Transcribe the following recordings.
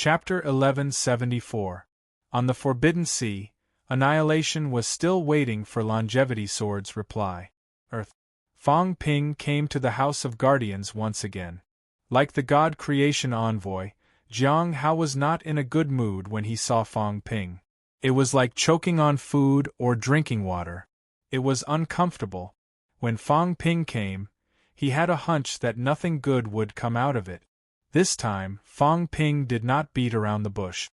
Chapter 1174. On the Forbidden Sea, annihilation was still waiting for Longevity Sword's reply. Earth. Fong Ping came to the House of Guardians once again. Like the God Creation Envoy, Jiang Hao was not in a good mood when he saw Fong Ping. It was like choking on food or drinking water. It was uncomfortable. When Fong Ping came, he had a hunch that nothing good would come out of it. This time, Fong Ping did not beat around the bush.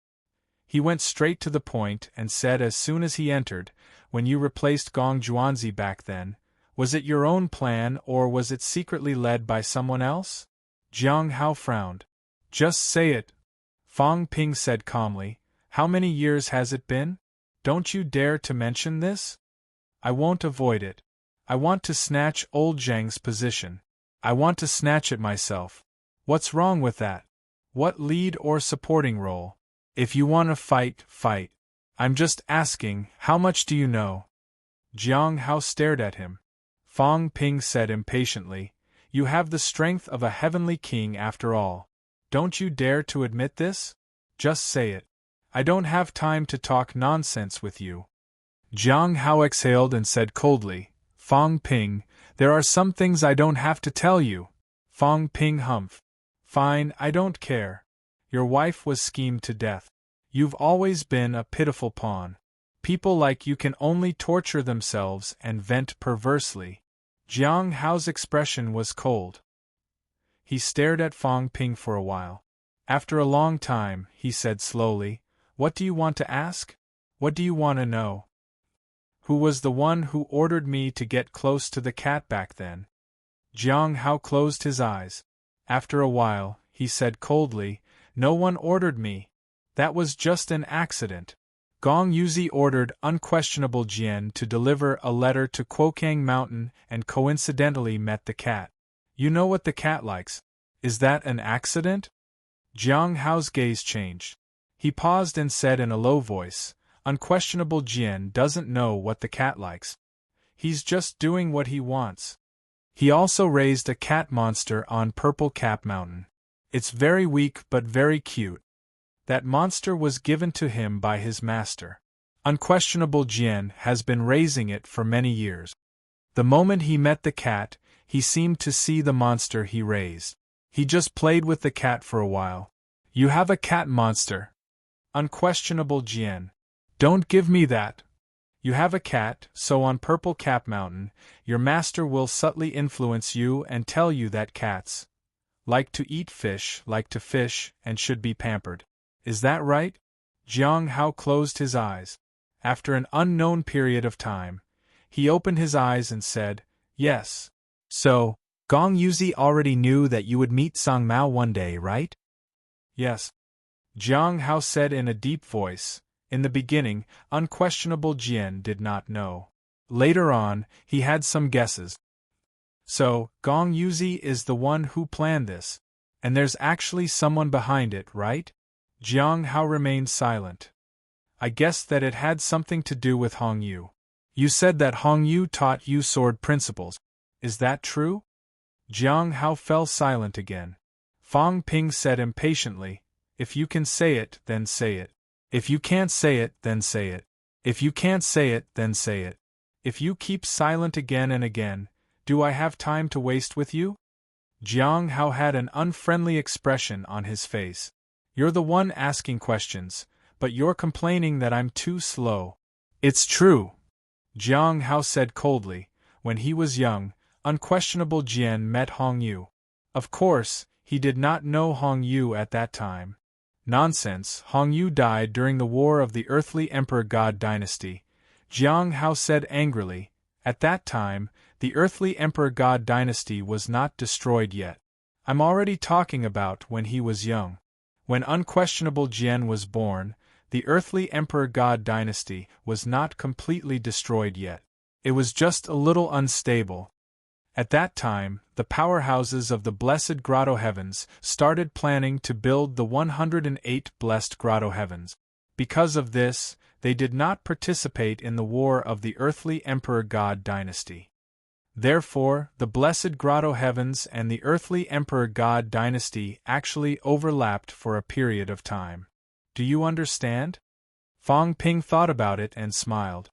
He went straight to the point and said as soon as he entered, "When you replaced Gong Juanzi back then, was it your own plan or was it secretly led by someone else?" Jiang Hao frowned. "Just say it," Fong Ping said calmly. "How many years has it been? Don't you dare to mention this? I won't avoid it. I want to snatch old Zhang's position. I want to snatch it myself. What's wrong with that? What lead or supporting role? If you want to fight, fight. I'm just asking, how much do you know?" Jiang Hao stared at him. Fong Ping said impatiently, "You have the strength of a heavenly king after all. Don't you dare to admit this? Just say it. I don't have time to talk nonsense with you." Jiang Hao exhaled and said coldly, "Fong Ping, there are some things I don't have to tell you." Fong Ping humphed. "Fine, I don't care. Your wife was schemed to death. You've always been a pitiful pawn. People like you can only torture themselves and vent perversely." Jiang Hao's expression was cold. He stared at Fong Ping for a while. After a long time, he said slowly, "What do you want to ask? What do you want to know?" "Who was the one who ordered me to get close to the cat back then?" Jiang Hao closed his eyes. After a while, he said coldly, "No one ordered me. That was just an accident. Gong Yuzi ordered Unquestionable Jian to deliver a letter to Quokang Mountain and coincidentally met the cat. You know what the cat likes. Is that an accident?" Jiang Hao's gaze changed. He paused and said in a low voice, "Unquestionable Jian doesn't know what the cat likes. He's just doing what he wants." He also raised a cat monster on Purple Cap Mountain. It's very weak but very cute. That monster was given to him by his master. Unquestionable Jian has been raising it for many years. The moment he met the cat, he seemed to see the monster he raised. He just played with the cat for a while. "You have a cat monster?" "Unquestionable Jian. Don't give me that. You have a cat, so on Purple Cap Mountain, your master will subtly influence you and tell you that cats like to eat fish, like to fish, and should be pampered. Is that right?" Jiang Hao closed his eyes. After an unknown period of time, he opened his eyes and said, "Yes. So, Gong Yuzi already knew that you would meet Sang Mao one day, right?" "Yes," Jiang Hao said in a deep voice. In the beginning, Unquestionable Jian did not know. Later on, he had some guesses. "So, Gong Yuzi is the one who planned this. And there's actually someone behind it, right?" Jiang Hao remained silent. "I guessed that it had something to do with Hong Yu. You said that Hong Yu taught you sword principles. Is that true?" Jiang Hao fell silent again. Fong Ping said impatiently, "If you can say it, then say it. If you can't say it, then say it. If you can't say it, then say it. If you keep silent again and again, do I have time to waste with you?" Jiang Hao had an unfriendly expression on his face. "You're the one asking questions, but you're complaining that I'm too slow." "It's true," Jiang Hao said coldly. "When he was young, Unquestionable Jian met Hong Yu. Of course, he did not know Hong Yu at that time. Nonsense, Hong Yu died during the war of the Earthly Emperor God Dynasty," Jiang Hao said angrily. "At that time, the Earthly Emperor God Dynasty was not destroyed yet. I'm already talking about when he was young. When Unquestionable Jian was born, the Earthly Emperor God Dynasty was not completely destroyed yet. It was just a little unstable. At that time, the powerhouses of the Blessed Grotto Heavens started planning to build the 108 Blessed Grotto Heavens. Because of this, they did not participate in the war of the Earthly Emperor God Dynasty. Therefore, the blessed grotto heavens and the earthly emperor god dynasty actually overlapped for a period of time. Do you understand? Fong Ping thought about it and smiled.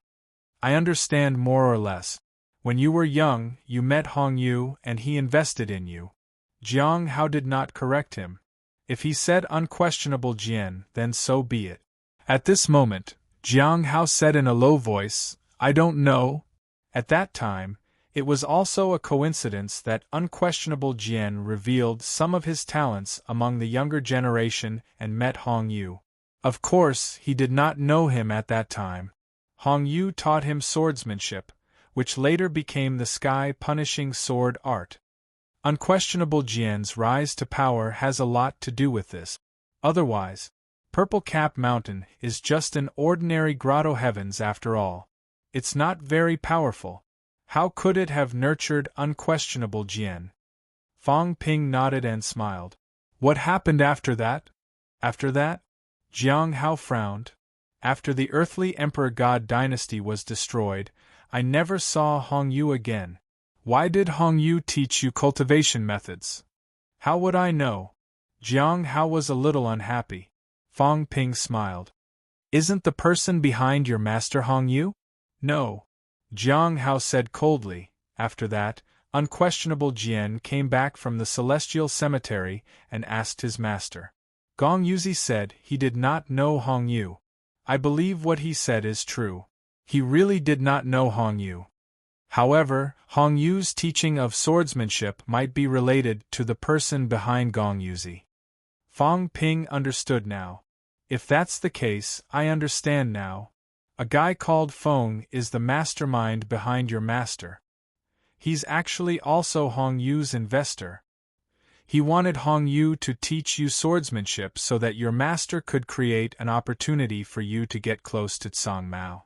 I understand more or less. When you were young, you met Hong Yu and he invested in you. Jiang Hao did not correct him. If he said unquestionable Jian, then so be it. At this moment, Jiang Hao said in a low voice, I don't know. At that time, it was also a coincidence that unquestionable Jian revealed some of his talents among the younger generation and met Hong Yu. Of course, he did not know him at that time. Hong Yu taught him swordsmanship, which later became the sky-punishing sword art. Unquestionable Jian's rise to power has a lot to do with this. Otherwise, Purple Cap Mountain is just an ordinary grotto heavens after all. It's not very powerful. How could it have nurtured unquestionable Jian? Fong Ping nodded and smiled. What happened after that? After that? Jiang Hao frowned. After the earthly emperor god dynasty was destroyed, I never saw Hong Yu again. Why did Hong Yu teach you cultivation methods? How would I know? Jiang Hao was a little unhappy. Fong Ping smiled. Isn't the person behind your master Hong Yu? No. Jiang Hao said coldly. After that, unquestionable Jian came back from the celestial cemetery and asked his master. Gong Yuzi said he did not know Hong Yu. I believe what he said is true. He really did not know Hong Yu. However, Hong Yu's teaching of swordsmanship might be related to the person behind Gong Yuzi. Fong Ping understood now. If that's the case, I understand now. A guy called Feng is the mastermind behind your master. He's actually also Hong Yu's investor. He wanted Hong Yu to teach you swordsmanship so that your master could create an opportunity for you to get close to Tsang Mao.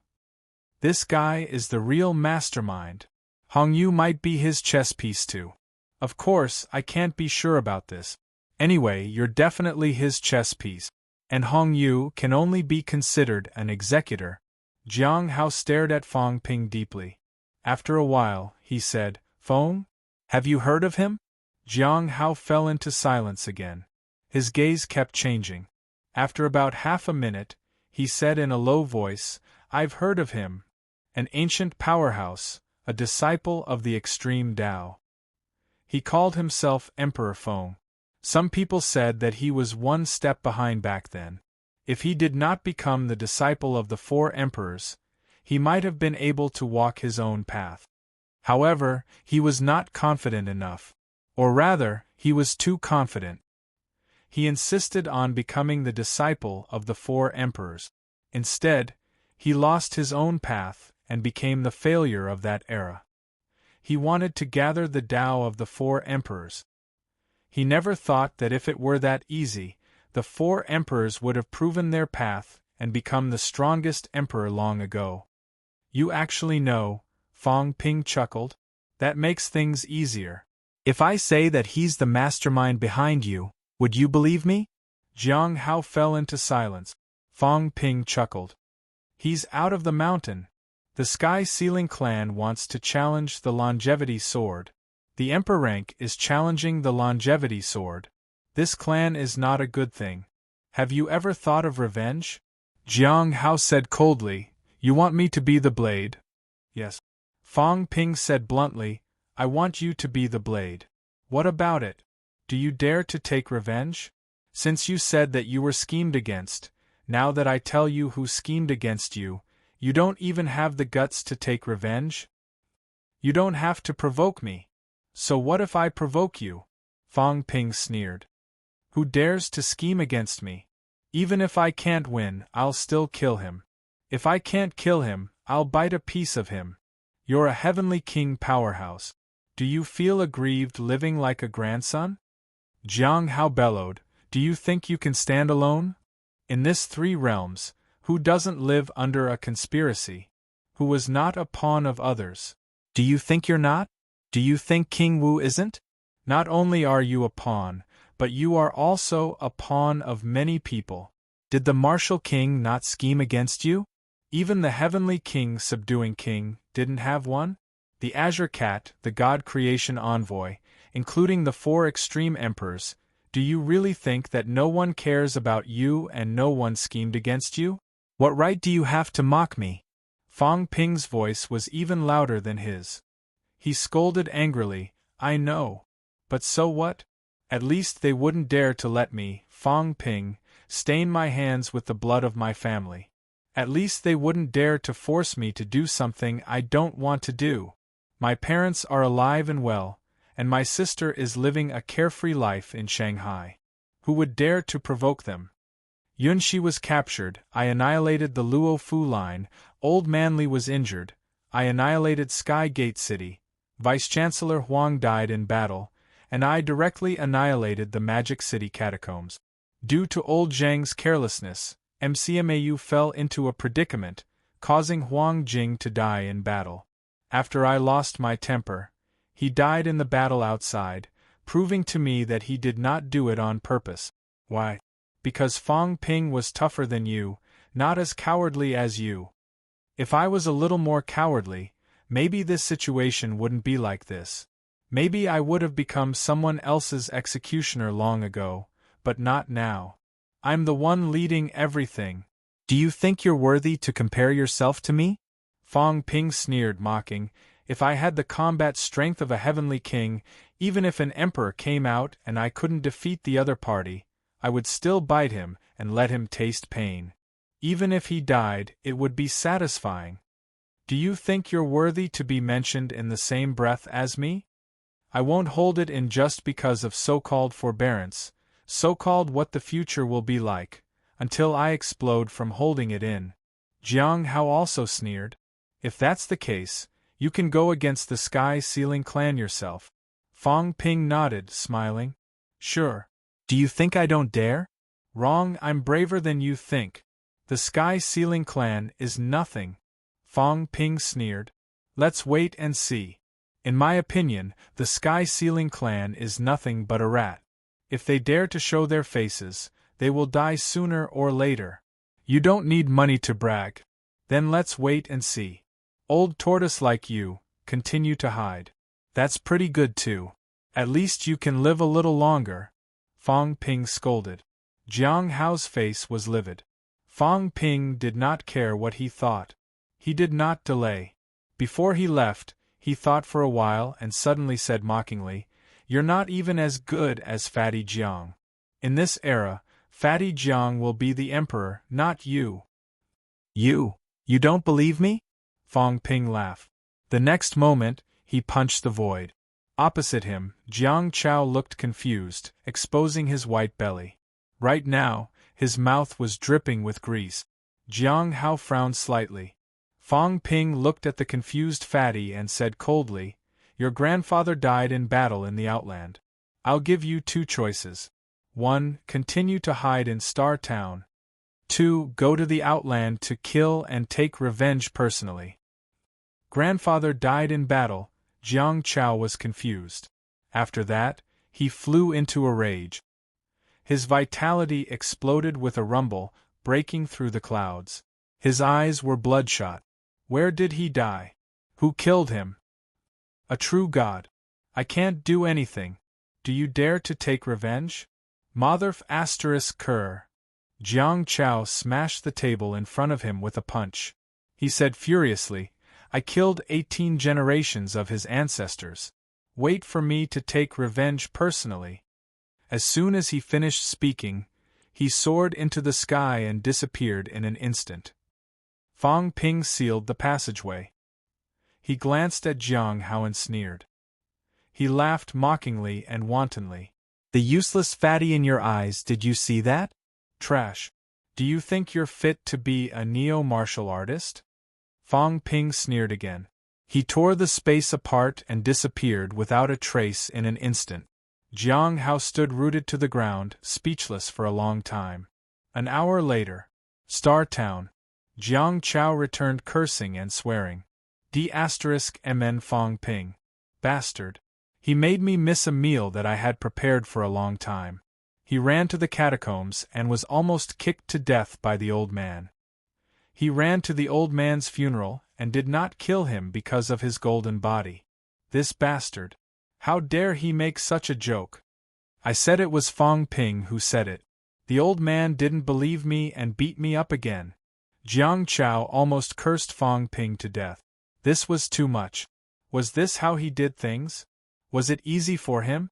This guy is the real mastermind. Hong Yu might be his chess piece too. Of course, I can't be sure about this. Anyway, you're definitely his chess piece. And Hong Yu can only be considered an executor. Jiang Hao stared at Fong Ping deeply. After a while, he said, Feng? Have you heard of him? Jiang Hao fell into silence again. His gaze kept changing. After about half a minute, he said in a low voice, I've heard of him. An ancient powerhouse, a disciple of the extreme Tao. He called himself Emperor Feng. Some people said that he was one step behind back then. If he did not become the disciple of the four emperors, he might have been able to walk his own path. However, he was not confident enough. Or rather, he was too confident. He insisted on becoming the disciple of the four emperors. Instead, he lost his own path and became the failure of that era. He wanted to gather the Tao of the four emperors. He never thought that if it were that easy, the four emperors would have proven their path and become the strongest emperor long ago. You actually know, Fong Ping chuckled. That makes things easier. If I say that he's the mastermind behind you, would you believe me? Jiang Hao fell into silence. Fong Ping chuckled. He's out of the mountain. The Sky Sealing clan wants to challenge the longevity sword. The Emperor rank is challenging the longevity sword. This clan is not a good thing. Have you ever thought of revenge? Jiang Hao said coldly, You want me to be the blade? Yes. Fong Ping said bluntly, I want you to be the blade. What about it? Do you dare to take revenge? Since you said that you were schemed against, now that I tell you who schemed against you, you don't even have the guts to take revenge? You don't have to provoke me. So what if I provoke you? Fong Ping sneered. Who dares to scheme against me? Even if I can't win, I'll still kill him. If I can't kill him, I'll bite a piece of him. You're a heavenly king powerhouse. Do you feel aggrieved living like a grandson? Jiang Hao bellowed, Do you think you can stand alone? In this three realms, who doesn't live under a conspiracy? Who was not a pawn of others? Do you think you're not? Do you think King Wu isn't? Not only are you a pawn, but you are also a pawn of many people. Did the martial king not scheme against you? Even the heavenly king subduing king didn't have one? the Azure Cat, the God Creation Envoy, including the 4 extreme emperors, do you really think that no one cares about you and no one schemed against you? What right do you have to mock me? Fong Ping's voice was even louder than his. He scolded angrily, I know. But so what? At least they wouldn't dare to let me, Fong Ping, stain my hands with the blood of my family. At least they wouldn't dare to force me to do something I don't want to do. My parents are alive and well, and my sister is living a carefree life in Shanghai. Who would dare to provoke them? Yunxi was captured, I annihilated the Luo Fu line, Old Manli was injured, I annihilated Sky Gate City, Vice-Chancellor Huang died in battle, and I directly annihilated the Magic City catacombs. Due to Old Zhang's carelessness, MCMAU fell into a predicament, causing Huang Jing to die in battle. After I lost my temper, he died in the battle outside, proving to me that he did not do it on purpose. Why? Because Fong Ping was tougher than you, not as cowardly as you. If I was a little more cowardly, maybe this situation wouldn't be like this. Maybe I would have become someone else's executioner long ago, but not now. I'm the one leading everything. Do you think you're worthy to compare yourself to me? Fong Ping sneered, mocking, if I had the combat strength of a heavenly king, even if an emperor came out and I couldn't defeat the other party, I would still bite him and let him taste pain. Even if he died, it would be satisfying. Do you think you're worthy to be mentioned in the same breath as me? I won't hold it in just because of so-called forbearance, so-called what the future will be like, until I explode from holding it in. Jiang Hao also sneered. If that's the case, you can go against the Sky Ceiling clan yourself. Fong Ping nodded, smiling. Sure. Do you think I don't dare? Wrong, I'm braver than you think. The Sky Ceiling clan is nothing. Fong Ping sneered. Let's wait and see. In my opinion, the Sky Ceiling clan is nothing but a rat. If they dare to show their faces, they will die sooner or later. You don't need money to brag. Then let's wait and see. Old tortoise like you, continue to hide. That's pretty good too. At least you can live a little longer. Fong Ping scolded. Jiang Hao's face was livid. Fong Ping did not care what he thought. He did not delay. Before he left, he thought for a while and suddenly said mockingly, You're not even as good as Fatty Jiang. In this era, Fatty Jiang will be the emperor, not you. You don't believe me? Fong Ping laughed. The next moment, he punched the void. Opposite him, Jiang Chao looked confused, exposing his white belly. Right now, his mouth was dripping with grease. Jiang Hao frowned slightly. Fong Ping looked at the confused fatty and said coldly, Your grandfather died in battle in the Outland. I'll give you 2 choices. 1. Continue to hide in Star Town. 2. Go to the Outland to kill and take revenge personally. Grandfather died in battle. Jiang Chao was confused. After that, he flew into a rage. His vitality exploded with a rumble, breaking through the clouds. His eyes were bloodshot. Where did he die? Who killed him? A true god. I can't do anything. Do you dare to take revenge? Motherf ****. Jiang Chao smashed the table in front of him with a punch. He said furiously, I killed 18 generations of his ancestors. Wait for me to take revenge personally. As soon as he finished speaking, he soared into the sky and disappeared in an instant. Fong Ping sealed the passageway. He glanced at Jiang Hao and sneered. He laughed mockingly and wantonly. The useless fatty in your eyes, did you see that? Trash. Do you think you're fit to be a neo-martial artist? Fong Ping sneered again. He tore the space apart and disappeared without a trace in an instant. Jiang Hao stood rooted to the ground, speechless for a long time. An hour later. Star Town. Jiang Chao returned cursing and swearing. D*****MN Fong Ping. Bastard. He made me miss a meal that I had prepared for a long time. He ran to the catacombs and was almost kicked to death by the old man. He ran to the old man's funeral and did not kill him because of his golden body. This bastard! How dare he make such a joke? I said it was Fong Ping who said it. The old man didn't believe me and beat me up again. Jiang Chao almost cursed Fong Ping to death. This was too much. Was this how he did things? Was it easy for him?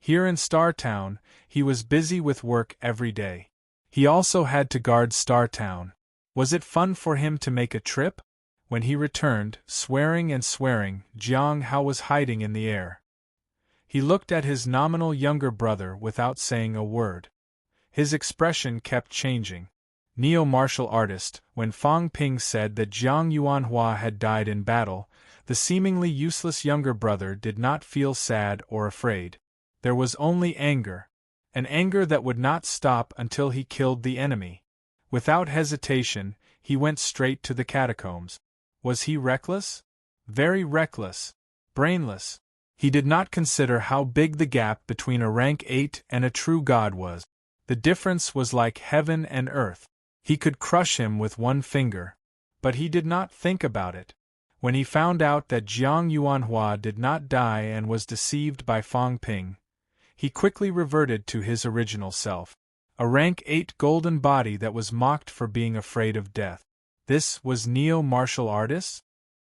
Here in Star Town, he was busy with work every day. He also had to guard Star Town. Was it fun for him to make a trip? When he returned, swearing and swearing, Jiang Hao was hiding in the air. He looked at his nominal younger brother without saying a word. His expression kept changing. Neo-martial artist, when Fong Ping said that Jiang Yuanhua had died in battle, the seemingly useless younger brother did not feel sad or afraid. There was only anger. An anger that would not stop until he killed the enemy. Without hesitation, he went straight to the catacombs. Was he reckless? Very reckless. Brainless. He did not consider how big the gap between a rank 8 and a true god was. The difference was like heaven and earth. He could crush him with one finger. But he did not think about it. When he found out that Jiang Yuanhua did not die and was deceived by Fong Ping, he quickly reverted to his original self. A rank 8 golden body that was mocked for being afraid of death. This was neo-martial artists?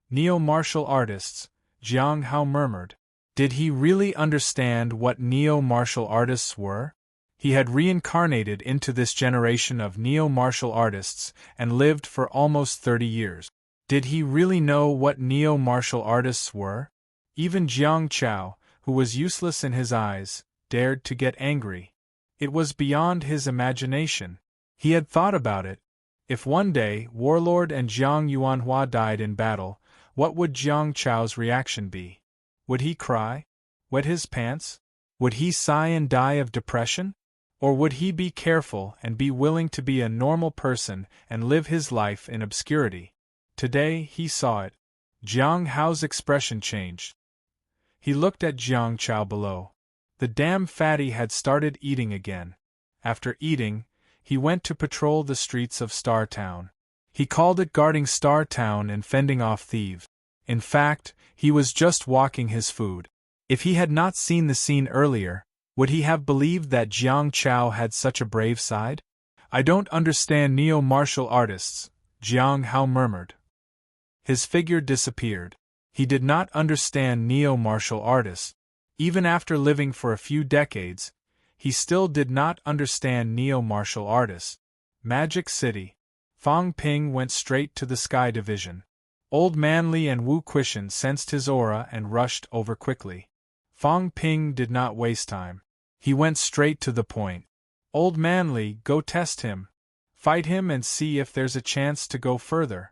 Neo-martial artists, Jiang Hao murmured. Did he really understand what neo-martial artists were? He had reincarnated into this generation of neo-martial artists and lived for almost 30 years. Did he really know what neo-martial artists were? Even Jiang Chao, who was useless in his eyes, dared to get angry. It was beyond his imagination. He had thought about it. If one day Warlord and Jiang Yuanhua died in battle, what would Jiang Chao's reaction be? Would he cry? Wet his pants? Would he sigh and die of depression? Or would he be careful and be willing to be a normal person and live his life in obscurity? Today he saw it. Jiang Hao's expression changed. He looked at Jiang Chao below. The damn fatty had started eating again. After eating, he went to patrol the streets of Star Town. He called it guarding Star Town and fending off thieves. In fact, he was just walking his food. If he had not seen the scene earlier, would he have believed that Jiang Chao had such a brave side? I don't understand neo-martial artists, Jiang Hao murmured. His figure disappeared. He did not understand neo-martial artists. Even after living for a few decades, he still did not understand neo-martial artists. Magic City. Fong Ping went straight to the Sky Division. Old Man Li and Wu Quishan sensed his aura and rushed over quickly. Fong Ping did not waste time. He went straight to the point. Old Man Li, go test him. Fight him and see if there's a chance to go further.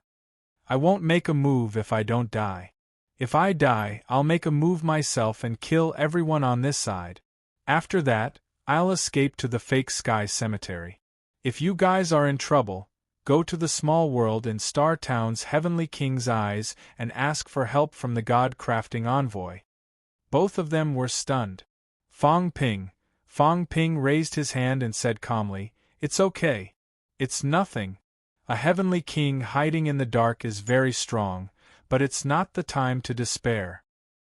I won't make a move if I don't die. If I die, I'll make a move myself and kill everyone on this side. After that, I'll escape to the fake sky cemetery. If you guys are in trouble, go to the small world in Star Town's Heavenly King's eyes and ask for help from the God-crafting envoy. Both of them were stunned. Fong Ping raised his hand and said calmly, "It's okay. It's nothing. A Heavenly King hiding in the dark is very strong, but it's not the time to despair.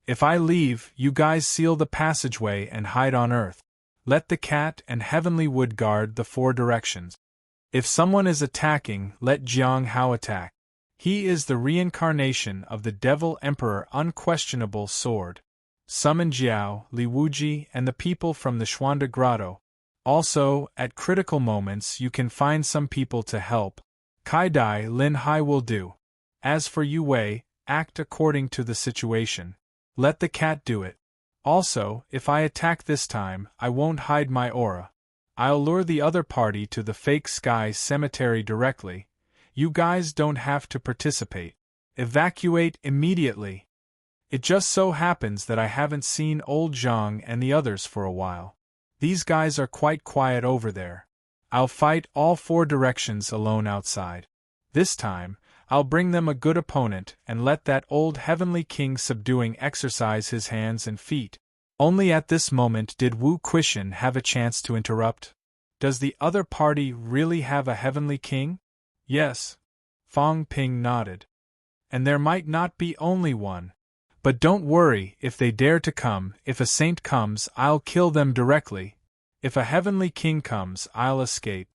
If I leave, you guys seal the passageway and hide on Earth. Let the cat and Heavenly Wood guard the 4 directions. If someone is attacking, let Jiang Hao attack. He is the reincarnation of the Devil Emperor Unquestionable Sword. Summon Jiao, Li Wuji, and the people from the Xuanda Grotto. Also, at critical moments you can find some people to help. Kai Dai Lin Hai will do. As for Yu Wei, act according to the situation. Let the cat do it. Also, if I attack this time, I won't hide my aura. I'll lure the other party to the fake sky cemetery directly. You guys don't have to participate. Evacuate immediately. It just so happens that I haven't seen old Zhang and the others for a while. These guys are quite quiet over there. I'll fight all 4 directions alone outside. This time, I'll bring them a good opponent and let that old Heavenly King subduing exercise his hands and feet." Only at this moment did Wu Quishan have a chance to interrupt. "Does the other party really have a Heavenly King?" "Yes." Fong Ping nodded. and there might not be only one. But don't worry if they dare to come. If a saint comes, I'll kill them directly. If a heavenly king comes, I'll escape.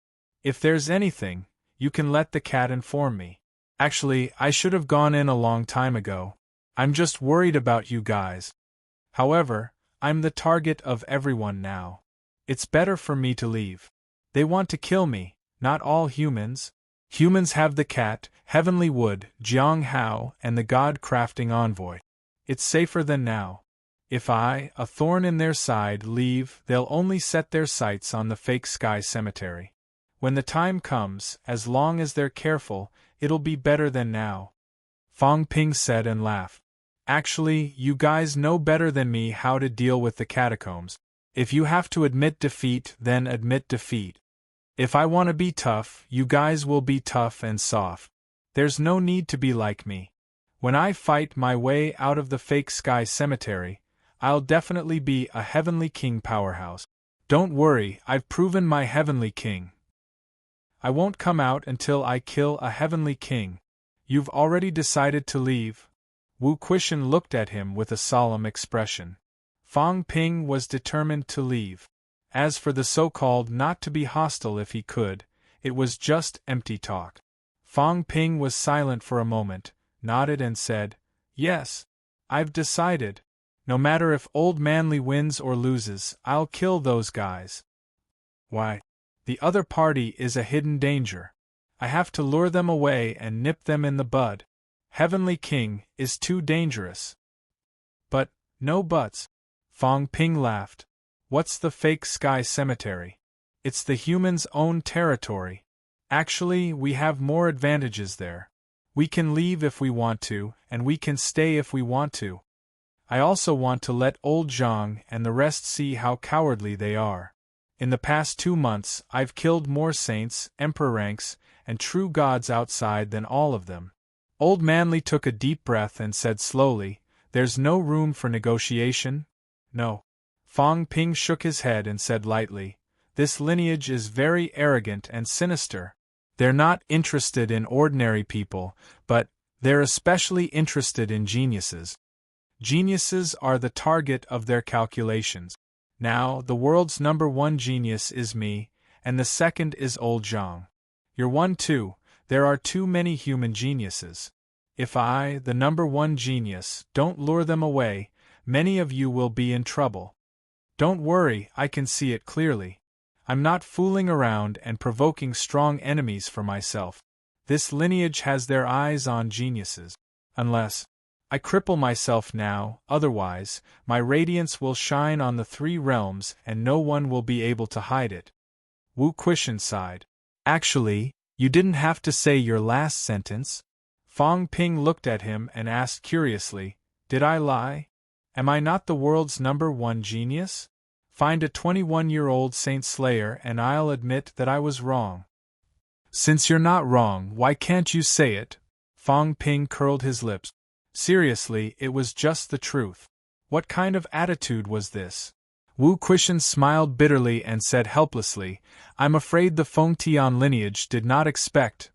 If there's anything, you can let the cat inform me. Actually, I should have gone in a long time ago. I'm just worried about you guys. However, I'm the target of everyone now. It's better for me to leave. They want to kill me, not all humans. Humans have the cat, heavenly wood, Jiang Hao, and the god-crafting envoy. It's safer than now. If I, a thorn in their side, leave, they'll only set their sights on the fake sky cemetery. When the time comes, as long as they're careful, it'll be better than now. Fang Ping said and laughed. Actually, you guys know better than me how to deal with the catacombs. If you have to admit defeat, then admit defeat. If I want to be tough, you guys will be tough and soft. There's no need to be like me. When I fight my way out of the fake sky cemetery, I'll definitely be a heavenly king powerhouse. Don't worry, I've proven my heavenly king. I won't come out until I kill a heavenly king. You've already decided to leave? Wu Quishan looked at him with a solemn expression. Fang Ping was determined to leave. As for the so-called not to be hostile if he could, it was just empty talk. Fang Ping was silent for a moment, nodded and said, "Yes, I've decided. No matter if Old Manly wins or loses, I'll kill those guys. Why? The other party is a hidden danger. I have to lure them away and nip them in the bud. Heavenly King is too dangerous." But, no buts. Fang Ping laughed. What's the fake sky cemetery? It's the humans' own territory. Actually, we have more advantages there. We can leave if we want to, and we can stay if we want to. I also want to let old Zhang and the rest see how cowardly they are. In the past 2 months, I've killed more saints, emperor ranks, and true gods outside than all of them. Old Manly took a deep breath and said slowly, "There's no room for negotiation?" "No." Fang Ping shook his head and said lightly, "This lineage is very arrogant and sinister. They're not interested in ordinary people, but they're especially interested in geniuses. Geniuses are the target of their calculations. Now, the world's #1 genius is me, and the second is old Zhang. You're one too. There are too many human geniuses. If I, the #1 genius, don't lure them away, many of you will be in trouble. Don't worry, I can see it clearly. I'm not fooling around and provoking strong enemies for myself. This lineage has their eyes on geniuses. Unless I cripple myself now, otherwise, my radiance will shine on the 3 realms and no one will be able to hide it." Wu Quishan sighed. "Actually, you didn't have to say your last sentence." Fang Ping looked at him and asked curiously, "Did I lie? Am I not the world's #1 genius? Find a 21-year-old saint slayer and I'll admit that I was wrong." "Since you're not wrong, why can't you say it?" Fang Ping curled his lips. "Seriously, it was just the truth. What kind of attitude was this?" Wu Quishan smiled bitterly and said helplessly, "I'm afraid the Fengtian lineage did not expect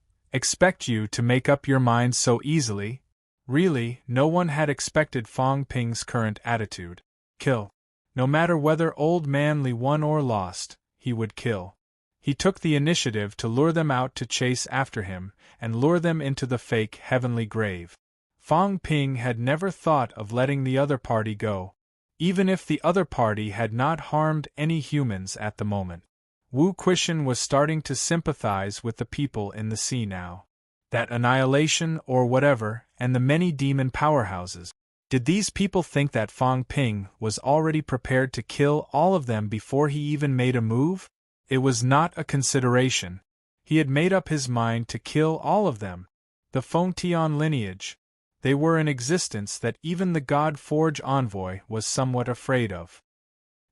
you to make up your mind so easily." Really, no one had expected Fang Ping's current attitude. Kill. No matter whether Old Manly won or lost, he would kill. He took the initiative to lure them out to chase after him, and lure them into the fake heavenly grave. Fang Ping had never thought of letting the other party go, even if the other party had not harmed any humans at the moment. Wu Quishan was starting to sympathize with the people in the sea now. That annihilation or whatever, and the many demon powerhouses. Did these people think that Fang Ping was already prepared to kill all of them before he even made a move? It was not a consideration. He had made up his mind to kill all of them. The Fengtian lineage. They were an existence that even the God Forge envoy was somewhat afraid of.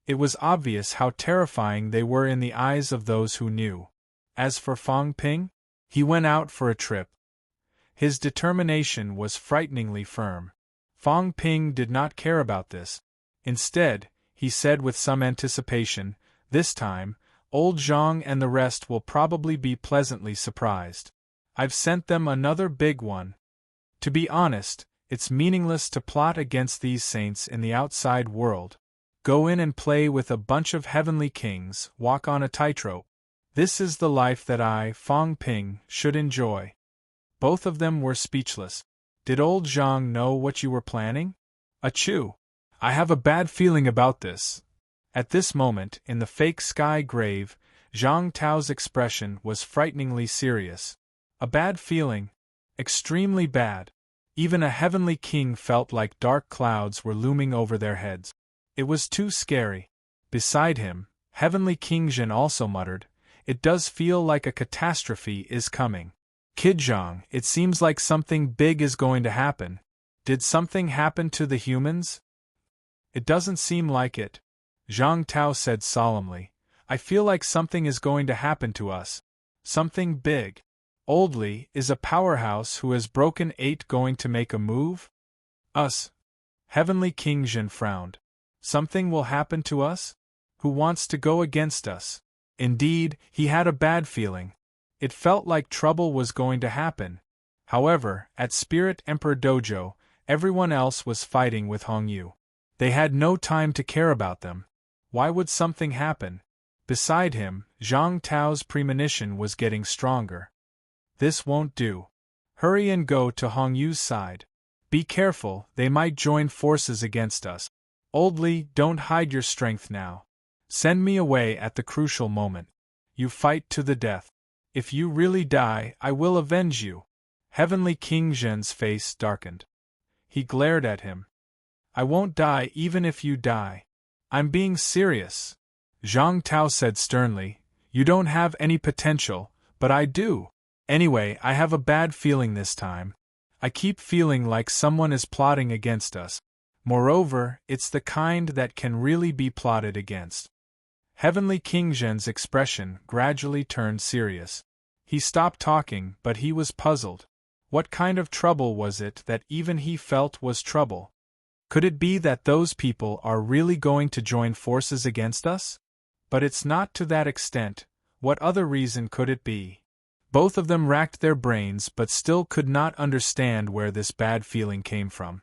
It was obvious how terrifying they were in the eyes of those who knew. As for Fang Ping, he went out for a trip. His determination was frighteningly firm. Fang Ping did not care about this. Instead, he said with some anticipation, "This time, old Zhang and the rest will probably be pleasantly surprised. I've sent them another big one." To be honest, it's meaningless to plot against these saints in the outside world. Go in and play with a bunch of heavenly kings, walk on a tightrope. This is the life that I, Fong Ping, should enjoy. Both of them were speechless. Did old Zhang know what you were planning? Achoo! I have a bad feeling about this. At this moment, in the fake sky grave, Zhang Tao's expression was frighteningly serious. A bad feeling? Extremely bad. Even a heavenly king felt like dark clouds were looming over their heads. It was too scary. Beside him, Heavenly King Zhen also muttered, "It does feel like a catastrophe is coming. Kid Zhang, it seems like something big is going to happen. Did something happen to the humans?" "It doesn't seem like it," Zhang Tao said solemnly. "I feel like something is going to happen to us. Something big. Old Li is a powerhouse who has broken 8 going to make a move? Us?" Heavenly King Zhen frowned. "Something will happen to us? Who wants to go against us?" Indeed, he had a bad feeling. It felt like trouble was going to happen. However, at Spirit Emperor Dojo, everyone else was fighting with Hongyu. They had no time to care about them. Why would something happen? Beside him, Zhang Tao's premonition was getting stronger. This won't do. Hurry and go to Hongyu's side. Be careful, they might join forces against us. Old Li, don't hide your strength now. Send me away at the crucial moment. You fight to the death. If you really die, I will avenge you. Heavenly King Zhen's face darkened. He glared at him. I won't die even if you die. I'm being serious. Zhang Tao said sternly, you don't have any potential, but I do. Anyway, I have a bad feeling this time. I keep feeling like someone is plotting against us. Moreover, it's the kind that can really be plotted against. Heavenly King Zhen's expression gradually turned serious. He stopped talking, but he was puzzled. What kind of trouble was it that even he felt was trouble? Could it be that those people are really going to join forces against us? But it's not to that extent. What other reason could it be? Both of them racked their brains but still could not understand where this bad feeling came from.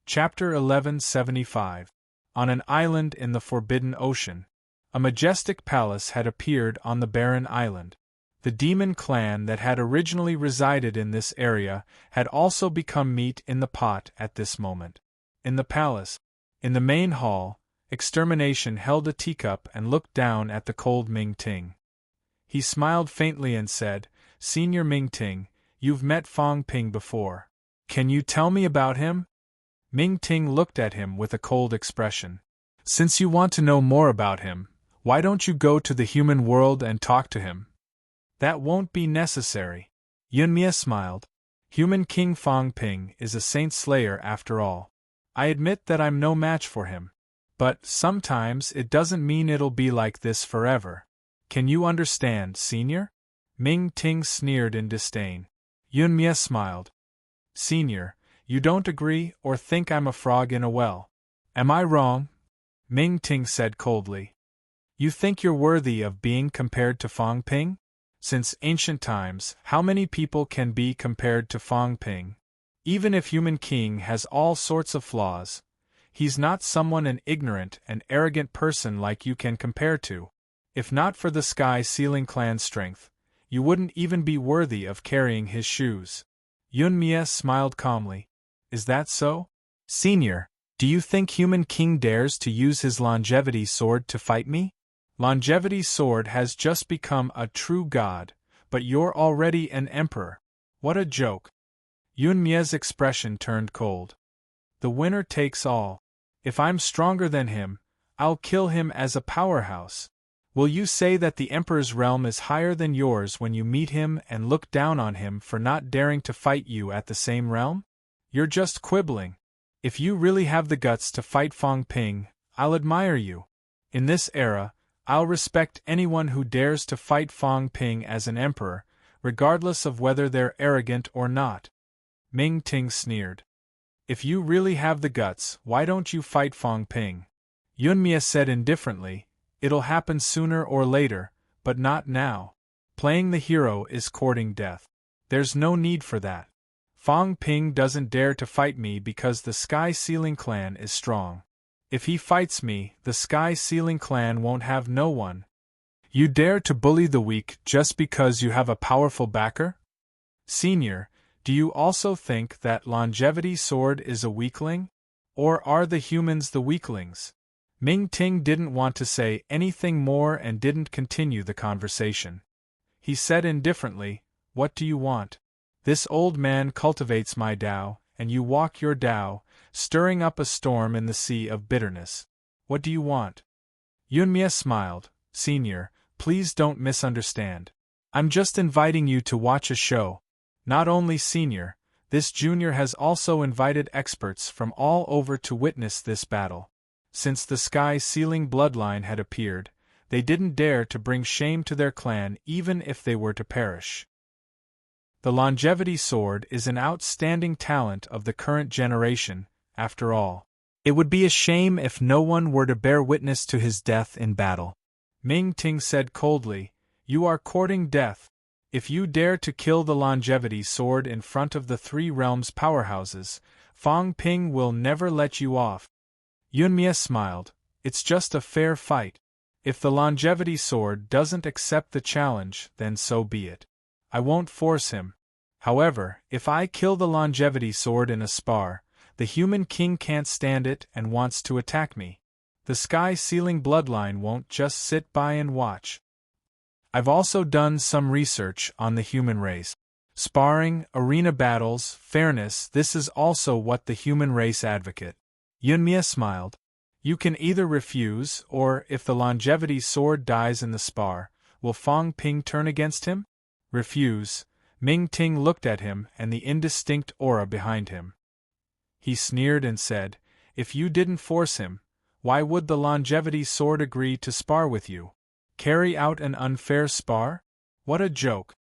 Chapter 1175. On an island in the Forbidden Ocean. A majestic palace had appeared on the barren island. The demon clan that had originally resided in this area had also become meat in the pot at this moment. In the palace, in the main hall, Extermination held a teacup and looked down at the cold Ming Ting. He smiled faintly and said, Senior Ming Ting, you've met Fong Ping before. Can you tell me about him? Ming Ting looked at him with a cold expression. Since you want to know more about him, why don't you go to the human world and talk to him? That won't be necessary. Yunmia smiled. Human King Fong Ping is a saint slayer after all. I admit that I'm no match for him. But sometimes it doesn't mean it'll be like this forever. Can you understand, Senior? Ming Ting sneered in disdain. Yunmia smiled. Senior, you don't agree or think I'm a frog in a well. Am I wrong? Ming Ting said coldly. You think you're worthy of being compared to Fong Ping? Since ancient times, how many people can be compared to Fong Ping? Even if Human King has all sorts of flaws, he's not someone an ignorant and arrogant person like you can compare to. If not for the Sky Sealing Clan's strength, you wouldn't even be worthy of carrying his shoes. Yunmia smiled calmly. Is that so? Senior, do you think Human King dares to use his longevity sword to fight me? Longevity sword has just become a true god, but you're already an emperor. What a joke. Yunmia's expression turned cold. The winner takes all. If I'm stronger than him, I'll kill him as a powerhouse. Will you say that the Emperor's realm is higher than yours when you meet him and look down on him for not daring to fight you at the same realm? You're just quibbling. If you really have the guts to fight Fong Ping, I'll admire you. In this era, I'll respect anyone who dares to fight Fong Ping as an emperor, regardless of whether they're arrogant or not. Ming Ting sneered. If you really have the guts, why don't you fight Fong Ping? Yunmia said indifferently, it'll happen sooner or later, but not now. Playing the hero is courting death. There's no need for that. Fong Ping doesn't dare to fight me because the Sky Sealing clan is strong. If he fights me, the Sky Sealing clan won't have no one. You dare to bully the weak just because you have a powerful backer? Senior, do you also think that Longevity Sword is a weakling? Or are the humans the weaklings? Ming Ting didn't want to say anything more and didn't continue the conversation. He said indifferently, "What do you want? This old man cultivates my Tao, and you walk your Tao, stirring up a storm in the sea of bitterness. What do you want?" Yunmia smiled. "Senior, please don't misunderstand. I'm just inviting you to watch a show. Not only Senior, this junior has also invited experts from all over to witness this battle. Since the Sky Sealing bloodline had appeared, they didn't dare to bring shame to their clan even if they were to perish. The Longevity Sword is an outstanding talent of the current generation, after all. It would be a shame if no one were to bear witness to his death in battle." Ming Ting said coldly, "You are courting death. If you dare to kill the Longevity Sword in front of the Three Realms powerhouses, Fong Ping will never let you off." Yunmia smiled. "It's just a fair fight. If the Longevity Sword doesn't accept the challenge, then so be it. I won't force him. However, if I kill the Longevity Sword in a spar, the Human King can't stand it and wants to attack me. The Sky Sealing bloodline won't just sit by and watch. I've also done some research on the human race. Sparring, arena battles, fairness, this is also what the human race advocate." Yunmia smiled. "You can either refuse, or, if the Longevity Sword dies in the spar, will Fong Ping turn against him?" "Refuse." Ming Ting looked at him and the indistinct aura behind him. He sneered and said, "If you didn't force him, why would the Longevity Sword agree to spar with you? Carry out an unfair spar? What a joke."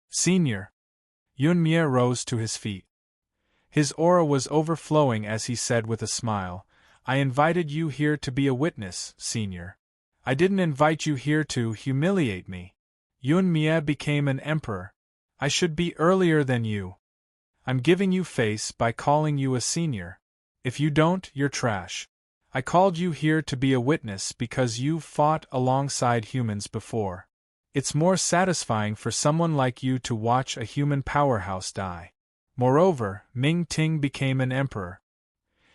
"Senior." Yunmia rose to his feet. His aura was overflowing as he said with a smile, "I invited you here to be a witness, Senior. I didn't invite you here to humiliate me. Yunmia became an emperor. I should be earlier than you. I'm giving you face by calling you a senior. If you don't, you're trash. I called you here to be a witness because you've fought alongside humans before. It's more satisfying for someone like you to watch a human powerhouse die." Moreover, Ming Ting became an emperor.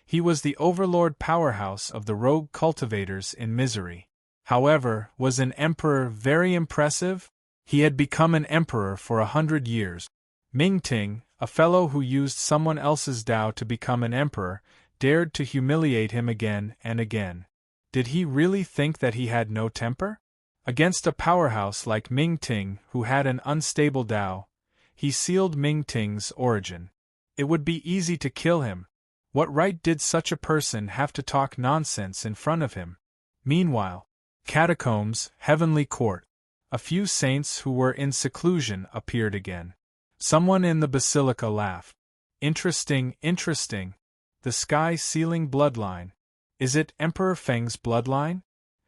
He was the overlord powerhouse of the rogue cultivators in misery. However, was an emperor very impressive? He had become an emperor for 100 years. Ming Ting, a fellow who used someone else's Tao to become an emperor, dared to humiliate him again and again. Did he really think that he had no temper? Against a powerhouse like Ming Ting, who had an unstable Tao, he sealed Ming Ting's origin. It would be easy to kill him. What right did such a person have to talk nonsense in front of him? Meanwhile, catacombs, heavenly court. A few saints who were in seclusion appeared again. Someone in the basilica laughed. "Interesting, interesting. The Sky Sealing bloodline. Is it Emperor Feng's bloodline?"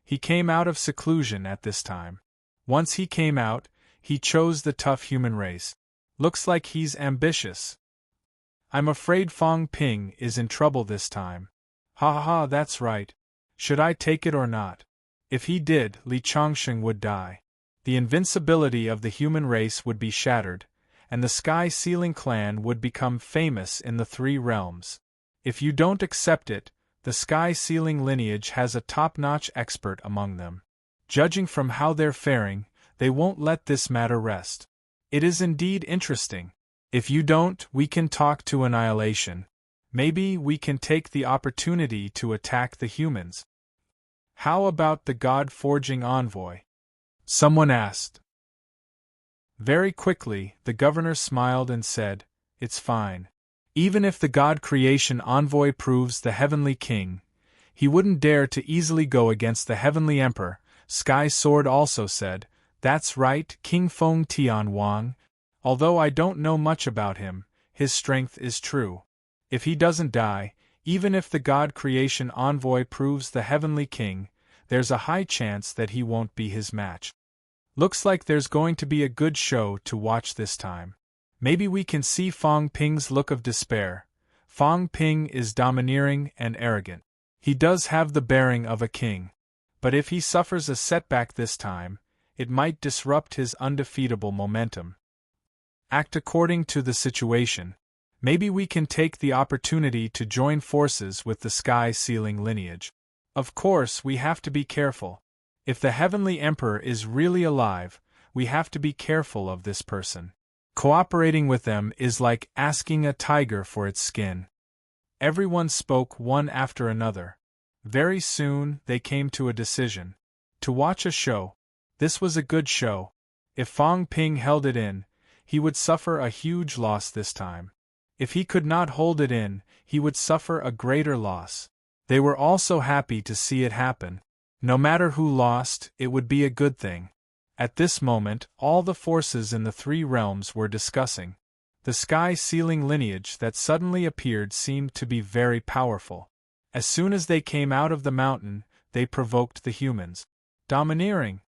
He came out of seclusion at this time. Once he came out, he chose the tough human race. Looks like he's ambitious. "I'm afraid Fong Ping is in trouble this time." "Ha ha ha, that's right. Should I take it or not?" If he did, Li Changsheng would die. The invincibility of the human race would be shattered, and the Sky Sealing clan would become famous in the Three Realms. If you don't accept it, the Sky Sealing lineage has a top-notch expert among them. Judging from how they're faring, they won't let this matter rest. It is indeed interesting. If you don't, we can talk to annihilation. Maybe we can take the opportunity to attack the humans. How about the God-forging envoy? Someone asked. Very quickly, the governor smiled and said, "It's fine. Even if the God creation envoy proves the Heavenly King, he wouldn't dare to easily go against the Heavenly Emperor." Sky Sword also said, "That's right, King Feng Tian Wang. Although I don't know much about him, his strength is true. If he doesn't die, even if the God creation envoy proves the Heavenly King, there's a high chance that he won't be his match. Looks like there's going to be a good show to watch this time." Maybe we can see Fong Ping's look of despair. Fong Ping is domineering and arrogant. He does have the bearing of a king. But if he suffers a setback this time, it might disrupt his undefeatable momentum. Act according to the situation. Maybe we can take the opportunity to join forces with the sky-sealing lineage. Of course, we have to be careful. If the Heavenly Emperor is really alive, we have to be careful of this person. Cooperating with them is like asking a tiger for its skin. Everyone spoke one after another. Very soon, they came to a decision. To watch a show. This was a good show. If Fong Ping held it in, he would suffer a huge loss this time. If he could not hold it in, he would suffer a greater loss. They were also happy to see it happen. No matter who lost, it would be a good thing. At this moment, all the forces in the three realms were discussing. The sky-sealing lineage that suddenly appeared seemed to be very powerful. As soon as they came out of the mountain, they provoked the humans. Domineering.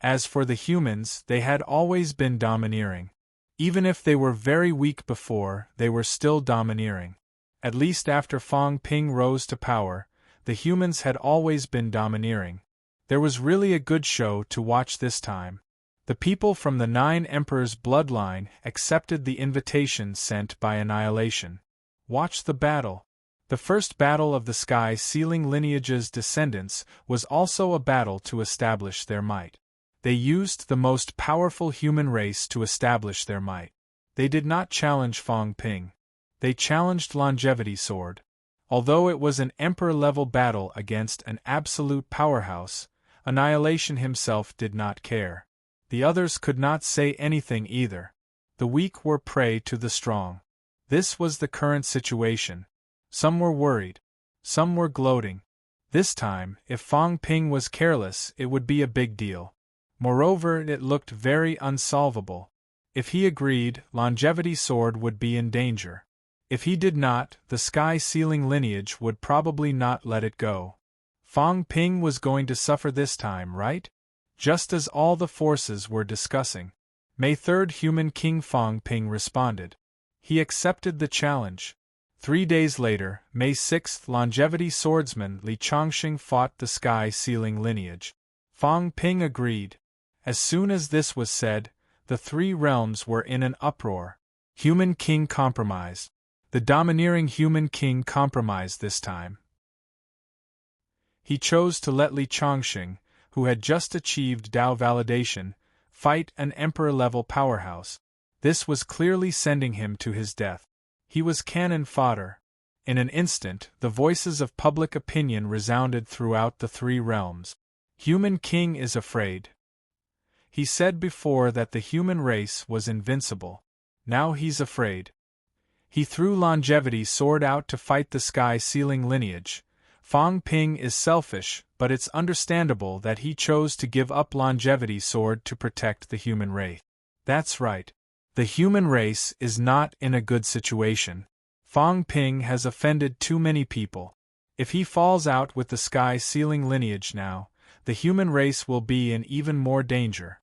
As for the humans, they had always been domineering. Even if they were very weak before, they were still domineering. At least after Fong Ping rose to power, the humans had always been domineering. There was really a good show to watch this time. The people from the 9 Emperors' bloodline accepted the invitation sent by Annihilation. Watch the battle. The first battle of the sky-sealing lineage's descendants was also a battle to establish their might. They used the most powerful human race to establish their might. They did not challenge Fong Ping. They challenged Longevity Sword. Although it was an emperor-level battle against an absolute powerhouse, Annihilation himself did not care. The others could not say anything either. The weak were prey to the strong. This was the current situation. Some were worried. Some were gloating. This time, if Fong Ping was careless, it would be a big deal. Moreover, it looked very unsolvable. If he agreed, Longevity Sword would be in danger. If he did not, the sky-sealing lineage would probably not let it go. Fong Ping was going to suffer this time, right? Just as all the forces were discussing. May 3rd Human King Fong Ping responded. He accepted the challenge. 3 days later, May 6th, Longevity Swordsman Li Chongxing fought the sky-sealing lineage. Fong Ping agreed. As soon as this was said, the 3 realms were in an uproar. Human King compromised. The domineering Human King compromised this time. He chose to let Li Chongxing, who had just achieved Dao validation, fight an emperor-level powerhouse. This was clearly sending him to his death. He was cannon fodder. In an instant, the voices of public opinion resounded throughout the 3 realms. Human King is afraid. He said before that the human race was invincible. Now he's afraid. He threw Longevity Sword out to fight the sky-sealing lineage. Fong Ping is selfish, but it's understandable that he chose to give up Longevity Sword to protect the human race. That's right. The human race is not in a good situation. Fong Ping has offended too many people. If he falls out with the sky-sealing lineage now, the human race will be in even more danger.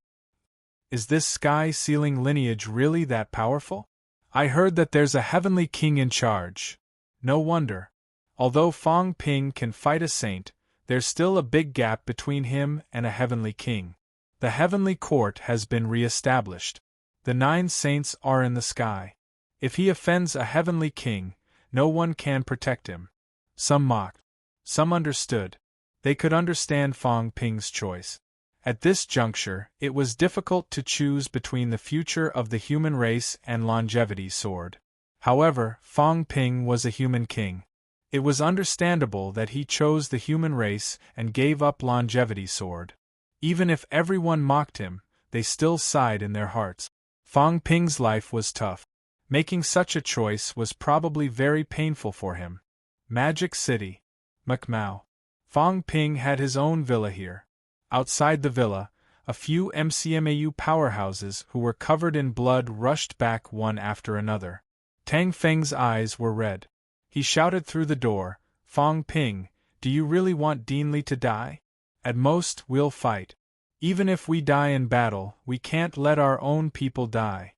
Is this sky-sealing lineage really that powerful? I heard that there's a heavenly king in charge. No wonder. Although Fong Ping can fight a saint, there's still a big gap between him and a heavenly king. The heavenly court has been re-established. The 9 saints are in the sky. If he offends a heavenly king, no one can protect him. Some mocked. Some understood. They could understand Fong Ping's choice. At this juncture, it was difficult to choose between the future of the human race and Longevity Sword. However, Fong Ping was a human king. It was understandable that he chose the human race and gave up Longevity Sword. Even if everyone mocked him, they still sighed in their hearts. Fong Ping's life was tough. Making such a choice was probably very painful for him. Magic City. Macmao. Fong Ping had his own villa here. Outside the villa, a few MCMAU powerhouses who were covered in blood rushed back one after another. Tang Feng's eyes were red. He shouted through the door, "Fong Ping, do you really want Dean Li to die? At most, we'll fight. Even if we die in battle, we can't let our own people die."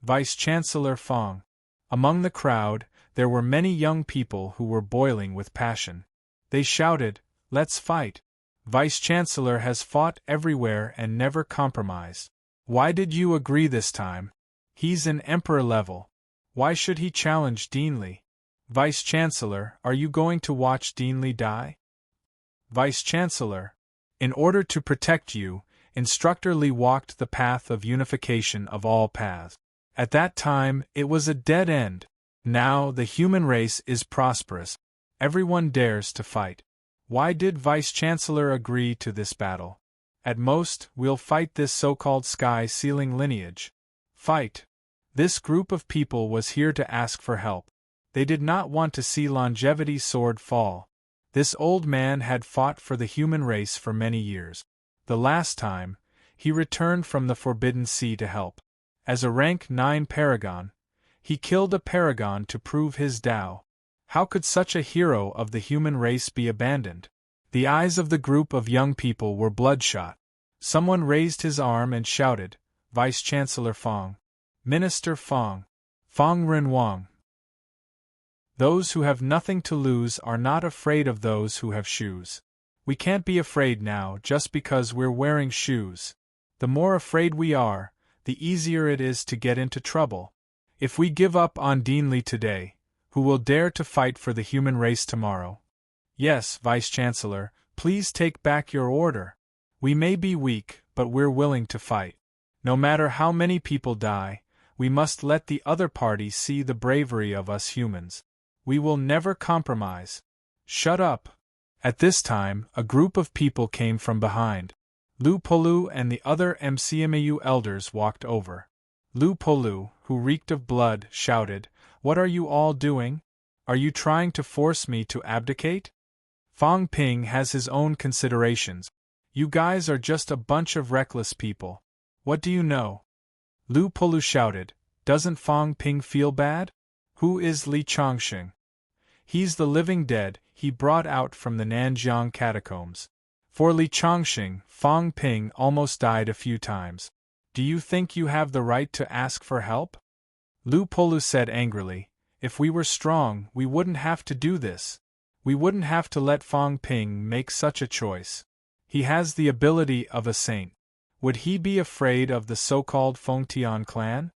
Vice-Chancellor Fong. Among the crowd, there were many young people who were boiling with passion. They shouted, "Let's fight! Vice-Chancellor has fought everywhere and never compromised. Why did you agree this time? He's an emperor level. Why should he challenge Deanly? Vice-Chancellor, are you going to watch Deanly die?" Vice-Chancellor. In order to protect you, Instructor Lee walked the path of unification of all paths. At that time, it was a dead end. Now, the human race is prosperous. Everyone dares to fight. Why did Vice-Chancellor agree to this battle? At most, we'll fight this so-called sky-sealing lineage. Fight. This group of people was here to ask for help. They did not want to see Longevity's sword fall. This old man had fought for the human race for many years. The last time, he returned from the Forbidden Sea to help. As a rank 9 paragon, he killed a paragon to prove his Tao. How could such a hero of the human race be abandoned? The eyes of the group of young people were bloodshot. Someone raised his arm and shouted, "Vice-Chancellor Fong. Minister Fong. Fong Renwang. Those who have nothing to lose are not afraid of those who have shoes. We can't be afraid now just because we're wearing shoes. The more afraid we are, the easier it is to get into trouble. If we give up on Deanly today, who will dare to fight for the human race tomorrow?" "Yes, Vice-Chancellor, please take back your order. We may be weak, but we're willing to fight. No matter how many people die, we must let the other party see the bravery of us humans. We will never compromise." "Shut up." At this time, a group of people came from behind. Lu Polu and the other MCMAU elders walked over. Lu Polu, who reeked of blood, shouted, "What are you all doing? Are you trying to force me to abdicate? Fong Ping has his own considerations. You guys are just a bunch of reckless people. What do you know?" Lu Polu shouted, "Doesn't Fong Ping feel bad? Who is Li Chongqing? He's the living dead he brought out from the Nanjiang catacombs. For Li Chongqing, Fong Ping almost died a few times. Do you think you have the right to ask for help?" Lu Polu said angrily, "If we were strong, we wouldn't have to do this. We wouldn't have to let Fong Ping make such a choice. He has the ability of a saint. Would he be afraid of the so-called Fengtian clan?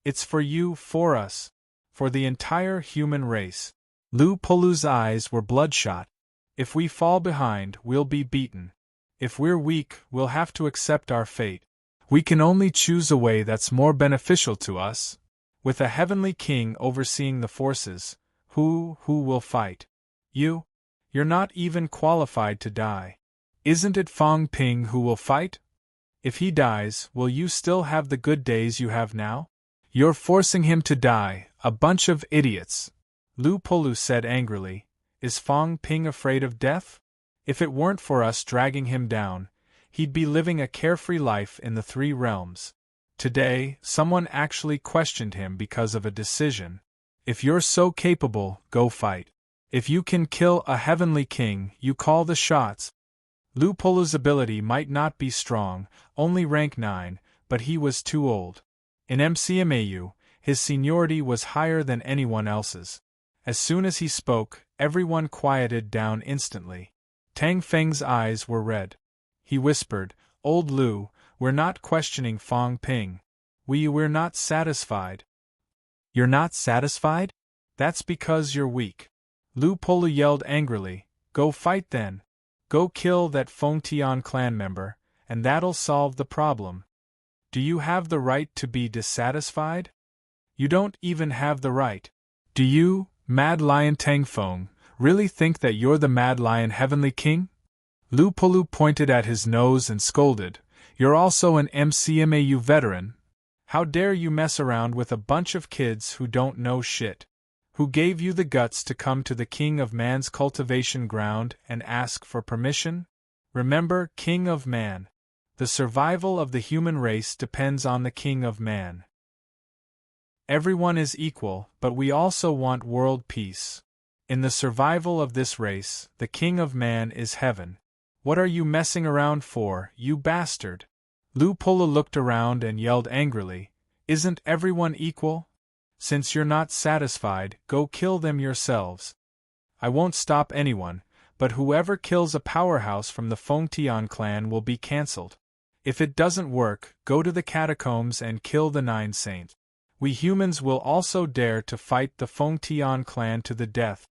It's for you, for us, for the entire human race." Lu Polu's eyes were bloodshot. "If we fall behind, we'll be beaten. If we're weak, we'll have to accept our fate. We can only choose a way that's more beneficial to us. With a heavenly king overseeing the forces, who will fight? You're not even qualified to die. Isn't it Fong Ping who will fight? If he dies, will you still have the good days you have now? You're forcing him to die, a bunch of idiots." Lu Polu said angrily, "Is Fong Ping afraid of death? If it weren't for us dragging him down, he'd be living a carefree life in the 3 realms. Today, someone actually questioned him because of a decision. If you're so capable, go fight. If you can kill a heavenly king, you call the shots." Lu Polu's ability might not be strong, only rank 9, but he was too old. In MCMAU, his seniority was higher than anyone else's. As soon as he spoke, everyone quieted down instantly. Tang Feng's eyes were red. He whispered, "Old Lu, we're not questioning Fong Ping. We're not satisfied." "You're not satisfied? That's because you're weak." Lu Polu yelled angrily, "Go fight then. Go kill that Fengtian clan member, and that'll solve the problem. Do you have the right to be dissatisfied? You don't even have the right. Do you, Mad Lion Tangfeng, really think that you're the Mad Lion Heavenly King?" Lu Polu pointed at his nose and scolded, "You're also an MCMAU veteran. How dare you mess around with a bunch of kids who don't know shit? Who gave you the guts to come to the King of Man's cultivation ground and ask for permission? Remember, King of Man. The survival of the human race depends on the King of Man. Everyone is equal, but we also want world peace. In the survival of this race, the King of Man is heaven. What are you messing around for, you bastard?" Lu Polu looked around and yelled angrily, Isn't everyone equal? Since you're not satisfied, go kill them yourselves. I won't stop anyone, but whoever kills a powerhouse from the Fengtian clan will be cancelled. If it doesn't work, go to the catacombs and kill the 9 saints. We humans will also dare to fight the Fengtian clan to the death.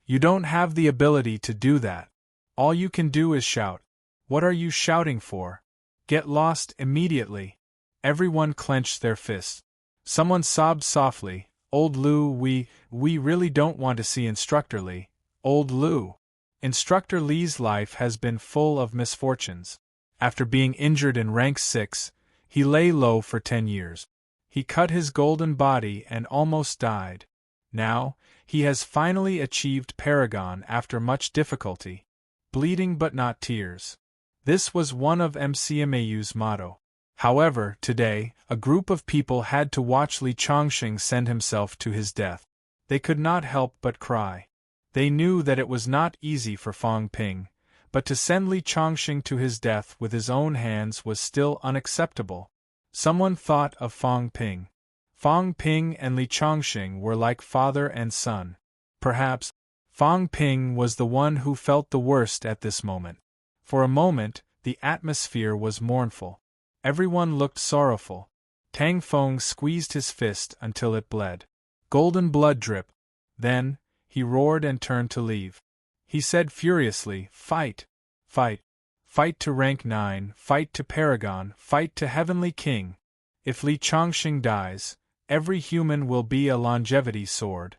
You don't have the ability to do that. All you can do is shout. What are you shouting for? Get lost immediately. Everyone clenched their fists. Someone sobbed softly. Old Lu, we really don't want to see Instructor Li. Old Lu. Instructor Li's life has been full of misfortunes. After being injured in rank 6, he lay low for 10 years. He cut his golden body and almost died. Now, he has finally achieved Paragon after much difficulty. Bleeding but not tears. This was one of MCMAU's motto. However, today, a group of people had to watch Li Chongqing send himself to his death. They could not help but cry. They knew that it was not easy for Fang Ping, but to send Li Chongqing to his death with his own hands was still unacceptable. Someone thought of Fang Ping. Fang Ping and Li Chongqing were like father and son. Perhaps, Fang Ping was the one who felt the worst at this moment. For a moment, the atmosphere was mournful. Everyone looked sorrowful. Tang Feng squeezed his fist until it bled. Golden blood drip. Then, he roared and turned to leave. He said furiously, "Fight! Fight! Fight to rank 9, fight to Paragon, fight to Heavenly King. If Li Chongqing dies, every human will be a longevity sword."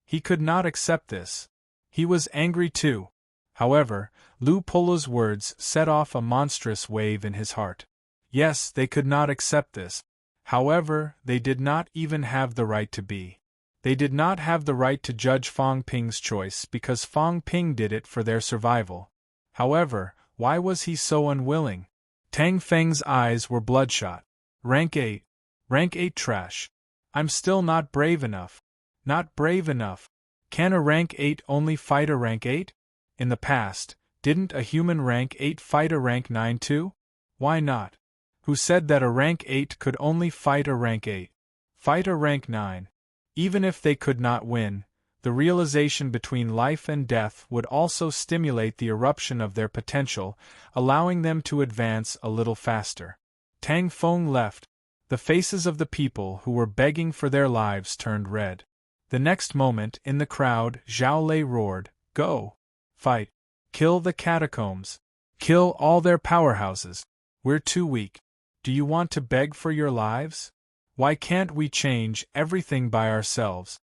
He could not accept this. He was angry too. However, Lu Polo's words set off a monstrous wave in his heart. Yes, they could not accept this. However, they did not even have the right to be. They did not have the right to judge Fang Ping's choice because Fang Ping did it for their survival. However, why was he so unwilling? Tang Feng's eyes were bloodshot. Rank 8. Rank 8 trash. I'm still not brave enough. Not brave enough. Can a rank 8 only fight a rank 8? In the past, didn't a human rank 8 fight a rank 9 too? Why not? Who said that a rank 8 could only fight a rank 8? Fight a rank 9. Even if they could not win, the realization between life and death would also stimulate the eruption of their potential, allowing them to advance a little faster. Tang Feng left. The faces of the people who were begging for their lives turned red. The next moment, in the crowd, Zhao Lei roared, "Go! Fight! Kill the catacombs! Kill all their powerhouses! We're too weak. Do you want to beg for your lives? Why can't we change everything by ourselves?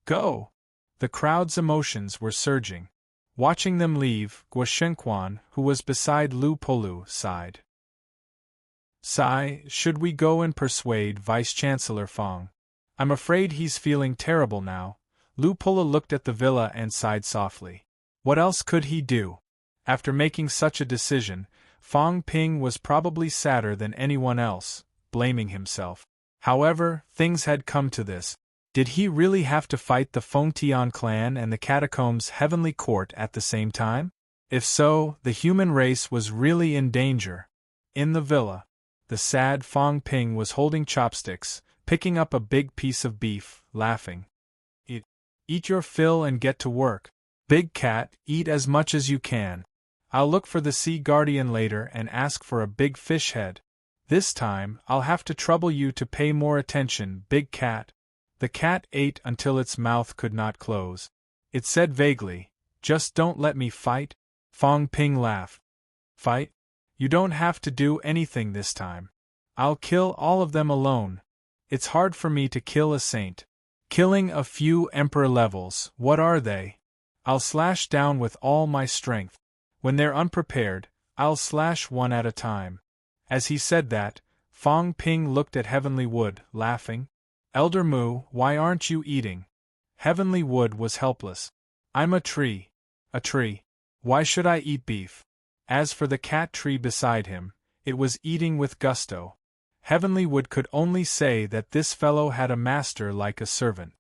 Go!" The crowd's emotions were surging. Watching them leave, Guo Shenquan, who was beside Lu Polu, sighed. Should we go and persuade Vice-Chancellor Fang? I'm afraid he's feeling terrible now." Lu Polu looked at the villa and sighed softly. What else could he do? After making such a decision, Fang Ping was probably sadder than anyone else, blaming himself. However, things had come to this. Did he really have to fight the Fengtian clan and the Catacombs Heavenly Court at the same time? If so, the human race was really in danger. In the villa, the sad Fang Ping was holding chopsticks, picking up a big piece of beef, laughing. Eat your fill and get to work. Big cat, eat as much as you can. I'll look for the sea guardian later and ask for a big fish head. This time, I'll have to trouble you to pay more attention, big cat." The cat ate until its mouth could not close. It said vaguely, "Just don't let me fight." Fang Ping laughed. "Fight? You don't have to do anything this time. I'll kill all of them alone. It's hard for me to kill a saint. Killing a few emperor levels, what are they? I'll slash down with all my strength. When they're unprepared, I'll slash one at a time." As he said that, Fang Ping looked at Heavenly Wood, laughing. "Elder Mu, why aren't you eating?" Heavenly Wood was helpless. "I'm a tree. A tree. Why should I eat beef?" As for the cat tree beside him, it was eating with gusto. Heavenly Wood could only say that this fellow had a master like a servant.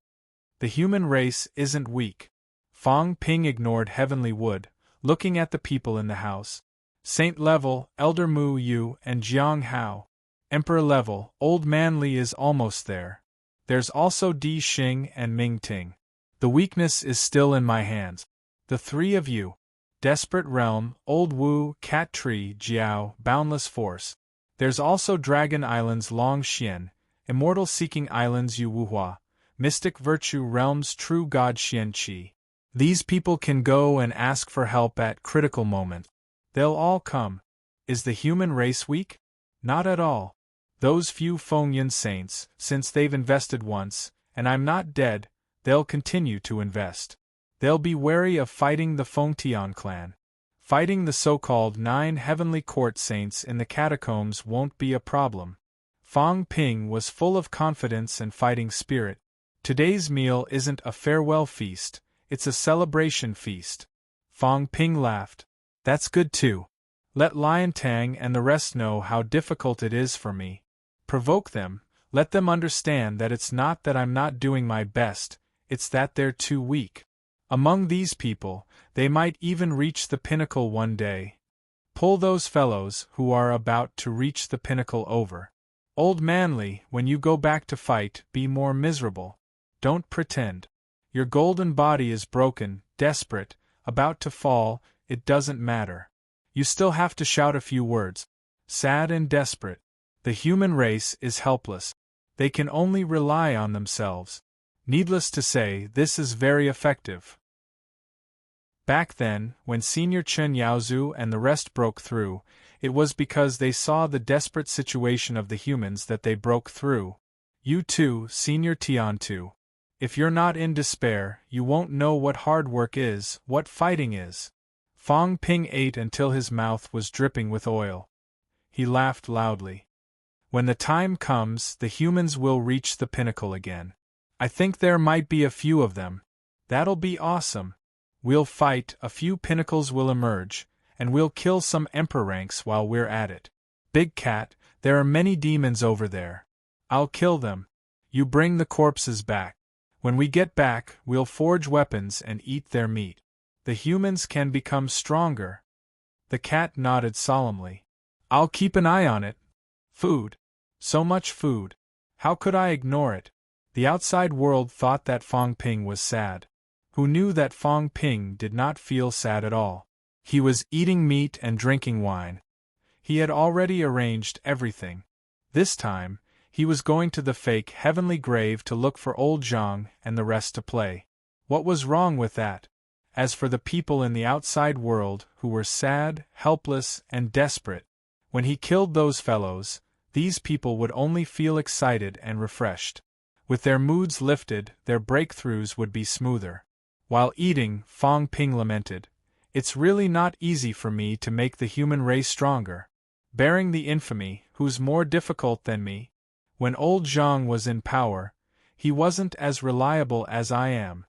The human race isn't weak. Fang Ping ignored Heavenly Wood, looking at the people in the house. Saint Level, Elder Mu Yu, and Jiang Hao. Emperor level, Old Manly is almost there. There's also Di Xing and Ming Ting. The weakness is still in my hands. The three of you. Desperate Realm, Old Wu, Cat Tree, Jiao, Boundless Force. There's also Dragon Islands Long Xian, Immortal Seeking Islands Yu Wuhua, Mystic Virtue Realms True God Xian Qi. These people can go and ask for help at critical moments. They'll all come. Is the human race weak? Not at all. Those few Fengyan saints, since they've invested once, and I'm not dead, they'll continue to invest. They'll be wary of fighting the Fengtian clan. Fighting the so-called 9 heavenly court saints in the catacombs won't be a problem. Fang Ping was full of confidence and fighting spirit. Today's meal isn't a farewell feast, it's a celebration feast. Fang Ping laughed. That's good too. Let Lion Tang and the rest know how difficult it is for me. Provoke them, let them understand that it's not that I'm not doing my best, it's that they're too weak. Among these people, they might even reach the pinnacle one day. Pull those fellows who are about to reach the pinnacle over. Old Manly, when you go back to fight, be more miserable. Don't pretend. Your golden body is broken, desperate, about to fall, it doesn't matter. You still have to shout a few words. Sad and desperate. The human race is helpless. They can only rely on themselves. Needless to say, this is very effective. Back then, when Senior Chen Yaozu and the rest broke through, it was because they saw the desperate situation of the humans that they broke through. You too, Senior Tian too. If you're not in despair, you won't know what hard work is, what fighting is. Fang Ping ate until his mouth was dripping with oil. He laughed loudly. When the time comes, the humans will reach the pinnacle again. I think there might be a few of them. That'll be awesome. We'll fight, a few pinnacles will emerge, and we'll kill some emperor ranks while we're at it. Big Cat, there are many demons over there. I'll kill them. You bring the corpses back. When we get back, we'll forge weapons and eat their meat. The humans can become stronger. The cat nodded solemnly. I'll keep an eye on it. Food. So much food. How could I ignore it? The outside world thought that Fang Ping was sad. Who knew that Fang Ping did not feel sad at all? He was eating meat and drinking wine. He had already arranged everything. This time, he was going to the fake heavenly grave to look for old Zhang and the rest to play. What was wrong with that? As for the people in the outside world who were sad, helpless, and desperate, when he killed those fellows, these people would only feel excited and refreshed. With their moods lifted, their breakthroughs would be smoother. While eating, Fang Ping lamented, "It's really not easy for me to make the human race stronger. Bearing the infamy, who's more difficult than me? When old Zhang was in power, he wasn't as reliable as I am.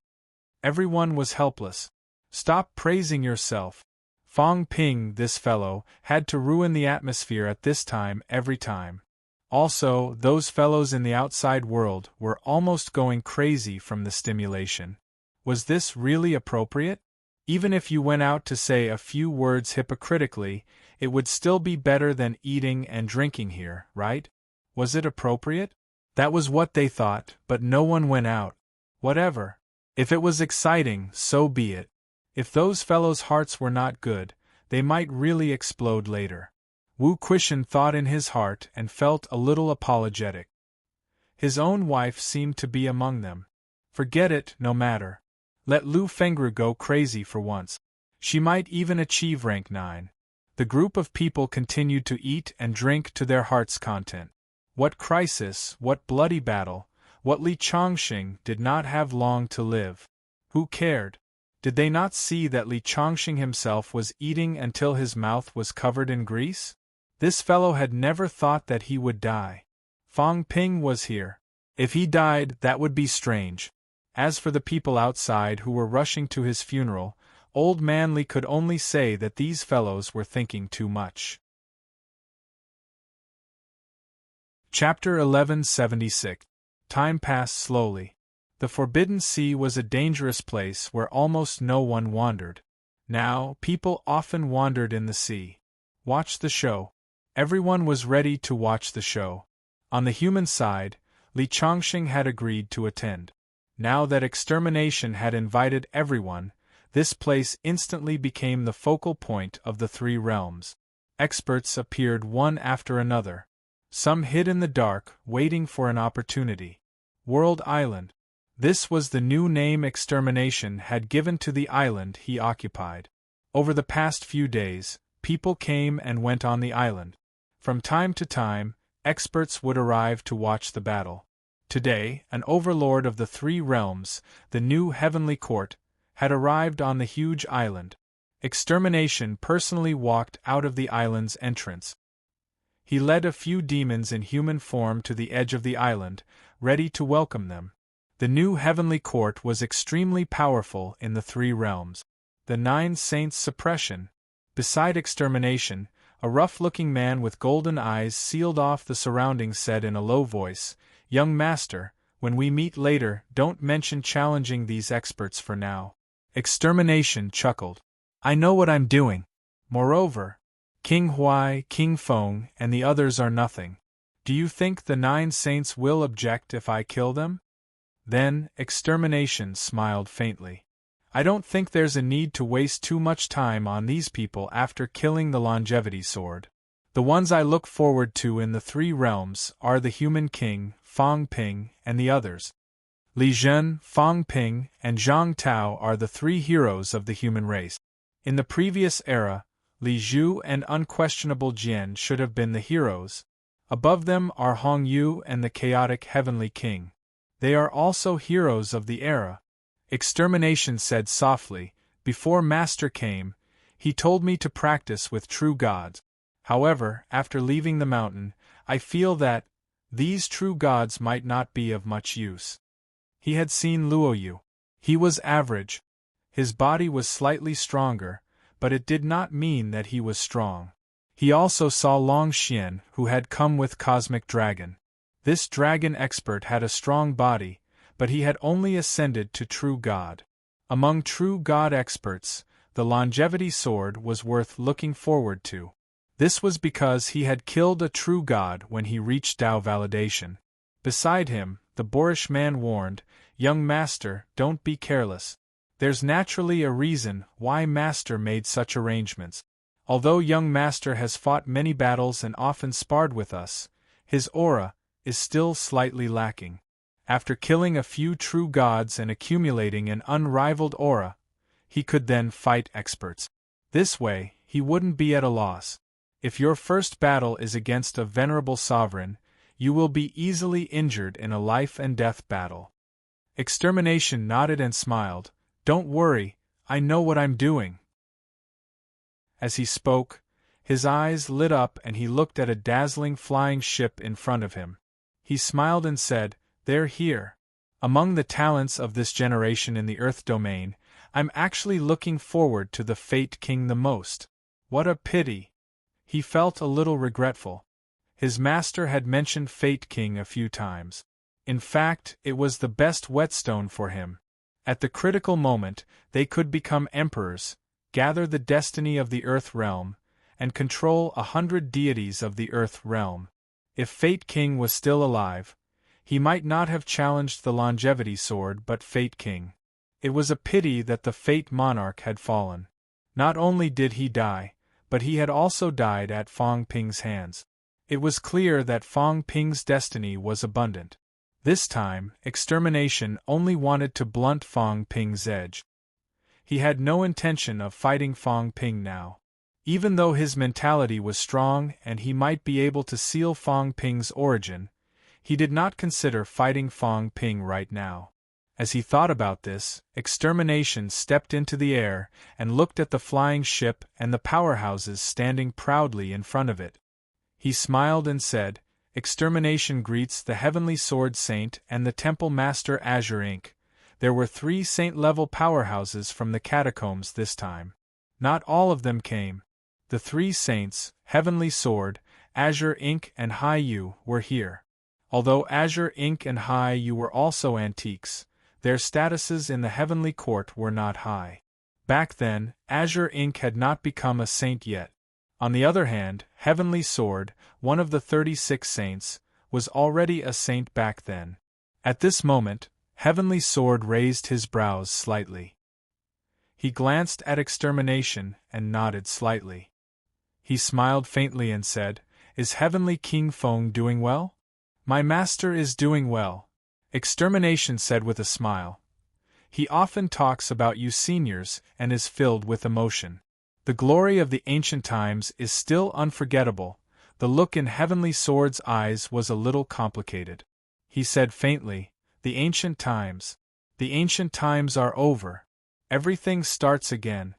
Everyone was helpless. Stop praising yourself. Fang Ping, this fellow, had to ruin the atmosphere at this time every time. Also, those fellows in the outside world were almost going crazy from the stimulation. Was this really appropriate? Even if you went out to say a few words hypocritically, it would still be better than eating and drinking here, right? Was it appropriate? That was what they thought, but no one went out. Whatever. If it was exciting, so be it. If those fellows' hearts were not good, they might really explode later. Wu Quishan thought in his heart and felt a little apologetic. His own wife seemed to be among them. Forget it, no matter. Let Lu Fengru go crazy for once. She might even achieve rank 9. The group of people continued to eat and drink to their heart's content. What crisis, what bloody battle, what Li Chongqing did not have long to live. Who cared? Did they not see that Li Chongqing himself was eating until his mouth was covered in grease? This fellow had never thought that he would die. Fang Ping was here. If he died, that would be strange. As for the people outside who were rushing to his funeral, Old Manly could only say that these fellows were thinking too much. Chapter 1176. Time passed slowly. The Forbidden Sea was a dangerous place where almost no one wandered. Now, people often wandered in the sea. Watch the show. Everyone was ready to watch the show. On the human side, Li Chongqing had agreed to attend. Now that extermination had invited everyone, this place instantly became the focal point of the three realms. Experts appeared one after another. Some hid in the dark, waiting for an opportunity. World Island. This was the new name extermination had given to the island he occupied. Over the past few days, people came and went on the island. From time to time, experts would arrive to watch the battle. Today, an overlord of the three realms, the new heavenly court, had arrived on the huge island. Extermination personally walked out of the island's entrance. He led a few demons in human form to the edge of the island, ready to welcome them. The new heavenly court was extremely powerful in the three realms. The Nine Saints' suppression. Beside extermination, a rough-looking man with golden eyes sealed off the surroundings said in a low voice, "Young master, when we meet later, don't mention challenging these experts for now." Extermination chuckled. "I know what I'm doing. Moreover, King Huai, King Feng, and the others are nothing. Do you think the Nine Saints will object if I kill them?" Then, extermination smiled faintly. "I don't think there's a need to waste too much time on these people after killing the longevity sword. The ones I look forward to in the three realms are the human king, Fang Ping, and the others. Li Zhen, Fang Ping, and Zhang Tao are the three heroes of the human race. In the previous era, Li Zhu and unquestionable Jian should have been the heroes. Above them are Hong Yu and the chaotic heavenly king. They are also heroes of the era." Extermination said softly, "Before Master came, he told me to practice with true gods. However, after leaving the mountain, I feel that these true gods might not be of much use." He had seen Luoyu. He was average. His body was slightly stronger, but it did not mean that he was strong. He also saw Long Xian, who had come with Cosmic Dragon. This dragon expert had a strong body, but he had only ascended to true god. Among true god experts, the longevity sword was worth looking forward to. This was because he had killed a true god when he reached Tao validation. Beside him, the boorish man warned, "Young master, don't be careless. There's naturally a reason why master made such arrangements. Although young master has fought many battles and often sparred with us, his aura is still slightly lacking. After killing a few true gods and accumulating an unrivaled aura, he could then fight experts. This way, he wouldn't be at a loss. If your first battle is against a venerable sovereign, you will be easily injured in a life-and-death battle." Extermination nodded and smiled. "Don't worry, I know what I'm doing." As he spoke, his eyes lit up and he looked at a dazzling flying ship in front of him. He smiled and said, "They're here. Among the talents of this generation in the Earth domain, I'm actually looking forward to the Fate King the most. What a pity." He felt a little regretful. His master had mentioned Fate King a few times. In fact, it was the best whetstone for him. At the critical moment, they could become emperors, gather the destiny of the Earth realm, and control 100 deities of the Earth realm. If Fate King was still alive, he might not have challenged the longevity sword but Fate King. It was a pity that the Fate Monarch had fallen. Not only did he die, but he had also died at Fang Ping's hands. It was clear that Fang Ping's destiny was abundant. This time, extermination only wanted to blunt Fang Ping's edge. He had no intention of fighting Fang Ping now. Even though his mentality was strong and he might be able to seal Fang Ping's origin, he did not consider fighting Fang Ping right now. As he thought about this, extermination stepped into the air and looked at the flying ship and the powerhouses standing proudly in front of it. He smiled and said, "Extermination greets the Heavenly Sword Saint and the Temple Master Azure Inc. There were 3 saint-level powerhouses from the catacombs this time. Not all of them came. The 3 saints, Heavenly Sword, Azure Inc. and Hai Yu, were here. Although Azure Inc. and Hai Yu were also antiques, their statuses in the Heavenly Court were not high. Back then, Azure Inc. had not become a saint yet. On the other hand, Heavenly Sword, one of the 36 saints, was already a saint back then. At this moment, Heavenly Sword raised his brows slightly. He glanced at Extermination and nodded slightly. He smiled faintly and said, "Is Heavenly King Feng doing well?" "My master is doing well," Extermination said with a smile. "He often talks about you seniors and is filled with emotion. The glory of the ancient times is still unforgettable." The look in Heavenly Sword's eyes was a little complicated. He said faintly, "The ancient times. The ancient times are over. Everything starts again."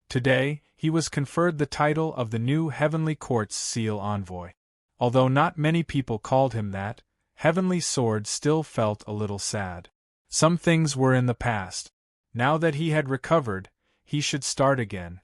Today, he was conferred the title of the new Heavenly Court's Seal Envoy. Although not many people called him that, Heavenly Sword still felt a little sad. Some things were in the past. Now that he had recovered, he should start again.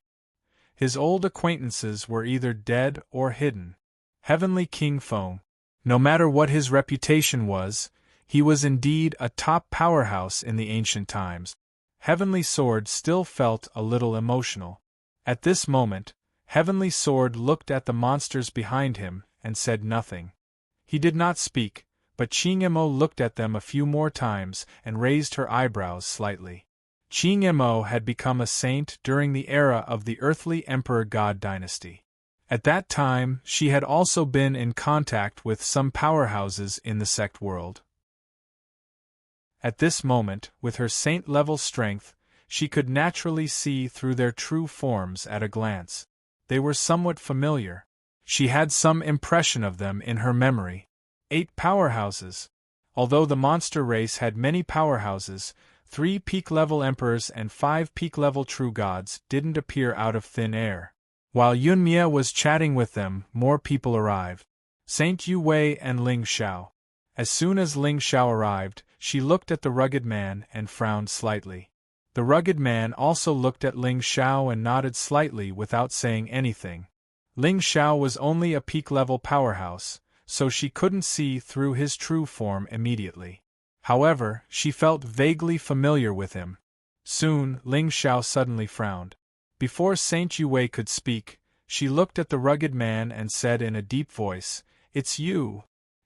His old acquaintances were either dead or hidden. Heavenly King Feng, no matter what his reputation was, he was indeed a top powerhouse in the ancient times. Heavenly Sword still felt a little emotional. At this moment, Heavenly Sword looked at the monsters behind him and said nothing. He did not speak, but Qingmo looked at them a few more times and raised her eyebrows slightly. Qingmo had become a saint during the era of the earthly Emperor God dynasty. At that time, she had also been in contact with some powerhouses in the sect world. At this moment, with her saint-level strength, she could naturally see through their true forms at a glance. They were somewhat familiar. She had some impression of them in her memory. 8 powerhouses. Although the monster race had many powerhouses, 3 peak-level emperors and 5 peak-level true gods didn't appear out of thin air. While Yunmia was chatting with them, more people arrived. Saint Yu Wei and Ling Xiao. As soon as Ling Xiao arrived, she looked at the rugged man and frowned slightly. The rugged man also looked at Ling Xiao and nodded slightly without saying anything. Ling Xiao was only a peak-level powerhouse, so she couldn't see through his true form immediately. However, she felt vaguely familiar with him. Soon, Ling Xiao suddenly frowned. Before Saint Yue could speak, she looked at the rugged man and said in a deep voice, "It's you."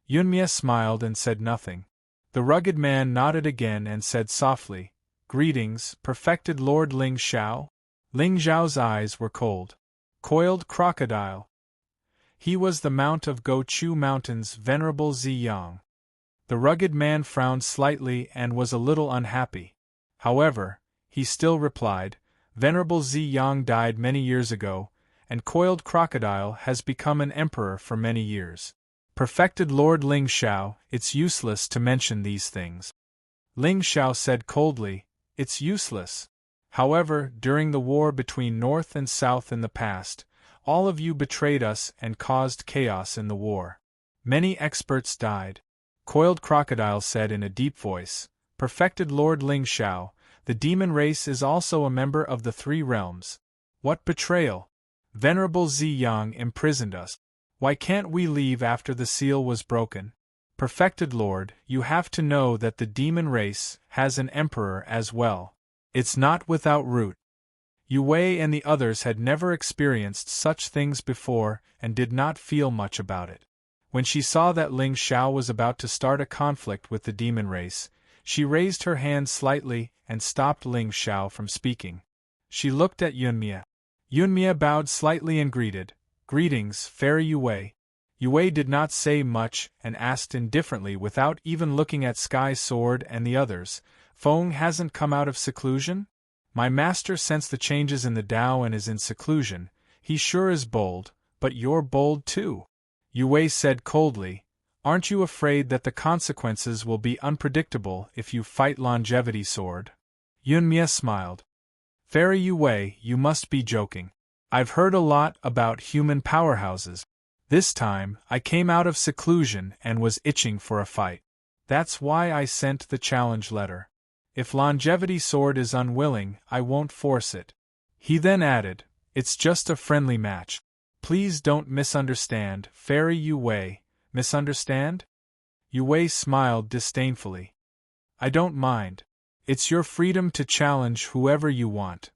Yunmia smiled and said nothing. The rugged man nodded again and said softly, "Greetings, perfected Lord Ling Xiao." Ling Xiao's eyes were cold. Coiled crocodile. He was the Mount of Gochu Mountain's venerable Ziyang. The rugged man frowned slightly and was a little unhappy. However, he still replied, "Venerable Ziyang died many years ago, and Coiled Crocodile has become an emperor for many years. Perfected Lord Ling Xiao, it's useless to mention these things." Ling Xiao said coldly, "It's useless. However, during the war between North and South in the past, all of you betrayed us and caused chaos in the war. Many experts died." Coiled Crocodile said in a deep voice, "Perfected Lord Ling Xiao, the demon race is also a member of the 3 realms. What betrayal! Venerable Ziyang imprisoned us. Why can't we leave after the seal was broken? Perfected Lord, you have to know that the demon race has an emperor as well. It's not without root." Yu Wei and the others had never experienced such things before and did not feel much about it. When she saw that Ling Xiao was about to start a conflict with the demon race, she raised her hand slightly and stopped Ling Xiao from speaking. She looked at Yunmia. Yunmia bowed slightly and greeted, "Greetings, Fairy Yu Wei." Yu Wei did not say much and asked indifferently without even looking at Sky Sword and the others, "Feng hasn't come out of seclusion? My master sensed the changes in the Tao and is in seclusion. He sure is bold, but you're bold too." Yu Wei said coldly, "Aren't you afraid that the consequences will be unpredictable if you fight Longevity Sword?" Yunmia smiled. "Fairy Yu Wei, you must be joking. I've heard a lot about human powerhouses. This time, I came out of seclusion and was itching for a fight. That's why I sent the challenge letter. If Longevity Sword is unwilling, I won't force it." He then added, "It's just a friendly match. Please don't misunderstand, Fairy Yu Wei." "Misunderstand?" Yu Wei smiled disdainfully. "I don't mind. It's your freedom to challenge whoever you want."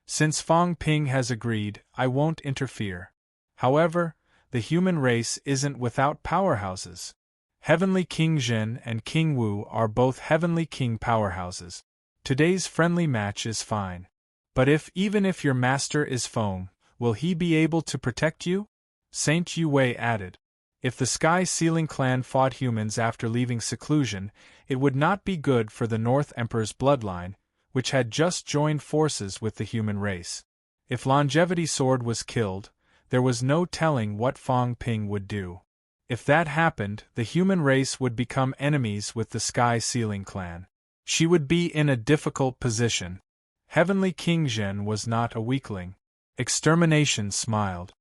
Since Fong Ping has agreed, I won't interfere. However, the human race isn't without powerhouses. Heavenly King Zhen and King Wu are both Heavenly King powerhouses. Today's friendly match is fine. But even if your master is Fong, will he be able to protect you? Saint Yu Wei added. If the Sky Sealing clan fought humans after leaving seclusion, it would not be good for the North Emperor's bloodline, which had just joined forces with the human race. If Longevity Sword was killed, there was no telling what Fong Ping would do. If that happened, the human race would become enemies with the Sky Sealing clan. She would be in a difficult position. Heavenly King Zhen was not a weakling. Extermination smiled.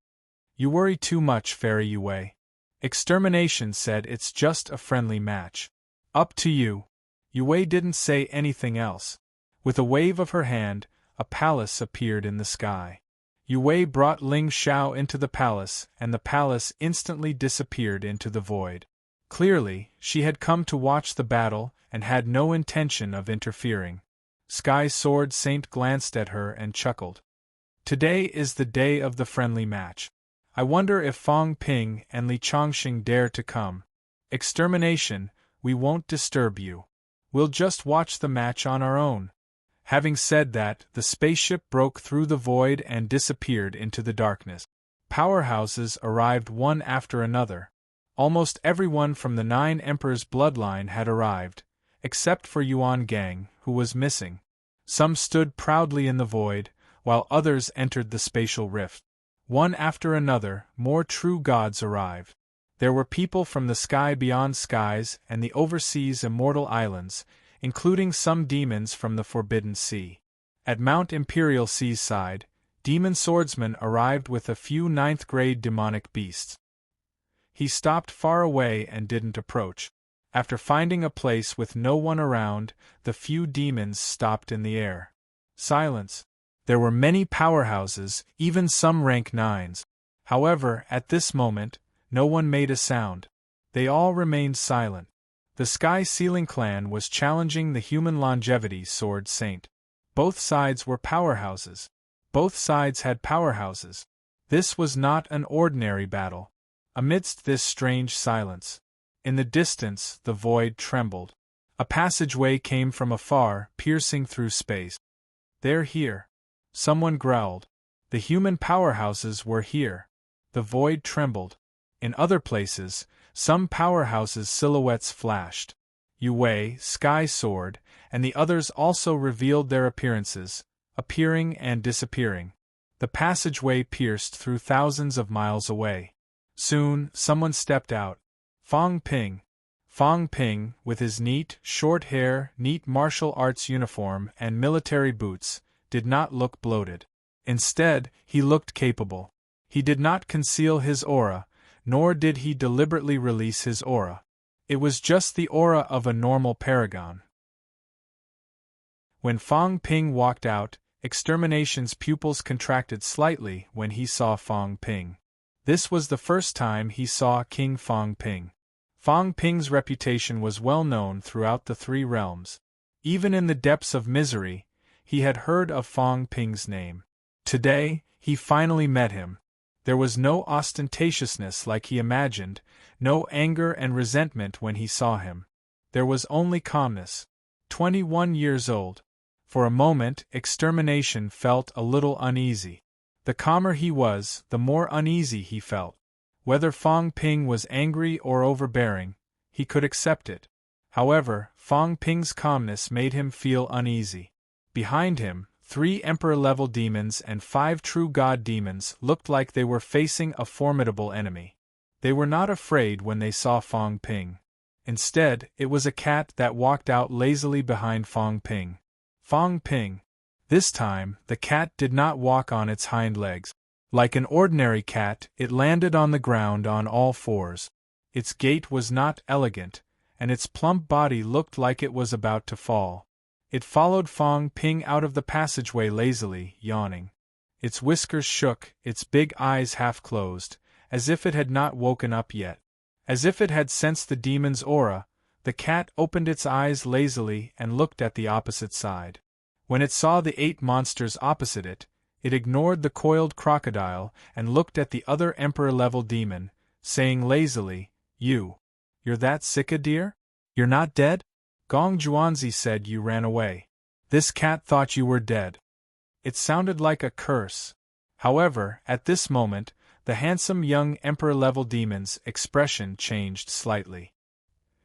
You worry too much, Fairy Yue. Extermination said it's just a friendly match. Up to you. Yue didn't say anything else. With a wave of her hand, a palace appeared in the sky. Yue brought Ling Xiao into the palace, and the palace instantly disappeared into the void. Clearly, she had come to watch the battle and had no intention of interfering. Sky Sword Saint glanced at her and chuckled. Today is the day of the friendly match. I wonder if Fong Ping and Li Chongqing dare to come. Extermination, we won't disturb you. We'll just watch the match on our own. Having said that, the spaceship broke through the void and disappeared into the darkness. Powerhouses arrived one after another. Almost everyone from the 9 Emperors' bloodline had arrived, except for Yuan Gang, who was missing. Some stood proudly in the void, while others entered the spatial rift. One after another, more true gods arrived. There were people from the sky beyond skies and the overseas immortal islands, including some demons from the Forbidden Sea. At Mount Imperial Seaside, demon swordsman arrived with a few 9th-grade demonic beasts. He stopped far away and didn't approach. After finding a place with no one around, the few demons stopped in the air. Silence. There were many powerhouses, even some rank 9s. However, at this moment, no one made a sound. They all remained silent. The Sky Sealing clan was challenging the human Longevity Sword Saint. Both sides were powerhouses. Both sides had powerhouses. This was not an ordinary battle. Amidst this strange silence, in the distance, the void trembled. A passageway came from afar, piercing through space. They're here. Someone growled. The human powerhouses were here. The void trembled. In other places, some powerhouses' silhouettes flashed. Yue, Sky Sword, and the others also revealed their appearances, appearing and disappearing. The passageway pierced through thousands of miles away. Soon, someone stepped out. Fong Ping. Fong Ping, with his neat, short hair, neat martial arts uniform, and military boots, did not look bloated. Instead, he looked capable. He did not conceal his aura, nor did he deliberately release his aura. It was just the aura of a normal paragon. When Fong Ping walked out, Extermination's pupils contracted slightly when he saw Fong Ping. This was the first time he saw King Fong Ping. Fong Ping's reputation was well known throughout the 3 realms. Even in the depths of misery, he had heard of Fong Ping's name. Today, he finally met him. There was no ostentatiousness like he imagined, no anger and resentment when he saw him. There was only calmness. 21 years old. For a moment, Extermination felt a little uneasy. The calmer he was, the more uneasy he felt. Whether Fong Ping was angry or overbearing, he could accept it. However, Fong Ping's calmness made him feel uneasy. Behind him, 3 Emperor-level demons and 5 true god demons looked like they were facing a formidable enemy. They were not afraid when they saw Fong Ping. Instead, it was a cat that walked out lazily behind Fong Ping. Fong Ping. This time, the cat did not walk on its hind legs. Like an ordinary cat, it landed on the ground on all 4s. Its gait was not elegant, and its plump body looked like it was about to fall. It followed Fong Ping out of the passageway lazily, yawning. Its whiskers shook, its big eyes half closed, as if it had not woken up yet. As if it had sensed the demon's aura, the cat opened its eyes lazily and looked at the opposite side. When it saw the 8 monsters opposite it, It ignored the coiled crocodile and looked at the other Emperor-level demon, saying lazily, You're that sick a dear? You're not dead? Gong Juanzi said you ran away. This cat thought you were dead. It sounded like a curse. However, at this moment, the handsome young Emperor-level demon's expression changed slightly.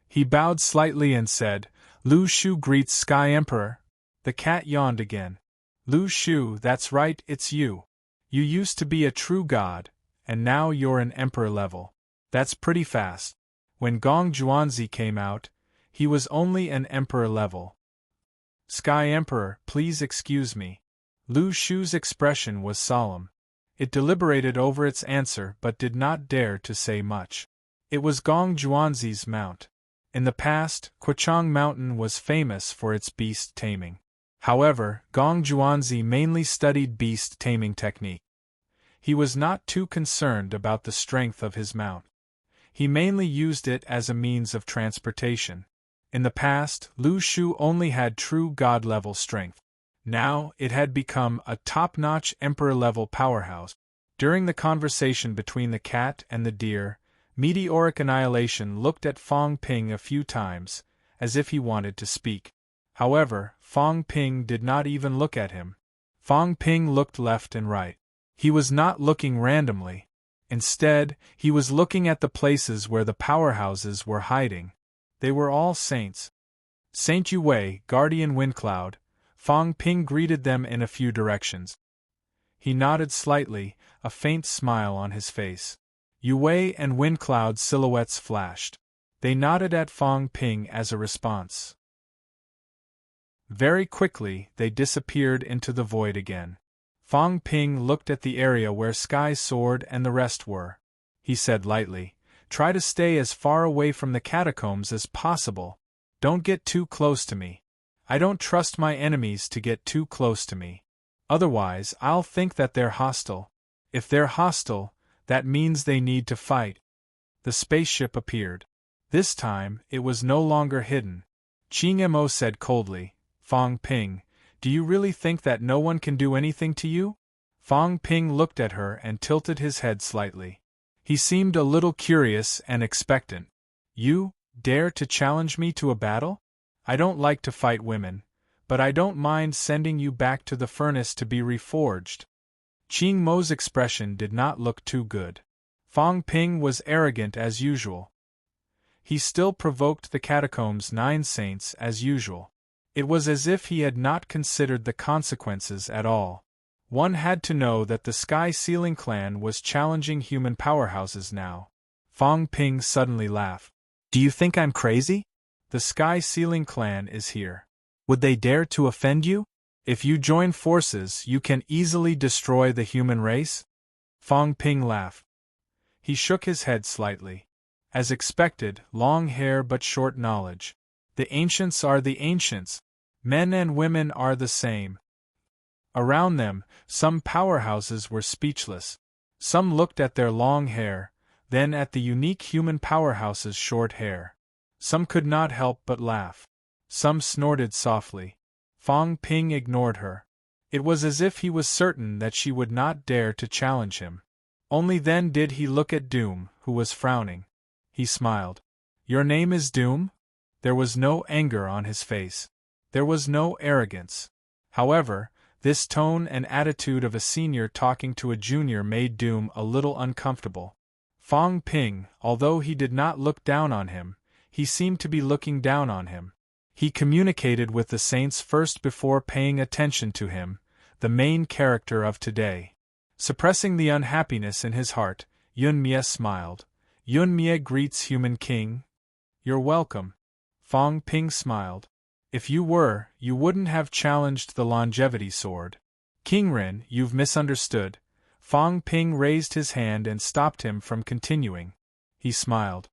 He bowed slightly and said, Lu Shu greets Sky Emperor. The cat yawned again. Lu Shu, that's right, it's you. You used to be a true god, and now you're an Emperor level. That's pretty fast. When Gong Juanzi came out, he was only an Emperor level. Sky Emperor, please excuse me. Lu Shu's expression was solemn. It deliberated over its answer but did not dare to say much. It was Gong Juanzi's mount. In the past, Quechang Mountain was famous for its beast taming. However, Gong Juanzi mainly studied beast taming technique. He was not too concerned about the strength of his mount. He mainly used it as a means of transportation. In the past, Lu Shu only had true god-level strength. Now, it had become a top-notch Emperor-level powerhouse. During the conversation between the cat and the deer, Meteoric Annihilation looked at Fong Ping a few times, as if he wanted to speak. However, Fong Ping did not even look at him. Fong Ping looked left and right. He was not looking randomly. Instead, he was looking at the places where the powerhouses were hiding. They were all saints. Saint Yue, Guardian Windcloud. Fong Ping greeted them in a few directions. He nodded slightly, a faint smile on his face. Yue and Windcloud's silhouettes flashed. They nodded at Fong Ping as a response. Very quickly, they disappeared into the void again. Fong Ping looked at the area where Sky Sword and the rest were. He said lightly, Try to stay as far away from the catacombs as possible. Don't get too close to me. I don't trust my enemies to get too close to me. Otherwise, I'll think that they're hostile. If they're hostile, that means they need to fight. The spaceship appeared. This time, it was no longer hidden. Qing Mo said coldly, Fong Ping, do you really think that no one can do anything to you? Fong Ping looked at her and tilted his head slightly. He seemed a little curious and expectant. You dare to challenge me to a battle? I don't like to fight women, but I don't mind sending you back to the furnace to be reforged. Qing Mo's expression did not look too good. Fong Ping was arrogant as usual. He still provoked the catacombs' 9 saints as usual. It was as if he had not considered the consequences at all. One had to know that the Sky Ceiling clan was challenging human powerhouses now. Fong Ping suddenly laughed. Do you think I'm crazy? The Sky Ceiling clan is here. Would they dare to offend you? If you join forces, you can easily destroy the human race? Fong Ping laughed. He shook his head slightly. As expected, long hair but short knowledge. The ancients are the ancients. Men and women are the same. Around them, some powerhouses were speechless. Some looked at their long hair, then at the unique human powerhouse's short hair. Some could not help but laugh. Some snorted softly. Fong Ping ignored her. It was as if he was certain that she would not dare to challenge him. Only then did he look at Doom, who was frowning. He smiled. Your name is Doom? There was no anger on his face. There was no arrogance. However, this tone and attitude of a senior talking to a junior made Doom a little uncomfortable. Fong Ping, although he did not look down on him, he seemed to be looking down on him. He communicated with the saints first before paying attention to him, the main character of today. Suppressing the unhappiness in his heart, Yun Mie smiled. Yun Mie greets human king. You're welcome. Fong Ping smiled. If you were, you wouldn't have challenged the longevity sword. King Ren, you've misunderstood. Fong Ping raised his hand and stopped him from continuing. He smiled.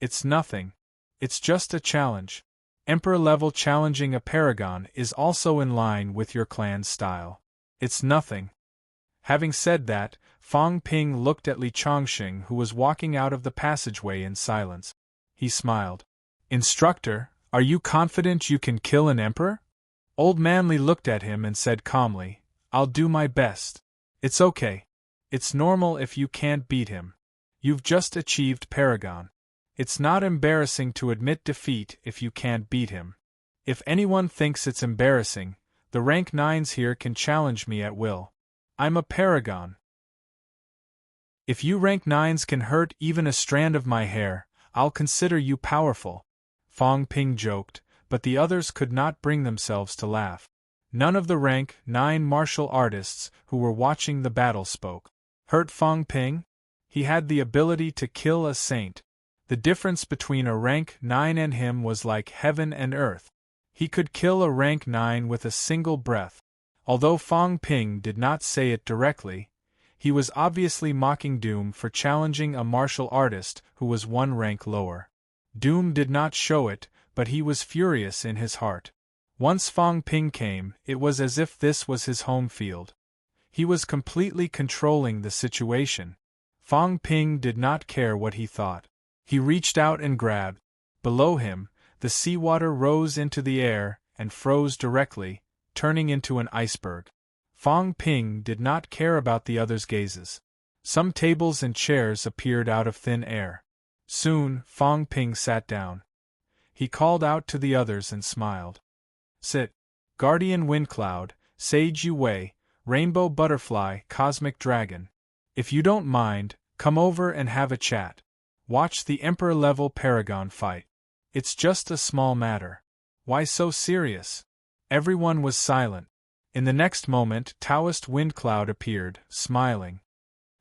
It's nothing. It's just a challenge. Emperor-level challenging a paragon is also in line with your clan's style. It's nothing. Having said that, Fong Ping looked at Li Chongqing, who was walking out of the passageway in silence. He smiled. Instructor, are you confident you can kill an emperor? Old Man Li looked at him and said calmly, I'll do my best. It's okay. It's normal if you can't beat him. You've just achieved Paragon. It's not embarrassing to admit defeat if you can't beat him. If anyone thinks it's embarrassing, the rank 9s here can challenge me at will. I'm a Paragon. If you rank 9s can hurt even a strand of my hair, I'll consider you powerful. Fong Ping joked, but the others could not bring themselves to laugh. None of the rank 9 martial artists who were watching the battle spoke. Hurt Fong Ping? He had the ability to kill a saint. The difference between a rank 9 and him was like heaven and earth. He could kill a rank 9 with a single breath. Although Fong Ping did not say it directly, he was obviously mocking Doom for challenging a martial artist who was one rank lower. Doom did not show it, but he was furious in his heart. Once Fong Ping came, it was as if this was his home field. He was completely controlling the situation. Fong Ping did not care what he thought. He reached out and grabbed. Below him, the seawater rose into the air and froze directly, turning into an iceberg. Fong Ping did not care about the others' gazes. Some tables and chairs appeared out of thin air. Soon, Fong Ping sat down. He called out to the others and smiled. Sit. Guardian Windcloud, Sage Yue, Rainbow Butterfly, Cosmic Dragon. If you don't mind, come over and have a chat. Watch the Emperor-level Paragon fight. It's just a small matter. Why so serious? Everyone was silent. In the next moment, Taoist Windcloud appeared, smiling.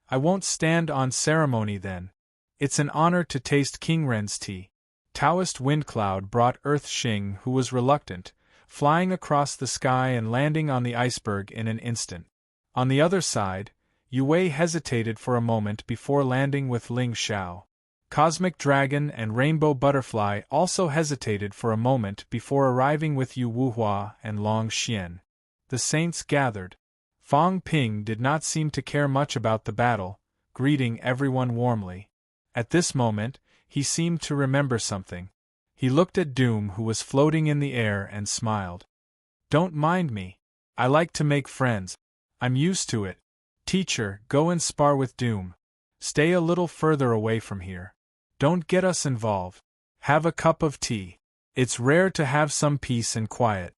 I won't stand on ceremony then. It's an honor to taste King Ren's tea. Taoist Windcloud brought Earth Xing, who was reluctant, flying across the sky and landing on the iceberg in an instant. On the other side, Yue hesitated for a moment before landing with Ling Xiao. Cosmic Dragon and Rainbow Butterfly also hesitated for a moment before arriving with Yu Wuhua and Long Xian. The saints gathered. Fong Ping did not seem to care much about the battle, greeting everyone warmly. At this moment, he seemed to remember something. He looked at Doom, who was floating in the air, and smiled. Don't mind me. I like to make friends. I'm used to it. Teacher, go and spar with Doom. Stay a little further away from here. Don't get us involved. Have a cup of tea. It's rare to have some peace and quiet.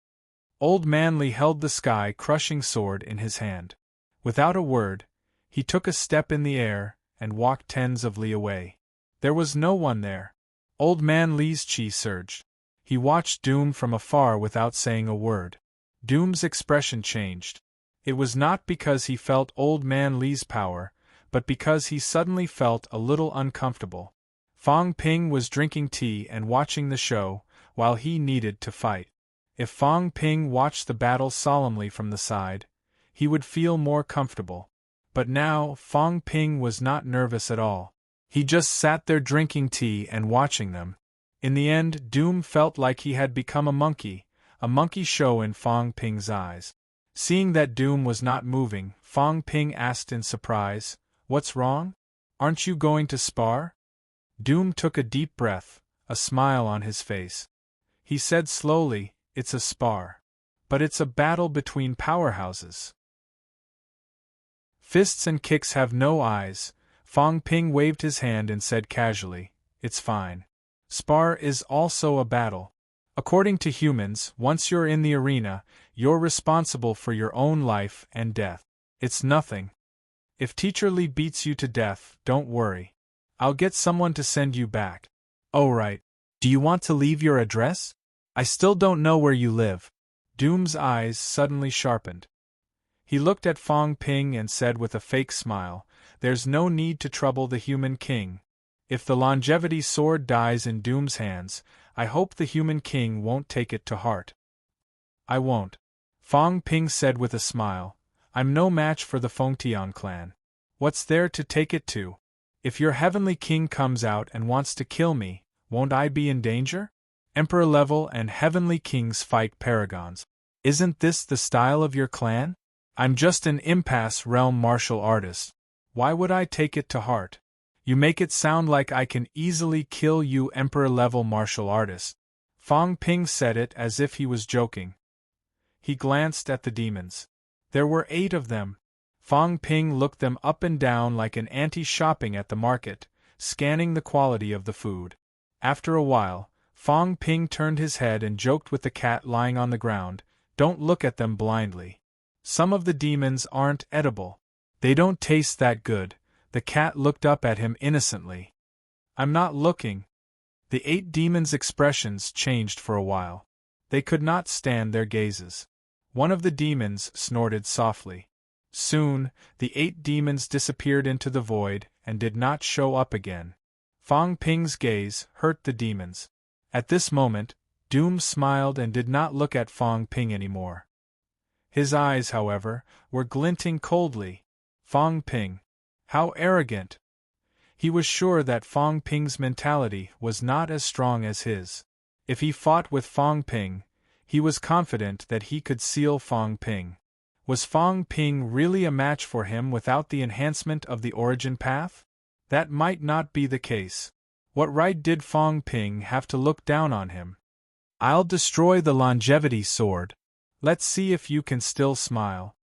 Old Manly held the sky-crushing sword in his hand. Without a word, he took a step in the air and walked tens of li away. There was no one there. Old Man Li's chi surged. He watched Doom from afar without saying a word. Doom's expression changed. It was not because he felt Old Man Li's power, but because he suddenly felt a little uncomfortable. Fong Ping was drinking tea and watching the show, while he needed to fight. If Fong Ping watched the battle solemnly from the side, he would feel more comfortable. But now, Fong Ping was not nervous at all. He just sat there drinking tea and watching them. In the end, Doom felt like he had become a monkey show in Fong Ping's eyes. Seeing that Doom was not moving, Fong Ping asked in surprise, "What's wrong? Aren't you going to spar?" Doom took a deep breath, a smile on his face. He said slowly, "It's a spar. But it's a battle between powerhouses. Fists and kicks have no eyes." Fong Ping waved his hand and said casually, "It's fine. Spar is also a battle. According to humans, once you're in the arena, you're responsible for your own life and death. It's nothing. If Teacher Li beats you to death, don't worry. I'll get someone to send you back." "Oh right. Do you want to leave your address? I still don't know where you live." Doom's eyes suddenly sharpened. He looked at Fong Ping and said with a fake smile, "There's no need to trouble the human king. If the longevity sword dies in Doom's hands, I hope the human king won't take it to heart." "I won't," Fong Ping said with a smile. "I'm no match for the Fengtian clan. What's there to take it to? If your heavenly king comes out and wants to kill me, won't I be in danger? Emperor level and heavenly kings fight paragons. Isn't this the style of your clan? I'm just an impasse realm martial artist. Why would I take it to heart? You make it sound like I can easily kill you emperor-level martial artist." Fong Ping said it as if he was joking. He glanced at the demons. There were 8 of them. Fong Ping looked them up and down like an auntie shopping at the market, scanning the quality of the food. After a while, Fong Ping turned his head and joked with the cat lying on the ground, "Don't look at them blindly. Some of the demons aren't edible. They don't taste that good." The cat looked up at him innocently. "I'm not looking." The 8 demons' expressions changed for a while. They could not stand their gazes. One of the demons snorted softly. Soon, the 8 demons disappeared into the void and did not show up again. Fong Ping's gaze hurt the demons. At this moment, Doom smiled and did not look at Fong Ping anymore. His eyes, however, were glinting coldly. Fong Ping. How arrogant! He was sure that Fong Ping's mentality was not as strong as his. If he fought with Fong Ping, he was confident that he could seal Fong Ping. Was Fong Ping really a match for him without the enhancement of the origin path? That might not be the case. What right did Fong Ping have to look down on him? "I'll destroy the longevity sword. Let's see if you can still smile."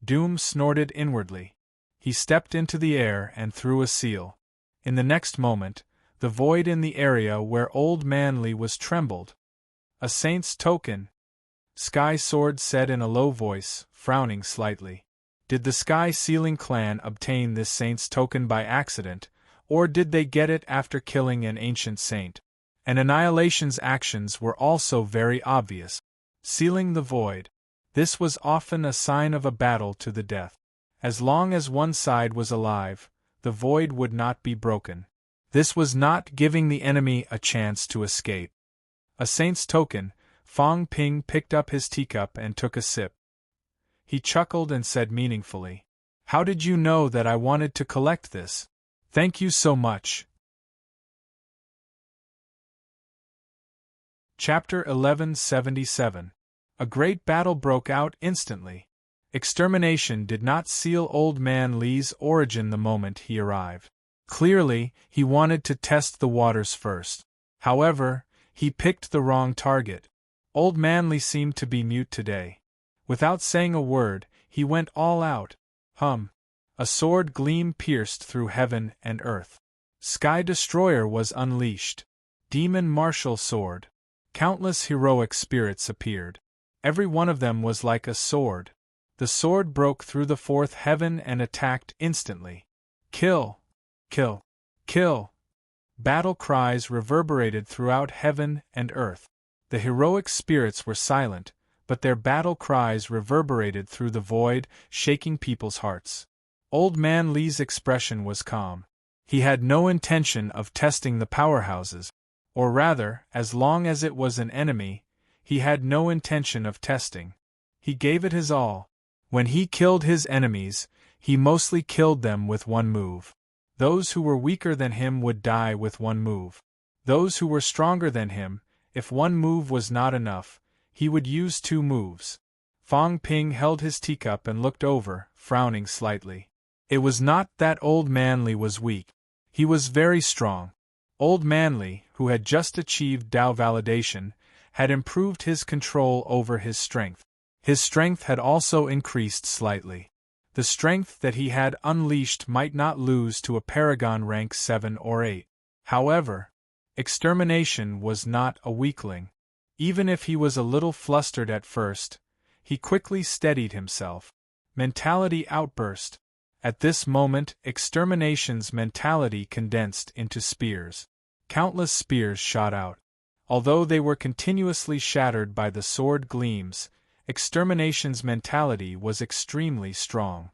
Doom snorted inwardly. He stepped into the air and threw a seal. In the next moment, the void in the area where Old Manly was trembled. "A saint's token," Sky Sword said in a low voice, frowning slightly. Did the Sky Sealing clan obtain this saint's token by accident, or did they get it after killing an ancient saint? And Annihilation's actions were also very obvious. Sealing the void. This was often a sign of a battle to the death. As long as one side was alive, the void would not be broken. This was not giving the enemy a chance to escape. A saint's token. Fong Ping picked up his teacup and took a sip. He chuckled and said meaningfully, "How did you know that I wanted to collect this? Thank you so much." Chapter 1177. A great battle broke out instantly. Extermination did not seal Old Man Lee's origin the moment he arrived. Clearly, he wanted to test the waters first. However, he picked the wrong target. Old Manly seemed to be mute today. Without saying a word, he went all out. A sword gleam pierced through heaven and earth. Sky Destroyer was unleashed. Demon Martial Sword. Countless heroic spirits appeared. Every one of them was like a sword. The sword broke through the fourth heaven and attacked instantly. "Kill! Kill! Kill!" Battle cries reverberated throughout heaven and earth. The heroic spirits were silent, but their battle cries reverberated through the void, shaking people's hearts. Old Man Lee's expression was calm. He had no intention of testing the powerhouses. Or rather, as long as it was an enemy, he had no intention of testing. He gave it his all. When he killed his enemies, he mostly killed them with one move. Those who were weaker than him would die with one move. Those who were stronger than him, if one move was not enough, he would use 2 moves. Fong Ping held his teacup and looked over, frowning slightly. It was not that Old Manly was weak. He was very strong. Old Manly, who had just achieved Tao validation, had improved his control over his strength. His strength had also increased slightly. The strength that he had unleashed might not lose to a Paragon rank 7 or 8. However, Extermination was not a weakling. Even if he was a little flustered at first, he quickly steadied himself. Mentality outburst. At this moment, Extermination's mentality condensed into spears. Countless spears shot out. Although they were continuously shattered by the sword gleams, Extermination's mentality was extremely strong.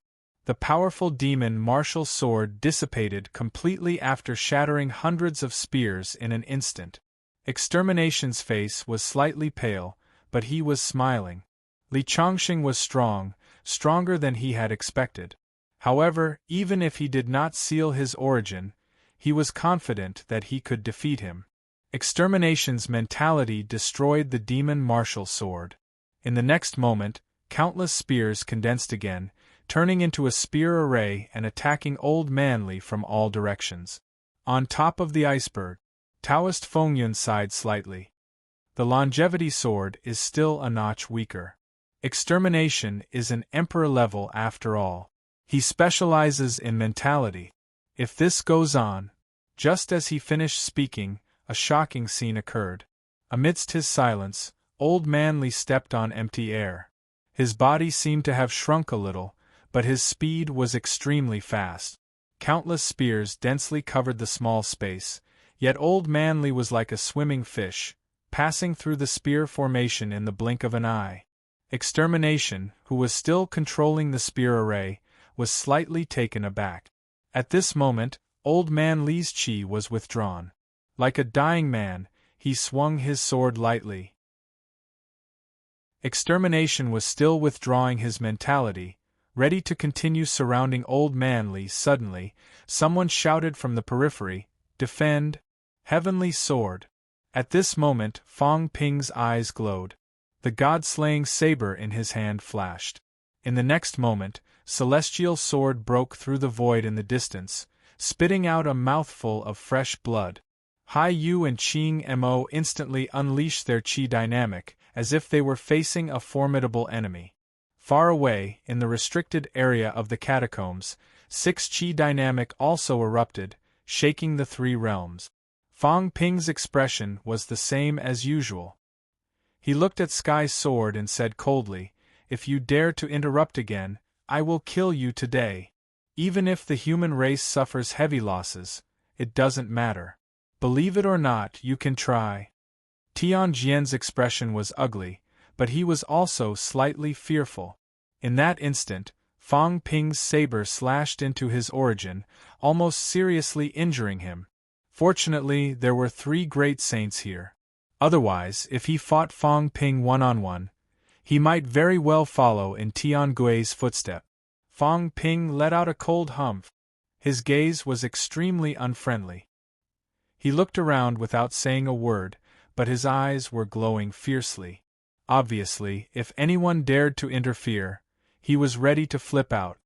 The powerful demon martial sword dissipated completely after shattering hundreds of spears in an instant. Extermination's face was slightly pale, but he was smiling. Li Chongqing was strong, stronger than he had expected. However, even if he did not seal his origin, he was confident that he could defeat him. Extermination's mentality destroyed the demon martial sword. In the next moment, countless spears condensed again, turning into a spear array and attacking Old Manly from all directions. On top of the iceberg, Taoist Fengyun sighed slightly. The longevity sword is still a notch weaker. Extermination is an emperor level after all. He specializes in mentality. If this goes on, just as he finished speaking, a shocking scene occurred. Amidst his silence, Old Manly stepped on empty air. His body seemed to have shrunk a little, but his speed was extremely fast. Countless spears densely covered the small space, yet Old Manly was like a swimming fish, passing through the spear formation in the blink of an eye. Extermination, who was still controlling the spear array, was slightly taken aback. At this moment, Old Man Li's chi was withdrawn. Like a dying man, he swung his sword lightly. Extermination was still withdrawing his mentality, ready to continue surrounding Old Man Li. Suddenly, someone shouted from the periphery, "Defend! Heavenly Sword!" At this moment, Fong Ping's eyes glowed. The god-slaying saber in his hand flashed. In the next moment, Celestial Sword broke through the void in the distance, spitting out a mouthful of fresh blood. Hai Yu and Qing Mo instantly unleashed their chi dynamic, as if they were facing a formidable enemy. Far away, in the restricted area of the catacombs, 6 chi dynamic also erupted, shaking the 3 realms. Fong Ping's expression was the same as usual. He looked at Sky Sword and said coldly, "If you dare to interrupt again, I will kill you today. Even if the human race suffers heavy losses, it doesn't matter. Believe it or not, you can try." Tian Jian's expression was ugly, but he was also slightly fearful. In that instant, Fong Ping's saber slashed into his origin, almost seriously injuring him. Fortunately, there were 3 great saints here. Otherwise, if he fought Fong Ping one-on-one, he might very well follow in Tian Gui's footstep. Fong Ping let out a cold humph. His gaze was extremely unfriendly. He looked around without saying a word, but his eyes were glowing fiercely. Obviously, if anyone dared to interfere, he was ready to flip out.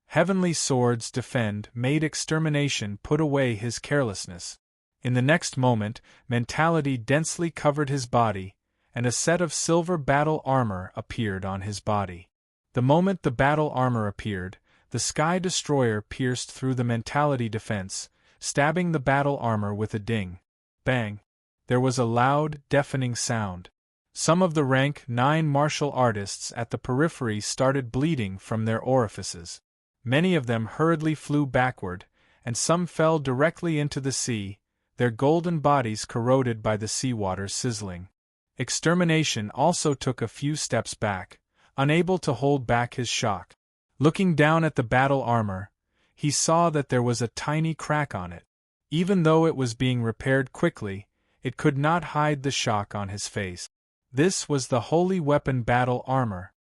Heavenly Sword's defend made extermination put away his carelessness. In the next moment, mentality densely covered his body, and a set of silver battle armor appeared on his body. The moment the battle armor appeared, the Sky Destroyer pierced through the mentality defense, stabbing the battle armor with a ding. Bang! There was a loud, deafening sound. Some of the rank 9 martial artists at the periphery started bleeding from their orifices. Many of them hurriedly flew backward, and some fell directly into the sea, their golden bodies corroded by the seawater sizzling. Extermination also took a few steps back, unable to hold back his shock. Looking down at the battle armor, he saw that there was a tiny crack on it. Even though it was being repaired quickly, it could not hide the shock on his face. This was the holy weapon battle armor.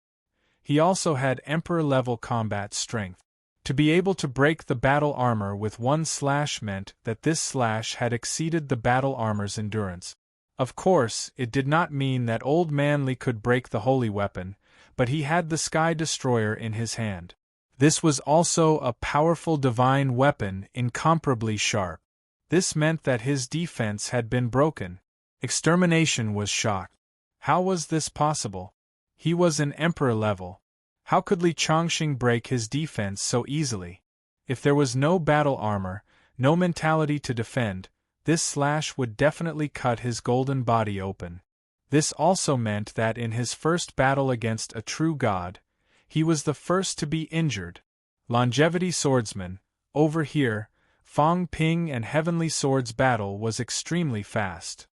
He also had emperor-level combat strength. To be able to break the battle armor with 1 slash meant that this slash had exceeded the battle armor's endurance. Of course, it did not mean that Old Manly could break the holy weapon, but he had the Sky Destroyer in his hand. This was also a powerful divine weapon, incomparably sharp. This meant that his defense had been broken. Extermination was shocked. How was this possible? He was an emperor level. How could Li Chongqing break his defense so easily? If there was no battle armor, no mentality to defend, this slash would definitely cut his golden body open. This also meant that in his first battle against a true god, he was the first to be injured. Longevity Swordsman, over here, Fong Ping and Heavenly Sword's battle was extremely fast.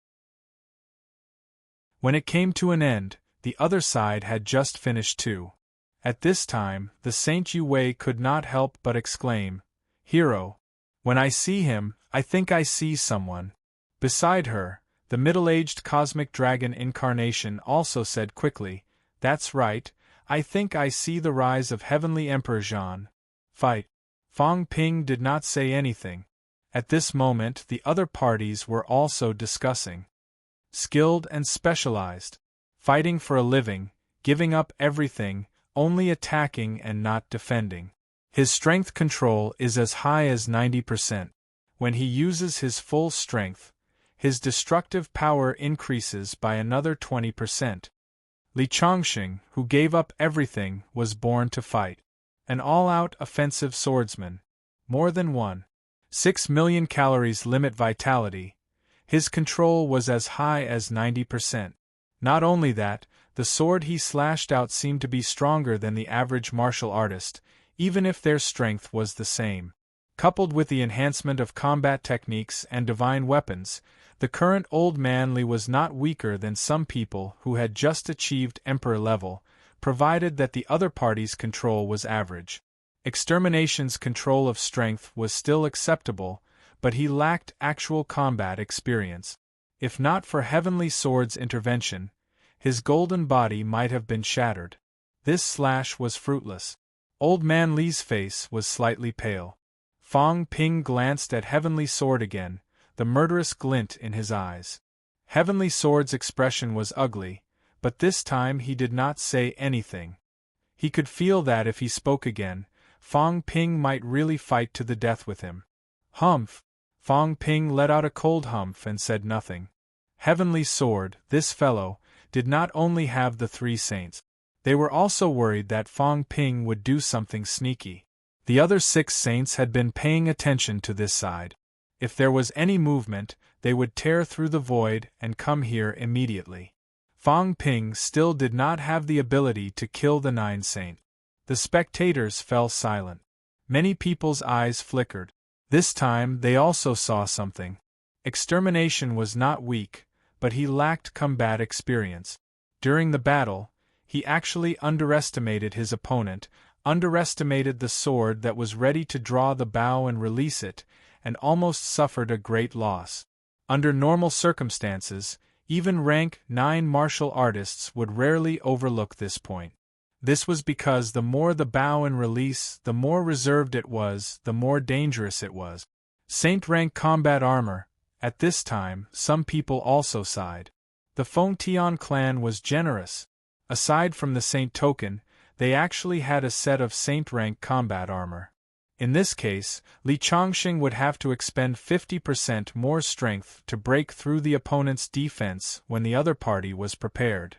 When it came to an end, the other side had just finished too. At this time, the Saint Yu Wei could not help but exclaim, "Hero! When I see him, I think I see someone." Beside her, the middle-aged cosmic dragon incarnation also said quickly, "That's right, I think I see the rise of Heavenly Emperor Zhan." Fight. Fong Ping did not say anything. At this moment the other parties were also discussing. Skilled and specialized. Fighting for a living, giving up everything, only attacking and not defending. His strength control is as high as 90%. When he uses his full strength, his destructive power increases by another 20%. Li Chongqing, who gave up everything, was born to fight. An all-out offensive swordsman. More than 1.6 million calories limit vitality. His control was as high as 90%. Not only that, the sword he slashed out seemed to be stronger than the average martial artist, even if their strength was the same. Coupled with the enhancement of combat techniques and divine weapons, the current Old Man Li was not weaker than some people who had just achieved emperor level, provided that the other party's control was average. Extermination's control of strength was still acceptable, but he lacked actual combat experience. If not for Heavenly Sword's intervention, his golden body might have been shattered. This slash was fruitless. Old Man Li's face was slightly pale. Fang Ping glanced at Heavenly Sword again, the murderous glint in his eyes. Heavenly Sword's expression was ugly, but this time he did not say anything. He could feel that if he spoke again, Fang Ping might really fight to the death with him. Humph! Fang Ping let out a cold humph and said nothing. Heavenly Sword, this fellow, did not only have the 3 saints. They were also worried that Fang Ping would do something sneaky. The other 6 saints had been paying attention to this side. If there was any movement, they would tear through the void and come here immediately. Fang Ping still did not have the ability to kill the 9 saints. The spectators fell silent. Many people's eyes flickered. This time they also saw something. Extermination was not weak, but he lacked combat experience. During the battle, he actually underestimated his opponent, underestimated the sword that was ready to draw the bow and release it, and almost suffered a great loss. Under normal circumstances, even rank 9 martial artists would rarely overlook this point. This was because the more the bow and release, the more reserved it was, the more dangerous it was. Saint rank combat armor. At this time, some people also sighed. The Feng Tian clan was generous. Aside from the Saint token, they actually had a set of Saint rank combat armor. In this case, Li Chongqing would have to expend 50% more strength to break through the opponent's defense when the other party was prepared.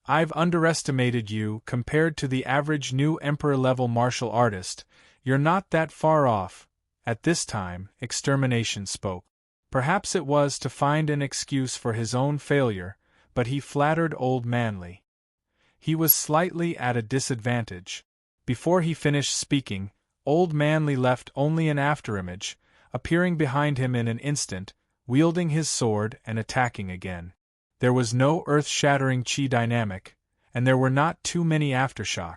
I've underestimated you compared to the average new emperor-level martial artist. You're not that far off. At this time, Extermination spoke. Perhaps it was to find an excuse for his own failure, but he flattered Old Man Li. He was slightly at a disadvantage. Before he finished speaking, Old Man Li left only an afterimage, appearing behind him in an instant, wielding his sword and attacking again. There was no earth-shattering chi dynamic, and there were not too many aftershocks.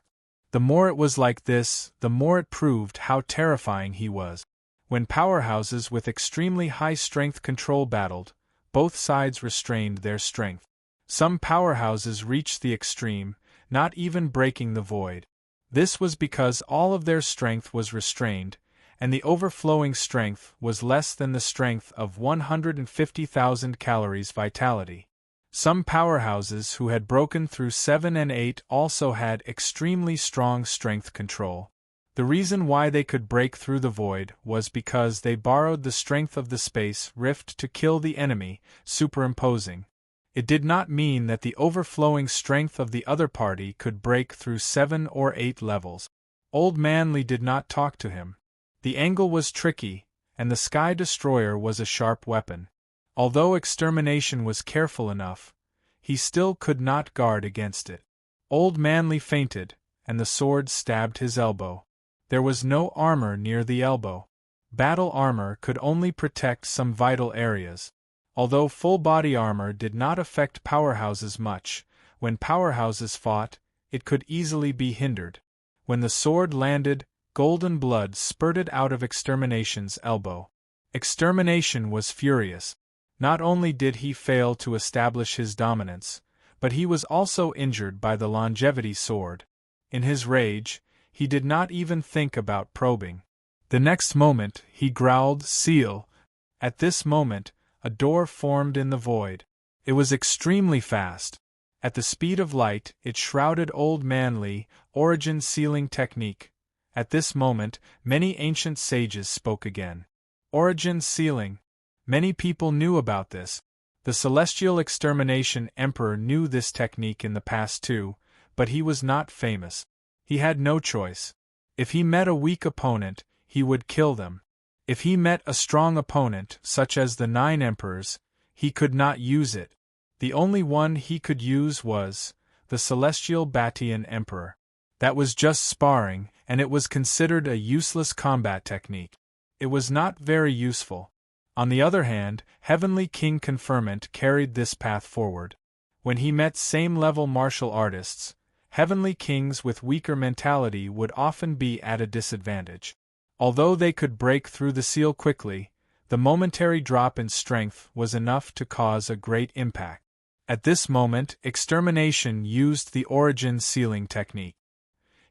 The more it was like this, the more it proved how terrifying he was. When powerhouses with extremely high strength control battled, both sides restrained their strength. Some powerhouses reached the extreme, not even breaking the void. This was because all of their strength was restrained, and the overflowing strength was less than the strength of 150,000 calories vitality. Some powerhouses who had broken through 7 and 8 also had extremely strong strength control. The reason why they could break through the void was because they borrowed the strength of the space rift to kill the enemy, superimposing. It did not mean that the overflowing strength of the other party could break through 7 or 8 levels. Old Man Li did not talk to him. The angle was tricky, and the Sky Destroyer was a sharp weapon. Although Extermination was careful enough, he still could not guard against it. Old Man Li feinted, and the sword stabbed his elbow. There was no armor near the elbow. Battle armor could only protect some vital areas. Although full-body armor did not affect powerhouses much, when powerhouses fought, it could easily be hindered. When the sword landed, golden blood spurted out of Extermination's elbow. Extermination was furious. Not only did he fail to establish his dominance, but he was also injured by the longevity sword. In his rage, he did not even think about probing. The next moment, he growled, "Seal!" At this moment, a door formed in the void. It was extremely fast. At the speed of light, it shrouded Old Man Li, origin sealing technique. At this moment, many ancient sages spoke again. Origin sealing. Many people knew about this. The celestial extermination emperor knew this technique in the past too, but he was not famous. He had no choice. If he met a weak opponent, he would kill them. If he met a strong opponent, such as the 9 emperors, he could not use it. The only one he could use was the celestial Batian emperor. That was just sparring, and it was considered a useless combat technique. It was not very useful. On the other hand, Heavenly King Confirmant carried this path forward. When he met same-level martial artists, Heavenly Kings with weaker mentality would often be at a disadvantage. Although they could break through the seal quickly, the momentary drop in strength was enough to cause a great impact. At this moment, Extermination used the origin sealing technique.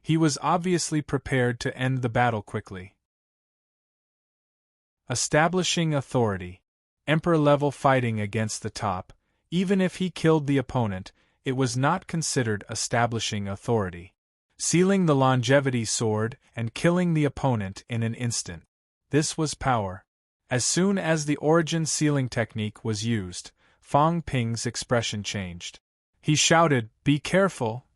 He was obviously prepared to end the battle quickly. Establishing authority. Emperor-level fighting against the top. Even if he killed the opponent, it was not considered establishing authority. Sealing the longevity sword and killing the opponent in an instant. This was power. As soon as the origin sealing technique was used, Fang Ping's expression changed. He shouted, "Be careful!"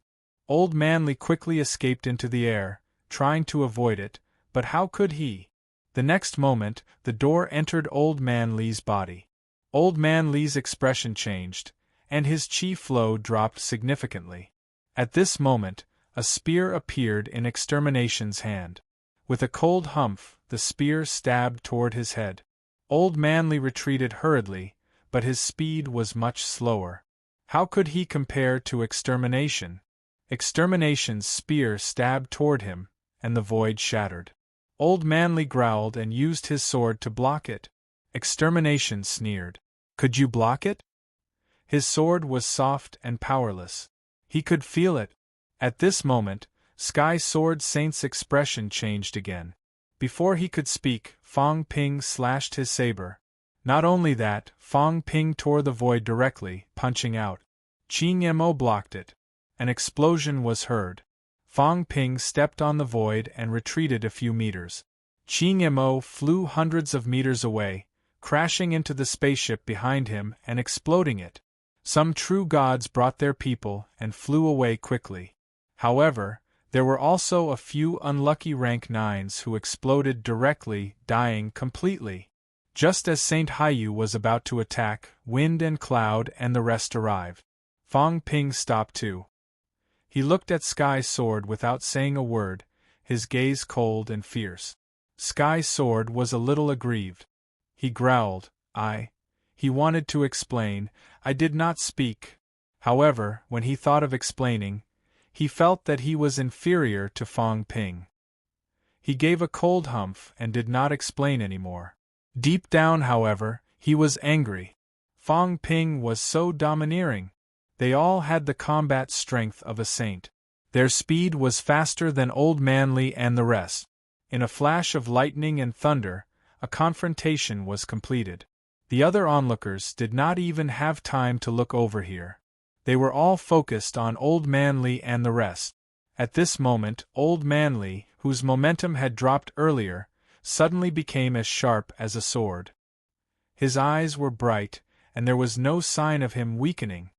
Old Manly quickly escaped into the air, trying to avoid it, but how could he? The next moment, the door entered Old Man Li's body. Old Man Li's expression changed, and his chi flow dropped significantly. At this moment, a spear appeared in Extermination's hand. With a cold humph, the spear stabbed toward his head. Old Man Li retreated hurriedly, but his speed was much slower. How could he compare to Extermination? Extermination's spear stabbed toward him, and the void shattered. Old Manly growled and used his sword to block it. Extermination sneered. Could you block it? His sword was soft and powerless. He could feel it. At this moment, Sky Sword Saint's expression changed again. Before he could speak, Fang Ping slashed his saber. Not only that, Fang Ping tore the void directly, punching out. Qing Mo blocked it. An explosion was heard. Fang Ping stepped on the void and retreated a few meters. Qing Mo flew hundreds of meters away, crashing into the spaceship behind him and exploding it. Some true gods brought their people and flew away quickly. However, there were also a few unlucky rank 9s who exploded directly, dying completely. Just as Saint Haiyu was about to attack, Wind and Cloud and the rest arrived. Fang Ping stopped too. He looked at Sky Sword without saying a word, his gaze cold and fierce. Sky Sword was a little aggrieved. He growled, He wanted to explain, I did not speak. However, when he thought of explaining, he felt that he was inferior to Fang Ping. He gave a cold humph and did not explain anymore. Deep down, however, he was angry. Fang Ping was so domineering. They all had the combat strength of a saint. Their speed was faster than Old Manly and the rest. In a flash of lightning and thunder, a confrontation was completed. The other onlookers did not even have time to look over here. They were all focused on Old Manly and the rest. At this moment, Old Manly, whose momentum had dropped earlier, suddenly became as sharp as a sword. His eyes were bright, and there was no sign of him weakening.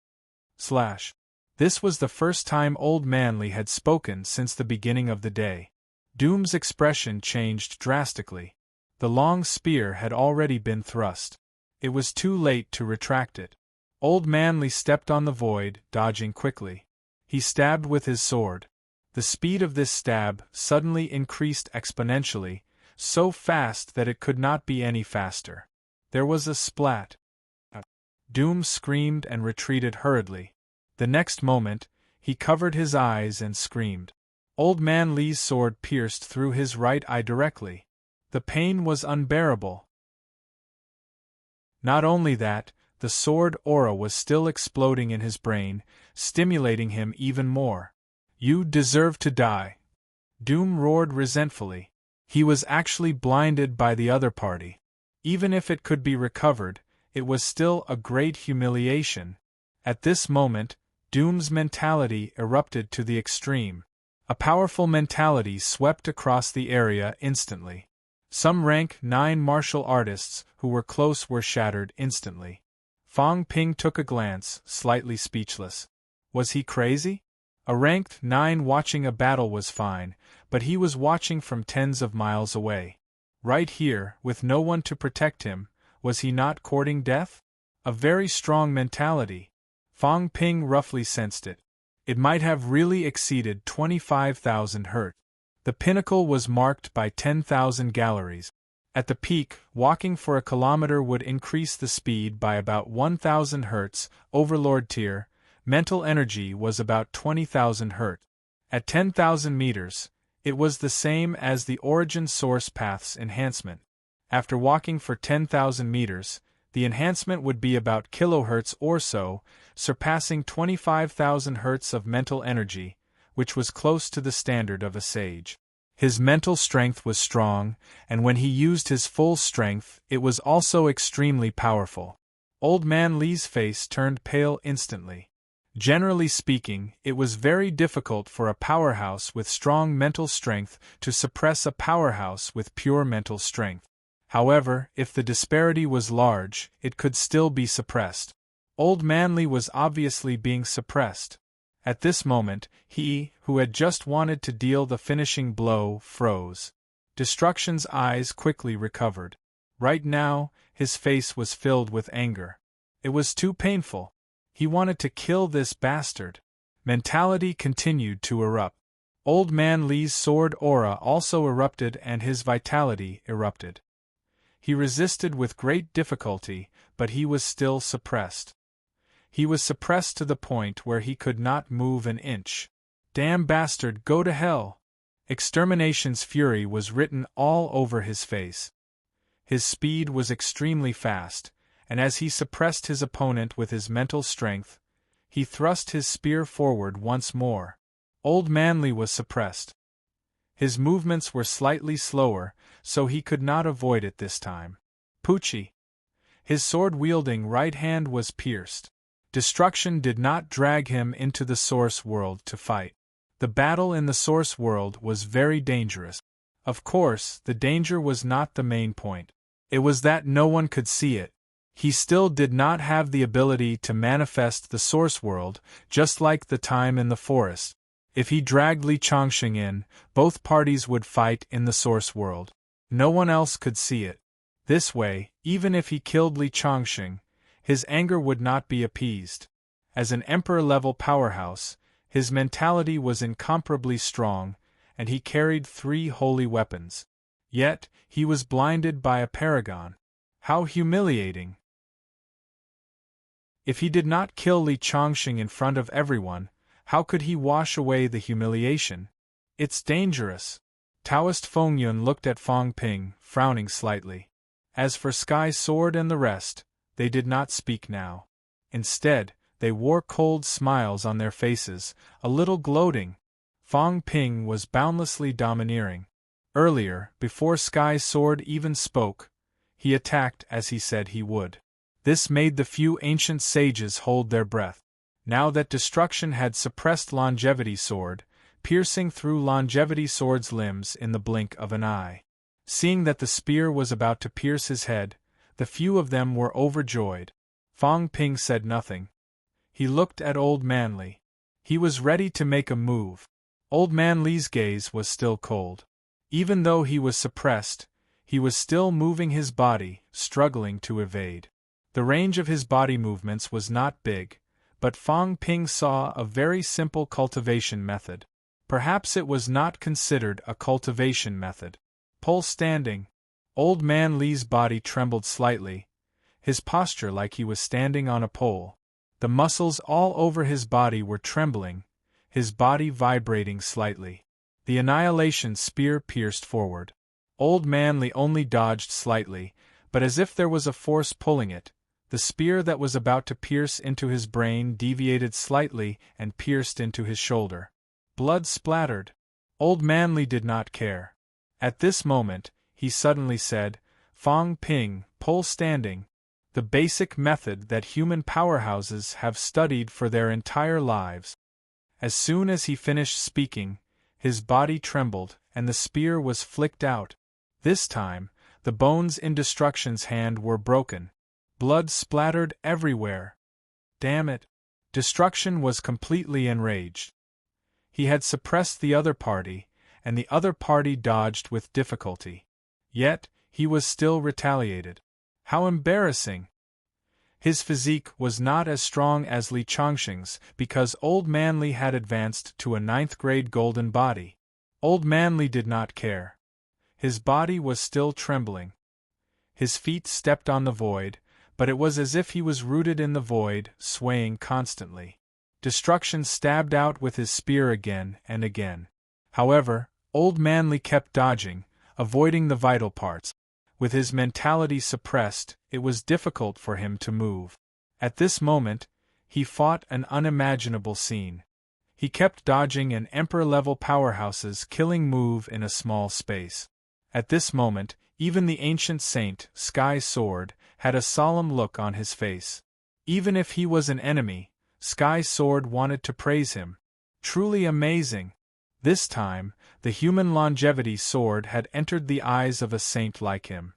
This was the first time Old Manly had spoken since the beginning of the day. Doom's expression changed drastically. The long spear had already been thrust. It was too late to retract it. Old Manly stepped on the void, dodging quickly. He stabbed with his sword. The speed of this stab suddenly increased exponentially, so fast that it could not be any faster. There was a splat. Doom screamed and retreated hurriedly. The next moment, he covered his eyes and screamed. Old Man Li's sword pierced through his right eye directly. The pain was unbearable. Not only that, the sword aura was still exploding in his brain, stimulating him even more. You deserve to die. Doom roared resentfully. He was actually blinded by the other party. Even if it could be recovered, it was still a great humiliation. At this moment, Doom's mentality erupted to the extreme. A powerful mentality swept across the area instantly. Some rank 9 martial artists who were close were shattered instantly. Fong Ping took a glance, slightly speechless. Was he crazy? A ranked 9 watching a battle was fine, but he was watching from tens of miles away. Right here, with no one to protect him, was he not courting death? A very strong mentality. Fong Ping roughly sensed it. It might have really exceeded 25,000 Hz. The pinnacle was marked by 10,000 galleries. At the peak, walking for a kilometer would increase the speed by about 1,000 Hz. Overlord tier, mental energy was about 20,000 Hz. At 10,000 meters, it was the same as the origin source path's enhancement. After walking for 10,000 meters, the enhancement would be about kilohertz or so, surpassing 25,000 Hz of mental energy, which was close to the standard of a sage. His mental strength was strong, and when he used his full strength, it was also extremely powerful. Old Man Li's face turned pale instantly. Generally speaking, it was very difficult for a powerhouse with strong mental strength to suppress a powerhouse with pure mental strength. However, if the disparity was large, it could still be suppressed. Old Man Li was obviously being suppressed. At this moment, he, who had just wanted to deal the finishing blow, froze. Destruction's eyes quickly recovered. Right now, his face was filled with anger. It was too painful. He wanted to kill this bastard. Mentality continued to erupt. Old Man Li's sword aura also erupted and his vitality erupted. He resisted with great difficulty, but he was still suppressed. He was suppressed to the point where he could not move an inch. Damn bastard, go to hell! Extermination's fury was written all over his face. His speed was extremely fast, and as he suppressed his opponent with his mental strength, he thrust his spear forward once more. Old Man Li was suppressed. His movements were slightly slower, so he could not avoid it this time. Poochie! His sword-wielding right hand was pierced. Destruction did not drag him into the Source World to fight. The battle in the Source World was very dangerous. Of course, the danger was not the main point. It was that no one could see it. He still did not have the ability to manifest the Source World, just like the time in the forest. If he dragged Li Changxing in, both parties would fight in the Source World. No one else could see it. This way, even if he killed Li Changxing, his anger would not be appeased. As an emperor-level powerhouse, his mentality was incomparably strong, and he carried 3 holy weapons. Yet, he was blinded by a paragon. How humiliating! If he did not kill Li Changxing in front of everyone, how could he wash away the humiliation? It's dangerous. Taoist Feng Yun looked at Fong Ping, frowning slightly. As for Sky Sword and the rest, they did not speak now. Instead, they wore cold smiles on their faces, a little gloating. Fong Ping was boundlessly domineering. Earlier, before Sky Sword even spoke, he attacked as he said he would. This made the few ancient sages hold their breath. Now that destruction had suppressed Longevity Sword, piercing through Longevity Sword's limbs in the blink of an eye. Seeing that the spear was about to pierce his head, the few of them were overjoyed. Fong Ping said nothing. He looked at Old Man Li. He was ready to make a move. Old Man Li's gaze was still cold. Even though he was suppressed, he was still moving his body, struggling to evade. The range of his body movements was not big, but Fong Ping saw a very simple cultivation method. Perhaps it was not considered a cultivation method. Pole standing. Old Man Li's body trembled slightly, his posture like he was standing on a pole. The muscles all over his body were trembling, his body vibrating slightly. The annihilation spear pierced forward. Old Man Li only dodged slightly, but as if there was a force pulling it, the spear that was about to pierce into his brain deviated slightly and pierced into his shoulder. Blood splattered. Old Man Li did not care. At this moment, he suddenly said, "Fong Ping, pole standing. The basic method that human powerhouses have studied for their entire lives." As soon as he finished speaking, his body trembled and the spear was flicked out. This time, the bones in Destruction's hand were broken. Blood splattered everywhere. Damn it! Destruction was completely enraged. He had suppressed the other party, and the other party dodged with difficulty. Yet, he was still retaliated. How embarrassing! His physique was not as strong as Li Chongqing's because Old Man Li had advanced to a 9th-grade golden body. Old Man Li did not care. His body was still trembling. His feet stepped on the void, but it was as if he was rooted in the void, swaying constantly. Destruction stabbed out with his spear again and again. However, Old Man Li kept dodging, avoiding the vital parts. With his mentality suppressed, it was difficult for him to move. At this moment, he fought an unimaginable scene. He kept dodging an emperor-level powerhouse's killing move in a small space. At this moment, even the ancient saint, Sky Sword, had a solemn look on his face. Even if he was an enemy, Sky Sword wanted to praise him. Truly amazing! This time, the human longevity sword had entered the eyes of a saint like him.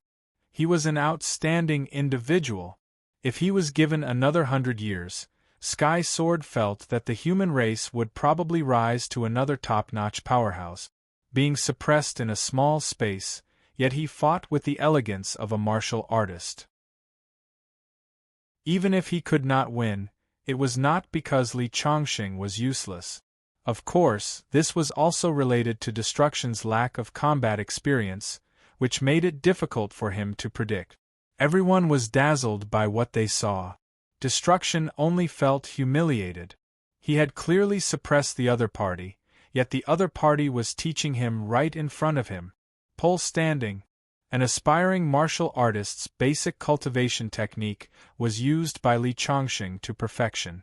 He was an outstanding individual. If he was given another 100 years, Sky Sword felt that the human race would probably rise to another top-notch powerhouse. Being suppressed in a small space, yet he fought with the elegance of a martial artist. Even if he could not win, it was not because Li Chongqing was useless. Of course, this was also related to Destruction's lack of combat experience, which made it difficult for him to predict. Everyone was dazzled by what they saw. Destruction only felt humiliated. He had clearly suppressed the other party, yet the other party was teaching him right in front of him. Pole standing. An aspiring martial artist's basic cultivation technique was used by Li Chongqing to perfection.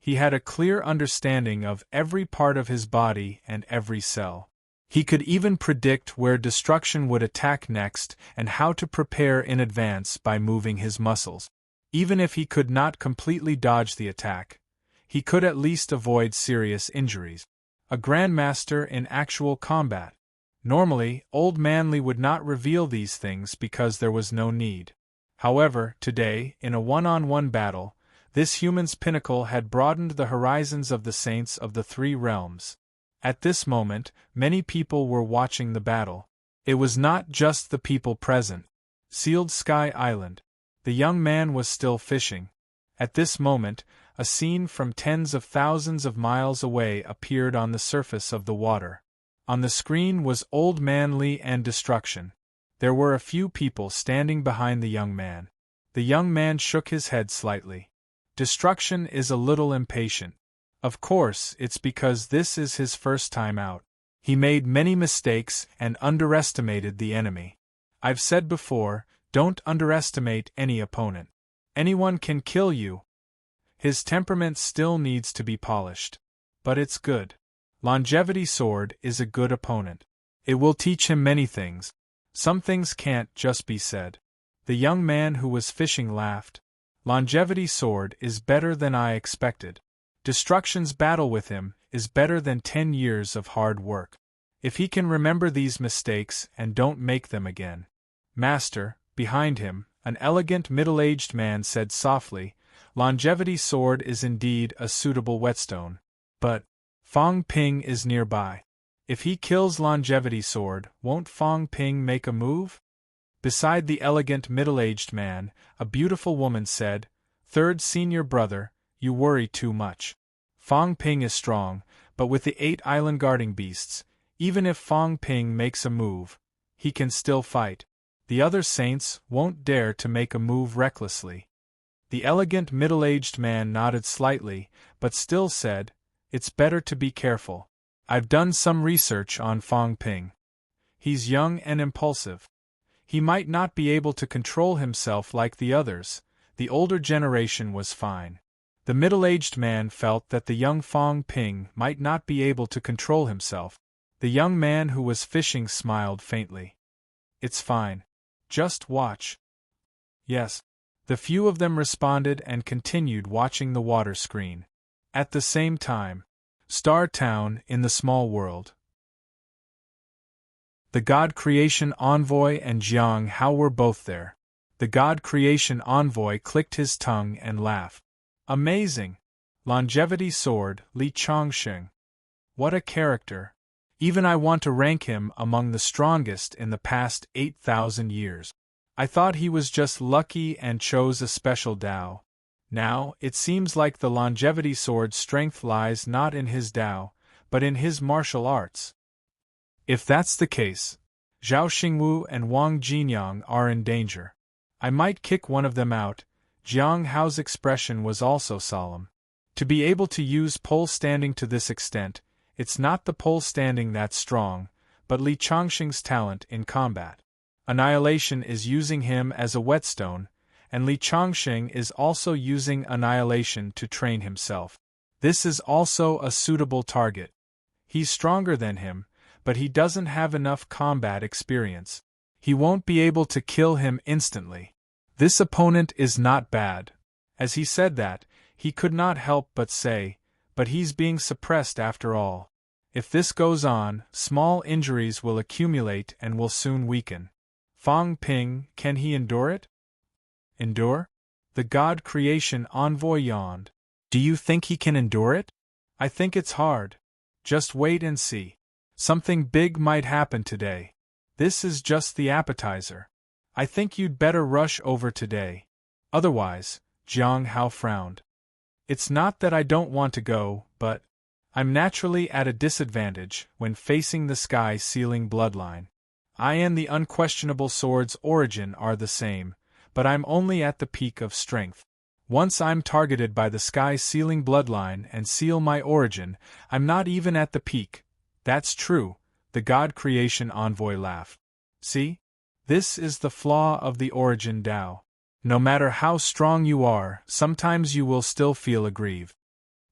He had a clear understanding of every part of his body and every cell. He could even predict where Destruction would attack next and how to prepare in advance by moving his muscles. Even if he could not completely dodge the attack, he could at least avoid serious injuries. A grandmaster in actual combat. Normally, Old Man Li would not reveal these things because there was no need. However, today, in a one-on-one battle, this human's pinnacle had broadened the horizons of the saints of the 3 realms. At this moment, many people were watching the battle. It was not just the people present. Sealed Sky Island. The young man was still fishing. At this moment, a scene from tens of thousands of miles away appeared on the surface of the water. On the screen was Old Man Li and Destruction. There were a few people standing behind the young man. The young man shook his head slightly. Destruction is a little impatient. Of course, it's because this is his first time out. He made many mistakes and underestimated the enemy. I've said before, don't underestimate any opponent. Anyone can kill you. His temperament still needs to be polished. But it's good. Longevity Sword is a good opponent. It will teach him many things. Some things can't just be said. The young man who was fishing laughed. Longevity Sword is better than I expected. Destruction's battle with him is better than 10 years of hard work. If he can remember these mistakes and don't make them again. Master, behind him, an elegant middle-aged man said softly, Longevity Sword is indeed a suitable whetstone. But Fong Ping is nearby. If he kills Longevity Sword, won't Fong Ping make a move? Beside the elegant middle-aged man, a beautiful woman said, Third senior brother, you worry too much. Fong Ping is strong, but with the 8 island guarding beasts, even if Fong Ping makes a move, he can still fight. The other saints won't dare to make a move recklessly. The elegant middle-aged man nodded slightly, but still said, It's better to be careful. I've done some research on Fong Ping. He's young and impulsive. He might not be able to control himself like the others. The older generation was fine. The middle-aged man felt that the young Fong Ping might not be able to control himself. The young man who was fishing smiled faintly. It's fine. Just watch. Yes. The few of them responded and continued watching the water screen. At the same time, Star Town in the small world. The God Creation Envoy and Jiang Hao were both there. The God Creation Envoy clicked his tongue and laughed. Amazing! Longevity Sword, Li Chongsheng. What a character! Even I want to rank him among the strongest in the past 8,000 years. I thought he was just lucky and chose a special Dao. Now, it seems like the Longevity Sword's strength lies not in his Dao, but in his martial arts. If that's the case, Zhao Xingwu and Wang Jinyang are in danger. I might kick one of them out. Jiang Hao's expression was also solemn. To be able to use pole standing to this extent, it's not the pole standing that's strong, but Li Chongsheng's talent in combat. Annihilation is using him as a whetstone, and Li Chongsheng is also using Annihilation to train himself. This is also a suitable target. He's stronger than him, but he doesn't have enough combat experience. He won't be able to kill him instantly. This opponent is not bad. As he said that, he could not help but say, but he's being suppressed after all. If this goes on, small injuries will accumulate and will soon weaken. Fang Ping, can he endure it? Endure? The God Creation Envoy yawned. Do you think he can endure it? I think it's hard. Just wait and see. Something big might happen today. This is just the appetizer. I think you'd better rush over today. Otherwise, Jiang Hao frowned. It's not that I don't want to go, but I'm naturally at a disadvantage when facing the sky-sealing bloodline. I and the unquestionable sword's origin are the same, but I'm only at the peak of strength. Once I'm targeted by the sky-sealing bloodline and seal my origin, I'm not even at the peak. That's true, the God Creation Envoy laughed. See? This is the flaw of the origin Dao. No matter how strong you are, sometimes you will still feel aggrieved.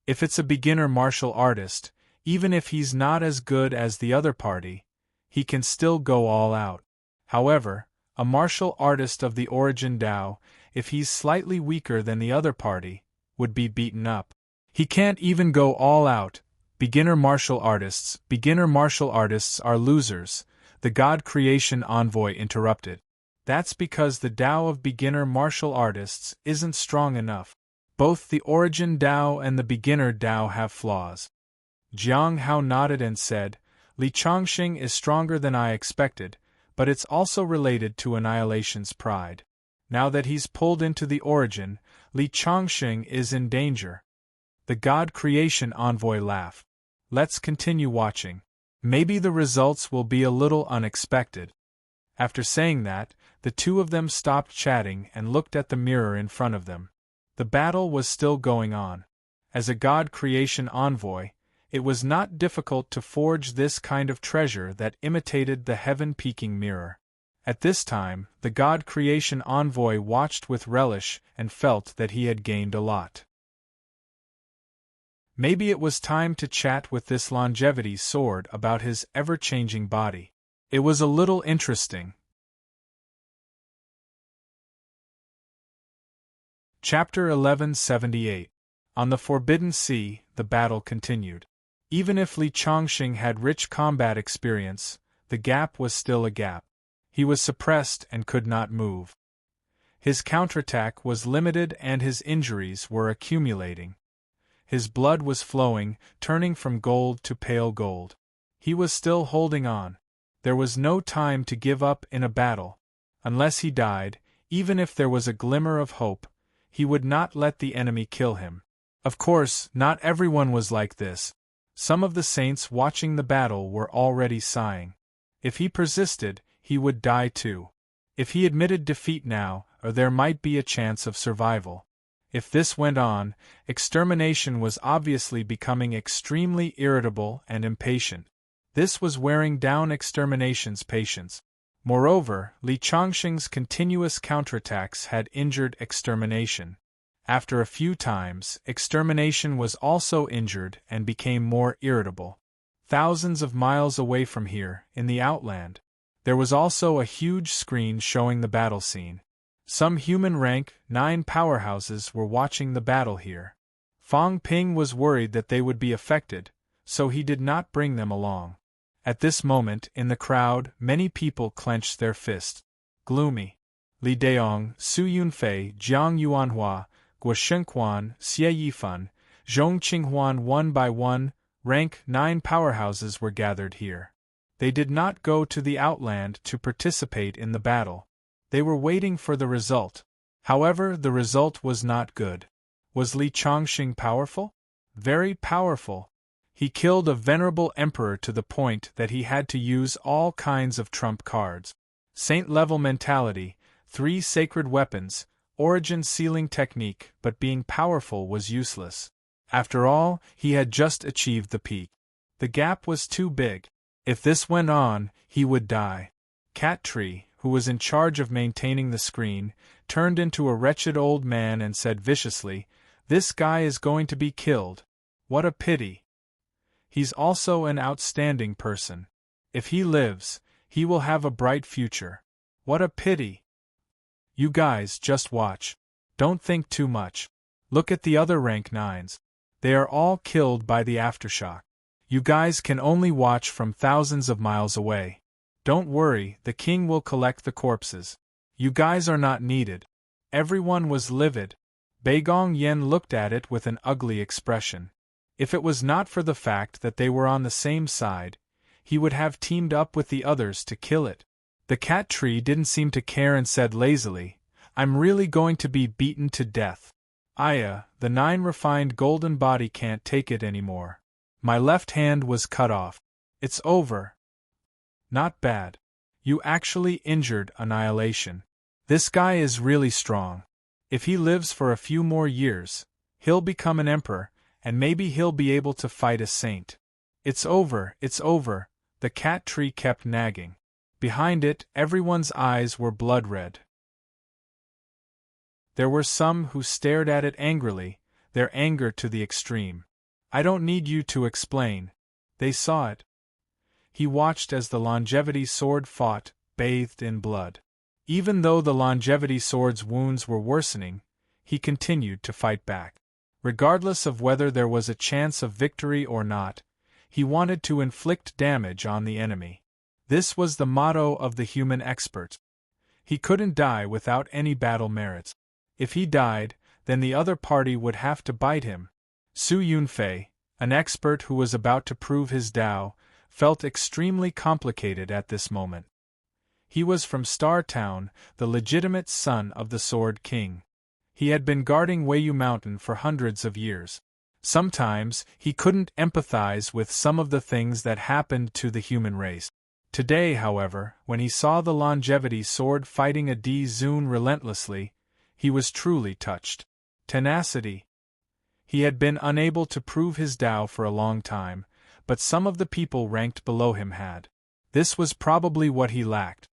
If it's a beginner martial artist, even if he's not as good as the other party, he can still go all out. However, a martial artist of the origin Dao, if he's slightly weaker than the other party, would be beaten up. He can't even go all out. Beginner martial artists are losers, the God Creation Envoy interrupted. That's because the Dao of beginner martial artists isn't strong enough. Both the origin Dao and the beginner Dao have flaws. Jiang Hao nodded and said, Li Chongsheng is stronger than I expected, but it's also related to Annihilation's pride. Now that he's pulled into the origin, Li Chongsheng is in danger. The God Creation Envoy laughed. Let's continue watching. Maybe the results will be a little unexpected. After saying that, the two of them stopped chatting and looked at the mirror in front of them. The battle was still going on. As a God Creation Envoy, it was not difficult to forge this kind of treasure that imitated the heaven-peaking mirror. At this time, the God Creation Envoy watched with relish and felt that he had gained a lot. Maybe it was time to chat with this longevity sword about his ever-changing body. It was a little interesting. Chapter 1178. On the Forbidden Sea, the battle continued. Even if Li Chongsheng had rich combat experience, the gap was still a gap. He was suppressed and could not move. His counterattack was limited and his injuries were accumulating. His blood was flowing, turning from gold to pale gold. He was still holding on. There was no time to give up in a battle. Unless he died, even if there was a glimmer of hope, he would not let the enemy kill him. Of course, not everyone was like this. Some of the saints watching the battle were already sighing. If he persisted, he would die too. If he admitted defeat now, or there might be a chance of survival. If this went on, extermination was obviously becoming extremely irritable and impatient. This was wearing down extermination's patience. Moreover, Li Chongsheng's continuous counterattacks had injured extermination. After a few times, extermination was also injured and became more irritable. Thousands of miles away from here, in the outland, there was also a huge screen showing the battle scene. Some human rank 9 powerhouses were watching the battle here. Fang Ping was worried that they would be affected, so he did not bring them along. At this moment, in the crowd, many people clenched their fists. Gloomy. Li Daong, Su Yunfei, Jiang Yuanhua, Guo Shengquan, Xie Yifan, Zhong Qinghuan. One by one, rank 9 powerhouses were gathered here. They did not go to the outland to participate in the battle. They were waiting for the result. However, the result was not good. Was Li Chongqing powerful? Very powerful. He killed a venerable emperor to the point that he had to use all kinds of trump cards. Saint-level mentality, 3 sacred weapons, origin sealing technique, but being powerful was useless. After all, he had just achieved the peak. The gap was too big. If this went on, he would die. Cat Tree, who was in charge of maintaining the screen, turned into a wretched old man and said viciously, "This guy is going to be killed. What a pity. He's also an outstanding person. If he lives, he will have a bright future. What a pity. You guys just watch. Don't think too much. Look at the other rank 9s. They are all killed by the aftershock. You guys can only watch from thousands of miles away. Don't worry, the king will collect the corpses. You guys are not needed." Everyone was livid. Beigong Yen looked at it with an ugly expression. If it was not for the fact that they were on the same side, he would have teamed up with the others to kill it. The cat tree didn't seem to care and said lazily, "I'm really going to be beaten to death. Aya, the 9 refined golden body can't take it anymore. My left hand was cut off. It's over." Not bad. You actually injured Annihilation. This guy is really strong. If he lives for a few more years, he'll become an emperor, and maybe he'll be able to fight a saint. It's over, the cat tree kept nagging. Behind it, everyone's eyes were blood-red. There were some who stared at it angrily, their anger to the extreme. I don't need you to explain. They saw it. He watched as the longevity sword fought, bathed in blood. Even though the longevity sword's wounds were worsening, he continued to fight back. Regardless of whether there was a chance of victory or not, he wanted to inflict damage on the enemy. This was the motto of the human expert. He couldn't die without any battle merits. If he died, then the other party would have to bite him. Su Yunfei, an expert who was about to prove his Tao, felt extremely complicated at this moment. He was from Star Town, the legitimate son of the Sword King. He had been guarding Weiyu Mountain for hundreds of years. Sometimes, he couldn't empathize with some of the things that happened to the human race. Today, however, when he saw the longevity sword fighting a D-Zune relentlessly, he was truly touched. Tenacity. He had been unable to prove his Tao for a long time, but some of the people ranked below him had. This was probably what he lacked.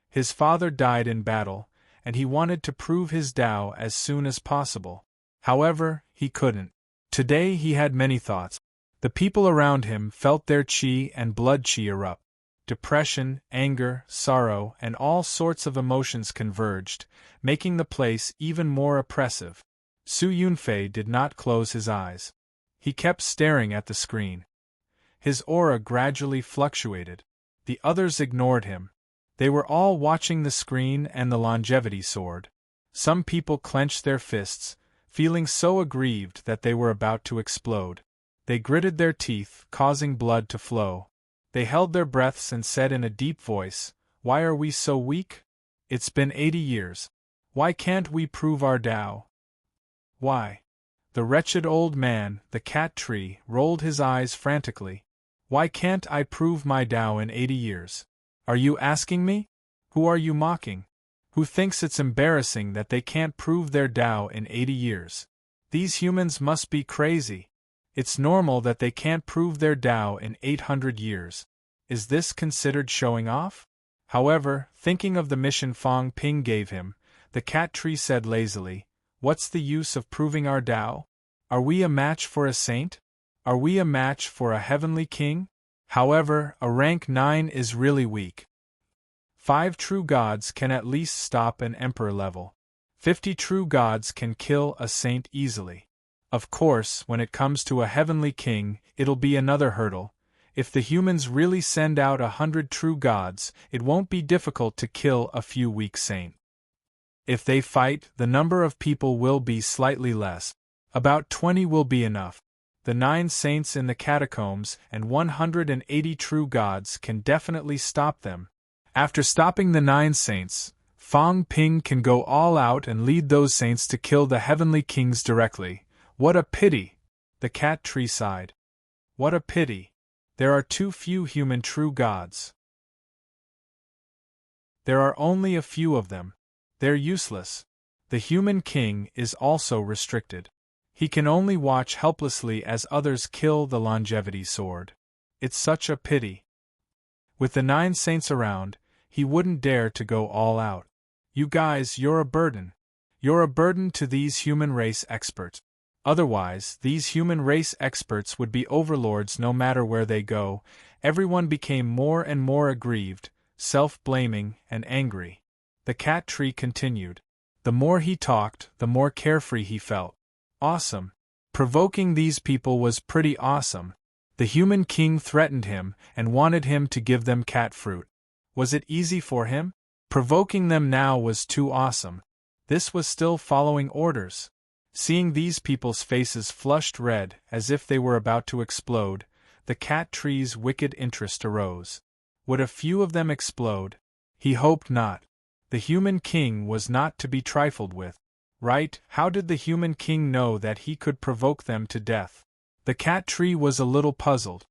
His father died in battle, and he wanted to prove his Tao as soon as possible. However, he couldn't. Today he had many thoughts. The people around him felt their qi and blood qi erupt. Depression, anger, sorrow, and all sorts of emotions converged, making the place even more oppressive. Su Yunfei did not close his eyes. He kept staring at the screen. His aura gradually fluctuated. The others ignored him. They were all watching the screen and the longevity sword. Some people clenched their fists, feeling so aggrieved that they were about to explode. They gritted their teeth, causing blood to flow. They held their breaths and said in a deep voice, "Why are we so weak? It's been 80 years. Why can't we prove our Tao? Why?" The wretched old man, the cat tree, rolled his eyes frantically. "Why can't I prove my Tao in 80 years? Are you asking me? Who are you mocking? Who thinks it's embarrassing that they can't prove their Tao in 80 years? These humans must be crazy. It's normal that they can't prove their Tao in 800 years. Is this considered showing off?" However, thinking of the mission Fong Ping gave him, the cat tree said lazily, "What's the use of proving our Tao? Are we a match for a saint? Are we a match for a heavenly king? However, a rank 9 is really weak. 5 true gods can at least stop an emperor level. 50 true gods can kill a saint easily. Of course, when it comes to a heavenly king, it'll be another hurdle. If the humans really send out 100 true gods, it won't be difficult to kill a few weak saints. If they fight, the number of people will be slightly less. About 20 will be enough. The 9 saints in the catacombs and 180 true gods can definitely stop them. After stopping the 9 saints, Fang Ping can go all out and lead those saints to kill the heavenly kings directly. What a pity! The cat tree sighed. What a pity! There are too few human true gods. There are only a few of them. They're useless. The human king is also restricted. He can only watch helplessly as others kill the longevity sword. It's such a pity. With the 9 saints around, he wouldn't dare to go all out. You guys, you're a burden. You're a burden to these human race experts. Otherwise, these human race experts would be overlords no matter where they go. Everyone became more and more aggrieved, self-blaming, and angry. The cat tree continued. The more he talked, the more carefree he felt. Awesome. Provoking these people was pretty awesome. The human king threatened him and wanted him to give them cat fruit. Was it easy for him? Provoking them now was too awesome. This was still following orders. Seeing these people's faces flushed red as if they were about to explode, the cat tree's wicked interest arose. Would a few of them explode? He hoped not. The human king was not to be trifled with. Right? How did the human king know that he could provoke them to death? The cat tree was a little puzzled.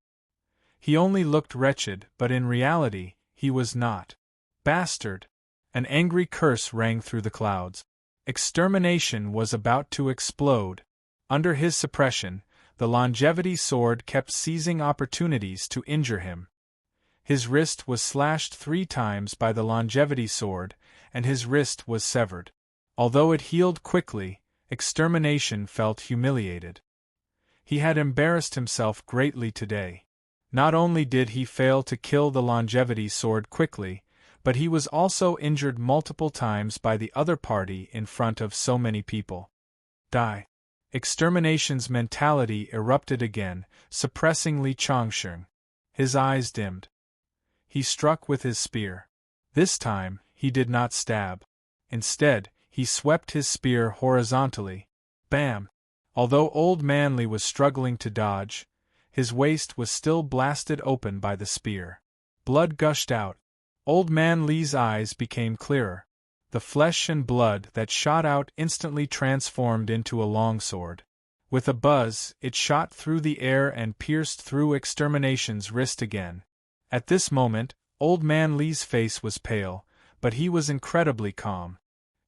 He only looked wretched, but in reality, he was not. Bastard! An angry curse rang through the clouds. Extermination was about to explode. Under his suppression, the longevity sword kept seizing opportunities to injure him. His wrist was slashed 3 times by the longevity sword, and his wrist was severed. Although it healed quickly, extermination felt humiliated. He had embarrassed himself greatly today. Not only did he fail to kill the longevity sword quickly, but he was also injured multiple times by the other party in front of so many people. Die. Extermination's mentality erupted again, suppressing Li Changsheng. His eyes dimmed. He struck with his spear. This time, he did not stab. Instead, he swept his spear horizontally. Bam! Although Old Man Li was struggling to dodge, his waist was still blasted open by the spear. Blood gushed out. Old Man Li's eyes became clearer. The flesh and blood that shot out instantly transformed into a longsword. With a buzz, it shot through the air and pierced through Extermination's wrist again. At this moment, Old Man Li's face was pale, but he was incredibly calm.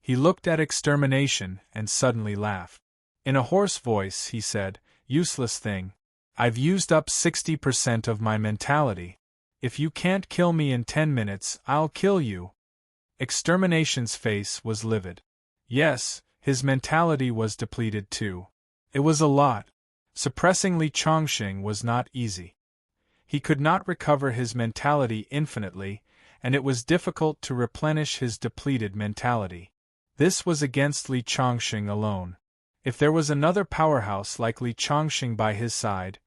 He looked at Extermination and suddenly laughed. In a hoarse voice, he said, "Useless thing. I've used up 60% of my mentality. If you can't kill me in 10 minutes, I'll kill you." Extermination's face was livid. Yes, his mentality was depleted too. It was a lot. Suppressing Li Changsheng was not easy. He could not recover his mentality infinitely, and it was difficult to replenish his depleted mentality. This was against Li Changsheng alone. If there was another powerhouse like Li Changsheng by his side,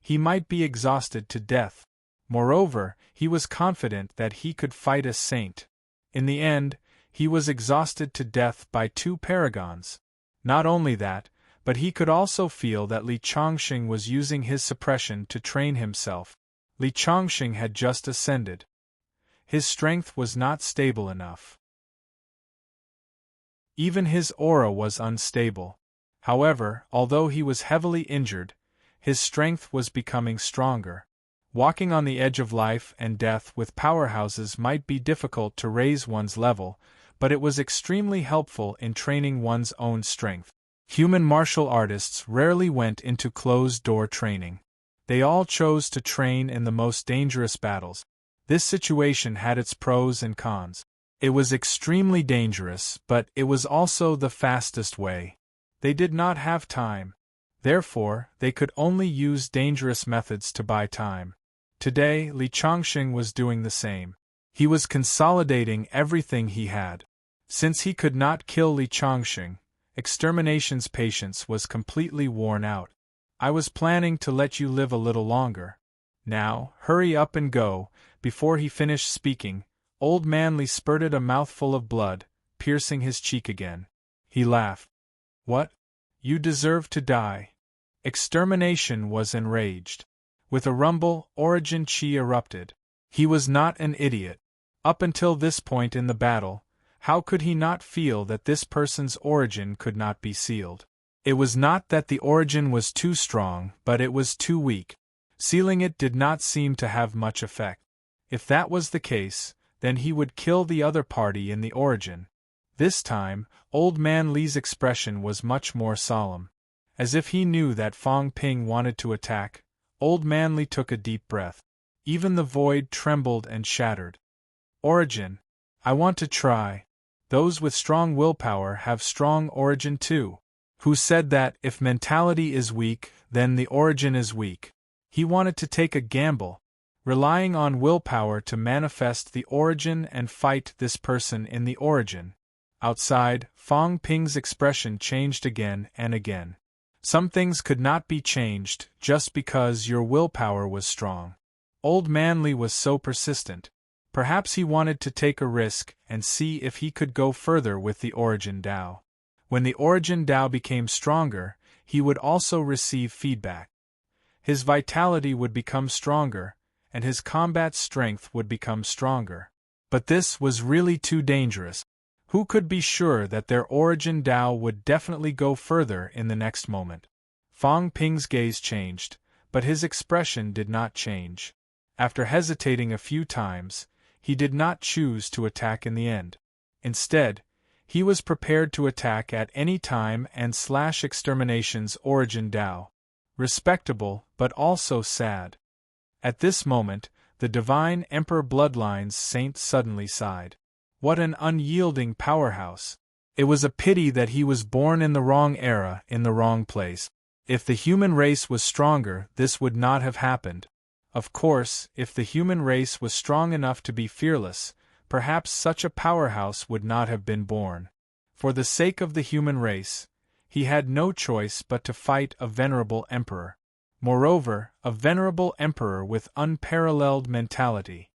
he might be exhausted to death. Moreover, he was confident that he could fight a saint. In the end, he was exhausted to death by 2 paragons. Not only that, but he could also feel that Li Changsheng was using his suppression to train himself. Li Changsheng had just ascended. His strength was not stable enough. Even his aura was unstable. However, although he was heavily injured, his strength was becoming stronger. Walking on the edge of life and death with powerhouses might be difficult to raise one's level, but it was extremely helpful in training one's own strength. Human martial artists rarely went into closed-door training. They all chose to train in the most dangerous battles. This situation had its pros and cons. It was extremely dangerous, but it was also the fastest way. They did not have time. Therefore, they could only use dangerous methods to buy time. Today, Li Changsheng was doing the same. He was consolidating everything he had. Since he could not kill Li Changsheng, Extermination's patience was completely worn out. "I was planning to let you live a little longer. Now, hurry up and go." Before he finished speaking, Old Man Li spurted a mouthful of blood, piercing his cheek again. He laughed. What? You deserve to die. Extermination was enraged. With a rumble, Origin Chi erupted. He was not an idiot. Up until this point in the battle, how could he not feel that this person's origin could not be sealed? It was not that the origin was too strong, but it was too weak. Sealing it did not seem to have much effect. If that was the case, then he would kill the other party in the origin. This time, Old Man Li's expression was much more solemn. As if he knew that Fong Ping wanted to attack, Old Man Li took a deep breath. Even the void trembled and shattered. Origin. I want to try. Those with strong willpower have strong origin too. Who said that if mentality is weak, then the origin is weak? He wanted to take a gamble, relying on willpower to manifest the origin and fight this person in the origin. Outside, Fong Ping's expression changed again and again. Some things could not be changed just because your willpower was strong. Old Man Li was so persistent. Perhaps he wanted to take a risk and see if he could go further with the Origin Dao. When the Origin Dao became stronger, he would also receive feedback. His vitality would become stronger, and his combat strength would become stronger. But this was really too dangerous. Who could be sure that their Origin Dao would definitely go further in the next moment? Fong Ping's gaze changed, but his expression did not change. After hesitating a few times, he did not choose to attack in the end. Instead, he was prepared to attack at any time and slash Extermination's Origin Dao. Respectable, but also sad. At this moment, the Divine Emperor Bloodline's saint suddenly sighed. What an unyielding powerhouse! It was a pity that he was born in the wrong era, in the wrong place. If the human race was stronger, this would not have happened. Of course, if the human race was strong enough to be fearless, perhaps such a powerhouse would not have been born. For the sake of the human race, he had no choice but to fight a venerable emperor. Moreover, a venerable emperor with unparalleled mentality.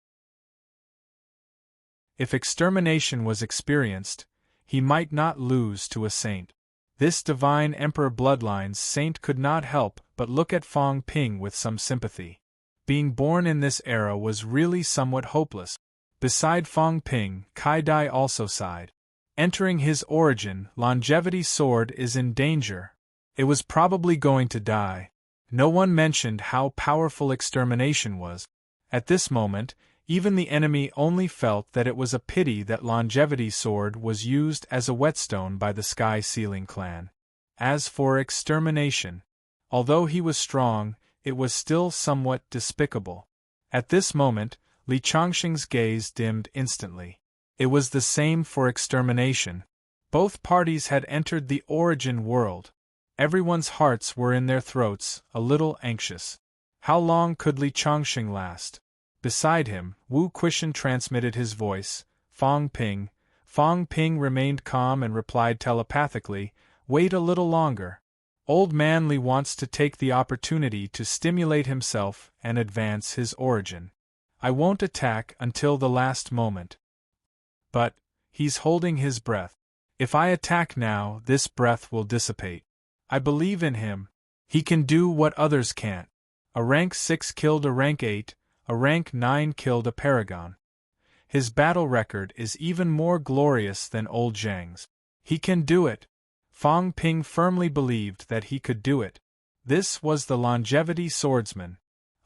If extermination was experienced, he might not lose to a saint. This Divine Emperor Bloodline's saint could not help but look at Fong Ping with some sympathy. Being born in this era was really somewhat hopeless. Beside Fong Ping, Kai Dai also sighed. Entering his origin, Longevity Sword is in danger. It was probably going to die. No one mentioned how powerful extermination was. At this moment, even the enemy only felt that it was a pity that Longevity Sword was used as a whetstone by the Sky Sealing clan. As for extermination, although he was strong, it was still somewhat despicable. At this moment, Li Changxing's gaze dimmed instantly. It was the same for extermination. Both parties had entered the origin world. Everyone's hearts were in their throats, a little anxious. How long could Li Changxing last? Beside him, Wu Quishan transmitted his voice, Fong Ping. Fong Ping remained calm and replied telepathically, "Wait a little longer. Old Man Li wants to take the opportunity to stimulate himself and advance his origin. I won't attack until the last moment. But, he's holding his breath. If I attack now, this breath will dissipate. I believe in him. He can do what others can't. A rank 6 killed a rank 8, a rank 9 killed a paragon. His battle record is even more glorious than old Zhang's. He can do it." Fong Ping firmly believed that he could do it. This was the Longevity Swordsman.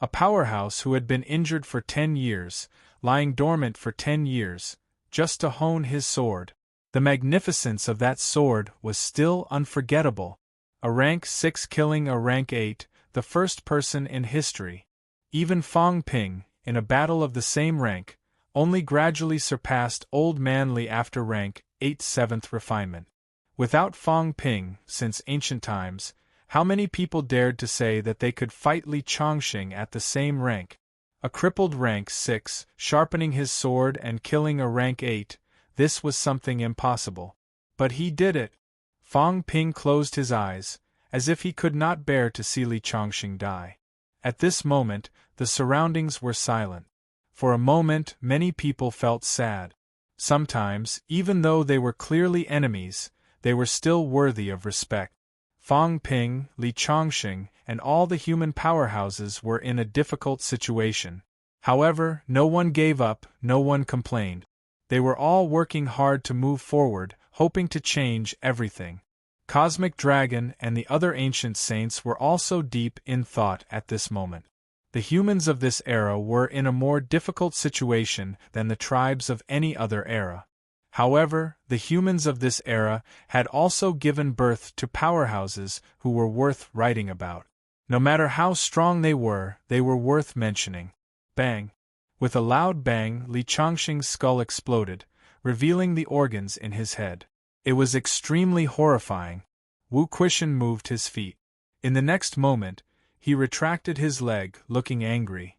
A powerhouse who had been injured for 10 years, lying dormant for 10 years, just to hone his sword. The magnificence of that sword was still unforgettable. A rank 6 killing a rank 8, the first person in history. Even Fong Ping, in a battle of the same rank, only gradually surpassed Old Man Li after rank 8 7th refinement. Without Fong Ping, since ancient times, how many people dared to say that they could fight Li Changxing at the same rank? A crippled rank 6, sharpening his sword and killing a rank 8, this was something impossible. But he did it. Fong Ping closed his eyes, as if he could not bear to see Li Changxing die. At this moment, the surroundings were silent. For a moment, many people felt sad. Sometimes, even though they were clearly enemies, they were still worthy of respect. Fang Ping, Li Chongqing, and all the human powerhouses were in a difficult situation. However, no one gave up, no one complained. They were all working hard to move forward, hoping to change everything. Cosmic Dragon and the other ancient saints were also deep in thought at this moment. The humans of this era were in a more difficult situation than the tribes of any other era. However, the humans of this era had also given birth to powerhouses who were worth writing about. No matter how strong they were worth mentioning. Bang! With a loud bang, Li Chongqing's skull exploded, revealing the organs in his head. It was extremely horrifying. Wu Quishan moved his feet. In the next moment, he retracted his leg, looking angry.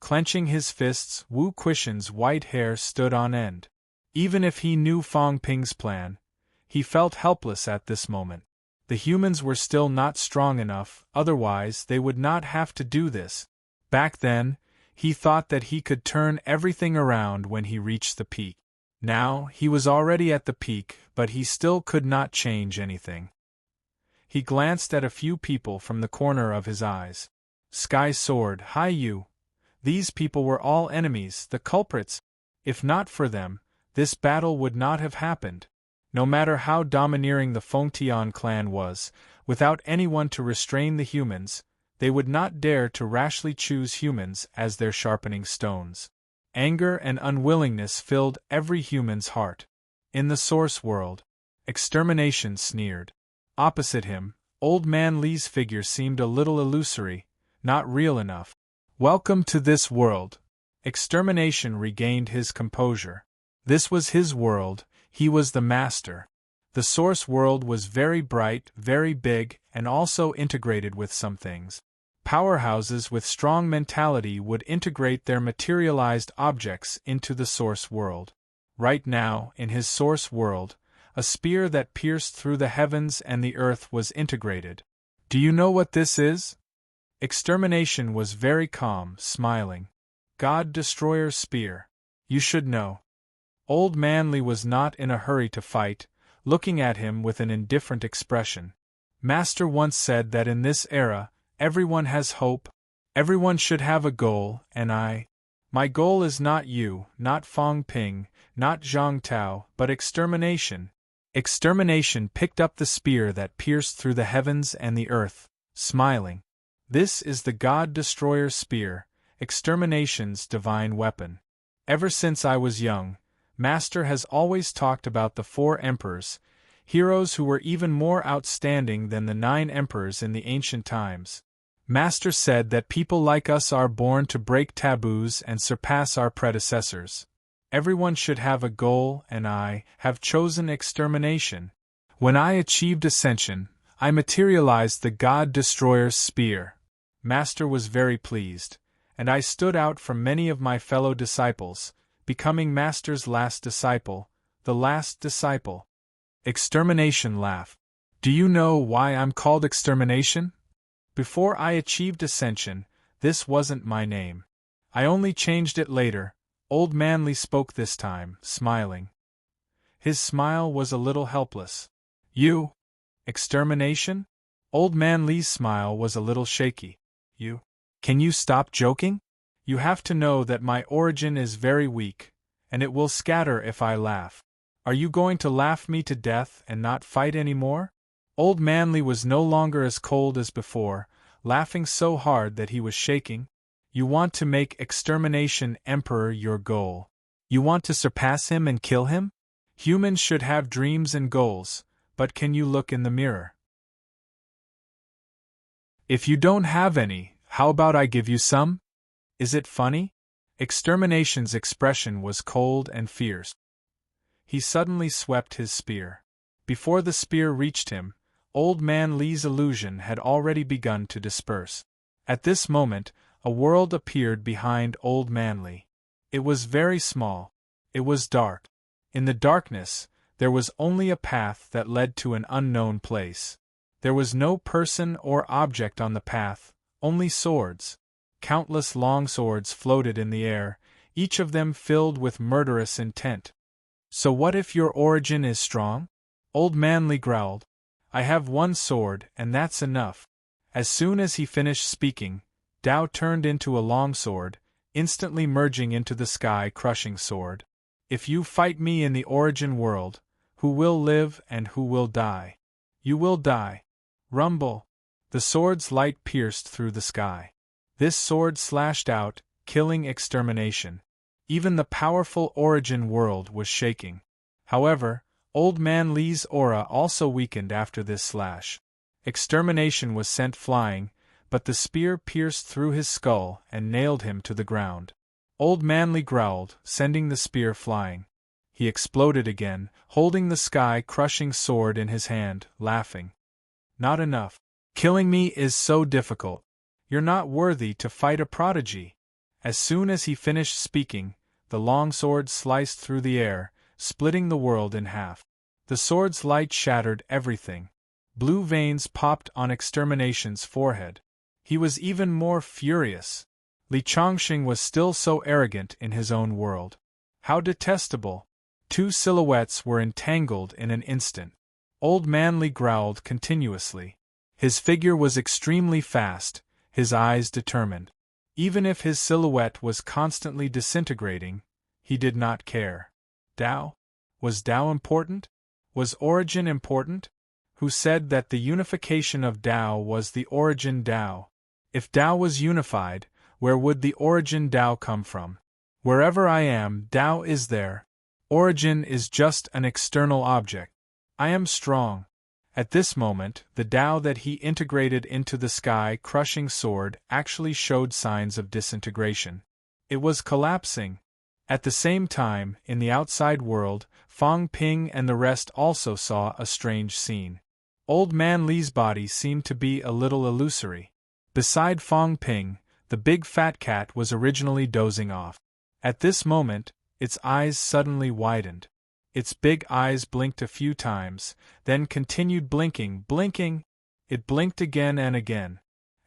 Clenching his fists, Wu Quishan's white hair stood on end. Even if he knew Fang Ping's plan, he felt helpless at this moment. The humans were still not strong enough, otherwise they would not have to do this. Back then, he thought that he could turn everything around when he reached the peak. Now, he was already at the peak, but he still could not change anything. He glanced at a few people from the corner of his eyes. Sky Sword, Hai Yu. These people were all enemies, the culprits. If not for them, this battle would not have happened. No matter how domineering the Fengtian clan was, without anyone to restrain the humans, they would not dare to rashly choose humans as their sharpening stones. Anger and unwillingness filled every human's heart. In the Source World, Extermination sneered. Opposite him, Old Man Li's figure seemed a little illusory, not real enough. Welcome to this world. Extermination regained his composure. This was his world, he was the master. The Source World was very bright, very big, and also integrated with some things. Powerhouses with strong mentality would integrate their materialized objects into the Source World. Right now, in his Source World, a spear that pierced through the heavens and the earth was integrated. Do you know what this is? Extermination was very calm, smiling. God Destroyer's spear. You should know. Old Man Li was not in a hurry to fight, looking at him with an indifferent expression. Master once said that in this era, everyone has hope, everyone should have a goal, and my goal is not you, not Fang Ping, not Zhang Tao, but extermination. Extermination picked up the spear that pierced through the heavens and the earth, smiling. This is the God Destroyer's spear, extermination's divine weapon. Ever since I was young, Master has always talked about the 4 emperors, heroes who were even more outstanding than the 9 emperors in the ancient times. Master said that people like us are born to break taboos and surpass our predecessors. Everyone should have a goal, and I have chosen extermination. When I achieved ascension, I materialized the God Destroyer's spear. Master was very pleased, and I stood out from many of my fellow disciples, becoming Master's last disciple, the last disciple. Extermination laughed. Do you know why I'm called Extermination? Before I achieved ascension, this wasn't my name. I only changed it later. Old Man Li spoke this time, smiling. His smile was a little helpless. You? Extermination? Old Man Li's smile was a little shaky. You? Can you stop joking? You have to know that my origin is very weak, and it will scatter if I laugh. Are you going to laugh me to death and not fight anymore? Old Man Li was no longer as cold as before, laughing so hard that he was shaking. You want to make Extermination Emperor your goal. You want to surpass him and kill him? Humans should have dreams and goals, but can you look in the mirror? If you don't have any, how about I give you some? Is it funny? Extermination's expression was cold and fierce. He suddenly swept his spear. Before the spear reached him, Old Man Li's illusion had already begun to disperse. At this moment, a world appeared behind Old Man Li. It was very small. It was dark. In the darkness, there was only a path that led to an unknown place. There was no person or object on the path, only swords. Countless long swords floated in the air, each of them filled with murderous intent. So what if your origin is strong? Old Manly growled. I have one sword, and that's enough. As soon as he finished speaking, Tao turned into a longsword, instantly merging into the sky-crushing sword. If you fight me in the origin world, who will live and who will die? You will die. Rumble. The sword's light pierced through the sky. This sword slashed out, killing extermination. Even the powerful origin world was shaking. However, Old Man Lee's aura also weakened after this slash. Extermination was sent flying, but the spear pierced through his skull and nailed him to the ground. Old Man Lee growled, sending the spear flying. He exploded again, holding the sky-crushing sword in his hand, laughing. Not enough. Killing me is so difficult. You're not worthy to fight a prodigy. As soon as he finished speaking, the long sword sliced through the air, splitting the world in half. The sword's light shattered everything. Blue veins popped on Extermination's forehead. He was even more furious. Li Chongqing was still so arrogant in his own world. How detestable! Two silhouettes were entangled in an instant. Old Man Li growled continuously. His figure was extremely fast, his eyes determined. Even if his silhouette was constantly disintegrating, he did not care. Tao? Was Tao important? Was origin important? Who said that the unification of Tao was the origin Tao? If Tao was unified, where would the origin Tao come from? Wherever I am, Tao is there. Origin is just an external object. I am strong. At this moment, the Tao that he integrated into the sky-crushing sword actually showed signs of disintegration. It was collapsing. At the same time, in the outside world, Fang Ping and the rest also saw a strange scene. Old Man Li's body seemed to be a little illusory. Beside Fang Ping, the big fat cat was originally dozing off. At this moment, its eyes suddenly widened. Its big eyes blinked a few times, then continued blinking. It blinked again and again.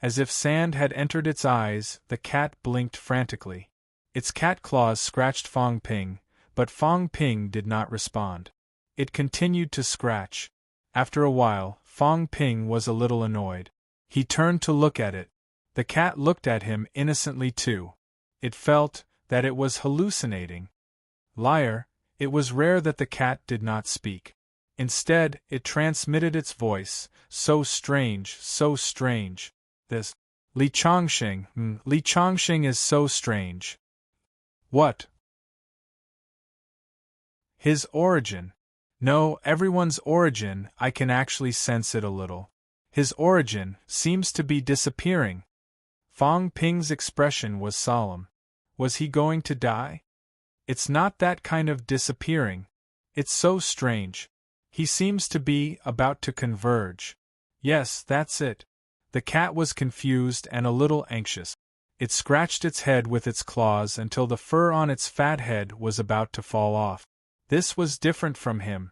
As if sand had entered its eyes, the cat blinked frantically. Its cat claws scratched Fang Ping, but Fang Ping did not respond. It continued to scratch. After a while, Fang Ping was a little annoyed. He turned to look at it. The cat looked at him innocently too. It felt that it was hallucinating. Liar, it was rare that the cat did not speak. Instead, it transmitted its voice, so strange, so strange. This Li Chongqing is so strange. What? His origin. No, everyone's origin, I can actually sense it a little. His origin seems to be disappearing. Fang Ping's expression was solemn. Was he going to die? It's not that kind of disappearing. It's so strange. He seems to be about to converge. Yes, that's it. The cat was confused and a little anxious. It scratched its head with its claws until the fur on its fat head was about to fall off. This was different from him.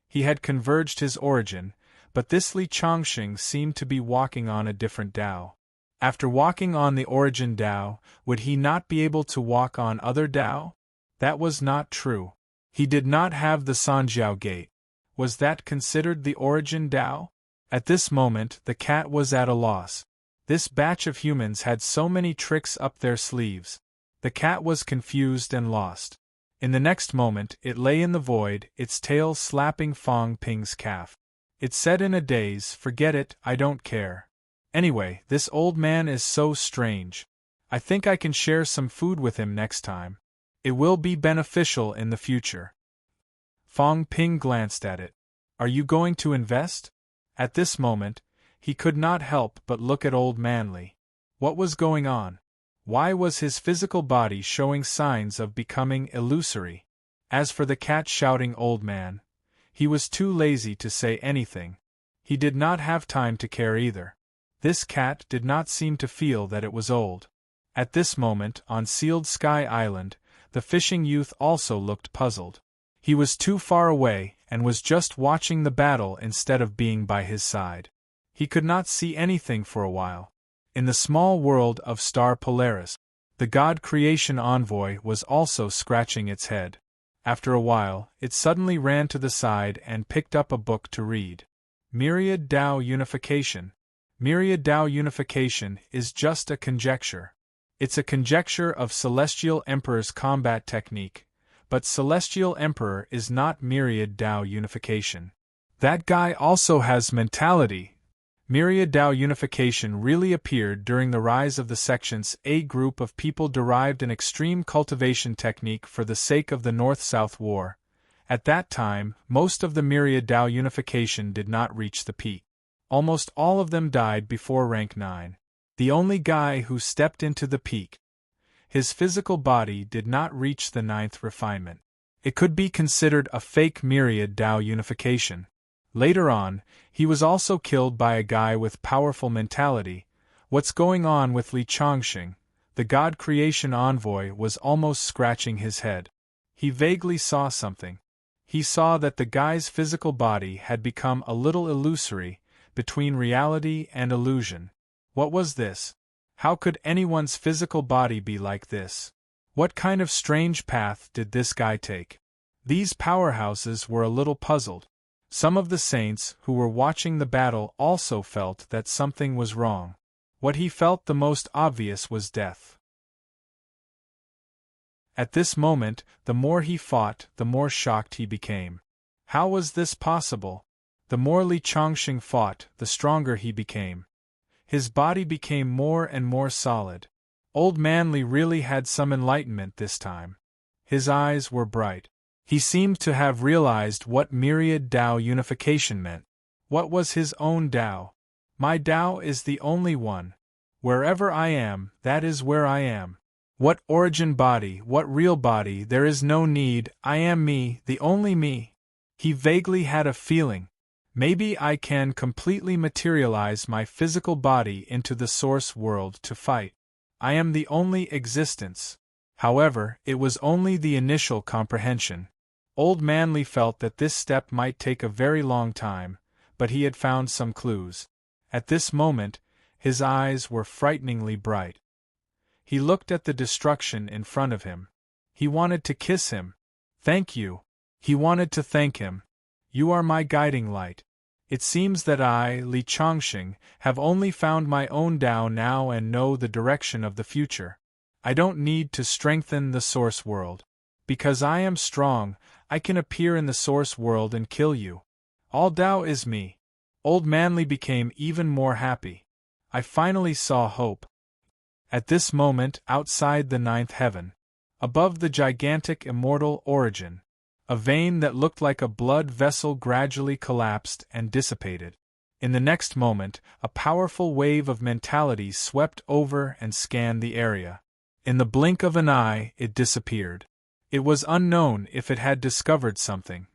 He had converged his origin, but this Li Chongqing seemed to be walking on a different Tao. After walking on the origin Tao, would he not be able to walk on other Tao? That was not true. He did not have the Sanjiao gate. Was that considered the origin Tao? At this moment, the cat was at a loss. This batch of humans had so many tricks up their sleeves. The cat was confused and lost. In the next moment, it lay in the void, its tail slapping Fang Ping's calf. It said in a daze, "Forget it, I don't care. Anyway, this old man is so strange. I think I can share some food with him next time. It will be beneficial in the future." Fang Ping glanced at it. "Are you going to invest?" At this moment, he could not help but look at Old Manly. What was going on? Why was his physical body showing signs of becoming illusory? As for the cat shouting "Old Man," he was too lazy to say anything. He did not have time to care either. This cat did not seem to feel that it was old. At this moment, on Sealed Sky Island, the fishing youth also looked puzzled. He was too far away and was just watching the battle instead of being by his side. He could not see anything for a while. In the small world of Star Polaris, The God Creation Envoy was also scratching its head. After a while, it suddenly ran to the side and picked up a book to read. Myriad Tao Unification. Myriad Tao Unification is just a conjecture. It's a conjecture of Celestial Emperor's combat technique, but Celestial Emperor is not Myriad Tao Unification. That guy also has mentality. Myriad Tao Unification really appeared during the rise of the sections. A group of people derived an extreme cultivation technique for the sake of the North-South War. At that time, most of the Myriad Tao Unification did not reach the peak. Almost all of them died before rank 9. The only guy who stepped into the peak. His physical body did not reach the 9th refinement. It could be considered a fake Myriad Tao Unification. Later on, he was also killed by a guy with powerful mentality. What's going on with Li Chongqing? The God Creation Envoy was almost scratching his head. He vaguely saw something. He saw that the guy's physical body had become a little illusory, between reality and illusion. What was this? How could anyone's physical body be like this? What kind of strange path did this guy take? These powerhouses were a little puzzled. Some of the saints who were watching the battle also felt that something was wrong. What he felt the most obvious was death. At this moment, the more he fought, the more shocked he became. How was this possible? The more Li Chongqing fought, the stronger he became. His body became more and more solid. Old Man Li really had some enlightenment this time. His eyes were bright. He seemed to have realized what Myriad Tao Unification meant. What was his own Tao? My Tao is the only one. Wherever I am, that is where I am. What origin body, what real body, there is no need, I am me, the only me. He vaguely had a feeling. Maybe I can completely materialize my physical body into the source world to fight. I am the only existence. However, it was only the initial comprehension. Old Man Li felt that this step might take a very long time, but he had found some clues. At this moment, his eyes were frighteningly bright. He looked at the destruction in front of him. He wanted to kiss him. Thank you. He wanted to thank him. You are my guiding light. It seems that I, Li Chongqing, have only found my own Tao now and know the direction of the future. I don't need to strengthen the source world. Because I am strong, I can appear in the source world and kill you. All Tao is me. Old Man Li became even more happy. I finally saw hope. At this moment, outside the 9th heaven, above the gigantic immortal origin, a vein that looked like a blood vessel gradually collapsed and dissipated. In the next moment, a powerful wave of mentality swept over and scanned the area. In the blink of an eye, it disappeared. It was unknown if it had discovered something.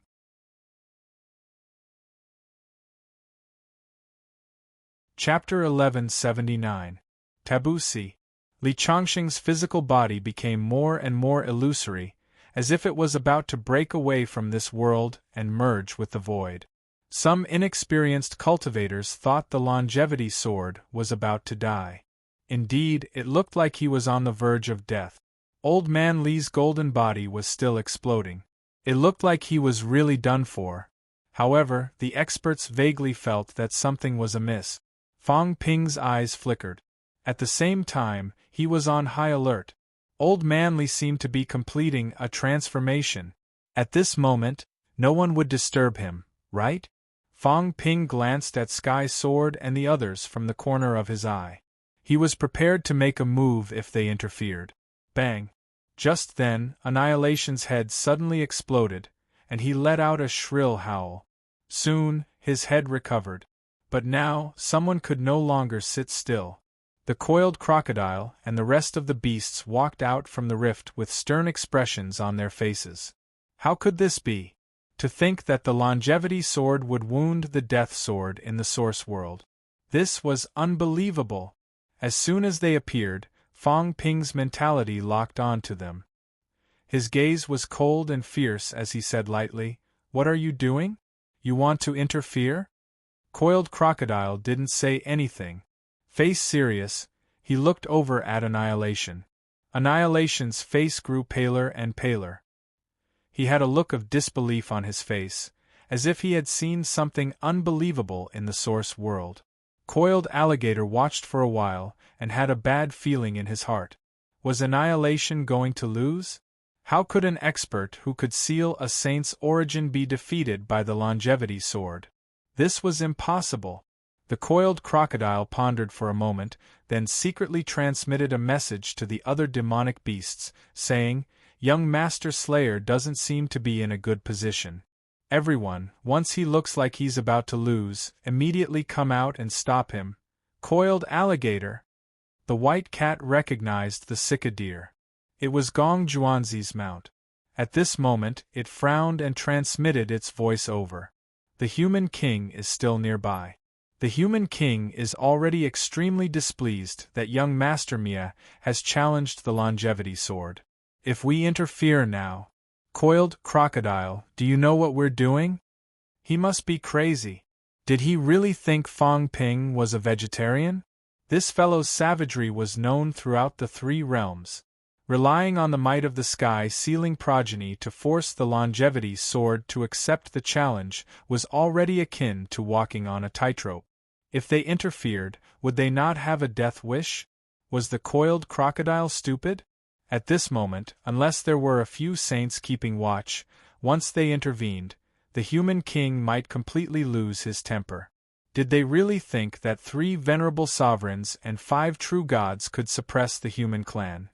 Chapter 1179. Tabusi. Li Chongqing's physical body became more and more illusory, as if it was about to break away from this world and merge with the void. Some inexperienced cultivators thought the longevity sword was about to die. Indeed, it looked like he was on the verge of death. Old Man Li's golden body was still exploding. It looked like he was really done for. However, the experts vaguely felt that something was amiss. Fang Ping's eyes flickered. At the same time, he was on high alert. Old Man Li seemed to be completing a transformation. At this moment, no one would disturb him, right? Fang Ping glanced at Sky Sword and the others from the corner of his eye. He was prepared to make a move if they interfered. Bang! Just then, Annihilation's head suddenly exploded, and he let out a shrill howl. Soon, his head recovered. But now, someone could no longer sit still. The coiled crocodile and the rest of the beasts walked out from the rift with stern expressions on their faces. How could this be? To think that the longevity sword would wound the death sword in the source world. This was unbelievable. As soon as they appeared, Fang Ping's mentality locked on to them. His gaze was cold and fierce as he said lightly, "What are you doing? You want to interfere?" Coiled Crocodile didn't say anything. Face serious, he looked over at Annihilation. Annihilation's face grew paler and paler. He had a look of disbelief on his face, as if he had seen something unbelievable in the source world. Coiled Alligator watched for a while, and had a bad feeling in his heart. Was Annihilation going to lose? How could an expert who could seal a saint's origin be defeated by the longevity sword? This was impossible. The coiled crocodile pondered for a moment, then secretly transmitted a message to the other demonic beasts, saying, "Young Master Slayer doesn't seem to be in a good position. Everyone, once he looks like he's about to lose, immediately come out and stop him." Coiled Alligator! The white cat recognized the Sika deer. It was Gong Juanzi's mount. At this moment, it frowned and transmitted its voice over. "The human king is still nearby. The human king is already extremely displeased that young Master Mia has challenged the longevity sword. If we interfere now—" "Coiled crocodile, do you know what we're doing?" "He must be crazy. Did he really think Fong Ping was a vegetarian?" This fellow's savagery was known throughout the three realms. Relying on the might of the sky-sealing progeny to force the longevity sword to accept the challenge was already akin to walking on a tightrope. If they interfered, would they not have a death wish? Was the coiled crocodile stupid? At this moment, unless there were a few saints keeping watch, once they intervened, the human king might completely lose his temper. Did they really think that 3 venerable sovereigns and 5 true gods could suppress the human clan?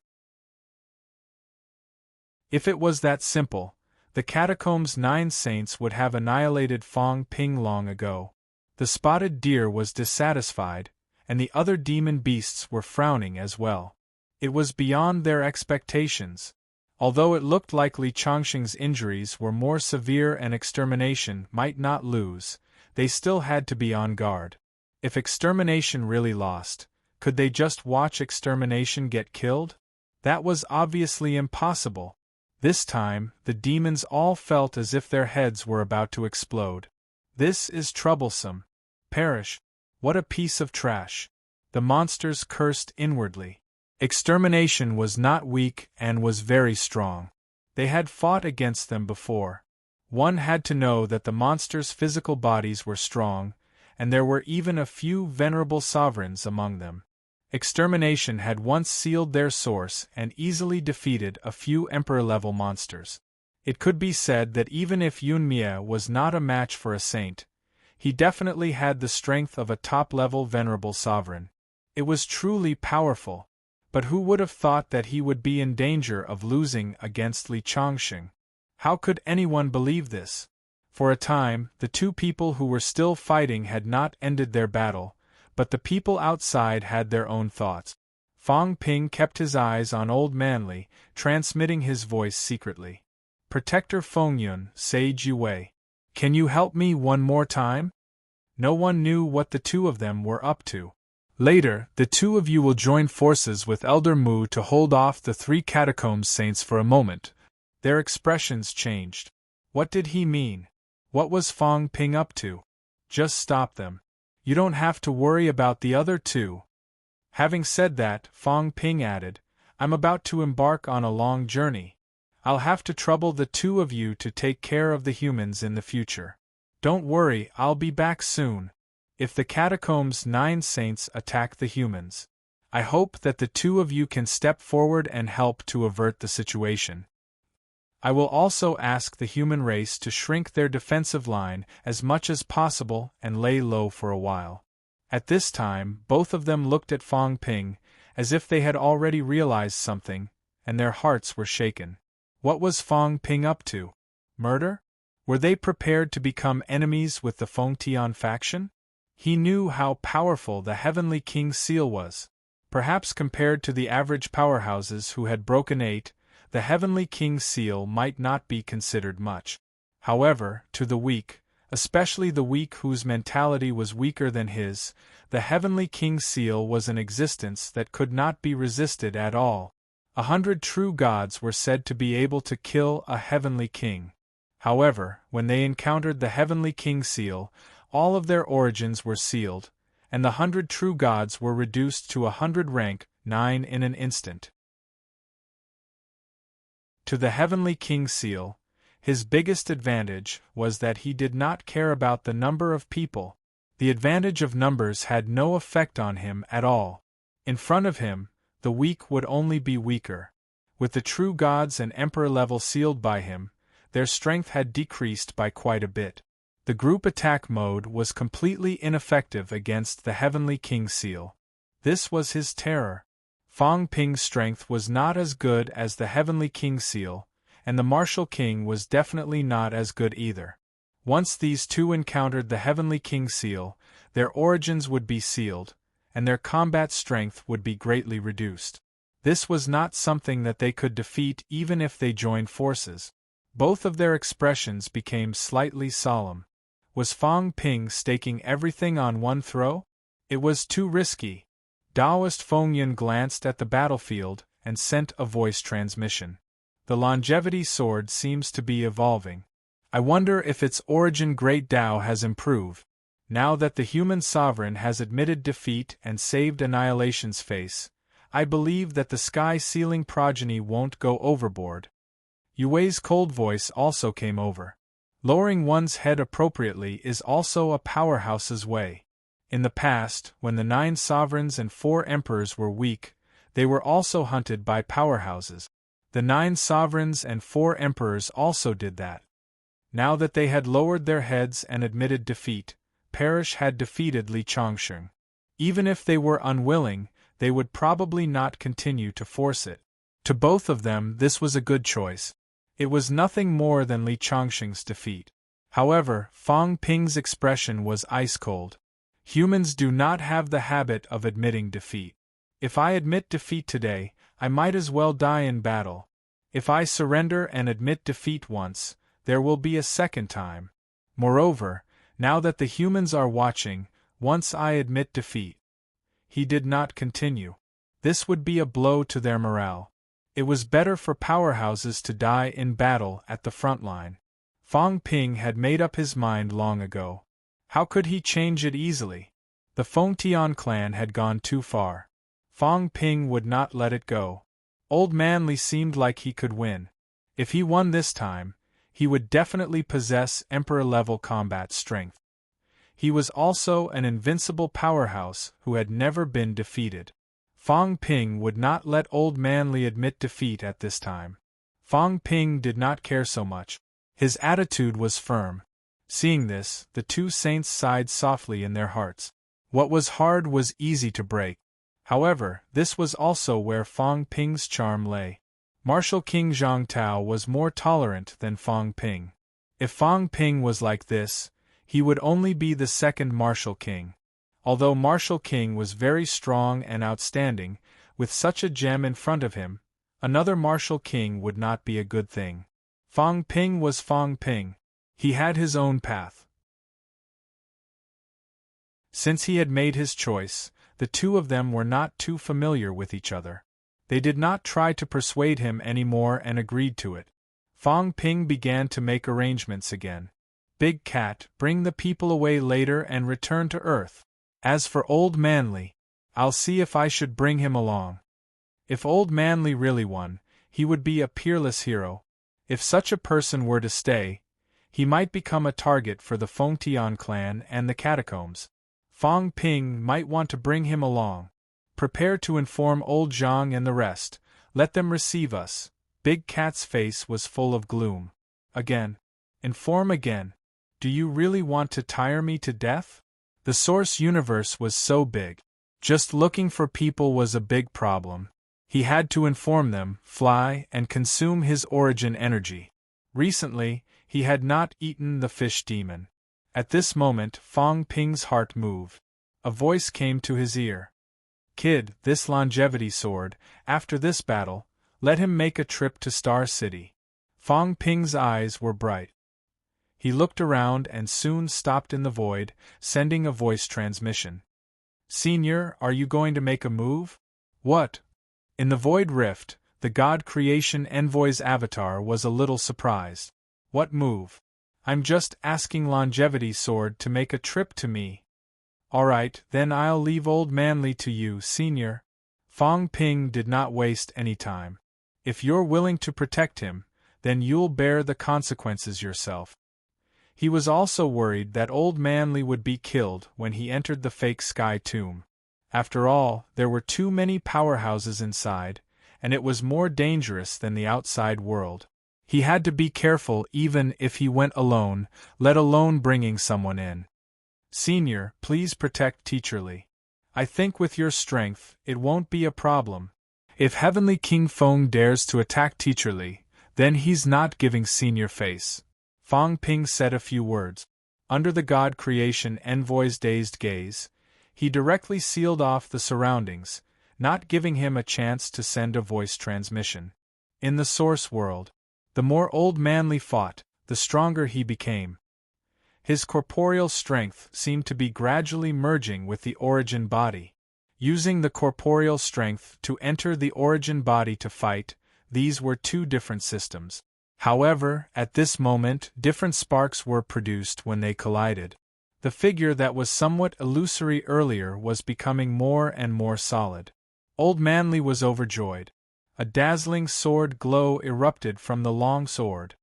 If it was that simple, the catacombs' 9 saints would have annihilated Fong Ping long ago. The spotted deer was dissatisfied, and the other demon beasts were frowning as well. It was beyond their expectations. Although it looked like Li Chongqing's injuries were more severe and extermination might not lose, they still had to be on guard. If extermination really lost, could they just watch extermination get killed? That was obviously impossible. This time, the demons all felt as if their heads were about to explode. This is troublesome. Perish. What a piece of trash. The monsters cursed inwardly. Extermination was not weak and was very strong. They had fought against them before. One had to know that the monsters' physical bodies were strong, and there were even a few venerable sovereigns among them. Extermination had once sealed their source and easily defeated a few emperor-level monsters. It could be said that even if Yunmia was not a match for a saint, he definitely had the strength of a top-level venerable sovereign. It was truly powerful, but who would have thought that he would be in danger of losing against Li Chongqing? How could anyone believe this? For a time, the 2 people who were still fighting had not ended their battle, but the people outside had their own thoughts. Fong Ping kept his eyes on Old Manly, transmitting his voice secretly. "Protector Fengyun, Sage Yue. Can you help me one more time?" No one knew what the 2 of them were up to. "Later, the 2 of you will join forces with Elder Mu to hold off the 3 catacombs saints for a moment." Their expressions changed. What did he mean? What was Fong Ping up to? "Just stop them. You don't have to worry about the other 2. Having said that, Fong Ping added, "I'm about to embark on a long journey. I'll have to trouble the 2 of you to take care of the humans in the future. Don't worry, I'll be back soon. If the catacombs' 9 saints attack the humans, I hope that the 2 of you can step forward and help to avert the situation. I will also ask the human race to shrink their defensive line as much as possible and lay low for a while." At this time, both of them looked at Fong Ping, as if they had already realized something, and their hearts were shaken. What was Fong Ping up to? Murder? Were they prepared to become enemies with the Fengtian faction? He knew how powerful the Heavenly King's seal was. Perhaps compared to the average powerhouses who had broken 8, the Heavenly King's seal might not be considered much. However, to the weak, especially the weak whose mentality was weaker than his, the Heavenly King's seal was an existence that could not be resisted at all. 100 true gods were said to be able to kill a Heavenly King. However, when they encountered the Heavenly King's seal, all of their origins were sealed, and the 100 true gods were reduced to 100 rank 9 in an instant. To the Heavenly King Seal, his biggest advantage was that he did not care about the number of people. The advantage of numbers had no effect on him at all. In front of him, the weak would only be weaker. With the true gods and emperor level sealed by him, their strength had decreased by quite a bit. The group attack mode was completely ineffective against the Heavenly King Seal. This was his terror. Fong Ping's strength was not as good as the Heavenly King Seal, and the Martial King was definitely not as good either. Once these two encountered the Heavenly King Seal, their origins would be sealed, and their combat strength would be greatly reduced. This was not something that they could defeat even if they joined forces. Both of their expressions became slightly solemn. Was Fong Ping staking everything on one throw? It was too risky. Taoist Feng Yun glanced at the battlefield and sent a voice transmission. The longevity sword seems to be evolving. I wonder if its origin Great Tao has improved. Now that the human sovereign has admitted defeat and saved Annihilation's face, I believe that the sky-sealing progeny won't go overboard. Yue's cold voice also came over. Lowering one's head appropriately is also a powerhouse's way. In the past, when the 9 sovereigns and 4 emperors were weak, they were also hunted by powerhouses. The 9 sovereigns and 4 emperors also did that. Now that they had lowered their heads and admitted defeat, Parrish had defeated Li Chongsheng. Even if they were unwilling, they would probably not continue to force it. To both of them this was a good choice. It was nothing more than Li Chongsheng's defeat. However, Fong Ping's expression was ice-cold. Humans do not have the habit of admitting defeat. If I admit defeat today, I might as well die in battle. If I surrender and admit defeat once, there will be a second time. Moreover, now that the humans are watching, once I admit defeat. He did not continue. This would be a blow to their morale. It was better for powerhouses to die in battle at the front line. Fong Ping had made up his mind long ago. How could he change it easily? The Fengtian clan had gone too far. Fong Ping would not let it go. Old Man Li seemed like he could win. If he won this time, he would definitely possess emperor-level combat strength. He was also an invincible powerhouse who had never been defeated. Fong Ping would not let Old Man Li admit defeat at this time. Fong Ping did not care so much. His attitude was firm. Seeing this, the 2 saints sighed softly in their hearts. What was hard was easy to break. However, this was also where Fong Ping's charm lay. Martial King Zhang Tao was more tolerant than Fong Ping. If Fong Ping was like this, he would only be the second Martial King. Although Martial King was very strong and outstanding, with such a gem in front of him, another Martial King would not be a good thing. Fong Ping was Fong Ping. He had his own path. Since he had made his choice, the 2 of them were not too familiar with each other. They did not try to persuade him any more and agreed to it. Fong Ping began to make arrangements again. Big Cat, bring the people away later and return to Earth. As for Old Man Li, I'll see if I should bring him along. If Old Man Li really won, he would be a peerless hero. If such a person were to stay, he might become a target for the Fengtian clan and the catacombs. Fong Ping might want to bring him along. Prepare to inform Old Zhang and the rest. Let them receive us. Big Cat's face was full of gloom. Again. Inform again. Do you really want to tire me to death? The source universe was so big. Just looking for people was a big problem. He had to inform them, fly, and consume his origin energy. Recently, he had not eaten the fish demon. At this moment, Fong Ping's heart moved. A voice came to his ear. Kid, this longevity sword, after this battle, let him make a trip to Star City. Fong Ping's eyes were bright. He looked around and soon stopped in the void, sending a voice transmission. Senior, are you going to make a move? What? In the void rift, the God Creation Envoy's avatar was a little surprised. What move? I'm just asking Longevity Sword to make a trip to me. Alright, then I'll leave Old Man Li to you, Senior. Fong Ping did not waste any time. If you're willing to protect him, then you'll bear the consequences yourself. He was also worried that Old Manly would be killed when he entered the fake sky tomb. After all, there were too many powerhouses inside, and it was more dangerous than the outside world. He had to be careful even if he went alone, let alone bringing someone in. Senior, please protect Teacher Li. I think with your strength, it won't be a problem. If Heavenly King Feng dares to attack Teacher Li, then he's not giving Senior face. Fang Ping said a few words. Under the God Creation Envoy's dazed gaze, he directly sealed off the surroundings, not giving him a chance to send a voice transmission. In the Source world, the more Old Manly fought, the stronger he became. His corporeal strength seemed to be gradually merging with the origin body. Using the corporeal strength to enter the origin body to fight, these were two different systems. However, at this moment, different sparks were produced when they collided. The figure that was somewhat illusory earlier was becoming more and more solid. Old Manly was overjoyed. A dazzling sword glow erupted from the long sword.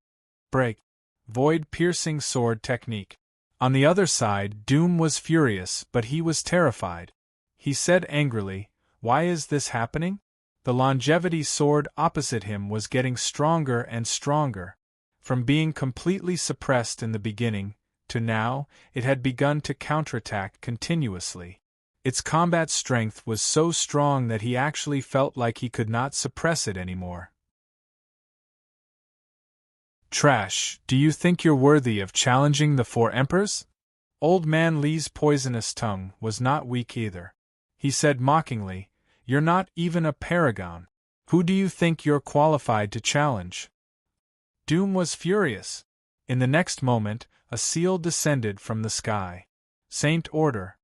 Break. Void-piercing sword technique. On the other side, Doom was furious, but he was terrified. He said angrily, "Why is this happening?" The longevity sword opposite him was getting stronger and stronger. From being completely suppressed in the beginning, to now, it had begun to counterattack continuously. Its combat strength was so strong that he actually felt like he could not suppress it anymore. Trash, do you think you're worthy of challenging the four emperors? Old Man Li's poisonous tongue was not weak either. He said mockingly, "You're not even a paragon. Who do you think you're qualified to challenge?" Doom was furious. In the next moment, a seal descended from the sky. Saint Order.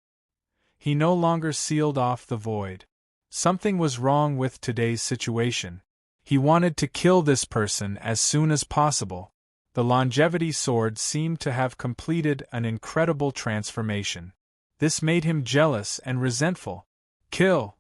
He no longer sealed off the void. Something was wrong with today's situation. He wanted to kill this person as soon as possible. The longevity sword seemed to have completed an incredible transformation. This made him jealous and resentful. Kill!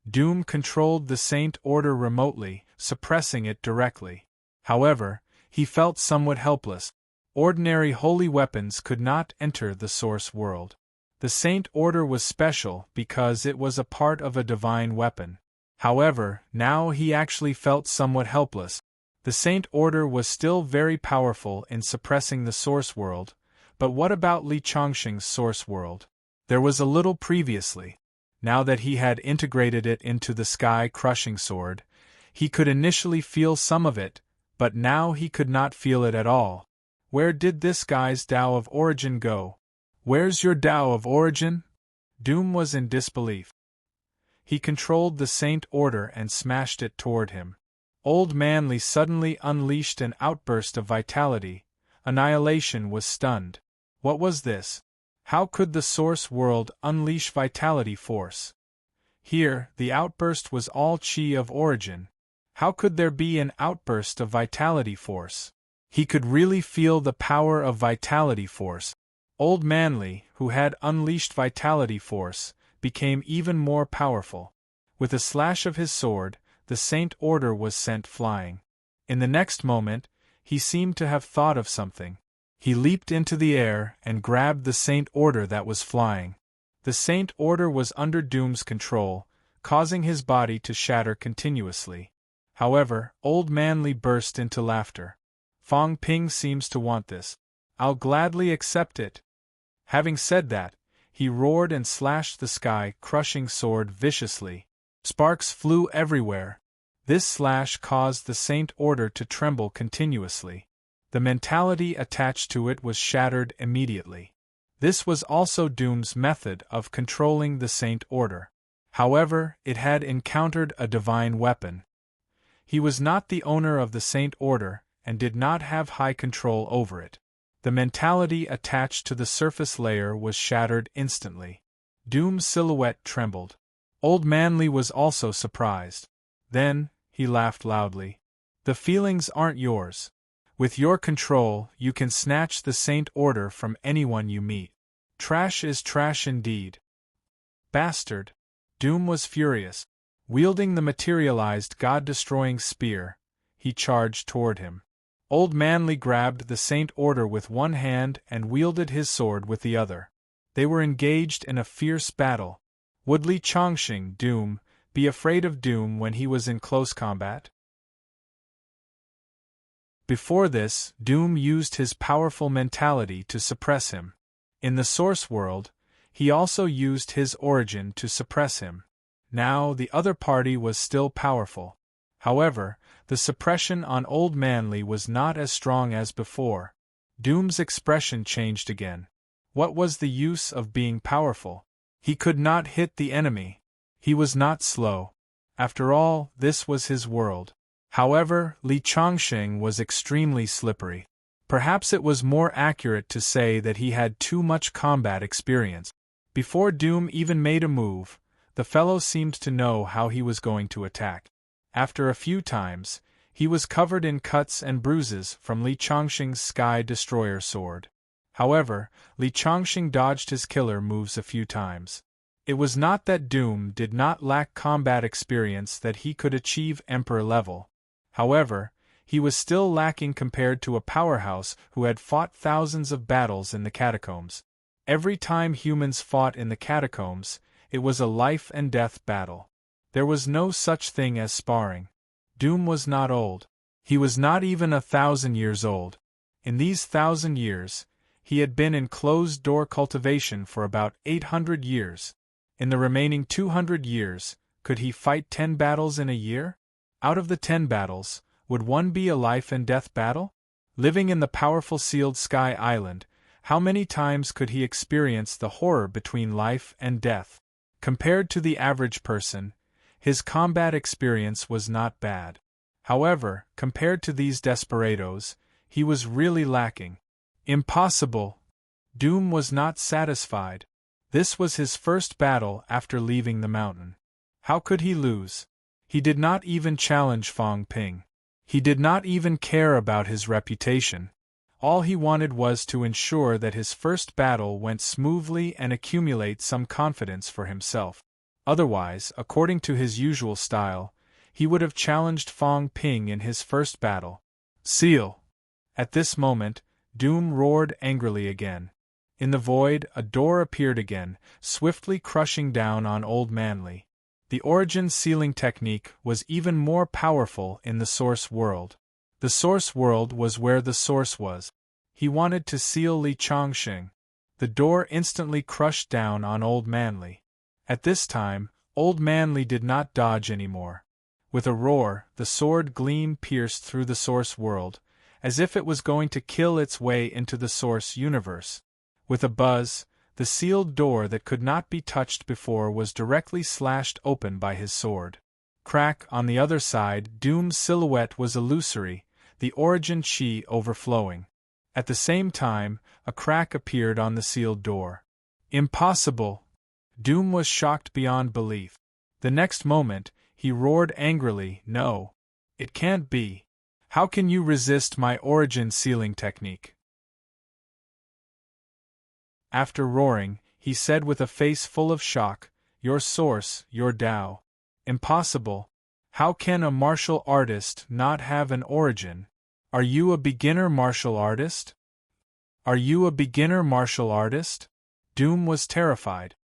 Doom controlled the Saint Order remotely, suppressing it directly. However, he felt somewhat helpless. Ordinary holy weapons could not enter the Source world. The Saint Order was special because it was a part of a divine weapon. However, now he actually felt somewhat helpless. The Saint Order was still very powerful in suppressing the Source world, but what about Li Chongqing's Source world? There was a little previously. Now that he had integrated it into the sky-crushing sword, he could initially feel some of it, but now he could not feel it at all. Where did this guy's Tao of Origin go? Where's your Tao of Origin? Doom was in disbelief. He controlled the Saint Order and smashed it toward him. Old Manly suddenly unleashed an outburst of vitality. Annihilation was stunned. What was this? How could the Source world unleash vitality force? Here, the outburst was all Qi of Origin. How could there be an outburst of vitality force? He could really feel the power of vitality force. Old Manly, who had unleashed vitality force, became even more powerful. With a slash of his sword, the Saint Order was sent flying. In the next moment, he seemed to have thought of something. He leaped into the air and grabbed the Saint Order that was flying. The Saint Order was under Doom's control, causing his body to shatter continuously. However, Old Manly burst into laughter. Fang Ping seems to want this. I'll gladly accept it. Having said that, he roared and slashed the sky-crushing sword viciously. Sparks flew everywhere. This slash caused the Saint Order to tremble continuously. The mentality attached to it was shattered immediately. This was also Doom's method of controlling the Saint Order. However, it had encountered a divine weapon. He was not the owner of the Saint Order, and did not have high control over it. The mentality attached to the surface layer was shattered instantly. Doom's silhouette trembled. Old Manly was also surprised. Then, he laughed loudly. The feelings aren't yours. With your control, you can snatch the Saint Order from anyone you meet. Trash is trash indeed. Bastard. Doom was furious. Wielding the materialized God-destroying spear, he charged toward him. Old Manly grabbed the Saint Order with one hand and wielded his sword with the other. They were engaged in a fierce battle. Would Li Chongqing, Doom, be afraid of Doom when he was in close combat? Before this, Doom used his powerful mentality to suppress him. In the source world, he also used his origin to suppress him. Now the other party was still powerful. However, the suppression on Old Manly was not as strong as before. Doom's expression changed again. What was the use of being powerful? He could not hit the enemy. He was not slow. After all, this was his world. However, Li Chongqing was extremely slippery. Perhaps it was more accurate to say that he had too much combat experience. Before Doom even made a move, the fellow seemed to know how he was going to attack. After a few times, he was covered in cuts and bruises from Li Chongqing's Sky Destroyer sword. However, Li Chongqing dodged his killer moves a few times. It was not that Doom did not lack combat experience that he could achieve Emperor level. However, he was still lacking compared to a powerhouse who had fought thousands of battles in the catacombs. Every time humans fought in the catacombs, it was a life-and-death battle. There was no such thing as sparring. Doom was not old. He was not even 1,000 years old. In these 1,000 years, he had been in closed-door cultivation for about 800 years. In the remaining 200 years, could he fight 10 battles in a year? Out of the 10 battles, would one be a life-and-death battle? Living in the powerful sealed sky island, how many times could he experience the horror between life and death? Compared to the average person, his combat experience was not bad. However, compared to these desperados, he was really lacking. Impossible! Doom was not satisfied. This was his first battle after leaving the mountain. How could he lose? He did not even challenge Fang Ping. He did not even care about his reputation. All he wanted was to ensure that his first battle went smoothly and accumulate some confidence for himself. Otherwise, according to his usual style, he would have challenged Fang Ping in his first battle. Seal! At this moment, Doom roared angrily again. In the void, a door appeared again, swiftly crushing down on Old Manly. The origin sealing technique was even more powerful in the source world. The source world was where the source was. He wanted to seal Li Chongqing. The door instantly crushed down on Old Manly. At this time, Old Manly did not dodge anymore. With a roar, the sword gleam pierced through the source world, as if it was going to kill its way into the source universe. With a buzz, the sealed door that could not be touched before was directly slashed open by his sword. Crack, on the other side, Doom's silhouette was illusory, the origin chi overflowing. At the same time, a crack appeared on the sealed door. Impossible! Doom was shocked beyond belief. The next moment, he roared angrily, "No! It can't be! How can you resist my origin sealing technique?" After roaring, he said with a face full of shock, "Your source, your Tao. Impossible! How can a martial artist not have an origin? Are you a beginner martial artist? Are you a beginner martial artist?" Doom was terrified.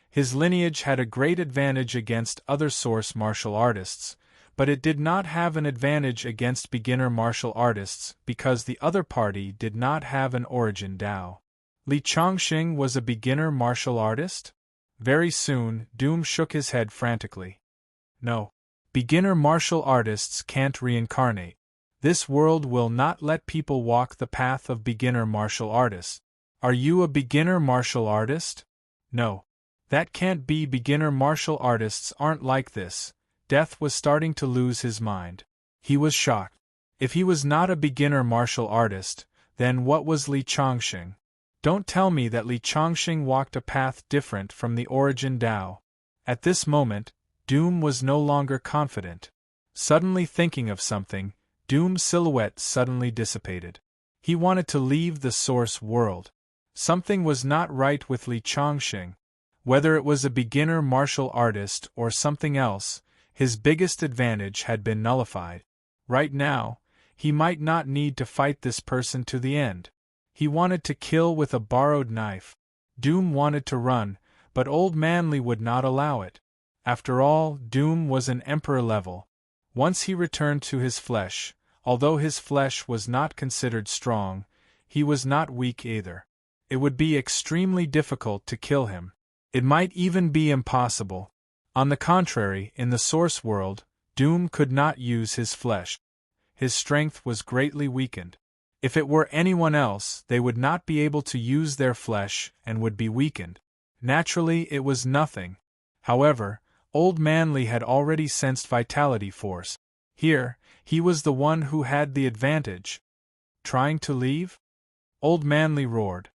His lineage had a great advantage against other source martial artists, but it did not have an advantage against beginner martial artists because the other party did not have an origin Tao. Li Chongqing was a beginner martial artist? Very soon, Doom shook his head frantically. No. Beginner martial artists can't reincarnate. This world will not let people walk the path of beginner martial artists. Are you a beginner martial artist? No. That can't be. Beginner martial artists aren't like this. Death was starting to lose his mind. He was shocked. If he was not a beginner martial artist, then what was Li Chongqing? Don't tell me that Li Chongqing walked a path different from the origin Tao. At this moment, Doom was no longer confident. Suddenly thinking of something, Doom's silhouette suddenly dissipated. He wanted to leave the source world. Something was not right with Li Chongqing. Whether it was a beginner martial artist or something else, His biggest advantage had been nullified. Right now, he might not need to fight this person to the end. He wanted to kill with a borrowed knife. Doom wanted to run, but Old Manly would not allow it. After all, Doom was an emperor level. Once he returned to his flesh, although his flesh was not considered strong, he was not weak either. It would be extremely difficult to kill him. It might even be impossible. On the contrary, in the Source world, Doom could not use his flesh. His strength was greatly weakened. If it were anyone else, they would not be able to use their flesh and would be weakened. Naturally, it was nothing. However, Old Manly had already sensed vitality force. Here, he was the one who had the advantage. Trying to leave? Old Manly roared.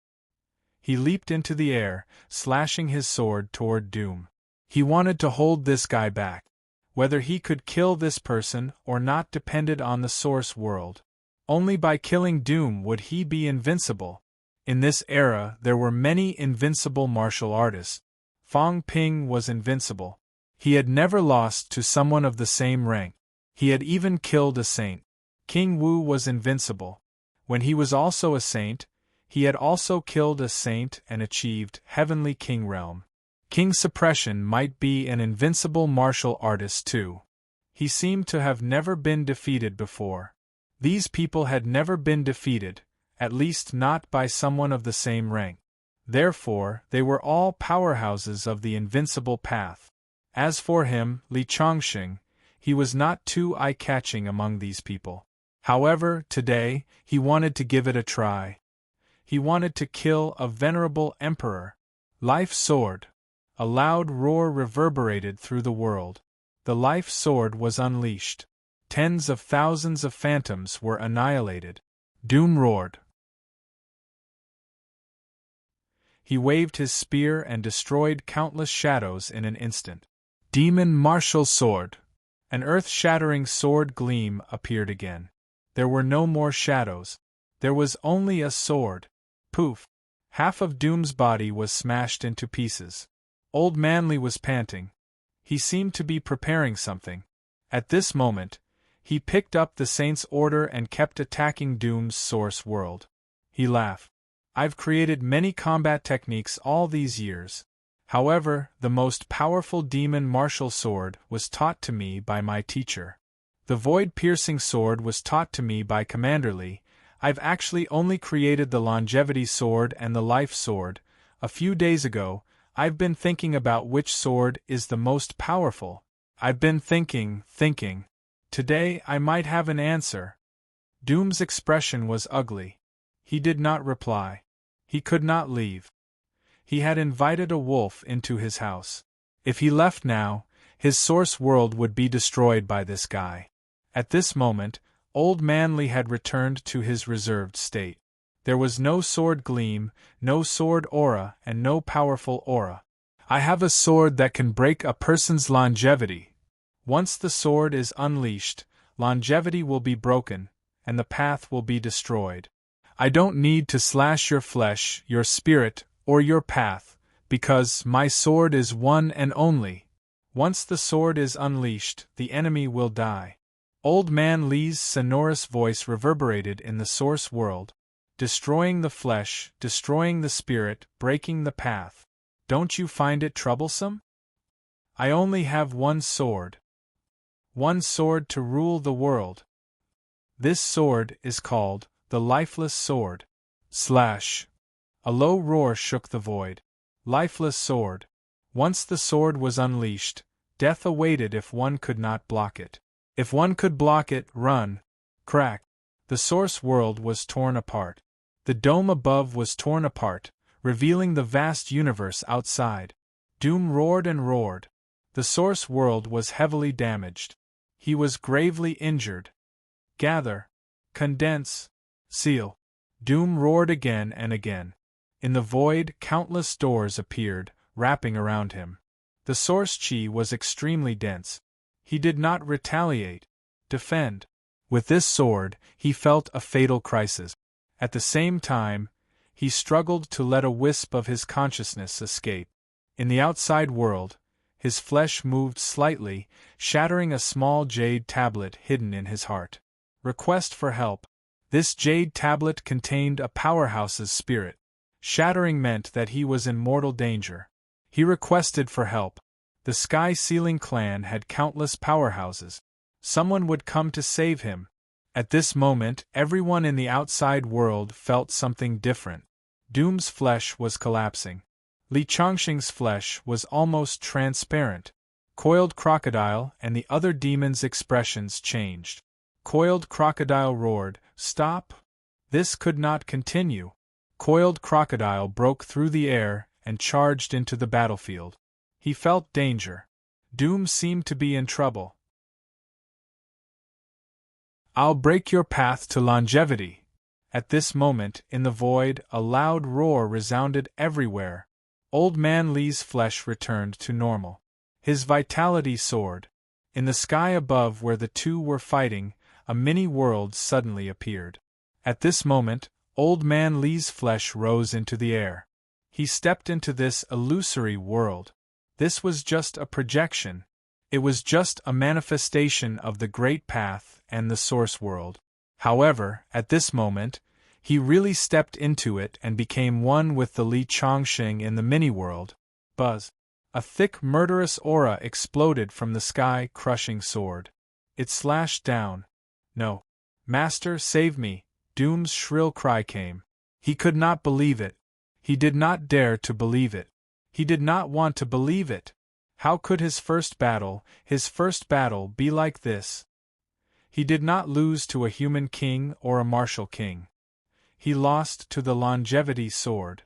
He leaped into the air, slashing his sword toward Doom. He wanted to hold this guy back. Whether he could kill this person or not depended on the Source world. Only by killing Doom would he be invincible. In this era, there were many invincible martial artists. Fong Ping was invincible. He had never lost to someone of the same rank. He had even killed a saint. King Wu was invincible. When he was also a saint, he had also killed a saint and achieved Heavenly King Realm. King Suppression might be an invincible martial artist too. He seemed to have never been defeated before. These people had never been defeated, at least not by someone of the same rank. Therefore, they were all powerhouses of the invincible path. As for him, Li Chongqing, he was not too eye-catching among these people. However, today, he wanted to give it a try. He wanted to kill a venerable emperor. Life sword. A loud roar reverberated through the world. The life sword was unleashed. Tens of thousands of phantoms were annihilated. Doom roared. He waved his spear and destroyed countless shadows in an instant. Demon martial sword. An earth-shattering sword gleam appeared again. There were no more shadows. There was only a sword. Poof! Half of Doom's body was smashed into pieces. Old Manly was panting. He seemed to be preparing something. At this moment, he picked up the Saint's order and kept attacking Doom's Source world. He laughed. I've created many combat techniques all these years. However, the most powerful demon martial sword was taught to me by my teacher. The void-piercing sword was taught to me by Commander Li. I've actually only created the longevity sword and the life sword. A few days ago, I've been thinking about which sword is the most powerful. I've been thinking. Today I might have an answer. Doom's expression was ugly. He did not reply. He could not leave. He had invited a wolf into his house. If he left now, his Source world would be destroyed by this guy. At this moment, Old Manly had returned to his reserved state. There was no sword gleam, no sword aura, and no powerful aura. I have a sword that can break a person's longevity. Once the sword is unleashed, longevity will be broken, and the path will be destroyed. I don't need to slash your flesh, your spirit, or your path, because my sword is one and only. Once the sword is unleashed, the enemy will die. Old Man Li's sonorous voice reverberated in the Source world. Destroying the flesh, destroying the spirit, breaking the path. Don't you find it troublesome? I only have one sword. One sword to rule the world. This sword is called the Lifeless Sword. Slash. A low roar shook the void. Lifeless sword. Once the sword was unleashed, death awaited if one could not block it. If one could block it, run. Crack. The Source world was torn apart. The dome above was torn apart, revealing the vast universe outside. Doom roared and roared. The Source world was heavily damaged. He was gravely injured. Gather. Condense. Seal. Doom roared again and again. In the void, countless doors appeared, wrapping around him. The Source Chi was extremely dense. He did not retaliate. Defend. With this sword, he felt a fatal crisis. At the same time, he struggled to let a wisp of his consciousness escape. In the outside world, His flesh moved slightly, shattering a small jade tablet hidden in his heart. Request for help. This jade tablet contained a powerhouse's spirit. Shattering meant that he was in mortal danger. He requested for help. The Sky Sealing clan had countless powerhouses. Someone would come to save him. At this moment, everyone in the outside world felt something different. Doom's flesh was collapsing. Li Chongqing's flesh was almost transparent. Coiled Crocodile and the other demons' expressions changed. Coiled Crocodile roared, "Stop! This could not continue." Coiled Crocodile broke through the air and charged into the battlefield. He felt danger. Doom seemed to be in trouble. "I'll break your path to longevity." At this moment, in the void, a loud roar resounded everywhere. Old Man Li's flesh returned to normal. His vitality soared. In the sky above where the two were fighting, a mini-world suddenly appeared. At this moment, Old Man Li's flesh rose into the air. He stepped into this illusory world. This was just a projection. It was just a manifestation of the Great Path and the Source World. However, at this moment, he really stepped into it and became one with the Li Chongqing in the mini-world. Buzz! A thick murderous aura exploded from the sky-crushing sword. It slashed down. "No! Master, save me!" Doom's shrill cry came. He could not believe it. He did not dare to believe it. He did not want to believe it. How could his first battle, be like this? He did not lose to a human king or a martial king. He lost to the longevity sword.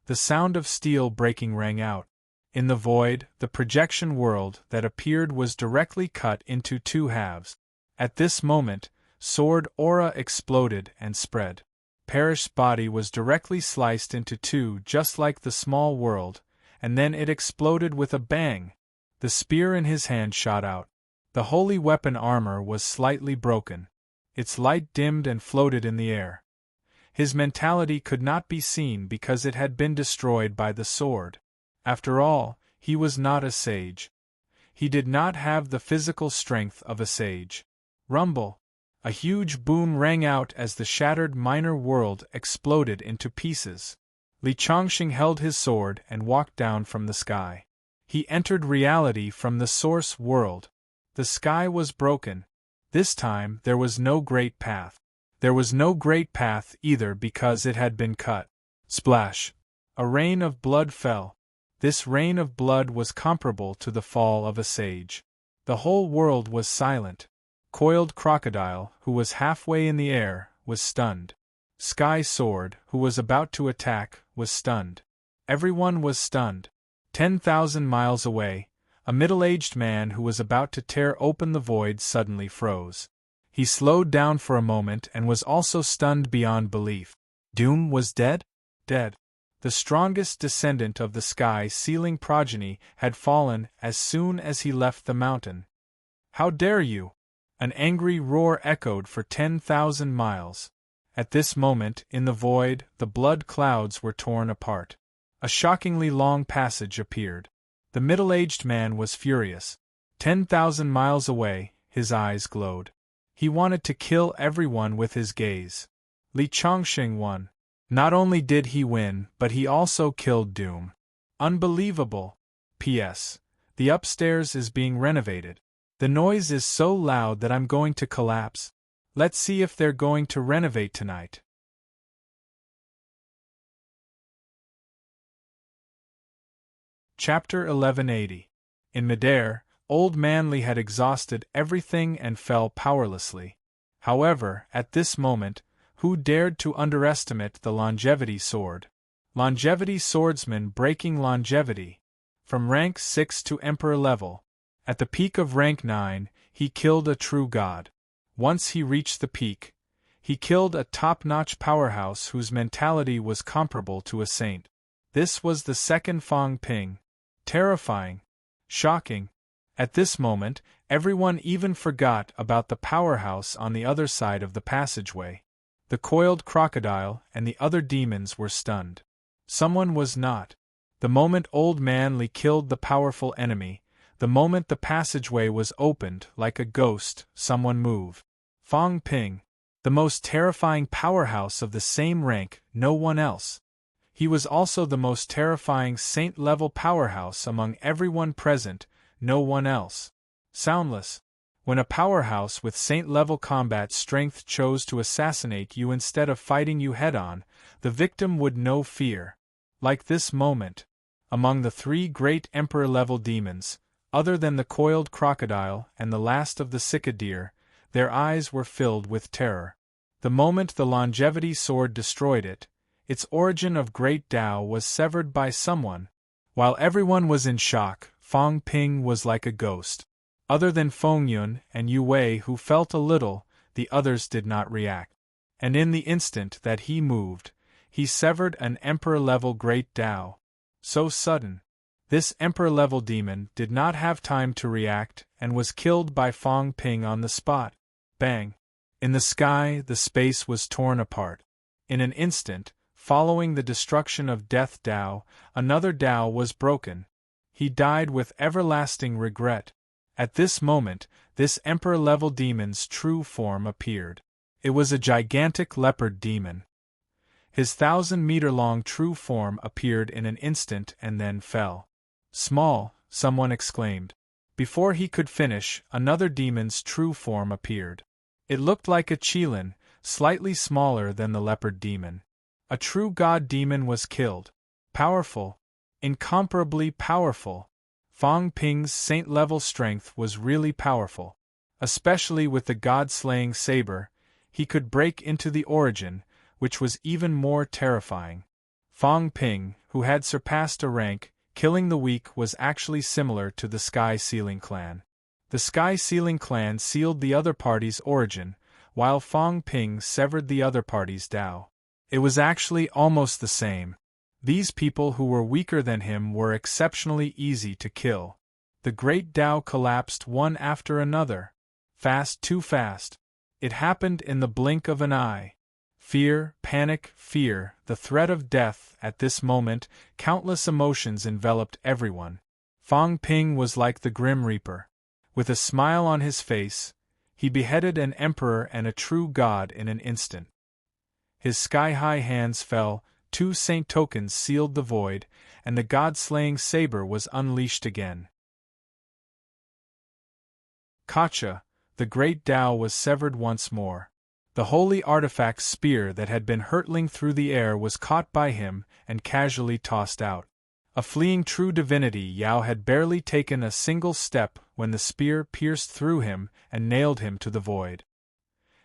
The sound of steel breaking rang out. In the void, the projection world that appeared was directly cut into two halves. At this moment, sword aura exploded and spread. Parrish's body was directly sliced into two just like the small world, and then it exploded with a bang. The spear in his hand shot out. The holy weapon armor was slightly broken. Its light dimmed and floated in the air. His mentality could not be seen because it had been destroyed by the sword. After all, he was not a sage. He did not have the physical strength of a sage. Rumble! A huge boom rang out as the shattered minor world exploded into pieces. Li Chongqing held his sword and walked down from the sky. He entered reality from the source world. The sky was broken. This time there was no great path. There was no great path either because it had been cut. Splash! A rain of blood fell. This rain of blood was comparable to the fall of a sage. The whole world was silent. Coiled Crocodile, who was halfway in the air, was stunned. Sky Sword, who was about to attack, was stunned. Everyone was stunned. 10,000 miles away, a middle-aged man who was about to tear open the void suddenly froze. He slowed down for a moment and was also stunned beyond belief. Doom was dead? Dead. The strongest descendant of the Sky Sealing progeny had fallen as soon as he left the mountain. "How dare you!" An angry roar echoed for 10,000 miles. At this moment, in the void, the blood clouds were torn apart. A shockingly long passage appeared. The middle-aged man was furious. 10,000 miles away, his eyes glowed. He wanted to kill everyone with his gaze. Li Chongqing won. Not only did he win, but he also killed Doom. Unbelievable! P.S. The upstairs is being renovated. The noise is so loud that I'm going to collapse. Let's see if they're going to renovate tonight. Chapter 1180. In midair, Old Man Li had exhausted everything and fell powerlessly. However, at this moment, who dared to underestimate the longevity sword? Longevity swordsman breaking longevity. From rank 6 to Emperor level. At the peak of rank 9, he killed a true god. Once he reached the peak, he killed a top-notch powerhouse whose mentality was comparable to a saint. This was the second Fang Ping. Terrifying. Shocking. At this moment, everyone even forgot about the powerhouse on the other side of the passageway. The Coiled Crocodile and the other demons were stunned. Someone was not. The moment Old Man Li killed the powerful enemy, the moment the passageway was opened, like a ghost, someone moved. Fong Ping, the most terrifying powerhouse of the same rank, no one else. He was also the most terrifying saint-level powerhouse among everyone present, no one else. Soundless. When a powerhouse with saint-level combat strength chose to assassinate you instead of fighting you head-on, the victim would know fear. Like this moment. Among the three great emperor-level demons, other than the coiled crocodile and the last of the Sika deer, their eyes were filled with terror. The moment the longevity sword destroyed it, its origin of great Tao was severed by someone. While everyone was in shock, Fong Ping was like a ghost. Other than Feng Yun and Yu Wei, who felt a little, the others did not react. And in the instant that he moved, he severed an emperor-level great Tao. So sudden. This emperor-level demon did not have time to react and was killed by Fong Ping on the spot. Bang! In the sky, the space was torn apart. In an instant, following the destruction of Death Tao, another Tao was broken. He died with everlasting regret. At this moment, this emperor-level demon's true form appeared. It was a gigantic leopard demon. His 1,000-meter-long true form appeared in an instant and then fell. Small, someone exclaimed. Before he could finish, another demon's true form appeared. It looked like a Qilin, slightly smaller than the leopard demon. A true god demon was killed. Powerful. Incomparably powerful. Fong Ping's saint-level strength was really powerful. Especially with the god-slaying saber, he could break into the origin, which was even more terrifying. Fong Ping, who had surpassed a rank, killing the weak, was actually similar to the Sky Sealing Clan. The Sky Sealing Clan sealed the other party's origin, while Fong Ping severed the other party's Tao. It was actually almost the same. These people who were weaker than him were exceptionally easy to kill. The great Tao collapsed one after another. Fast, too fast. It happened in the blink of an eye. Fear, panic, fear, the threat of death. At this moment, countless emotions enveloped everyone. Fong Ping was like the Grim Reaper. With a smile on his face, he beheaded an emperor and a true god in an instant. His sky-high hands fell, 2 saint tokens sealed the void, and the god-slaying saber was unleashed again. Kacha, the great Tao was severed once more. The holy artifact's spear that had been hurtling through the air was caught by him and casually tossed out. A fleeing true divinity, Yao had barely taken a single step when the spear pierced through him and nailed him to the void.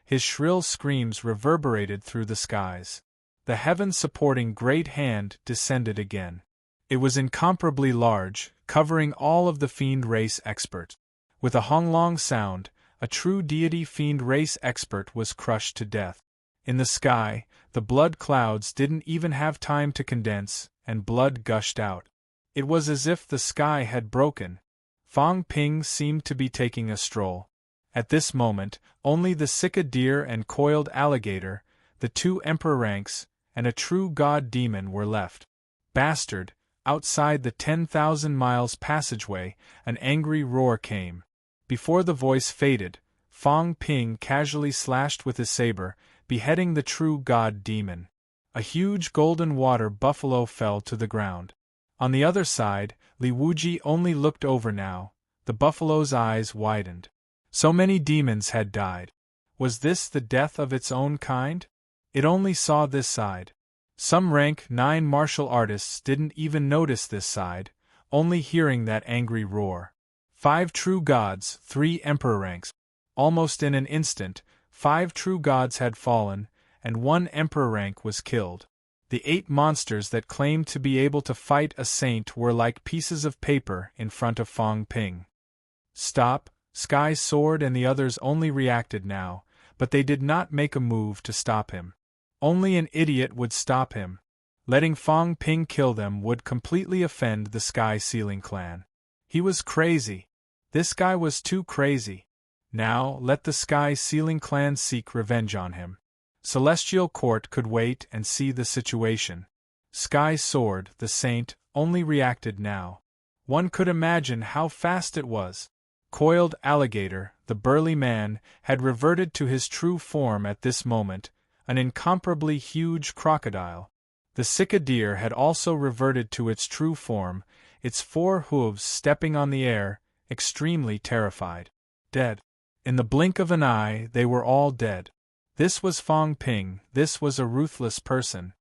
His shrill screams reverberated through the skies. The heaven-supporting great hand descended again. It was incomparably large, covering all of the fiend race experts. With a honglong sound, a true deity fiend race expert was crushed to death. In the sky, the blood clouds didn't even have time to condense, and blood gushed out. It was as if the sky had broken. Fong Ping seemed to be taking a stroll. At this moment, only the Sika deer and coiled alligator, the 2 emperor ranks, and a true god demon were left. Bastard! Outside the 10,000 miles passageway, an angry roar came. Before the voice faded, Fong Ping casually slashed with his saber, beheading the true god demon. A huge golden water buffalo fell to the ground. On the other side, Li Wuji only looked over now. The buffalo's eyes widened. So many demons had died. Was this the death of its own kind? It only saw this side. Some rank 9 martial artists didn't even notice this side, only hearing that angry roar. 5 true gods, 3 emperor ranks. Almost in an instant, 5 true gods had fallen, and 1 emperor rank was killed. The 8 monsters that claimed to be able to fight a saint were like pieces of paper in front of Fong Ping. Stop! Sky's sword and the others only reacted now, but they did not make a move to stop him. Only an idiot would stop him. Letting Fong Ping kill them would completely offend the Sky Sealing Clan. He was crazy. This guy was too crazy. Now, let the Sky Sealing Clan seek revenge on him. Celestial Court could wait and see the situation. Sky Sword, the saint, only reacted now. One could imagine how fast it was. Coiled Alligator, the burly man, had reverted to his true form at this moment, an incomparably huge crocodile. The Cicadere had also reverted to its true form, its 4 hooves stepping on the air, extremely terrified. Dead. In the blink of an eye, they were all dead. This was Fong Ping, this was a ruthless person.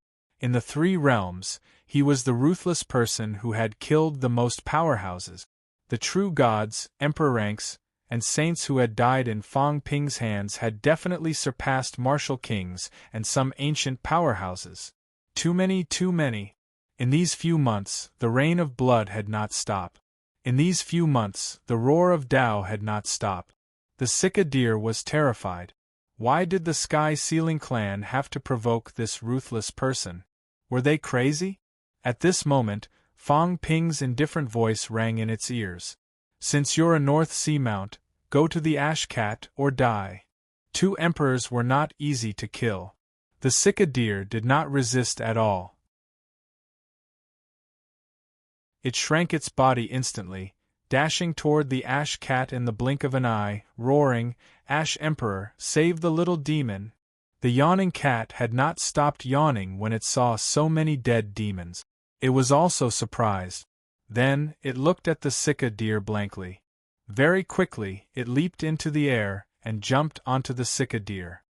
In the 3 realms, he was the ruthless person who had killed the most powerhouses. The true gods, emperor ranks, and saints who had died in Fong Ping's hands had definitely surpassed martial kings and some ancient powerhouses. Too many, too many. In these few months, the rain of blood had not stopped. In these few months, the roar of Tao had not stopped. The Cicadere was terrified. Why did the Sky Ceiling clan have to provoke this ruthless person? Were they crazy? At this moment, Fong Ping's indifferent voice rang in its ears. Since you're a North Sea Mount, go to the Ash Cat or die. 2 emperors were not easy to kill. The Cicadere did not resist at all. It shrank its body instantly, dashing toward the Ash Cat in the blink of an eye, roaring, "Ash Emperor, save the little demon!" The yawning cat had not stopped yawning when it saw so many dead demons. It was also surprised. Then, it looked at the Cicadere blankly. Very quickly, it leaped into the air and jumped onto the Cicadere.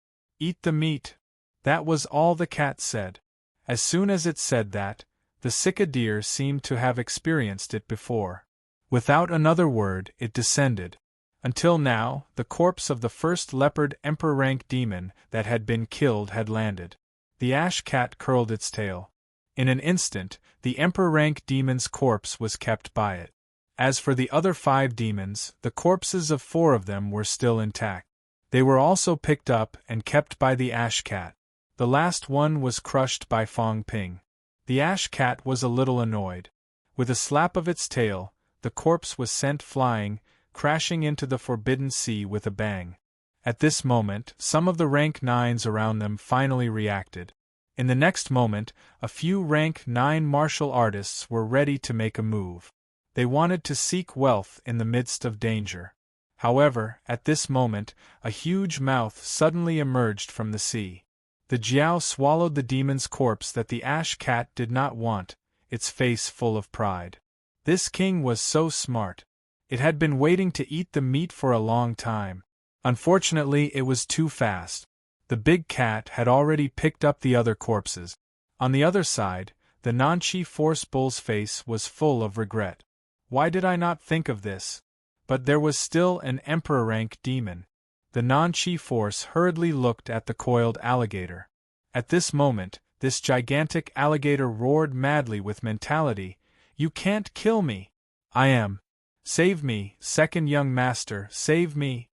"Eat the meat." That was all the cat said. As soon as it said that, the Cicadere seemed to have experienced it before. Without another word, it descended. Until now, the corpse of the first leopard emperor rank demon that had been killed had landed. The Ash Cat curled its tail. In an instant, the emperor rank demon's corpse was kept by it. As for the other 5 demons, the corpses of 4 of them were still intact. They were also picked up and kept by the Ash Cat. The last one was crushed by Fong Ping. The Ash Cat was a little annoyed. With a slap of its tail, the corpse was sent flying, crashing into the Forbidden Sea with a bang. At this moment, some of the rank 9s around them finally reacted. In the next moment, a few rank 9 martial artists were ready to make a move. They wanted to seek wealth in the midst of danger. However, at this moment, a huge mouth suddenly emerged from the sea. The Jiao swallowed the demon's corpse that the Ash Cat did not want, its face full of pride. This king was so smart. It had been waiting to eat the meat for a long time. Unfortunately, it was too fast. The big cat had already picked up the other corpses. On the other side, the Nanchi Force Bull's face was full of regret. Why did I not think of this? But there was still an emperor rank demon. The Nanchi Force hurriedly looked at the coiled alligator. At this moment, this gigantic alligator roared madly with mentality, "You can't kill me! I am! Save me, second young master, save me!"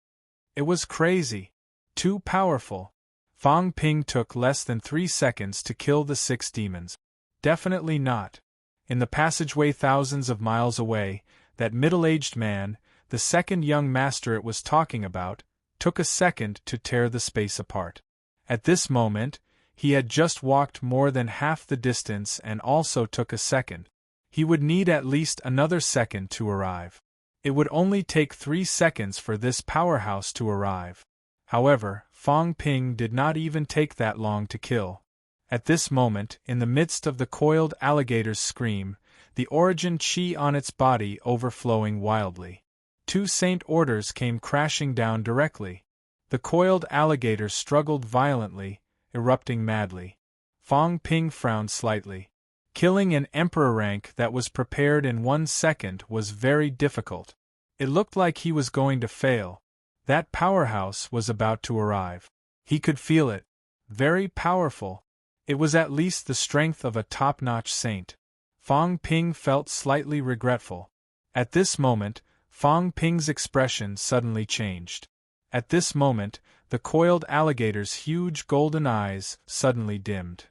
It was crazy. Too powerful. Fong Ping took less than 3 seconds to kill the 6 demons. Definitely not. In the passageway thousands of miles away, that middle-aged man, the second young master it was talking about, took a second to tear the space apart. At this moment, he had just walked more than half the distance and also took a second. He would need at least another second to arrive. It would only take 3 seconds for this powerhouse to arrive. However, Fong Ping did not even take that long to kill. At this moment, in the midst of the coiled alligator's scream, the origin chi on its body overflowing wildly. 2 saint orders came crashing down directly. The coiled alligator struggled violently, erupting madly. Fong Ping frowned slightly. Killing an emperor rank that was prepared in 1 second was very difficult. It looked like he was going to fail. That powerhouse was about to arrive. He could feel it. Very powerful. It was at least the strength of a top-notch saint. Fong Ping felt slightly regretful. At this moment, Fong Ping's expression suddenly changed. At this moment, the coiled alligator's huge golden eyes suddenly dimmed.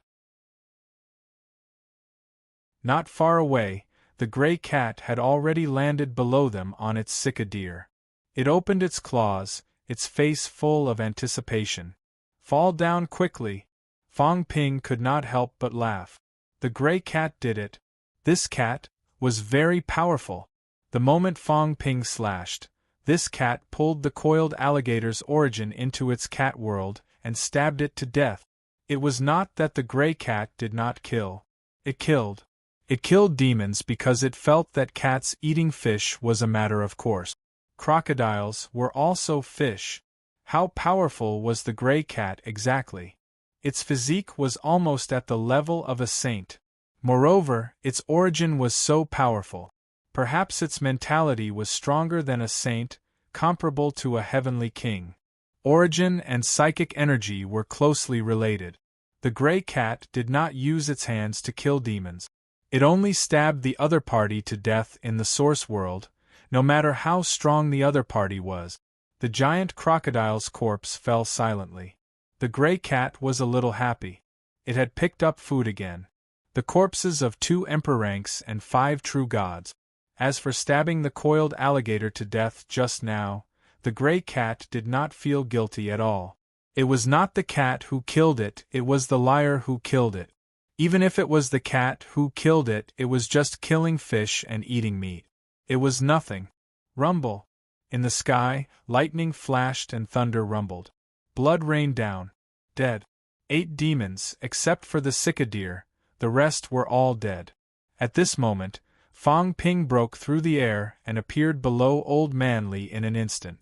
Not far away, the gray cat had already landed below them on its Cicadere. It opened its claws, its face full of anticipation. "Fall down quickly!" Fong Ping could not help but laugh. The gray cat did it. This cat was very powerful. The moment Fong Ping slashed, this cat pulled the coiled alligator's origin into its cat world and stabbed it to death. It was not that the gray cat did not kill. It killed. It killed demons because it felt that cats eating fish was a matter of course. Crocodiles were also fish. How powerful was the gray cat exactly? Its physique was almost at the level of a saint. Moreover, its origin was so powerful. Perhaps its mentality was stronger than a saint, comparable to a heavenly king. Origin and psychic energy were closely related. The gray cat did not use its hands to kill demons. It only stabbed the other party to death in the source world, no matter how strong the other party was. The giant crocodile's corpse fell silently. The gray cat was a little happy. It had picked up food again. The corpses of 2 emperor ranks and 5 true gods. As for stabbing the coiled alligator to death just now, the gray cat did not feel guilty at all. It was not the cat who killed it, it was the liar who killed it. Even if it was the cat who killed it, it was just killing fish and eating meat. It was nothing. Rumble. In the sky, lightning flashed and thunder rumbled. Blood rained down. Dead. 8 demons, except for the cicadere, the rest were all dead. At this moment, Fong Ping broke through the air and appeared below Old Manly in an instant.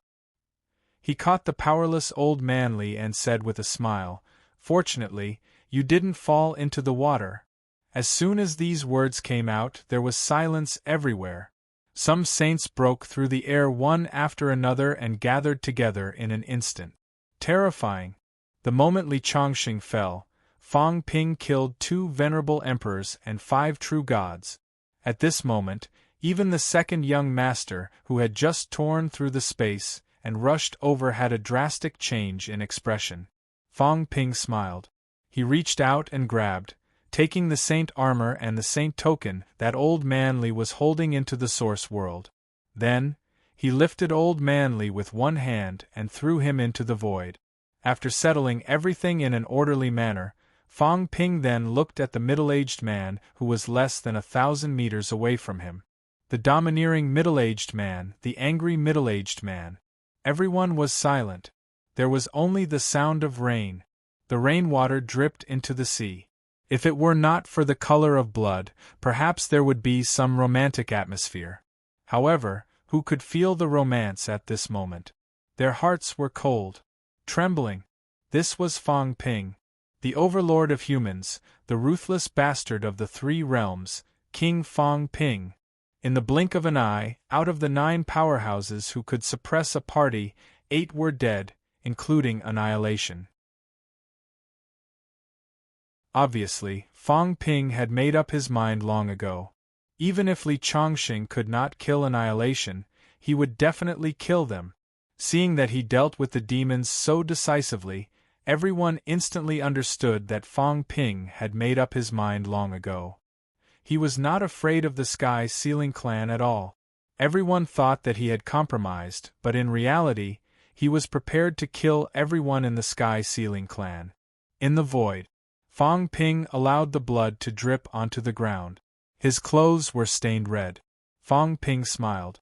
He caught the powerless Old Manly and said with a smile, "Fortunately, you didn't fall into the water." As soon as these words came out, there was silence everywhere. Some saints broke through the air one after another and gathered together in an instant. Terrifying. The moment Li Chongxing fell, Fong Ping killed 2 venerable emperors and 5 true gods. At this moment, even the second young master, who had just torn through the space and rushed over, had a drastic change in expression. Fong Ping smiled. He reached out and grabbed, taking the saint armor and the saint token that Old Manly was holding into the source world. Then, he lifted Old Manly with one hand and threw him into the void. After settling everything in an orderly manner, Fong Ping then looked at the middle-aged man who was less than 1,000 meters away from him. The domineering middle-aged man, the angry middle-aged man. Everyone was silent. There was only the sound of rain. The rainwater dripped into the sea. If it were not for the color of blood, perhaps there would be some romantic atmosphere. However, who could feel the romance at this moment? Their hearts were cold, trembling. This was Fong Ping, the overlord of humans, the ruthless bastard of the 3 realms, King Fong Ping. In the blink of an eye, out of the 9 powerhouses who could suppress a party, 8 were dead, including annihilation. Obviously, Fong Ping had made up his mind long ago. Even if Li Chongxing could not kill annihilation, he would definitely kill them. Seeing that he dealt with the demons so decisively, everyone instantly understood that Fong Ping had made up his mind long ago. He was not afraid of the Sky Ceiling clan at all. Everyone thought that he had compromised, but in reality, he was prepared to kill everyone in the Sky Ceiling clan. In the void, Fong Ping allowed the blood to drip onto the ground. His clothes were stained red. Fong Ping smiled.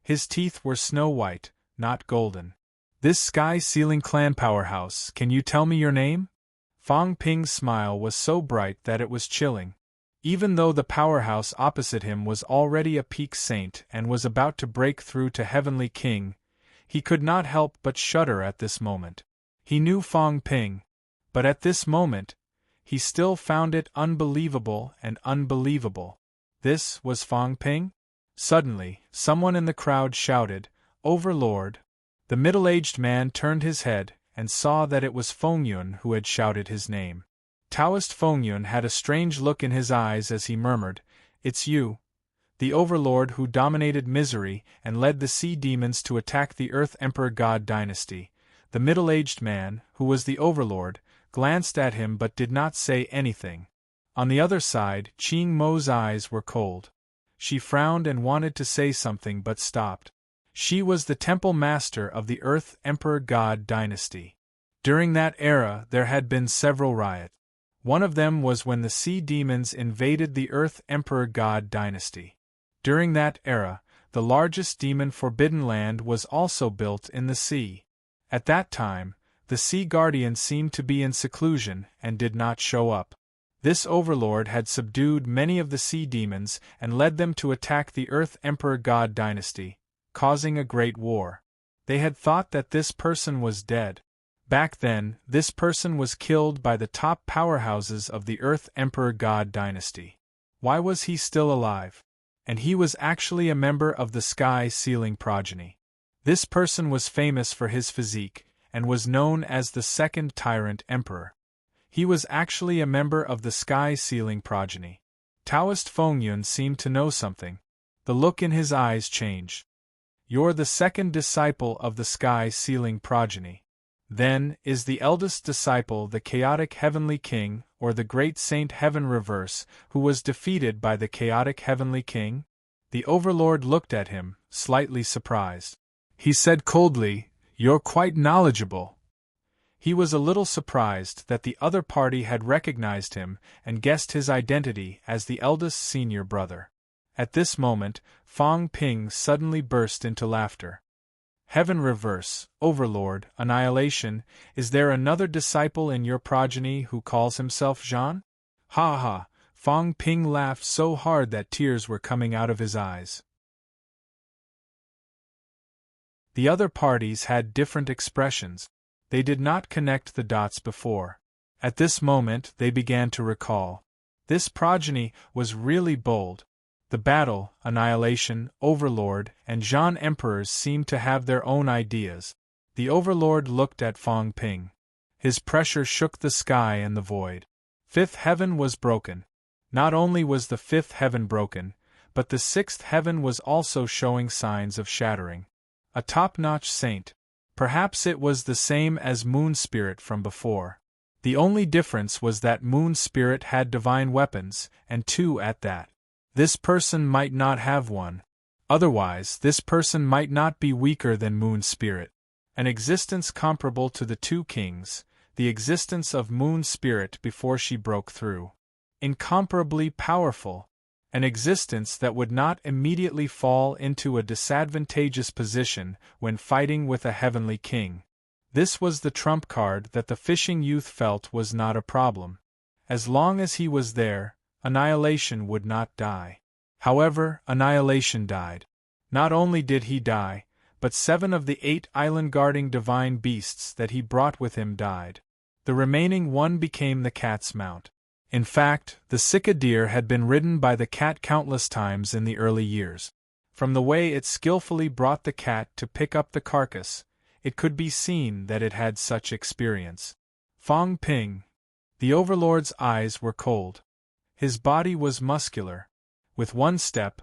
His teeth were snow white, not golden. "This Sky Ceiling clan powerhouse, can you tell me your name?" Fong Ping's smile was so bright that it was chilling. Even though the powerhouse opposite him was already a peak saint and was about to break through to Heavenly King, he could not help but shudder at this moment. He knew Fong Ping, but at this moment, he still found it unbelievable and unbelievable. This was Fong Ping? Suddenly, someone in the crowd shouted, "Overlord!" The middle-aged man turned his head and saw that it was Feng Yun who had shouted his name. Taoist Feng Yun had a strange look in his eyes as he murmured, "It's you, the overlord who dominated misery and led the sea demons to attack the Earth Emperor God dynasty." The middle-aged man, who was the overlord, glanced at him but did not say anything. On the other side, Qing Mo's eyes were cold. She frowned and wanted to say something but stopped. She was the temple master of the Earth Emperor God dynasty. During that era there had been several riots. One of them was when the sea demons invaded the Earth Emperor God dynasty. During that era, the largest demon Forbidden Land was also built in the sea. At that time, the Sea Guardian seemed to be in seclusion and did not show up. This overlord had subdued many of the sea demons and led them to attack the Earth Emperor God dynasty, causing a great war. They had thought that this person was dead. Back then, this person was killed by the top powerhouses of the Earth Emperor God dynasty. Why was he still alive? And he was actually a member of the Sky Sealing progeny. This person was famous for his physique, and was known as the Second Tyrant Emperor. He was actually a member of the Sky Sealing progeny. Taoist Fengyun seemed to know something. The look in his eyes changed. You're the second disciple of the Sky Sealing progeny. Then, is the eldest disciple the chaotic Heavenly King, or the great Saint Heaven Reverse, who was defeated by the chaotic Heavenly King? The Overlord looked at him, slightly surprised. He said coldly, "You're quite knowledgeable." He was a little surprised that the other party had recognized him and guessed his identity as the eldest senior brother. At this moment, Fong Ping suddenly burst into laughter. Heaven Reverse, Overlord, Annihilation, is there another disciple in your progeny who calls himself Jean? Ha ha! Fong Ping laughed so hard that tears were coming out of his eyes. The other parties had different expressions. They did not connect the dots before. At this moment they began to recall. This progeny was really bold. The battle, Annihilation, Overlord, and Jean Emperors seemed to have their own ideas. The Overlord looked at Fong Ping. His pressure shook the sky and the void. Fifth heaven was broken. Not only was the fifth heaven broken, but the sixth heaven was also showing signs of shattering. A top-notch saint. Perhaps it was the same as Moon Spirit from before. The only difference was that Moon Spirit had divine weapons, and two at that. This person might not have one. Otherwise, this person might not be weaker than Moon Spirit. An existence comparable to the two kings, the existence of Moon Spirit before she broke through. Incomparably powerful. An existence that would not immediately fall into a disadvantageous position when fighting with a heavenly king. This was the trump card that the fishing youth felt was not a problem. As long as he was there, Annihilation would not die. However, Annihilation died. Not only did he die, but 7 of the 8 island-guarding divine beasts that he brought with him died. The remaining one became the cat's mount. In fact, the Sika deer had been ridden by the cat countless times in the early years. From the way it skillfully brought the cat to pick up the carcass, it could be seen that it had such experience. Fong Ping. The Overlord's eyes were cold. His body was muscular. With one step,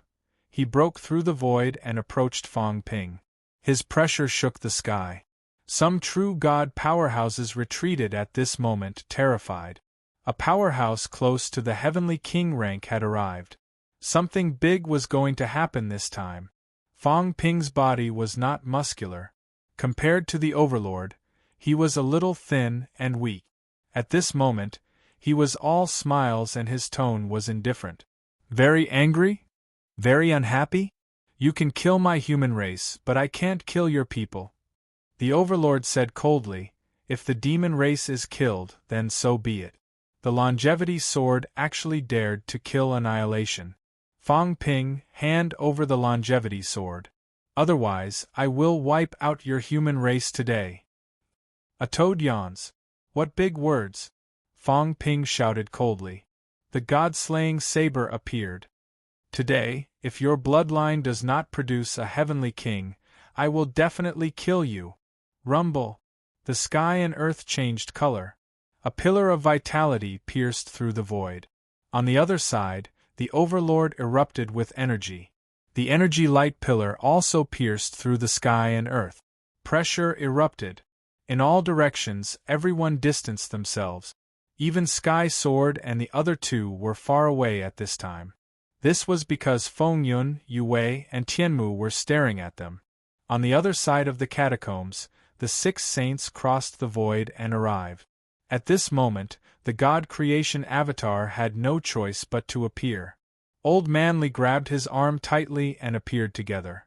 he broke through the void and approached Fong Ping. His pressure shook the sky. Some true god powerhouses retreated at this moment, terrified. A powerhouse close to the Heavenly King rank had arrived. Something big was going to happen this time. Fong Ping's body was not muscular. Compared to the Overlord, he was a little thin and weak. At this moment, he was all smiles and his tone was indifferent. Very angry? Very unhappy? You can kill my human race, but I can't kill your people. The Overlord said coldly, if the demon race is killed, then so be it. The longevity sword actually dared to kill Annihilation. Fong Ping, hand over the longevity sword. Otherwise, I will wipe out your human race today. A toad yawns. What big words! Fong Ping shouted coldly. The god-slaying saber appeared. Today, if your bloodline does not produce a heavenly king, I will definitely kill you. Rumble. The sky and earth changed color. A pillar of vitality pierced through the void. On the other side, the Overlord erupted with energy. The energy light pillar also pierced through the sky and earth. Pressure erupted. In all directions, everyone distanced themselves. Even Sky Sword and the other two were far away at this time. This was because Fengyun, Yue, and Tianmu were staring at them. On the other side of the catacombs, the 6 saints crossed the void and arrived. At this moment, the God creation avatar had no choice but to appear. Old Manly grabbed his arm tightly and appeared together.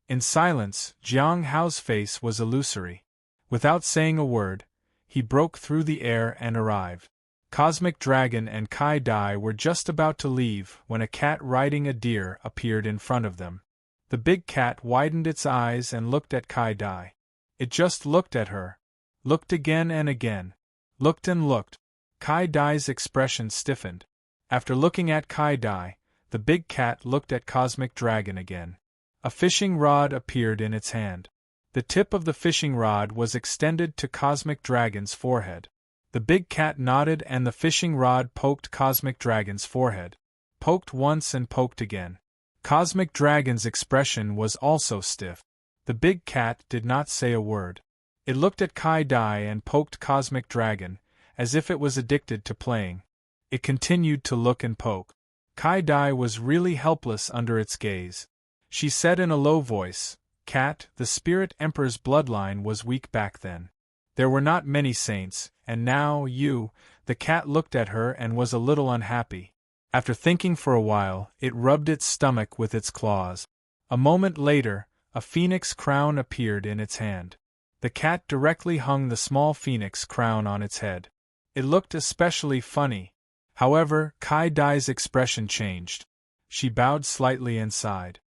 In silence, Jiang Hao's face was illusory. Without saying a word, he broke through the air and arrived. Cosmic Dragon and Kai Dai were just about to leave when a cat riding a deer appeared in front of them. The big cat widened its eyes and looked at Kai Dai. It just looked at her. Looked again and again. Looked and looked. Kai Dai's expression stiffened. After looking at Kai Dai, the big cat looked at Cosmic Dragon again. A fishing rod appeared in its hand. The tip of the fishing rod was extended to Cosmic Dragon's forehead. The big cat nodded and the fishing rod poked Cosmic Dragon's forehead. Poked once and poked again. Cosmic Dragon's expression was also stiff. The big cat did not say a word. It looked at Kai Dai and poked Cosmic Dragon, as if it was addicted to playing. It continued to look and poke. Kai Dai was really helpless under its gaze. She said in a low voice, "Cat, the Spirit Emperor's bloodline was weak back then. There were not many saints, and now you." The cat looked at her and was a little unhappy. After thinking for a while, it rubbed its stomach with its claws. A moment later, a phoenix crown appeared in its hand. The cat directly hung the small phoenix crown on its head. It looked especially funny. However, Kai Dai's expression changed. She bowed slightly and sighed.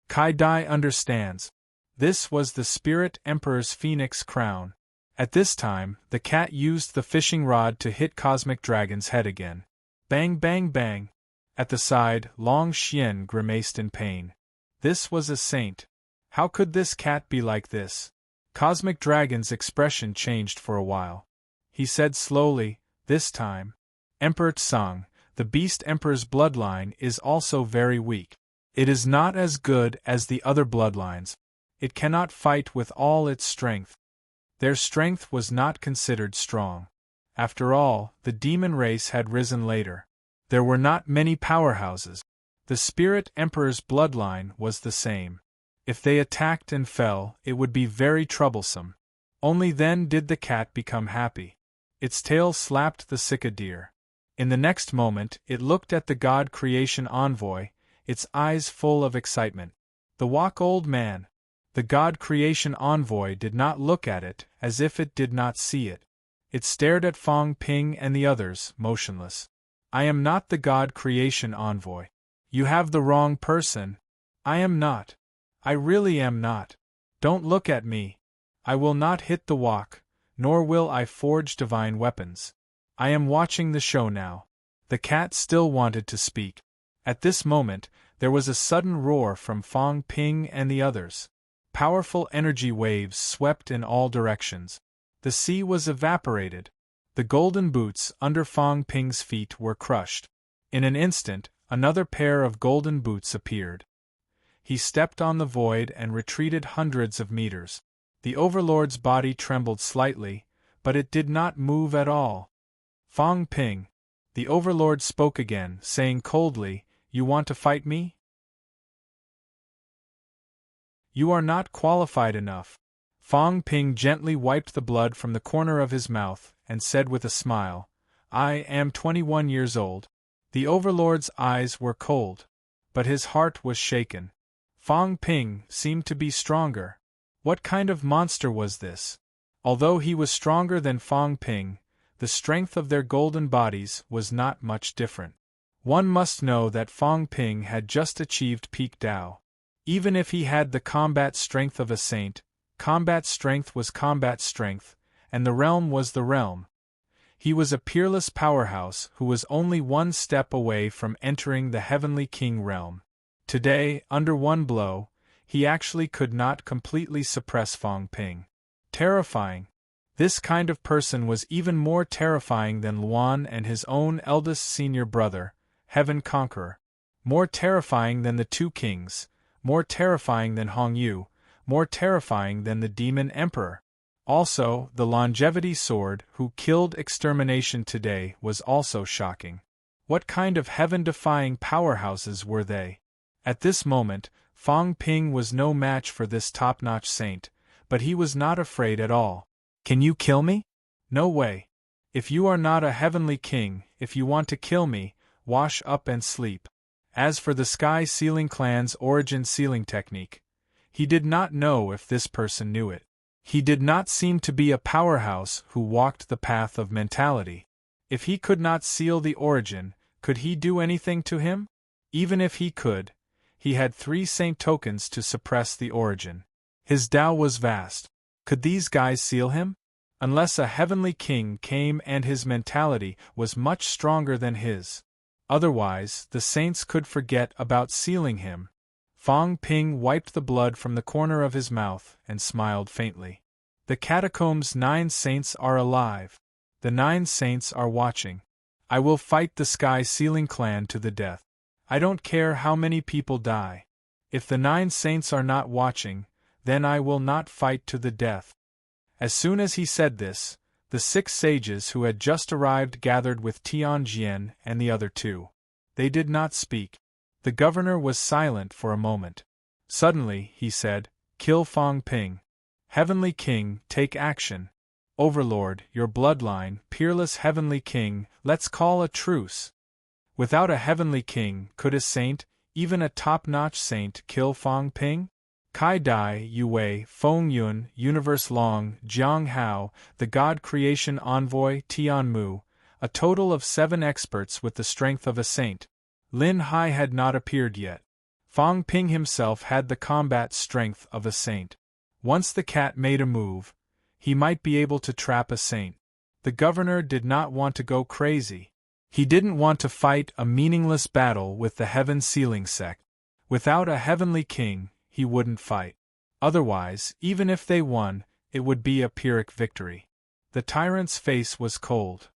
Kai Dai understands. This was the Spirit Emperor's phoenix crown. At this time, the cat used the fishing rod to hit Cosmic Dragon's head again. Bang bang bang. At the side, Long Xian grimaced in pain. This was a saint. How could this cat be like this? Cosmic Dragon's expression changed for a while. He said slowly, "This time, Emperor Tsang, the Beast Emperor's bloodline is also very weak. It is not as good as the other bloodlines. It cannot fight with all its strength." Their strength was not considered strong. After all, the demon race had risen later. There were not many powerhouses. The Spirit Emperor's bloodline was the same. If they attacked and fell, it would be very troublesome. Only then did the cat become happy. Its tail slapped the Sika deer. In the next moment, it looked at the God Creation Envoy, its eyes full of excitement. The Wok Old Man. The God Creation Envoy did not look at it, as if it did not see it. It stared at Fong Ping and the others, motionless. "I am not the God Creation Envoy. You have the wrong person. I am not. I really am not. Don't look at me. I will not hit the wok, nor will I forge divine weapons. I am watching the show now." The cat still wanted to speak. At this moment, there was a sudden roar from Fong Ping and the others. Powerful energy waves swept in all directions. The sea was evaporated. The golden boots under Fong Ping's feet were crushed. In an instant, another pair of golden boots appeared. He stepped on the void and retreated hundreds of meters. The Overlord's body trembled slightly, but it did not move at all. "Fong Ping." The Overlord spoke again, saying coldly, "You want to fight me? You are not qualified enough." Fong Ping gently wiped the blood from the corner of his mouth, and said with a smile, "I am 21 years old." The Overlord's eyes were cold, but his heart was shaken. Fong Ping seemed to be stronger. What kind of monster was this? Although he was stronger than Fong Ping, the strength of their golden bodies was not much different. One must know that Fong Ping had just achieved peak Dao. Even if he had the combat strength of a saint, combat strength was combat strength, and the realm was the realm. He was a peerless powerhouse who was only one step away from entering the Heavenly King realm. Today, under one blow, he actually could not completely suppress Fong Ping. Terrifying. This kind of person was even more terrifying than Luan and his own eldest senior brother, Heaven Conqueror. More terrifying than the two kings. More terrifying than Hong Yu, more terrifying than the Demon Emperor. Also, the longevity sword who killed extermination today was also shocking. What kind of heaven-defying powerhouses were they? At this moment, Fong Ping was no match for this top-notch saint, but he was not afraid at all. Can you kill me? No way. If you are not a heavenly king, if you want to kill me, wash up and sleep. As for the Sky Sealing Clan's origin sealing technique, he did not know if this person knew it. He did not seem to be a powerhouse who walked the path of mentality. If he could not seal the origin, could he do anything to him? Even if he could, he had 3 saint tokens to suppress the origin. His Tao was vast. Could these guys seal him? Unless a heavenly king came and his mentality was much stronger than his. Otherwise, the saints could forget about sealing him. Fong Ping wiped the blood from the corner of his mouth and smiled faintly. The catacombs' 9 saints are alive. The 9 saints are watching. I will fight the Sky Sealing Clan to the death. I don't care how many people die. If the 9 saints are not watching, then I will not fight to the death. As soon as he said this, the 6 sages who had just arrived gathered with Tianjian and the other 2. They did not speak. The governor was silent for a moment. Suddenly, he said, "Kill Fong Ping. Heavenly King, take action. Overlord, your bloodline, peerless Heavenly King, let's call a truce." Without a Heavenly King, could a saint, even a top-notch saint, kill Fong Ping? Kai Dai, Yu Wei, Feng Yun, Universe Long, Jiang Hao, the God Creation Envoy Tian Mu, a total of 7 experts with the strength of a saint. Lin Hai had not appeared yet. Fong Ping himself had the combat strength of a saint. Once the cat made a move, he might be able to trap a saint. The governor did not want to go crazy. He didn't want to fight a meaningless battle with the Heaven Sealing sect. Without a heavenly king, he wouldn't fight. Otherwise, even if they won, it would be a Pyrrhic victory. The tyrant's face was cold.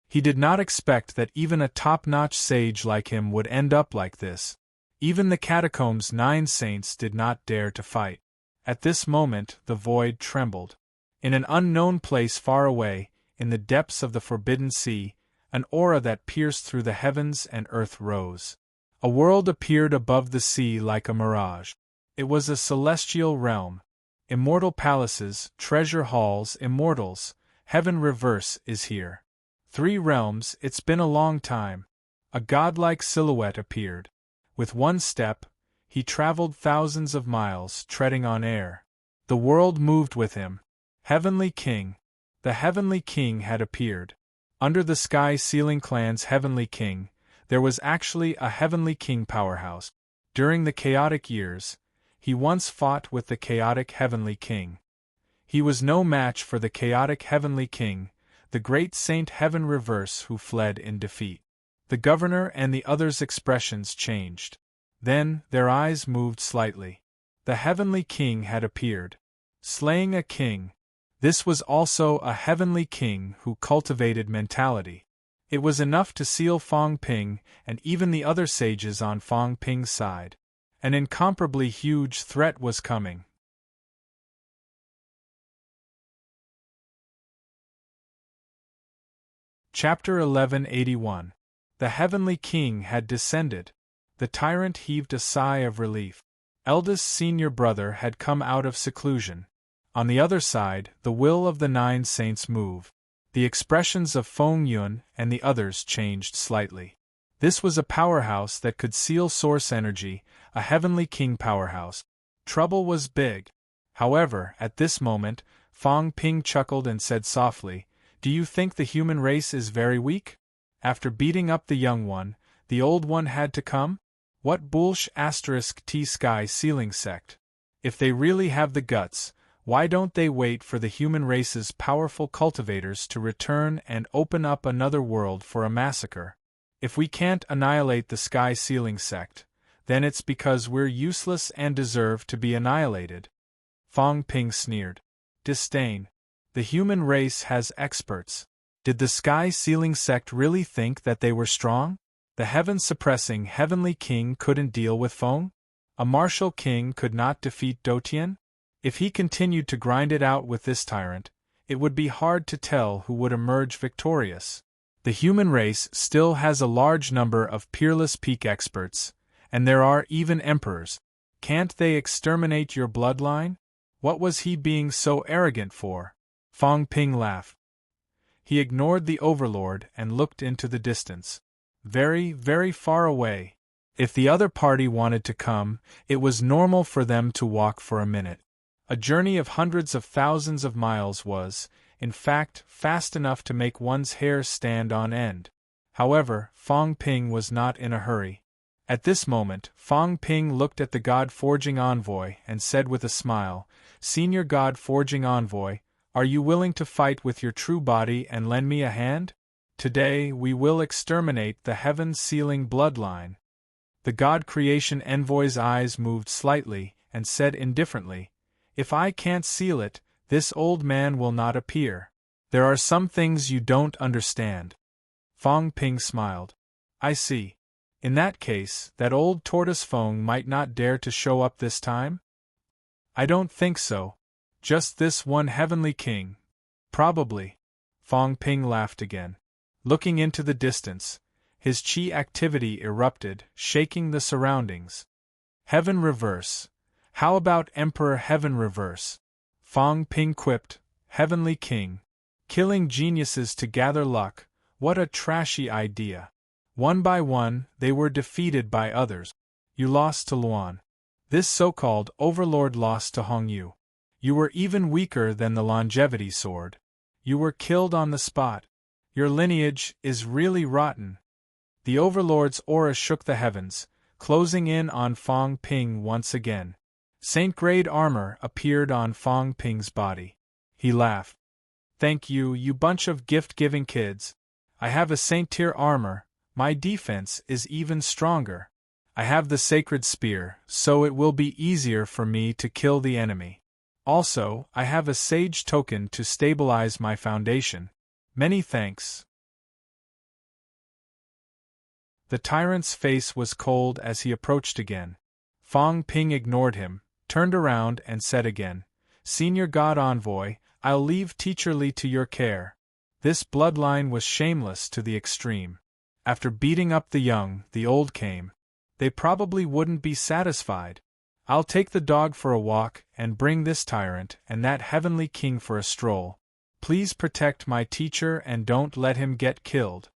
He did not expect that even a top-notch sage like him would end up like this. Even the catacombs' 9 saints did not dare to fight. At this moment, the void trembled. In an unknown place far away, in the depths of the forbidden sea, an aura that pierced through the heavens and earth rose. A world appeared above the sea like a mirage. It was a celestial realm. Immortal palaces, treasure halls, immortals, heaven reverse is here. 3 realms, it's been a long time. A godlike silhouette appeared. With one step, he traveled thousands of miles, treading on air. The world moved with him. Heavenly King. The Heavenly King had appeared. Under the Sky Sealing Clan's Heavenly King, there was actually a Heavenly King powerhouse. During the chaotic years, he once fought with the chaotic Heavenly King. He was no match for the chaotic Heavenly King, the great Saint Heaven Reverse who fled in defeat. The governor and the others' expressions changed. Then, their eyes moved slightly. The Heavenly King had appeared. Slaying a king. This was also a Heavenly King who cultivated mentality. It was enough to seal Fong Ping and even the other sages on Fong Ping's side. An incomparably huge threat was coming. Chapter 1181. The Heavenly King had descended. The tyrant heaved a sigh of relief. Eldest senior brother had come out of seclusion. On the other side, the will of the 9 saints moved. The expressions of Feng Yun and the others changed slightly. This was a powerhouse that could seal source energy, a Heavenly King powerhouse. Trouble was big. However, at this moment, Fong Ping chuckled and said softly, "Do you think the human race is very weak? After beating up the young one, the old one had to come? What bullsh *T Sky Sealing sect? If they really have the guts, why don't they wait for the human race's powerful cultivators to return and open up another world for a massacre? If we can't annihilate the Sky Sealing sect, then it's because we're useless and deserve to be annihilated." Fong Ping sneered. Disdain. The human race has experts. Did the Sky Sealing sect really think that they were strong? The heaven-suppressing Heavenly King couldn't deal with Feng? A martial king could not defeat Dotian? If he continued to grind it out with this tyrant, it would be hard to tell who would emerge victorious. The human race still has a large number of peerless peak experts, and there are even emperors. Can't they exterminate your bloodline? What was he being so arrogant for? Fong Ping laughed. He ignored the overlord and looked into the distance. Very, very far away. If the other party wanted to come, it was normal for them to walk for a minute. A journey of hundreds of thousands of miles was, in fact, fast enough to make one's hair stand on end. However, Fong Ping was not in a hurry. At this moment, Fong Ping looked at the God-Forging Envoy and said with a smile, "Senior God-Forging Envoy, are you willing to fight with your true body and lend me a hand? Today we will exterminate the heaven-sealing bloodline." The God-Creation Envoy's eyes moved slightly and said indifferently, "If I can't seal it, this old man will not appear. There are some things you don't understand." Fong Ping smiled. "I see. In that case, that old tortoise Fong might not dare to show up this time?" "I don't think so. Just this one heavenly king. Probably." Fong Ping laughed again. Looking into the distance, his chi activity erupted, shaking the surroundings. "Heaven Reverse. How about Emperor Heaven Reverse?" Fong Ping quipped, "Heavenly King. Killing geniuses to gather luck, what a trashy idea." One by one, they were defeated by others. You lost to Luan. This so-called overlord lost to Hong Yu. You were even weaker than the longevity sword. You were killed on the spot. Your lineage is really rotten. The overlord's aura shook the heavens, closing in on Fong Ping once again. Saint-grade armor appeared on Fong Ping's body. He laughed. "Thank you, you bunch of gift-giving kids. I have a saint-tier armor. My defense is even stronger. I have the sacred spear, so it will be easier for me to kill the enemy. Also, I have a sage token to stabilize my foundation. Many thanks." The tyrant's face was cold as he approached again. Fong Ping ignored him, turned around and said again, "Senior God Envoy, I'll leave Teacher Li to your care." This bloodline was shameless to the extreme. After beating up the young, the old came. They probably wouldn't be satisfied. "I'll take the dog for a walk and bring this tyrant and that heavenly king for a stroll. Please protect my teacher and don't let him get killed."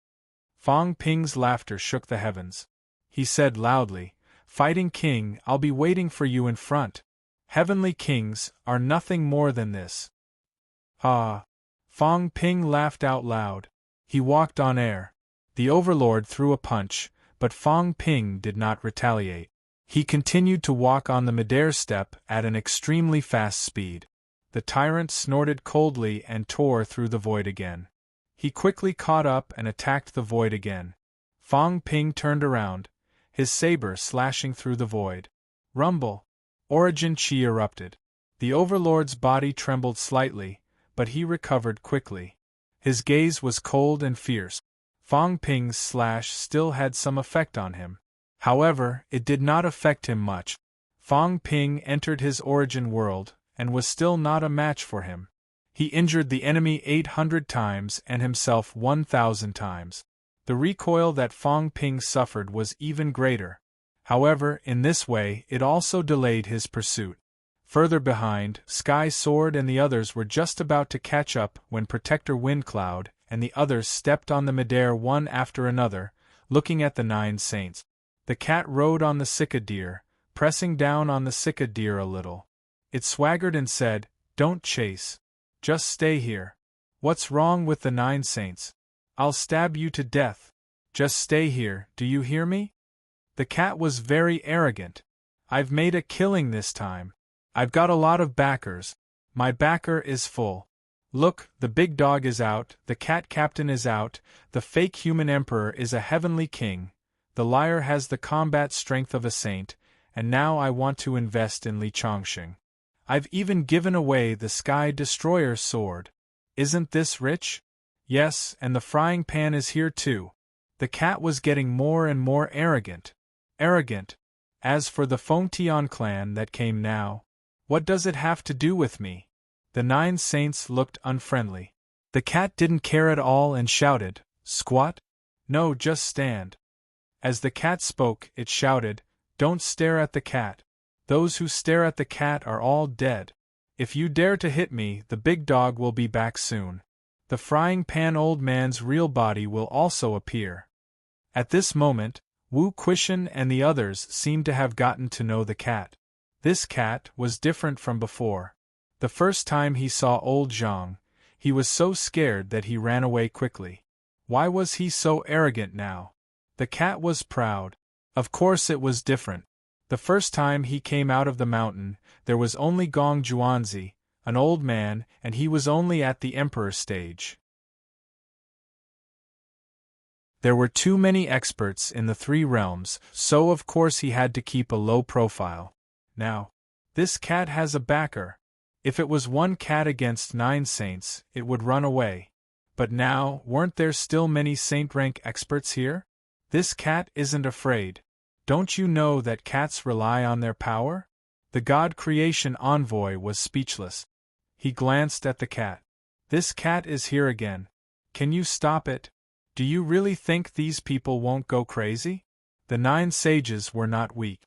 Fong Ping's laughter shook the heavens. He said loudly, "Fighting King, I'll be waiting for you in front. Heavenly kings are nothing more than this." "Ha!" Fong Ping laughed out loud. He walked on air. The overlord threw a punch, but Fong Ping did not retaliate. He continued to walk on the midair step at an extremely fast speed. The tyrant snorted coldly and tore through the void again. He quickly caught up and attacked the void again. Fong Ping turned around, his saber slashing through the void. Rumble! Origin Chi erupted. The overlord's body trembled slightly, but he recovered quickly. His gaze was cold and fierce. Fong Ping's slash still had some effect on him. However, it did not affect him much. Fong Ping entered his origin world, and was still not a match for him. He injured the enemy 800 times and himself 1,000 times. The recoil that Fong Ping suffered was even greater. However, in this way it also delayed his pursuit. Further behind, Sky Sword and the others were just about to catch up when Protector Windcloud and the others stepped on the midair one after another, looking at the 9 saints. The cat rode on the Sika deer, pressing down on the Sika deer a little. It swaggered and said, "Don't chase. Just stay here. What's wrong with the 9 saints? I'll stab you to death. Just stay here, do you hear me?" The cat was very arrogant. "I've made a killing this time. I've got a lot of backers. My backer is full. Look, the big dog is out, the cat captain is out, the fake human emperor is a heavenly king, the liar has the combat strength of a saint, and now I want to invest in Li Chongqing. I've even given away the Sky Destroyer sword. Isn't this rich? Yes, and the frying pan is here too." The cat was getting more and more arrogant. Arrogant. As for the Fengtian clan that came now, what does it have to do with me? The 9 saints looked unfriendly. The cat didn't care at all and shouted, "Squat? No, just stand." As the cat spoke, it shouted, "Don't stare at the cat. Those who stare at the cat are all dead." If you dare to hit me, the big dog will be back soon. The frying pan old man's real body will also appear. At this moment, Wu Quishan and the others seemed to have gotten to know the cat. This cat was different from before. The first time he saw old Zhang, he was so scared that he ran away quickly. Why was he so arrogant now? The cat was proud. Of course it was different. The first time he came out of the mountain, there was only Gong Juanzi, an old man, and he was only at the emperor stage. There were too many experts in the three realms, so of course he had to keep a low profile. Now, this cat has a backer. If it was one cat against 9 saints, it would run away. But now, weren't there still many saint-rank experts here? This cat isn't afraid. Don't you know that cats rely on their power? The God Creation Envoy was speechless. He glanced at the cat. This cat is here again. Can you stop it? Do you really think these people won't go crazy? The 9 sages were not weak.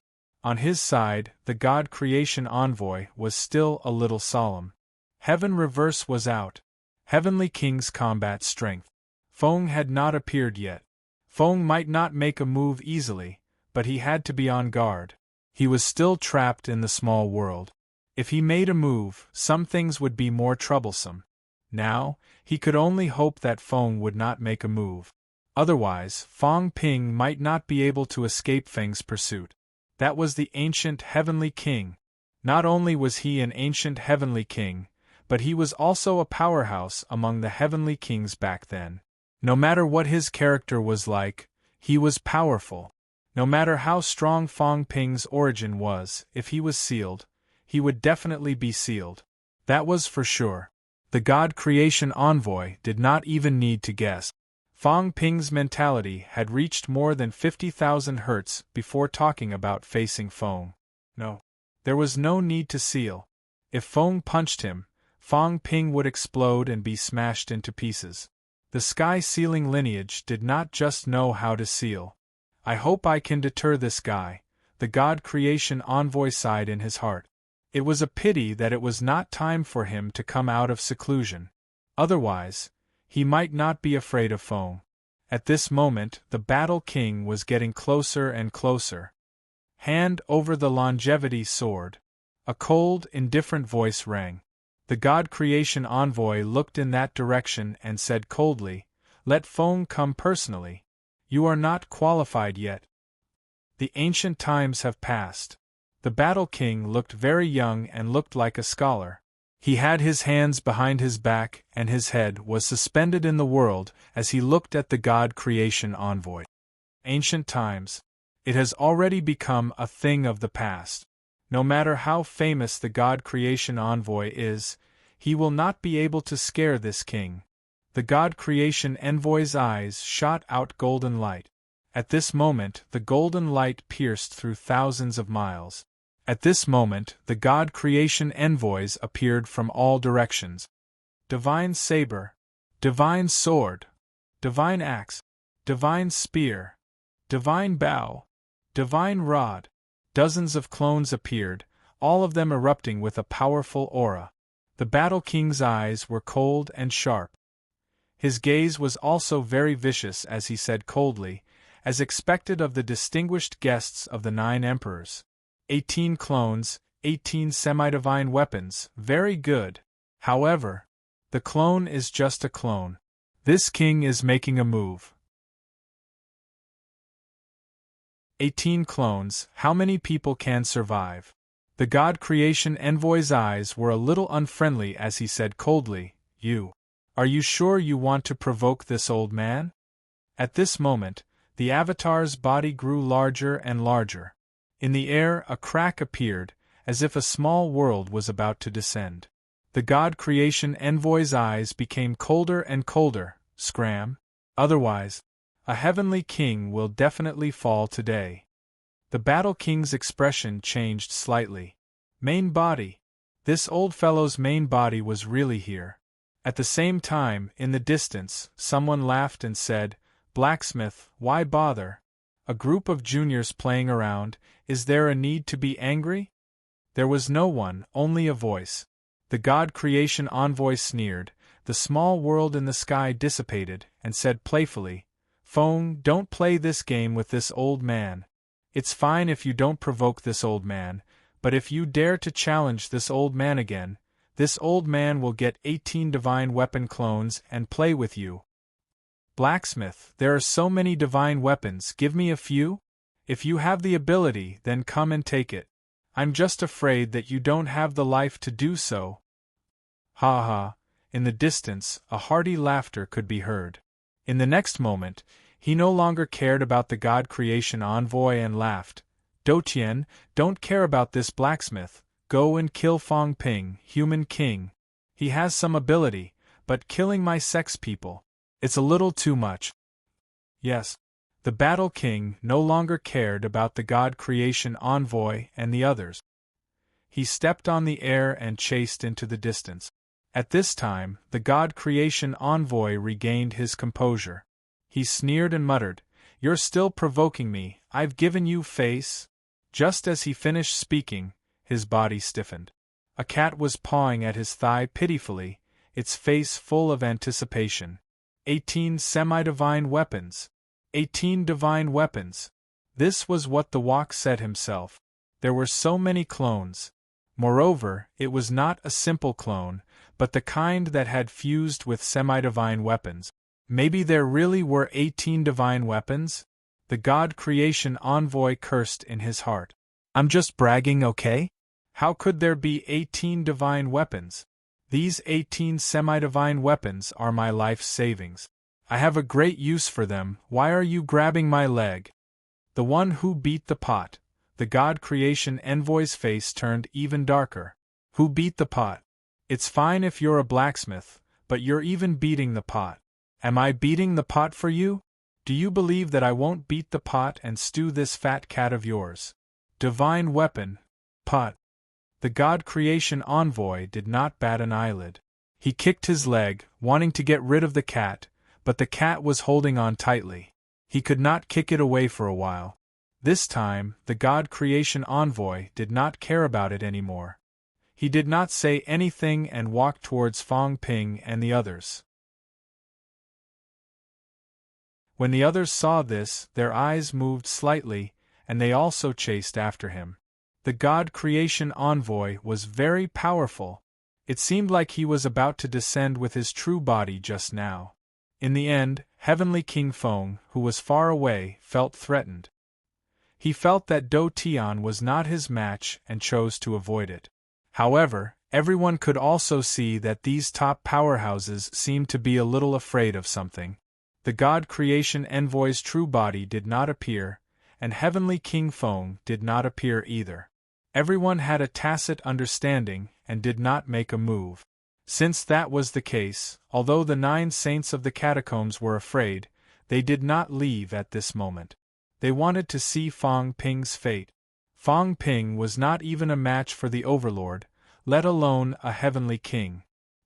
On his side, the God Creation Envoy was still a little solemn. Heaven Reverse was out. Heavenly King's combat strength. Feng had not appeared yet. Feng might not make a move easily, but he had to be on guard. He was still trapped in the small world. If he made a move, some things would be more troublesome. Now, he could only hope that Feng would not make a move. Otherwise, Fang Ping might not be able to escape Feng's pursuit. That was the ancient Heavenly King. Not only was he an ancient Heavenly King, but he was also a powerhouse among the Heavenly Kings back then. No matter what his character was like, he was powerful. No matter how strong Fang Ping's origin was, if he was sealed, he would definitely be sealed. That was for sure. The God Creation Envoy did not even need to guess. Fang Ping's mentality had reached more than 50,000 hertz before talking about facing Feng. No. There was no need to seal. If Feng punched him, Fang Ping would explode and be smashed into pieces. The sky sealing lineage did not just know how to seal. I hope I can deter this guy, the God Creation Envoy sighed in his heart. It was a pity that it was not time for him to come out of seclusion. Otherwise, he might not be afraid of Feng. At this moment, the Battle King was getting closer and closer. Hand over the longevity sword. A cold, indifferent voice rang. The God Creation Envoy looked in that direction and said coldly, "Let Feng come personally. You are not qualified yet. The ancient times have passed." The Battle King looked very young and looked like a scholar. He had his hands behind his back and his head was suspended in the world as he looked at the God Creation Envoy. Ancient times. It has already become a thing of the past. No matter how famous the God Creation Envoy is, he will not be able to scare this king. The God Creation Envoy's eyes shot out golden light. At this moment, the golden light pierced through thousands of miles. At this moment, the God Creation Envoys appeared from all directions. Divine Saber, Divine Sword, Divine Axe, Divine Spear, Divine Bow, Divine Rod. Dozens of clones appeared, all of them erupting with a powerful aura. The Battle King's eyes were cold and sharp. His gaze was also very vicious as he said coldly, as expected of the distinguished guests of the 9 emperors. 18 clones, 18 semi-divine weapons, very good. However, the clone is just a clone. This king is making a move. 18 clones, how many people can survive? The God Creation Envoy's eyes were a little unfriendly as he said coldly, Are you sure you want to provoke this old man? At this moment, the Avatar's body grew larger and larger. In the air a crack appeared, as if a small world was about to descend. The God Creation Envoy's eyes became colder and colder, scram. Otherwise, a heavenly king will definitely fall today. The Battle King's expression changed slightly. Main body. This old fellow's main body was really here. At the same time, in the distance, someone laughed and said, "Blacksmith, why bother? A group of juniors playing around, is there a need to be angry?" There was no one, only a voice. The God Creation Envoy sneered, the small world in the sky dissipated, and said playfully, "Fong, don't play this game with this old man. It's fine if you don't provoke this old man, but if you dare to challenge this old man again, this old man will get 18 divine weapon clones and play with you." "Blacksmith, there are so many divine weapons, give me a few? If you have the ability, then come and take it. I'm just afraid that you don't have the life to do so." Ha ha! In the distance, a hearty laughter could be heard. In the next moment, he no longer cared about the God Creation Envoy and laughed. "Do Tian, don't care about this blacksmith, go and kill Fong Ping, human king. He has some ability, but killing my sex people, it's a little too much." Yes. The Battle King no longer cared about the God Creation Envoy and the others. He stepped on the air and chased into the distance. At this time, the God Creation Envoy regained his composure. He sneered and muttered, "You're still provoking me, I've given you face." Just as he finished speaking, his body stiffened. A cat was pawing at his thigh pitifully, its face full of anticipation. 18 semi-divine weapons. 18 divine weapons. This was what the Wok said himself. There were so many clones. Moreover, it was not a simple clone, but the kind that had fused with semi-divine weapons. Maybe there really were 18 divine weapons? The God Creation Envoy cursed in his heart. "I'm just bragging, okay? How could there be 18 divine weapons? These 18 semi-divine weapons are my life savings. I have a great use for them, why are you grabbing my leg?" The one who beat the pot. The God Creation Envoy's face turned even darker. "Who beat the pot? It's fine if you're a blacksmith, but you're even beating the pot. Am I beating the pot for you? Do you believe that I won't beat the pot and stew this fat cat of yours? Divine weapon. Pot." The God Creation Envoy did not bat an eyelid. He kicked his leg, wanting to get rid of the cat, but the cat was holding on tightly. He could not kick it away for a while. This time, the God Creation Envoy did not care about it anymore. He did not say anything and walked towards Fong Ping and the others. When the others saw this, their eyes moved slightly, and they also chased after him. The God Creation Envoy was very powerful. It seemed like he was about to descend with his true body just now. In the end, Heavenly King Fong, who was far away, felt threatened. He felt that Do Tian was not his match and chose to avoid it. However, everyone could also see that these top powerhouses seemed to be a little afraid of something. The God Creation Envoy's true body did not appear, and Heavenly King Fong did not appear either. Everyone had a tacit understanding and did not make a move. Since that was the case, although the 9 saints of the catacombs were afraid, they did not leave at this moment. They wanted to see Fong Ping's fate. Fong Ping was not even a match for the Overlord, let alone a heavenly king.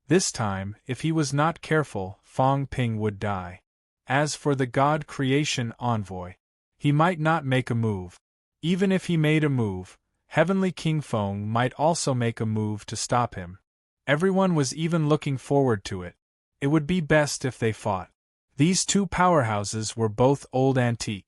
This time, if he was not careful, Fong Ping would die. As for the God Creation Envoy, he might not make a move. Even if he made a move, Heavenly King Fong might also make a move to stop him. Everyone was even looking forward to it. It would be best if they fought. These 2 powerhouses were both old antique.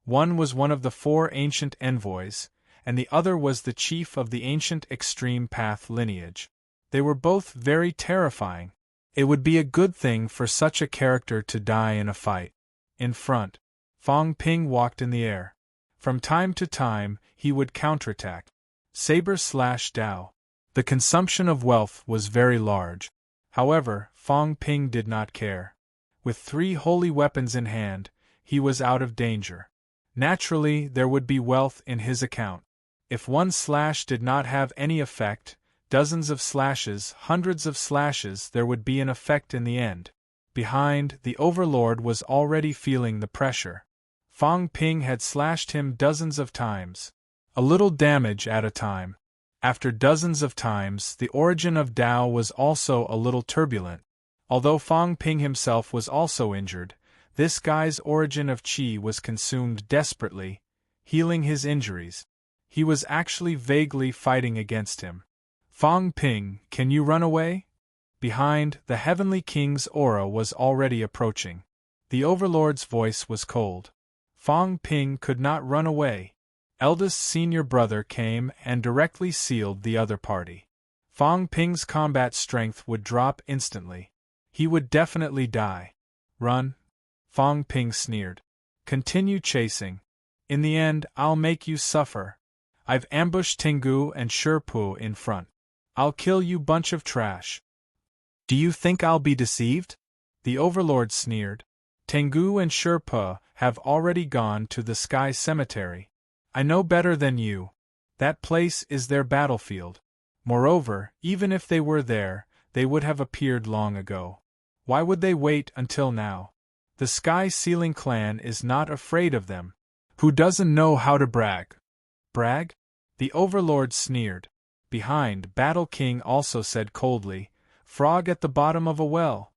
One was one of the 4 ancient envoys, and the other was the chief of the ancient extreme path lineage. They were both very terrifying. It would be a good thing for such a character to die in a fight. In front, Fong Ping walked in the air. From time to time, he would counterattack. Saber/Dao. The consumption of wealth was very large. However, Fong Ping did not care. With 3 holy weapons in hand, he was out of danger. Naturally, there would be wealth in his account. If one slash did not have any effect, dozens of slashes, hundreds of slashes, there would be an effect in the end. Behind, the Overlord was already feeling the pressure. Fong Ping had slashed him dozens of times. A little damage at a time. After dozens of times, the origin of Dao was also a little turbulent. Although Fong Ping himself was also injured, this guy's origin of Qi was consumed desperately, healing his injuries. He was actually vaguely fighting against him. Fong Ping, can you run away? Behind, the Heavenly King's aura was already approaching. The Overlord's voice was cold. Fong Ping could not run away. Eldest senior brother came and directly sealed the other party. Fong Ping's combat strength would drop instantly. He would definitely die. Run? Fong Ping sneered. Continue chasing. In the end, I'll make you suffer. I've ambushed Tengu and Sherpu in front. I'll kill you bunch of trash. Do you think I'll be deceived? The Overlord sneered. Tengu and Sherpa have already gone to the Sky Cemetery. I know better than you. That place is their battlefield. Moreover, even if they were there, they would have appeared long ago. Why would they wait until now? The Sky Sealing clan is not afraid of them. Who doesn't know how to brag? Brag? The Overlord sneered. Behind, Battle King also said coldly, Frog at the bottom of a well.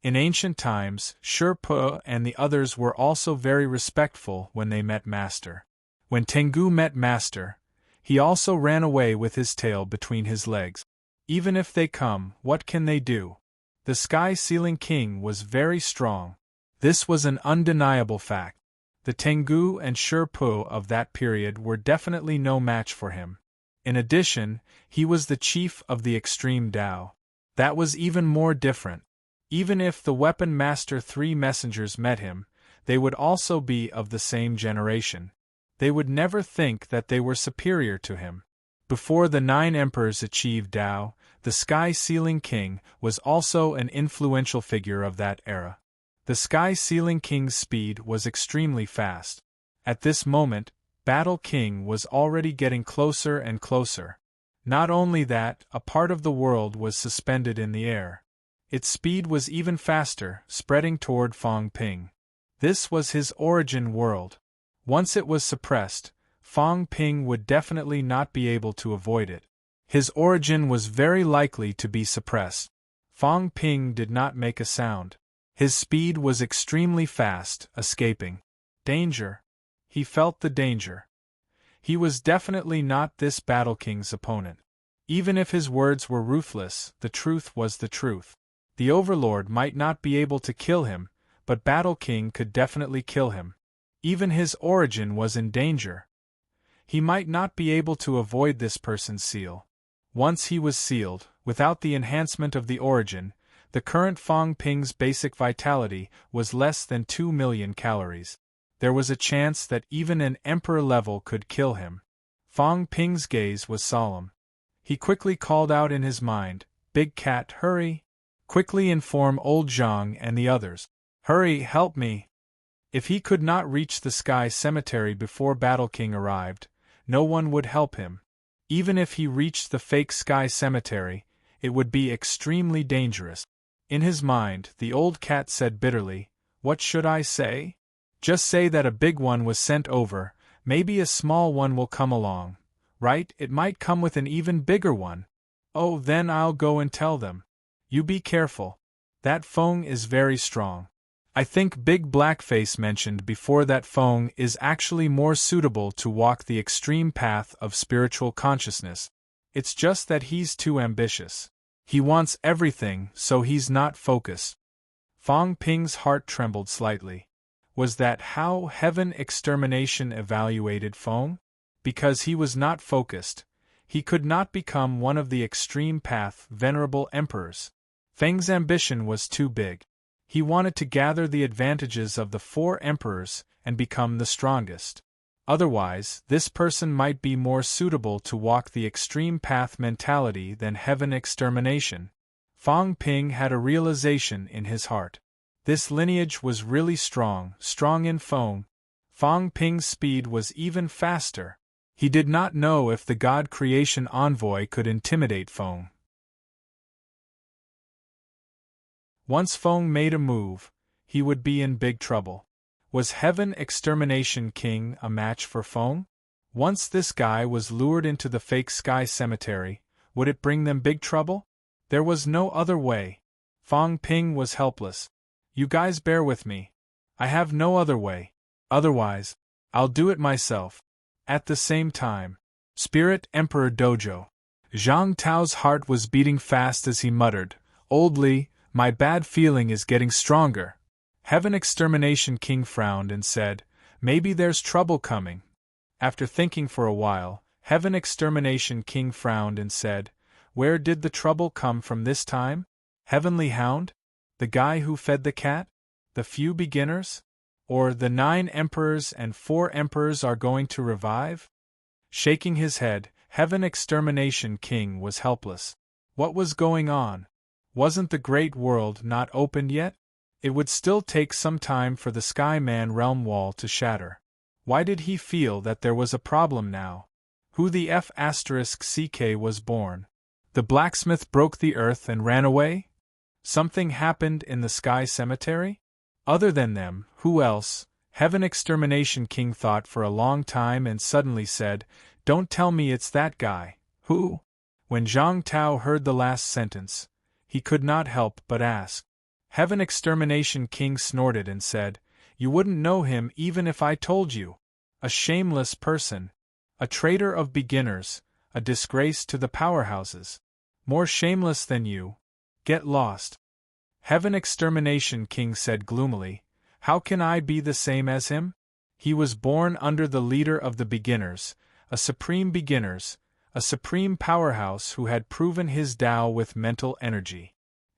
In ancient times, Sherpa and the others were also very respectful when they met Master. When Tengu met Master, he also ran away with his tail between his legs. Even if they come, what can they do? The Sky Sealing King was very strong. This was an undeniable fact. The Tengu and Sherpa of that period were definitely no match for him. In addition, he was the chief of the Extreme Tao. That was even more different. Even if the Weapon Master 3 messengers met him, they would also be of the same generation. They would never think that they were superior to him. Before the 9 emperors achieved Tao, the Sky Sealing King was also an influential figure of that era. The Sky Sealing King's speed was extremely fast. At this moment, Battle King was already getting closer and closer. Not only that, a part of the world was suspended in the air. Its speed was even faster, spreading toward Fong Ping. This was his origin world. Once it was suppressed, Fong Ping would definitely not be able to avoid it. His origin was very likely to be suppressed. Fong Ping did not make a sound. His speed was extremely fast, escaping. Danger. He felt the danger. He was definitely not this Battle King's opponent. Even if his words were ruthless, the truth was the truth. The Overlord might not be able to kill him, but Battle King could definitely kill him. Even his origin was in danger. He might not be able to avoid this person's seal. Once he was sealed, without the enhancement of the origin, the current Fong Ping's basic vitality was less than 2 million calories. There was a chance that even an emperor level could kill him. Fong Ping's gaze was solemn. He quickly called out in his mind, Big Cat, hurry! Quickly inform old Zhang and the others. Hurry, help me! If he could not reach the Sky Cemetery before Battle King arrived, no one would help him. Even if he reached the fake Sky Cemetery, it would be extremely dangerous. In his mind, the old cat said bitterly, What should I say? Just say that a big one was sent over, maybe a small one will come along. Right, it might come with an even bigger one. Oh, then I'll go and tell them. You be careful. That Fong is very strong. I think Big Blackface mentioned before that Fong is actually more suitable to walk the extreme path of spiritual consciousness. It's just that he's too ambitious. He wants everything, so he's not focused. Fong Ping's heart trembled slightly. Was that how Heaven Extermination evaluated Fong? Because he was not focused, he could not become one of the extreme path venerable emperors. Feng's ambition was too big. He wanted to gather the advantages of the 4 emperors and become the strongest. Otherwise, this person might be more suitable to walk the extreme path mentality than Heaven Extermination. Fong Ping had a realization in his heart. This lineage was really strong in Fong. Fong Ping's speed was even faster. He did not know if the God Creation Envoy could intimidate Fong. Once Fong made a move, he would be in big trouble. Was Heaven Extermination King a match for Fong? Once this guy was lured into the fake Sky Cemetery, would it bring them big trouble? There was no other way. Fong Ping was helpless. You guys bear with me. I have no other way. Otherwise, I'll do it myself. At the same time, Spirit Emperor Dojo. Zhang Tao's heart was beating fast as he muttered, "Old Li, my bad feeling is getting stronger." Heaven Extermination King frowned and said, "Maybe there's trouble coming." After thinking for a while, Heaven Extermination King frowned and said, "Where did the trouble come from this time? Heavenly Hound? The guy who fed the cat? The few beginners? Or the 9 emperors and 4 emperors are going to revive?" Shaking his head, Heaven Extermination King was helpless. What was going on? Wasn't the great world not opened yet? It would still take some time for the Sky-Man realm wall to shatter. Why did he feel that there was a problem now? Who the F***CK was born? The blacksmith broke the earth and ran away? Something happened in the Sky Cemetery? Other than them, who else? Heaven Extermination King thought for a long time and suddenly said, "Don't tell me it's that guy." "Who?" When Zhang Tao heard the last sentence, he could not help but ask. Heaven Extermination King snorted and said, "You wouldn't know him even if I told you. A shameless person. A traitor of beginners, a disgrace to the powerhouses. More shameless than you. Get lost." Heaven Extermination King said gloomily, "How can I be the same as him? He was born under the leader of the beginners, a supreme beginners, a supreme powerhouse who had proven his Tao with mental energy.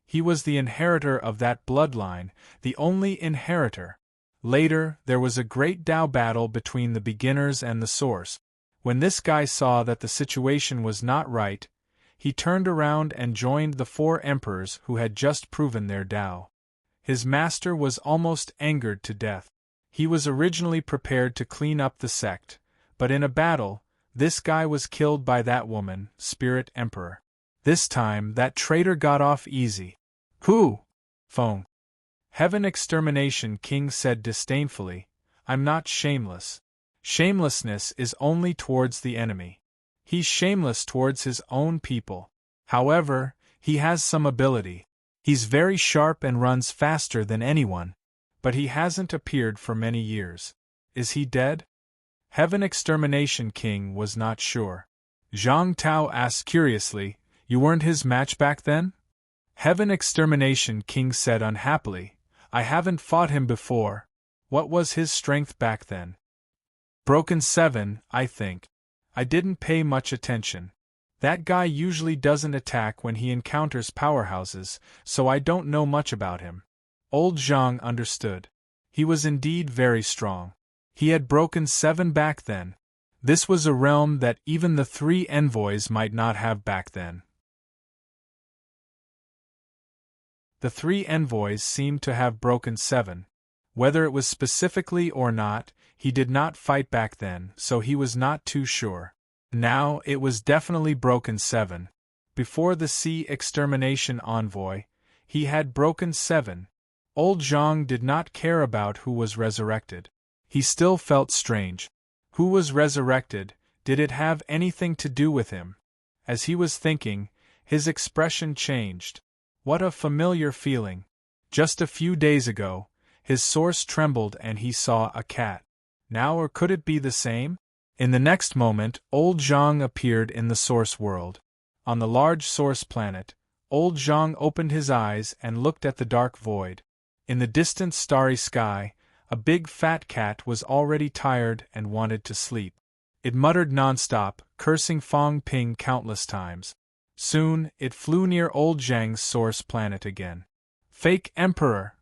He was the inheritor of that bloodline, the only inheritor. Later, there was a great Tao battle between the beginners and the source. When this guy saw that the situation was not right, he turned around and joined the 4 emperors who had just proven their Tao. His master was almost angered to death. He was originally prepared to clean up the sect, but in a battle, this guy was killed by that woman, Spirit Emperor. This time, that traitor got off easy." "Who?" Phone. Heaven Extermination King said disdainfully, "I'm not shameless. Shamelessness is only towards the enemy. He's shameless towards his own people. However, he has some ability. He's very sharp and runs faster than anyone. But he hasn't appeared for many years. Is he dead?" Heaven Extermination King was not sure. Zhang Tao asked curiously, "You weren't his match back then?" Heaven Extermination King said unhappily, "I haven't fought him before. What was his strength back then?" "Broken 7, I think. I didn't pay much attention. That guy usually doesn't attack when he encounters powerhouses, so I don't know much about him." Old Zhang understood. He was indeed very strong. He had broken 7 back then. This was a realm that even the 3 envoys might not have back then. The 3 envoys seemed to have broken 7. Whether it was specifically or not, he did not fight back then, so he was not too sure. Now, it was definitely broken 7. Before the Sea Extermination Envoy, he had broken 7. Old Zhang did not care about who was resurrected. He still felt strange. Who was resurrected? Did it have anything to do with him? As he was thinking, his expression changed. What a familiar feeling. Just a few days ago, his source trembled and he saw a cat. Now, or could it be the same? In the next moment, Old Zhang appeared in the source world. On the large source planet, Old Zhang opened his eyes and looked at the dark void. In the distant starry sky, a big fat cat was already tired and wanted to sleep. It muttered nonstop, cursing Fong Ping countless times. Soon, it flew near Old Zhang's source planet again. "Fake Emperor!"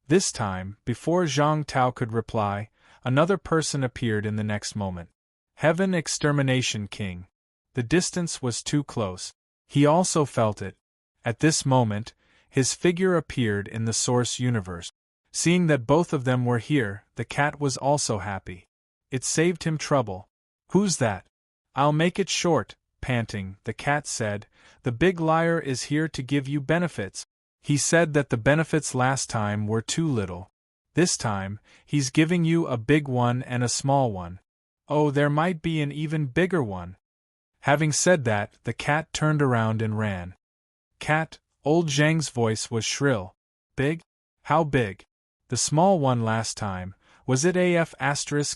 This time, before Zhang Tao could reply, another person appeared in the next moment. Heaven Extermination King. The distance was too close. He also felt it. At this moment, his figure appeared in the source universe. Seeing that both of them were here, the cat was also happy. It saved him trouble. "Who's that?" "I'll make it short," panting, the cat said. "The big liar is here to give you benefits. He said that the benefits last time were too little. This time, he's giving you a big one and a small one. Oh, there might be an even bigger one." Having said that, the cat turned around and ran. "Cat," Old Zhang's voice was shrill. "Big? How big? The small one last time, was it AF**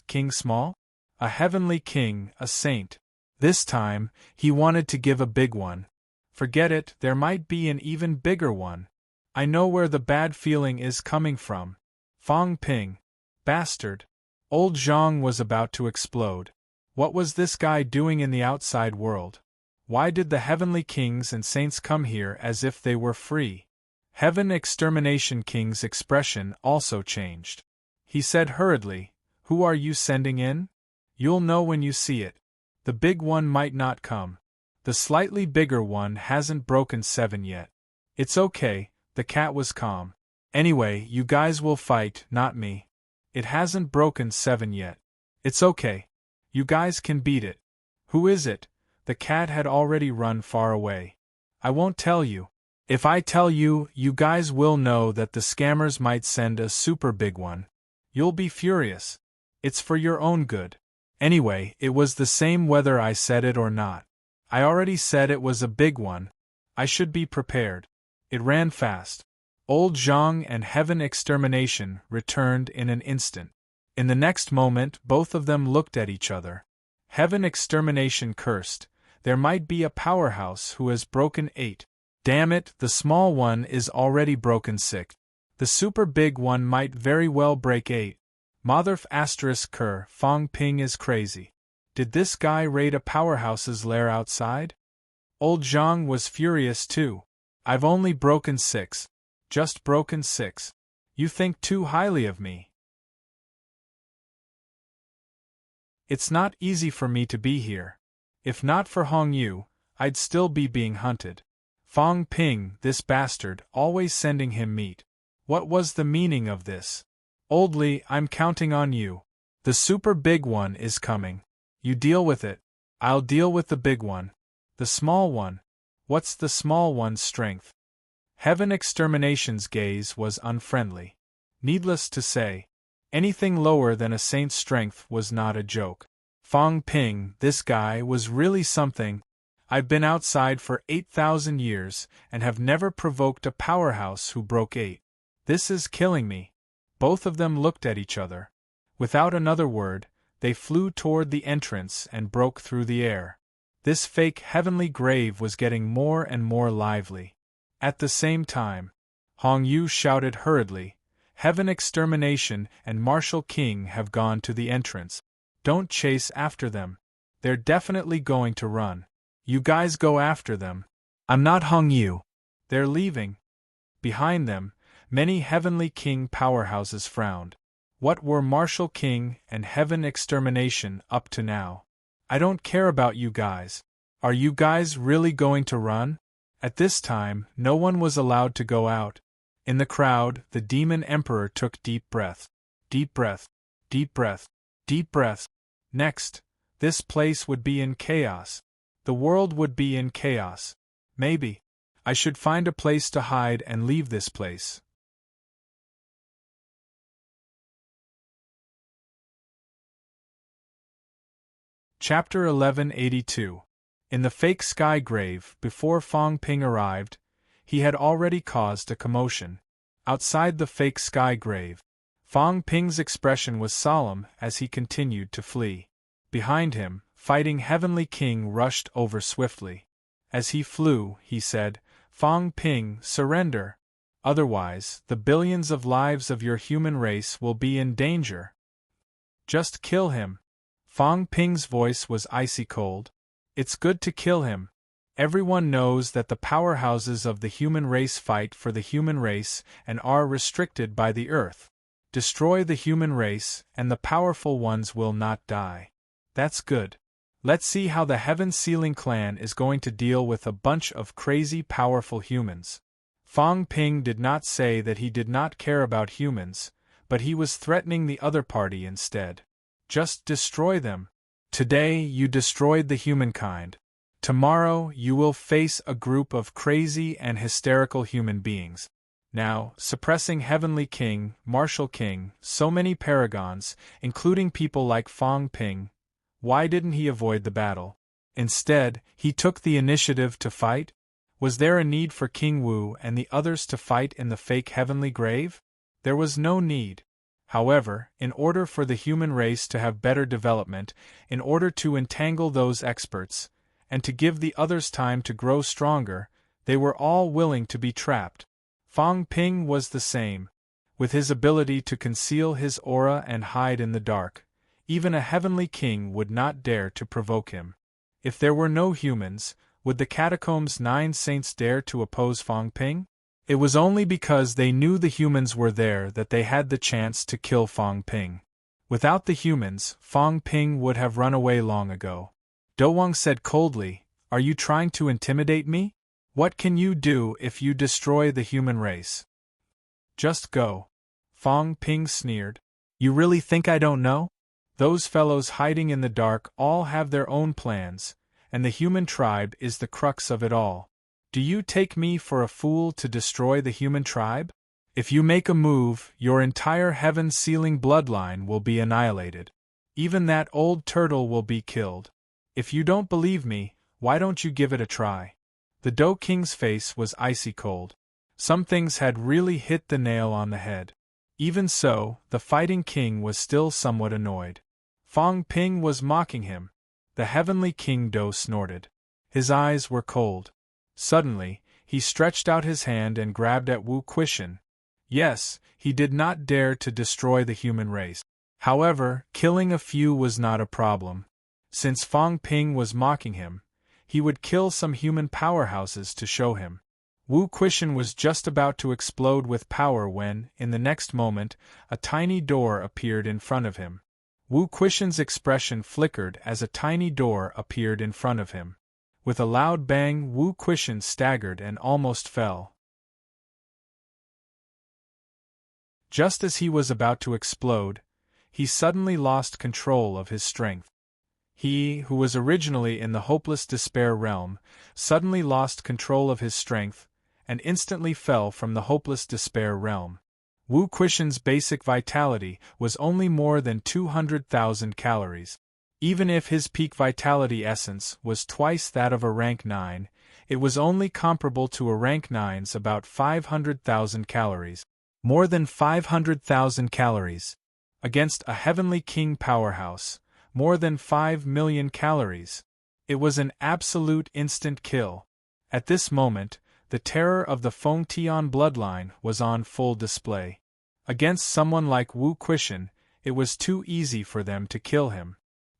King small? A heavenly king, a saint. This time, he wanted to give a big one. Forget it, there might be an even bigger one. I know where the bad feeling is coming from. Fong Ping. Bastard. Old Zhang was about to explode. What was this guy doing in the outside world? Why did the heavenly kings and saints come here as if they were free? Heaven Extermination King's expression also changed. He said hurriedly, "Who are you sending in? You'll know when you see it. The big one might not come. The slightly bigger one hasn't broken 7 yet. It's okay," the cat was calm. "Anyway, you guys will fight, not me. It hasn't broken 7 yet. It's okay. You guys can beat it." "Who is it?" The cat had already run far away. "I won't tell you. If I tell you, you guys will know that the scammers might send a super big one. You'll be furious. It's for your own good. Anyway, it was the same whether I said it or not. I already said it was a big one. I should be prepared." It ran fast. Old Zhang and Heaven Extermination returned in an instant. In the next moment, both of them looked at each other. Heaven Extermination cursed. "There might be a powerhouse who has broken 8. Damn it, the small one is already broken 6. The super big one might very well break 8. Motherf asterisk cur, Fong Ping is crazy. Did this guy raid a powerhouse's lair outside?" Old Zhang was furious too. "I've only broken 6. Just broken 6. You think too highly of me. It's not easy for me to be here. If not for Hong Yu, I'd still be being hunted. Fong Ping, this bastard, always sending him meat. What was the meaning of this? Old Li, I'm counting on you. The super big one is coming. You deal with it. I'll deal with the big one. The small one. What's the small one's strength?" Heaven Extermination's gaze was unfriendly. Needless to say, anything lower than a saint's strength was not a joke. Fong Ping, this guy, was really something. "I've been outside for 8,000 years, and have never provoked a powerhouse who broke 8. This is killing me." Both of them looked at each other. Without another word, they flew toward the entrance and broke through the air. This fake heavenly grave was getting more and more lively. At the same time, Hong Yu shouted hurriedly, "Heaven Extermination and Martial King have gone to the entrance. Don't chase after them. They're definitely going to run. You guys go after them." "I'm not Hong Yu." "They're leaving." Behind them, many Heavenly King powerhouses frowned. What were Martial King and Heaven Extermination up to now? "I don't care about you guys. Are you guys really going to run?" At this time, no one was allowed to go out. In the crowd, the Demon Emperor took deep breath. Deep breath. Deep breath. Deep breath. Next, this place would be in chaos. The world would be in chaos. Maybe I should find a place to hide and leave this place. Chapter 1182. In the fake sky grave, before Fong Ping arrived, he had already caused a commotion. Outside the fake sky grave, Fong Ping's expression was solemn as he continued to flee. Behind him, Fighting Heavenly King rushed over swiftly. As he flew, he said, "Fong Ping, surrender. Otherwise, the billions of lives of your human race will be in danger. Just kill him." Fong Ping's voice was icy cold. "It's good to kill him. Everyone knows that the powerhouses of the human race fight for the human race and are restricted by the earth. Destroy the human race, and the powerful ones will not die. That's good. Let's see how the Heaven Sealing Clan is going to deal with a bunch of crazy powerful humans." Fong Ping did not say that he did not care about humans, but he was threatening the other party instead. Just destroy them. Today you destroyed the humankind. Tomorrow you will face a group of crazy and hysterical human beings. Now, suppressing Heavenly King, Martial King, so many paragons, including people like Fong Ping, why didn't he avoid the battle? Instead, he took the initiative to fight? Was there a need for King Wu and the others to fight in the fake heavenly grave? There was no need. However, in order for the human race to have better development, in order to entangle those experts, and to give the others time to grow stronger, they were all willing to be trapped. Fang Ping was the same. With his ability to conceal his aura and hide in the dark, even a heavenly king would not dare to provoke him. If there were no humans, would the catacombs' 9 saints dare to oppose Fang Ping? It was only because they knew the humans were there that they had the chance to kill Fang Ping. Without the humans, Fang Ping would have run away long ago. Dowang said coldly, "Are you trying to intimidate me? What can you do if you destroy the human race?" "Just go." Fang Ping sneered. "You really think I don't know? Those fellows hiding in the dark all have their own plans, and the human tribe is the crux of it all. Do you take me for a fool to destroy the human tribe? If you make a move, your entire heaven-sealing bloodline will be annihilated. Even that old turtle will be killed. If you don't believe me, why don't you give it a try?" The Dou King's face was icy cold. Some things had really hit the nail on the head. Even so, the fighting king was still somewhat annoyed. Fang Ping was mocking him. The heavenly king Dou snorted. His eyes were cold. Suddenly, he stretched out his hand and grabbed at Wu Quishan. Yes, he did not dare to destroy the human race. However, killing a few was not a problem. Since Fang Ping was mocking him, he would kill some human powerhouses to show him. Wu Quishan was just about to explode with power when, in the next moment, a tiny door appeared in front of him. Wu Quishan's expression flickered as a tiny door appeared in front of him. With a loud bang, Wu Quishan staggered and almost fell. Just as he was about to explode, he suddenly lost control of his strength. He, who was originally in the hopeless despair realm, suddenly lost control of his strength, and instantly fell from the hopeless despair realm. Wu Quishan's basic vitality was only more than 200,000 calories. Even if his peak vitality essence was twice that of a rank 9, it was only comparable to a rank 9's about 500,000 calories. More than 500,000 calories. Against a heavenly king powerhouse, more than 5 million calories. It was an absolute instant kill. At this moment, the terror of the Feng Tian bloodline was on full display. Against someone like Wu Quishan, it was too easy for them to kill him.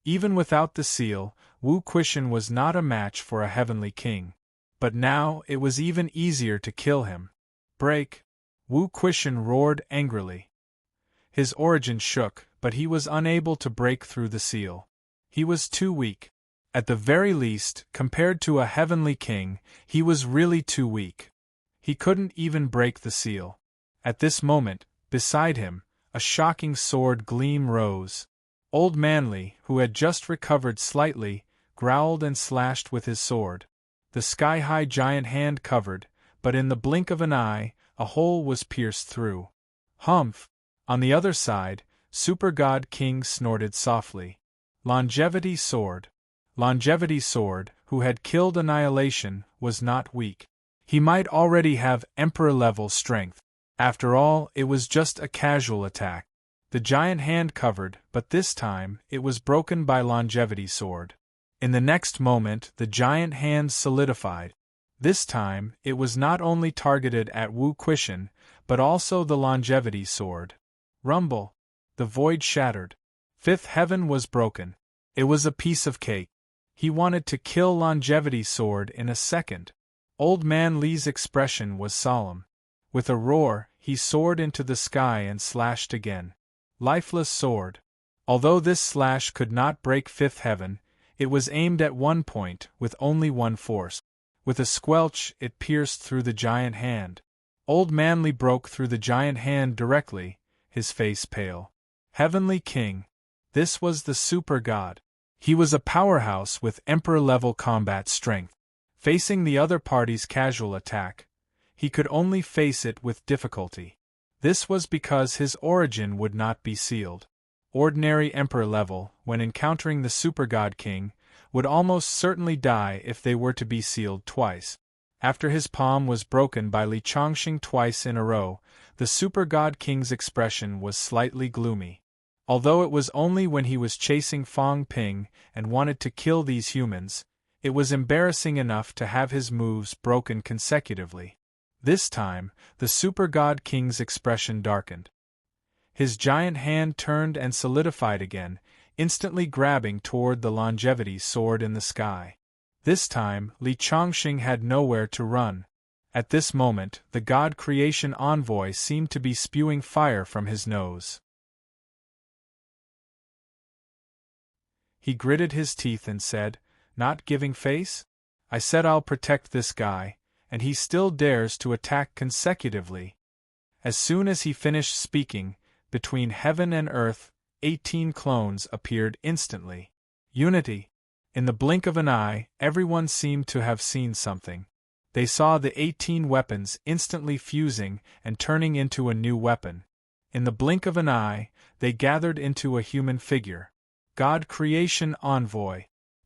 Even without the seal, Wu Quishan was not a match for a heavenly king. But now it was even easier to kill him. "Break!" Wu Quishan roared angrily. His origin shook, but he was unable to break through the seal. He was too weak. At the very least, compared to a heavenly king, he was really too weak. He couldn't even break the seal. At this moment, beside him, a shocking sword gleam rose. Old Manly, who had just recovered slightly, growled and slashed with his sword. The sky-high giant hand covered, but in the blink of an eye, a hole was pierced through. Humph! On the other side, Super God King snorted softly. Longevity Sword. Longevity Sword, who had killed Annihilation, was not weak. He might already have Emperor-level strength. After all, it was just a casual attack. The giant hand covered, but this time, it was broken by Longevity Sword. In the next moment, the giant hand solidified. This time, it was not only targeted at Wu Quishan, but also the Longevity Sword. Rumble! The void shattered. Fifth heaven was broken. It was a piece of cake. He wanted to kill Longevity Sword in a second. Old Man Li's expression was solemn. With a roar, he soared into the sky and slashed again. Lifeless Sword. Although this slash could not break fifth heaven, it was aimed at one point, with only one force. With a squelch, it pierced through the giant hand. Old Manly broke through the giant hand directly, his face pale. Heavenly King. This was the super god. He was a powerhouse with emperor-level combat strength. Facing the other party's casual attack, he could only face it with difficulty. This was because his origin would not be sealed. Ordinary emperor level, when encountering the super god king, would almost certainly die if they were to be sealed twice. After his palm was broken by Li Chongqing twice in a row, the Super God King's expression was slightly gloomy. Although it was only when he was chasing Fang Ping and wanted to kill these humans, it was embarrassing enough to have his moves broken consecutively. This time, the Super God King's expression darkened. His giant hand turned and solidified again, instantly grabbing toward the longevity sword in the sky. This time, Li Chongqing had nowhere to run. At this moment, the God Creation Envoy seemed to be spewing fire from his nose. He gritted his teeth and said, "Not giving face? I said I'll protect this guy, and he still dares to attack consecutively." As soon as he finished speaking, between heaven and earth, 18 clones appeared instantly. Unity. In the blink of an eye, everyone seemed to have seen something. They saw the 18 weapons instantly fusing and turning into a new weapon. In the blink of an eye, they gathered into a human figure. God Creation Envoy.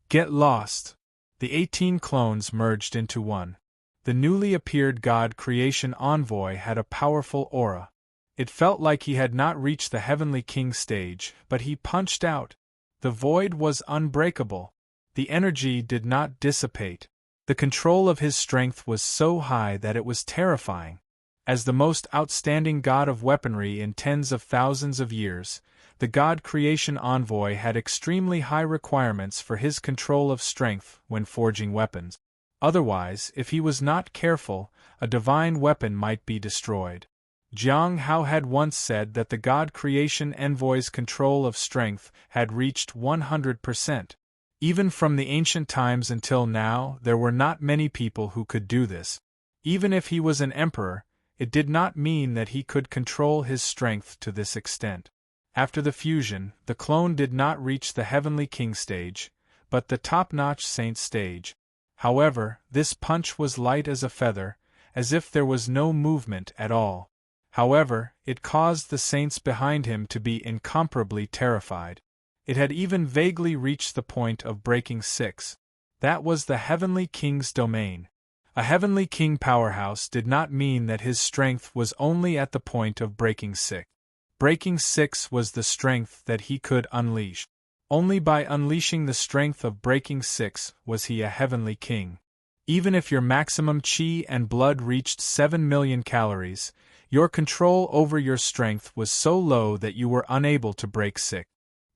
Get lost. The 18 clones merged into one. The newly appeared God Creation Envoy had a powerful aura. It felt like he had not reached the Heavenly King stage, but he punched out. The void was unbreakable. The energy did not dissipate. The control of his strength was so high that it was terrifying. As the most outstanding god of weaponry in tens of thousands of years, the God Creation Envoy had extremely high requirements for his control of strength when forging weapons. Otherwise, if he was not careful, a divine weapon might be destroyed. Jiang Hao had once said that the God Creation Envoy's control of strength had reached 100%. Even from the ancient times until now, there were not many people who could do this. Even if he was an emperor, it did not mean that he could control his strength to this extent. After the fusion, the clone did not reach the Heavenly King stage, but the top-notch Saint stage. However, this punch was light as a feather, as if there was no movement at all. However, it caused the saints behind him to be incomparably terrified. It had even vaguely reached the point of breaking 6. That was the Heavenly King's domain. A Heavenly King powerhouse did not mean that his strength was only at the point of breaking 6. Breaking 6 was the strength that he could unleash. Only by unleashing the strength of breaking 6 was he a Heavenly King. Even if your maximum chi and blood reached 7 million calories, your control over your strength was so low that you were unable to break 6.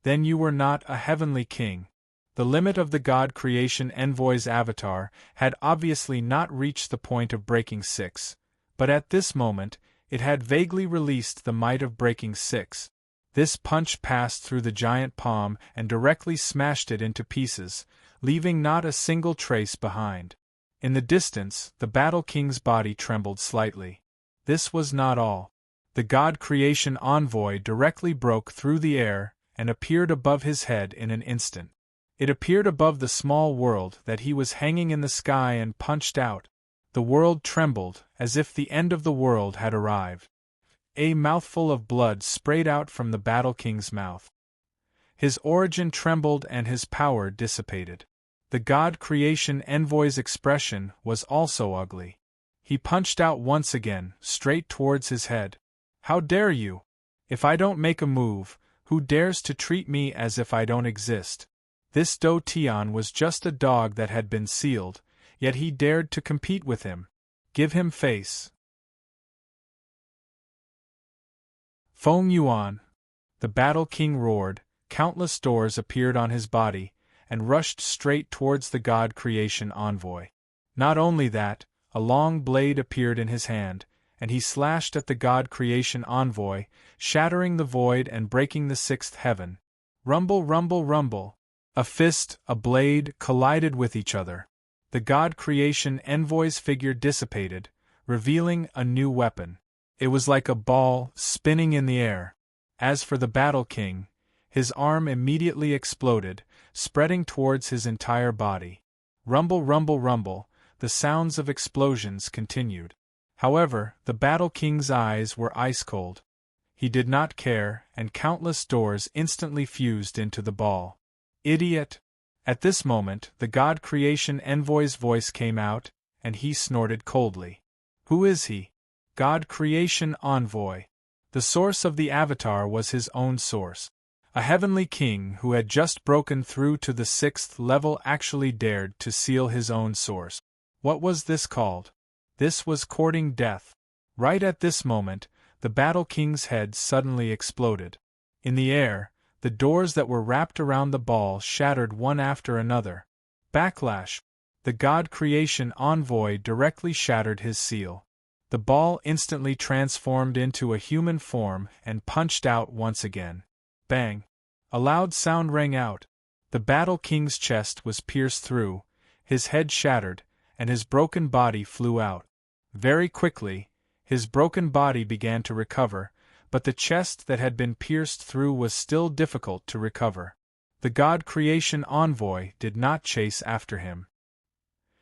Then you were not a Heavenly King. The limit of the God Creation Envoy's avatar had obviously not reached the point of breaking 6, but at this moment, it had vaguely released the might of breaking 6. This punch passed through the giant palm and directly smashed it into pieces, leaving not a single trace behind. In the distance, the Battle King's body trembled slightly. This was not all. The God Creation Envoy directly broke through the air and appeared above his head in an instant. It appeared above the small world that he was hanging in the sky and punched out. The world trembled, as if the end of the world had arrived. A mouthful of blood sprayed out from the Battle King's mouth. His origin trembled and his power dissipated. The God Creation Envoy's expression was also ugly. He punched out once again, straight towards his head. "How dare you? If I don't make a move, who dares to treat me as if I don't exist?" This Do Tian was just a dog that had been sealed, yet he dared to compete with him. Give him face. Feng Yuan. The Battle King roared, countless doors appeared on his body, and rushed straight towards the God Creation Envoy. Not only that, a long blade appeared in his hand, and he slashed at the God Creation Envoy, shattering the void and breaking the 6th heaven. Rumble, rumble, rumble. A fist, a blade, collided with each other. The God Creation Envoy's figure dissipated, revealing a new weapon. It was like a ball, spinning in the air. As for the Battle King, his arm immediately exploded, spreading towards his entire body. Rumble, rumble, rumble, the sounds of explosions continued. However, the Battle King's eyes were ice-cold. He did not care, and countless doors instantly fused into the ball. Idiot! At this moment, the God Creation Envoy's voice came out, and he snorted coldly. Who is he? God Creation Envoy. The source of the avatar was his own source. A heavenly king who had just broken through to the 6th level actually dared to seal his own source. What was this called? This was courting death. Right at this moment, the Battle King's head suddenly exploded. In the air, the doors that were wrapped around the ball shattered one after another. Backlash. The God Creation Envoy directly shattered his seal. The ball instantly transformed into a human form and punched out once again. Bang! A loud sound rang out. The Battle King's chest was pierced through, his head shattered, and his broken body flew out. Very quickly, his broken body began to recover, but the chest that had been pierced through was still difficult to recover. The God Creation Envoy did not chase after him.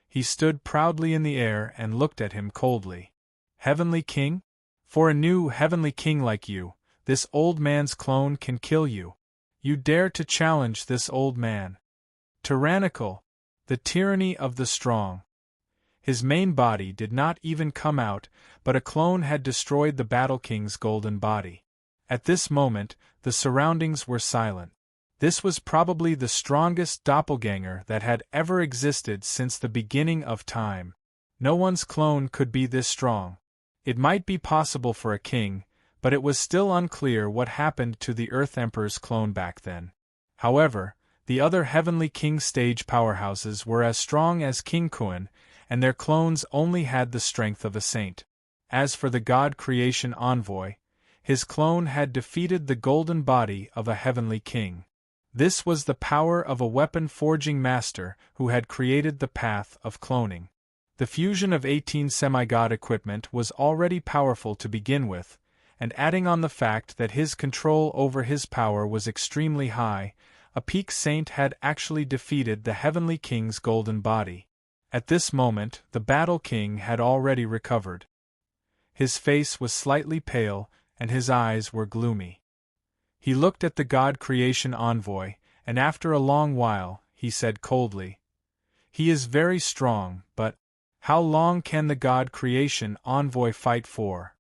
He stood proudly in the air and looked at him coldly. Heavenly King? For a new Heavenly King like you, this old man's clone can kill you. You dare to challenge this old man. Tyrannical. The tyranny of the strong. His main body did not even come out, but a clone had destroyed the Battle King's golden body. At this moment, the surroundings were silent. This was probably the strongest doppelganger that had ever existed since the beginning of time. No one's clone could be this strong. It might be possible for a king, but it was still unclear what happened to the Earth Emperor's clone back then. However, the other Heavenly King stage powerhouses were as strong as King Kuan, and their clones only had the strength of a saint. As for the God Creation Envoy, his clone had defeated the golden body of a Heavenly King. This was the power of a weapon-forging master who had created the path of cloning. The fusion of 18 semi-god equipment was already powerful to begin with, and adding on the fact that his control over his power was extremely high, a peak saint had actually defeated the Heavenly King's golden body. At this moment, the Battle King had already recovered. His face was slightly pale, and his eyes were gloomy. He looked at the God Creation Envoy, and after a long while, he said coldly, "He is very strong, but how long can the God Creation Envoy fight for?"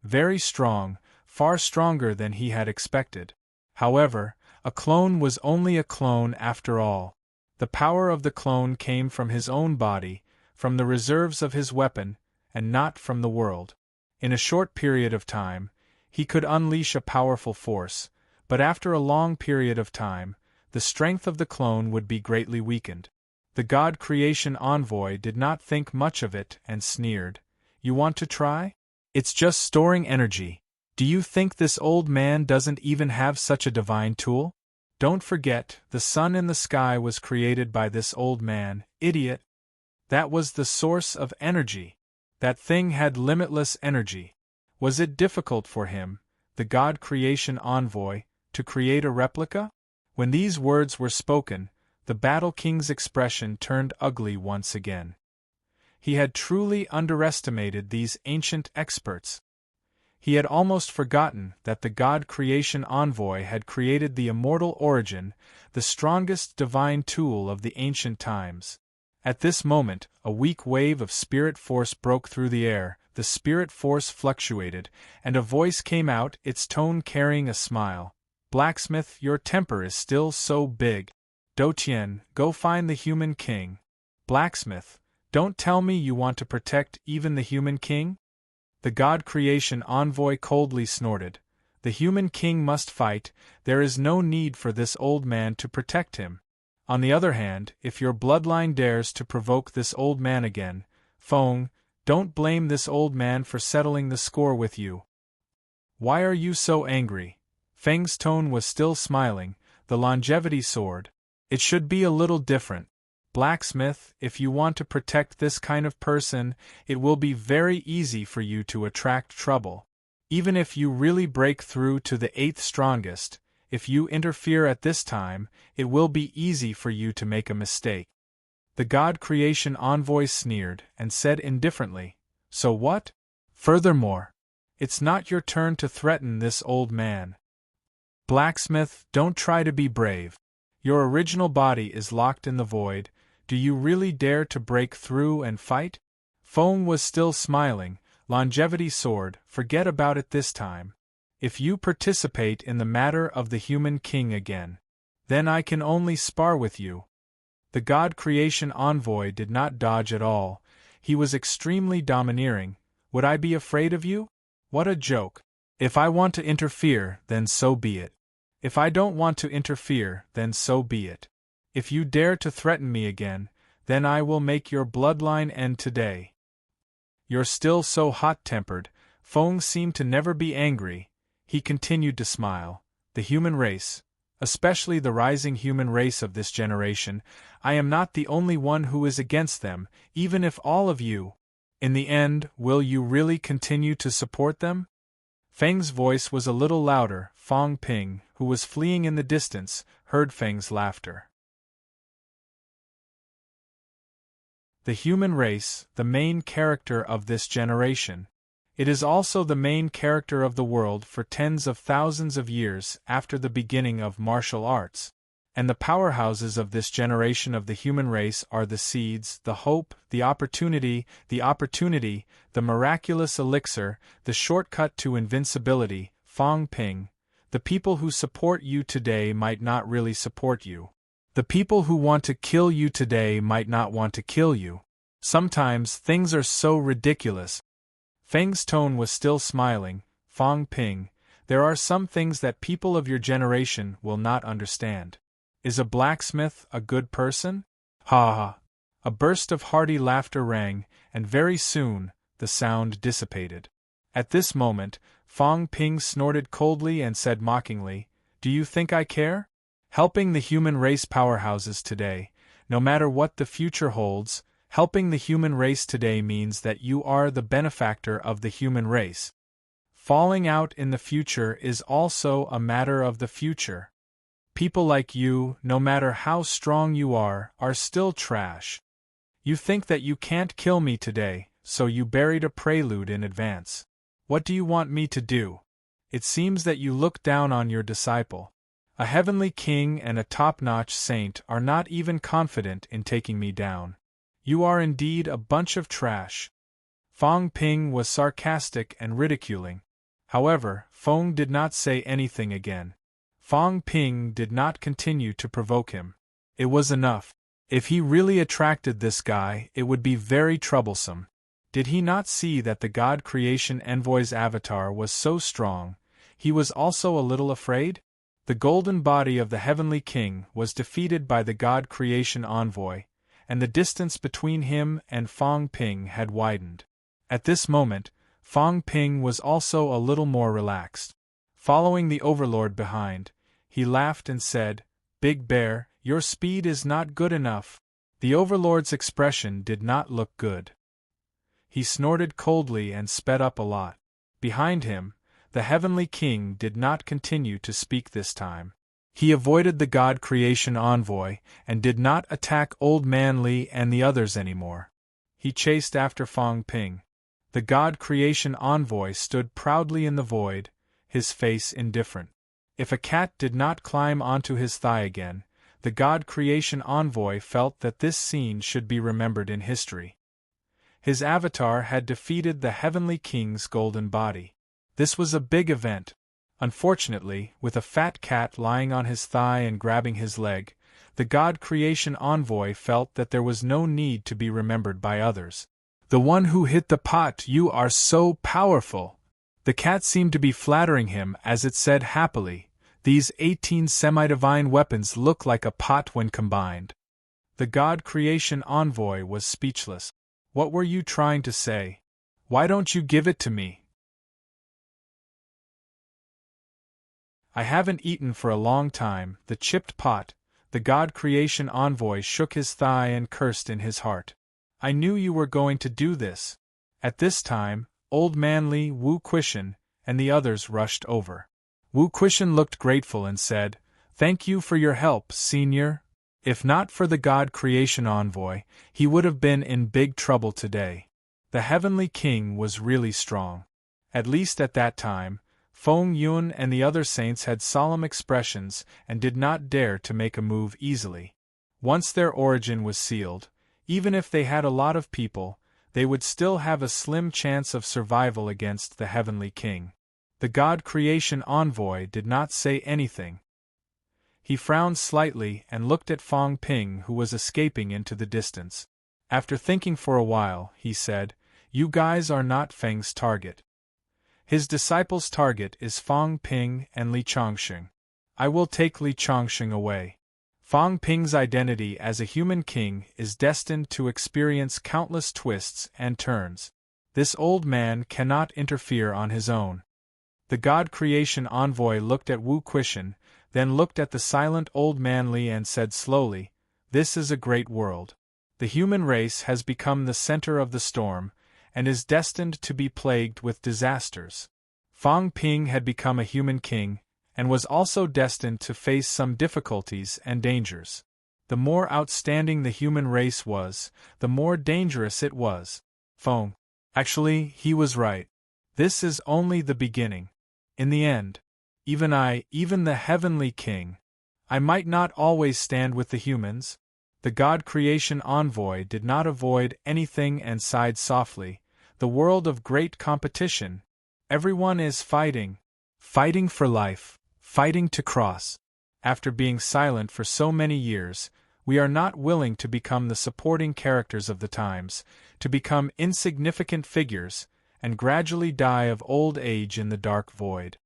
Very strong, far stronger than he had expected. However, a clone was only a clone after all. The power of the clone came from his own body, from the reserves of his weapon, and not from the world. In a short period of time, he could unleash a powerful force, but after a long period of time, the strength of the clone would be greatly weakened. The God Creation Envoy did not think much of it and sneered, "You want to try? It's just storing energy. Do you think this old man doesn't even have such a divine tool? Don't forget, the sun in the sky was created by this old man, idiot. That was the source of energy. That thing had limitless energy. Was it difficult for him, the God Creation Envoy, to create a replica?" When these words were spoken, the Battle King's expression turned ugly once again. He had truly underestimated these ancient experts. He had almost forgotten that the God Creation Envoy had created the immortal origin, the strongest divine tool of the ancient times. At this moment, a weak wave of spirit force broke through the air, the spirit force fluctuated, and a voice came out, its tone carrying a smile. "Blacksmith, your temper is still so big. Dotian, go find the human king." "Blacksmith, don't tell me you want to protect even the human king?" The God Creation Envoy coldly snorted. "The human king must fight, there is no need for this old man to protect him. On the other hand, if your bloodline dares to provoke this old man again, Feng, don't blame this old man for settling the score with you." "Why are you so angry?" Feng's tone was still smiling. "The longevity sword. It should be a little different. Blacksmith, if you want to protect this kind of person, it will be very easy for you to attract trouble. Even if you really break through to the 8th strongest, if you interfere at this time, it will be easy for you to make a mistake." The God Creation Envoy sneered and said indifferently, "So what? Furthermore, it's not your turn to threaten this old man. Blacksmith, don't try to be brave. Your original body is locked in the void, Do you really dare to break through and fight? Feng was still smiling. Longevity soared, forget about it this time. If you participate in the matter of the human king again, then I can only spar with you. The God Creation envoy did not dodge at all. He was extremely domineering. Would I be afraid of you? What a joke. If I want to interfere, then so be it. If I don't want to interfere, then so be it. If you dare to threaten me again, then I will make your bloodline end today. You're still so hot-tempered. Feng seemed to never be angry. He continued to smile. The human race, especially the rising human race of this generation, I am not the only one who is against them, even if all of you. In the end, will you really continue to support them? Feng's voice was a little louder. Fang Ping, who was fleeing in the distance, heard Feng's laughter. The human race, the main character of this generation. It is also the main character of the world for tens of thousands of years after the beginning of martial arts. And the powerhouses of this generation of the human race are the seeds, the hope, the opportunity, the miraculous elixir, the shortcut to invincibility. Fang Ping. The people who support you today might not really support you. The people who want to kill you today might not want to kill you. Sometimes things are so ridiculous. Feng's tone was still smiling. Fang Ping, there are some things that people of your generation will not understand. Is a blacksmith a good person? Ha ha! A burst of hearty laughter rang, and very soon, the sound dissipated. At this moment, Fang Ping snorted coldly and said mockingly, "Do you think I care? Helping the human race powerhouses today, no matter what the future holds, helping the human race today means that you are the benefactor of the human race. Falling out in the future is also a matter of the future. People like you, no matter how strong you are still trash. You think that you can't kill me today, so you buried a prelude in advance. What do you want me to do? It seems that you look down on your disciple. A heavenly king and a top-notch saint are not even confident in taking me down. You are indeed a bunch of trash." Fang Ping was sarcastic and ridiculing. However, Feng did not say anything again. Fang Ping did not continue to provoke him. It was enough. If he really attracted this guy, it would be very troublesome. Did he not see that the God Creation Envoy's avatar was so strong? He was also a little afraid? The golden body of the Heavenly King was defeated by the God Creation Envoy, and the distance between him and Fang Ping had widened. At this moment, Fang Ping was also a little more relaxed. Following the Overlord behind, he laughed and said, "Big Bear, your speed is not good enough." The Overlord's expression did not look good. He snorted coldly and sped up a lot. Behind him, the Heavenly King did not continue to speak this time. He avoided the God Creation Envoy, and did not attack Old Man Li and the others anymore. He chased after Fang Ping. The God Creation Envoy stood proudly in the void, his face indifferent. If a cat did not climb onto his thigh again, the God Creation Envoy felt that this scene should be remembered in history. His avatar had defeated the Heavenly King's golden body. This was a big event. Unfortunately, with a fat cat lying on his thigh and grabbing his leg, the God Creation Envoy felt that there was no need to be remembered by others. "The one who hit the pot, you are so powerful!" The cat seemed to be flattering him as it said happily, "These 18 semi-divine weapons look like a pot when combined." The God Creation Envoy was speechless. "What were you trying to say? Why don't you give it to me?" "I haven't eaten for a long time, the chipped pot." The God Creation Envoy shook his thigh and cursed in his heart. "I knew you were going to do this." At this time, Old Man Li, Wu Quishan, and the others rushed over. Wu Quishan looked grateful and said, "Thank you for your help, Senior. If not for the God Creation Envoy, he would have been in big trouble today." The Heavenly King was really strong. At least at that time, Feng Yun and the other saints had solemn expressions and did not dare to make a move easily. Once their origin was sealed, even if they had a lot of people, they would still have a slim chance of survival against the Heavenly King. The God Creation Envoy did not say anything. He frowned slightly and looked at Fong Ping, who was escaping into the distance. After thinking for a while, he said, "You guys are not Feng's target. His disciple's target is Fong Ping and Li Chongqing. I will take Li Chongqing away." Fong Ping's identity as a human king is destined to experience countless twists and turns. This old man cannot interfere on his own. The God Creation Envoy looked at Wu Quishan, then looked at the silent old man Li and said slowly, "This is a great world. The human race has become the center of the storm, and is destined to be plagued with disasters." Fong Ping had become a human king, and was also destined to face some difficulties and dangers. The more outstanding the human race was, the more dangerous it was. Actually, he was right. This is only the beginning. In the end, even the Heavenly King, I might not always stand with the humans. The God Creation Envoy did not avoid anything and sighed softly. The world of great competition. Everyone is fighting for life, fighting to cross. After being silent for so many years, we are not willing to become the supporting characters of the times, to become insignificant figures, and gradually die of old age in the dark void.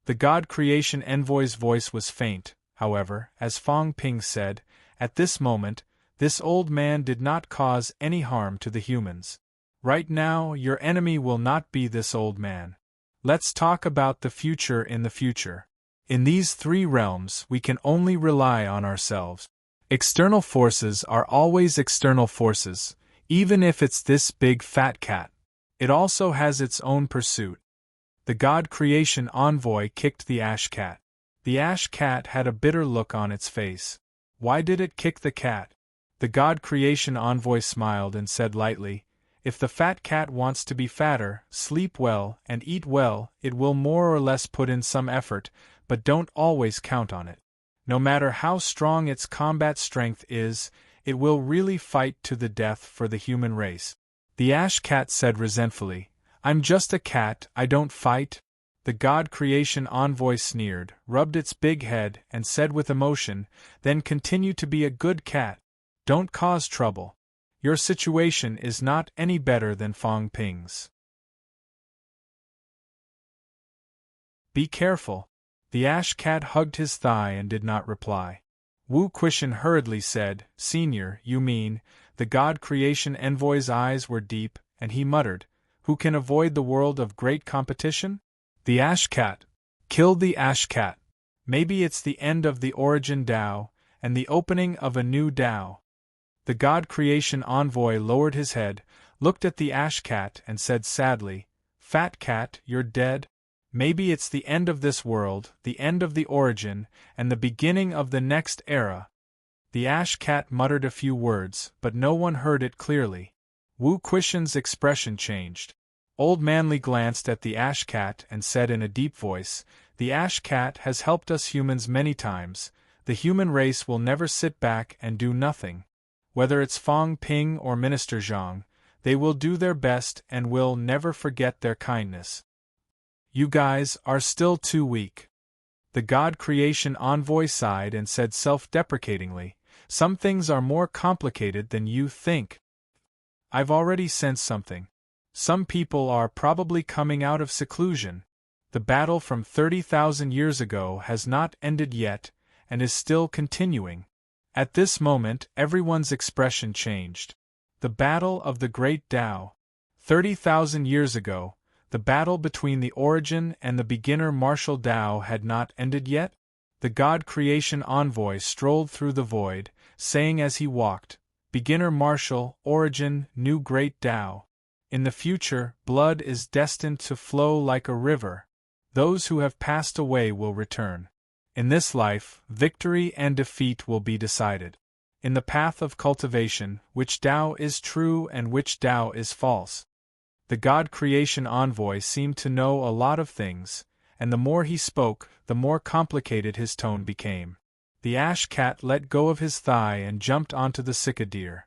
The God Creation Envoy's voice was faint, however, as Fong Ping said, "At this moment, this old man did not cause any harm to the humans. Right now, your enemy will not be this old man. Let's talk about the future in the future. In these three realms, we can only rely on ourselves. External forces are always external forces, even if it's this big fat cat. It also has its own pursuit." The God Creation Envoy kicked the ash cat. The ash cat had a bitter look on its face. Why did it kick the cat? The God Creation Envoy smiled and said lightly, "If the fat cat wants to be fatter, sleep well, and eat well, it will more or less put in some effort, but don't always count on it. No matter how strong its combat strength is, it will really fight to the death for the human race." The ash cat said resentfully, "I'm just a cat, I don't fight." The God Creation Envoy sneered, rubbed its big head, and said with emotion, "Then continue to be a good cat. Don't cause trouble. Your situation is not any better than Fong Ping's. Be careful." The ash cat hugged his thigh and did not reply. Wu Quishan hurriedly said, "Senior, you mean..." The God Creation Envoy's eyes were deep, and he muttered, "Who can avoid the world of great competition? The ash cat. Kill the ash cat. Maybe it's the end of the origin Tao, and the opening of a new Tao." The God Creation Envoy lowered his head, looked at the ash cat and said sadly, "Fat cat, you're dead? Maybe it's the end of this world, the end of the origin, and the beginning of the next era." The ash cat muttered a few words, but no one heard it clearly. Wu Quishan's expression changed. Old Man Li glanced at the ash cat and said in a deep voice, "The ash cat has helped us humans many times. The human race will never sit back and do nothing. Whether it's Fong Ping or Minister Zhang, they will do their best and will never forget their kindness. You guys are still too weak." The God Creation Envoy sighed and said self-deprecatingly, "Some things are more complicated than you think. I've already sensed something. Some people are probably coming out of seclusion. The battle from 30,000 years ago has not ended yet, and is still continuing." At this moment, everyone's expression changed. The battle of the Great Tao. 30,000 years ago, the battle between the origin and the beginner martial Tao had not ended yet? The God Creation Envoy strolled through the void, saying as he walked, "Beginner martial, origin, new great Tao. In the future, blood is destined to flow like a river. Those who have passed away will return. In this life, victory and defeat will be decided. In the path of cultivation, which Tao is true and which Tao is false." The God Creation Envoy seemed to know a lot of things, and the more he spoke, the more complicated his tone became. The ash cat let go of his thigh and jumped onto the cicadere.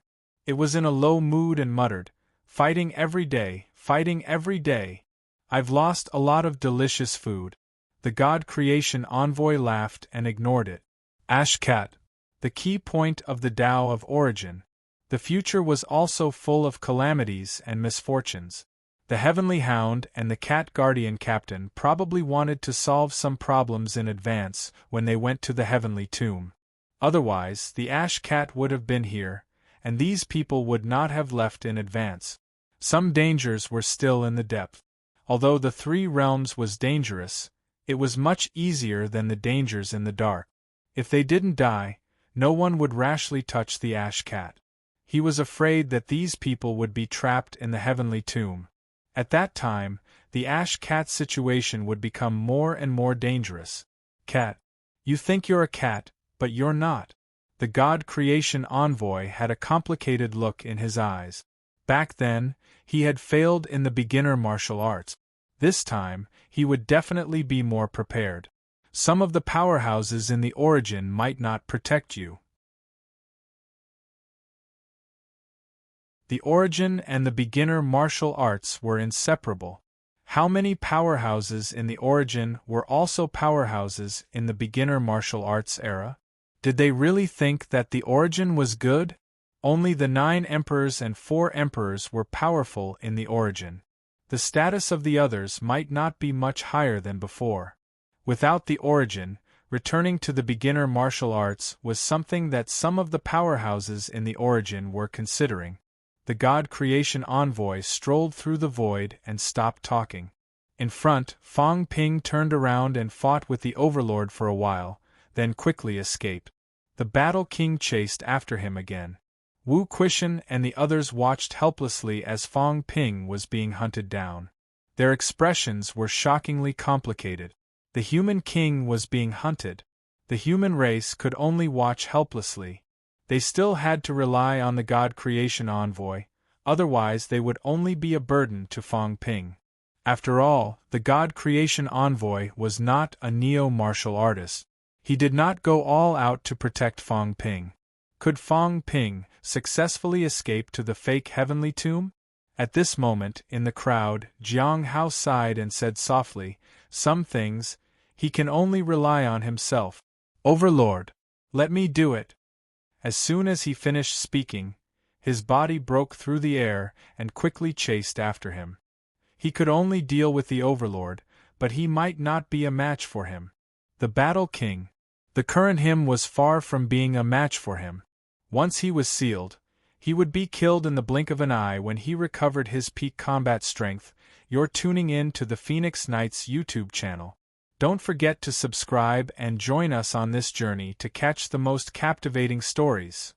It was in a low mood and muttered, fighting every day, fighting every day. I've lost a lot of delicious food. The God Creation Envoy laughed and ignored it. Ash cat. The key point of the Tao of origin. The future was also full of calamities and misfortunes. The Heavenly Hound and the Cat Guardian Captain probably wanted to solve some problems in advance when they went to the Heavenly Tomb. Otherwise, the Ash Cat would have been here, and these people would not have left in advance. Some dangers were still in the depth. Although the Three Realms was dangerous, it was much easier than the dangers in the dark. If they didn't die, no one would rashly touch the Ash Cat. He was afraid that these people would be trapped in the Heavenly Tomb. At that time, the Ash Cat's situation would become more and more dangerous. Cat. You think you're a cat, but you're not. The God Creation Envoy had a complicated look in his eyes. Back then, he had failed in the beginner martial arts. This time, he would definitely be more prepared. Some of the powerhouses in the origin might not protect you. The origin and the beginner martial arts were inseparable. How many powerhouses in the origin were also powerhouses in the beginner martial arts era? Did they really think that the origin was good? Only the 9 emperors and 4 emperors were powerful in the origin. The status of the others might not be much higher than before. Without the origin, returning to the beginner martial arts was something that some of the powerhouses in the origin were considering. The God Creation Envoy strolled through the void and stopped talking. In front, Fong Ping turned around and fought with the Overlord for a while, then quickly escaped. The Battle King chased after him again. Wu Quishan and the others watched helplessly as Fong Ping was being hunted down. Their expressions were shockingly complicated. The human king was being hunted. The human race could only watch helplessly. They still had to rely on the God Creation Envoy, otherwise they would only be a burden to Fong Ping. After all, the God Creation Envoy was not a neo-martial artist. He did not go all out to protect Fong Ping. Could Fong Ping successfully escape to the fake Heavenly Tomb? At this moment, in the crowd, Jiang Hao sighed and said softly, "Some things, he can only rely on himself. Overlord, let me do it." As soon as he finished speaking, his body broke through the air and quickly chased after him. He could only deal with the Overlord, but he might not be a match for him. The Battle King. The current him was far from being a match for him. Once he was sealed, he would be killed in the blink of an eye when he recovered his peak combat strength. You're tuning in to the Phoenix Knights YouTube channel. Don't forget to subscribe and join us on this journey to catch the most captivating stories.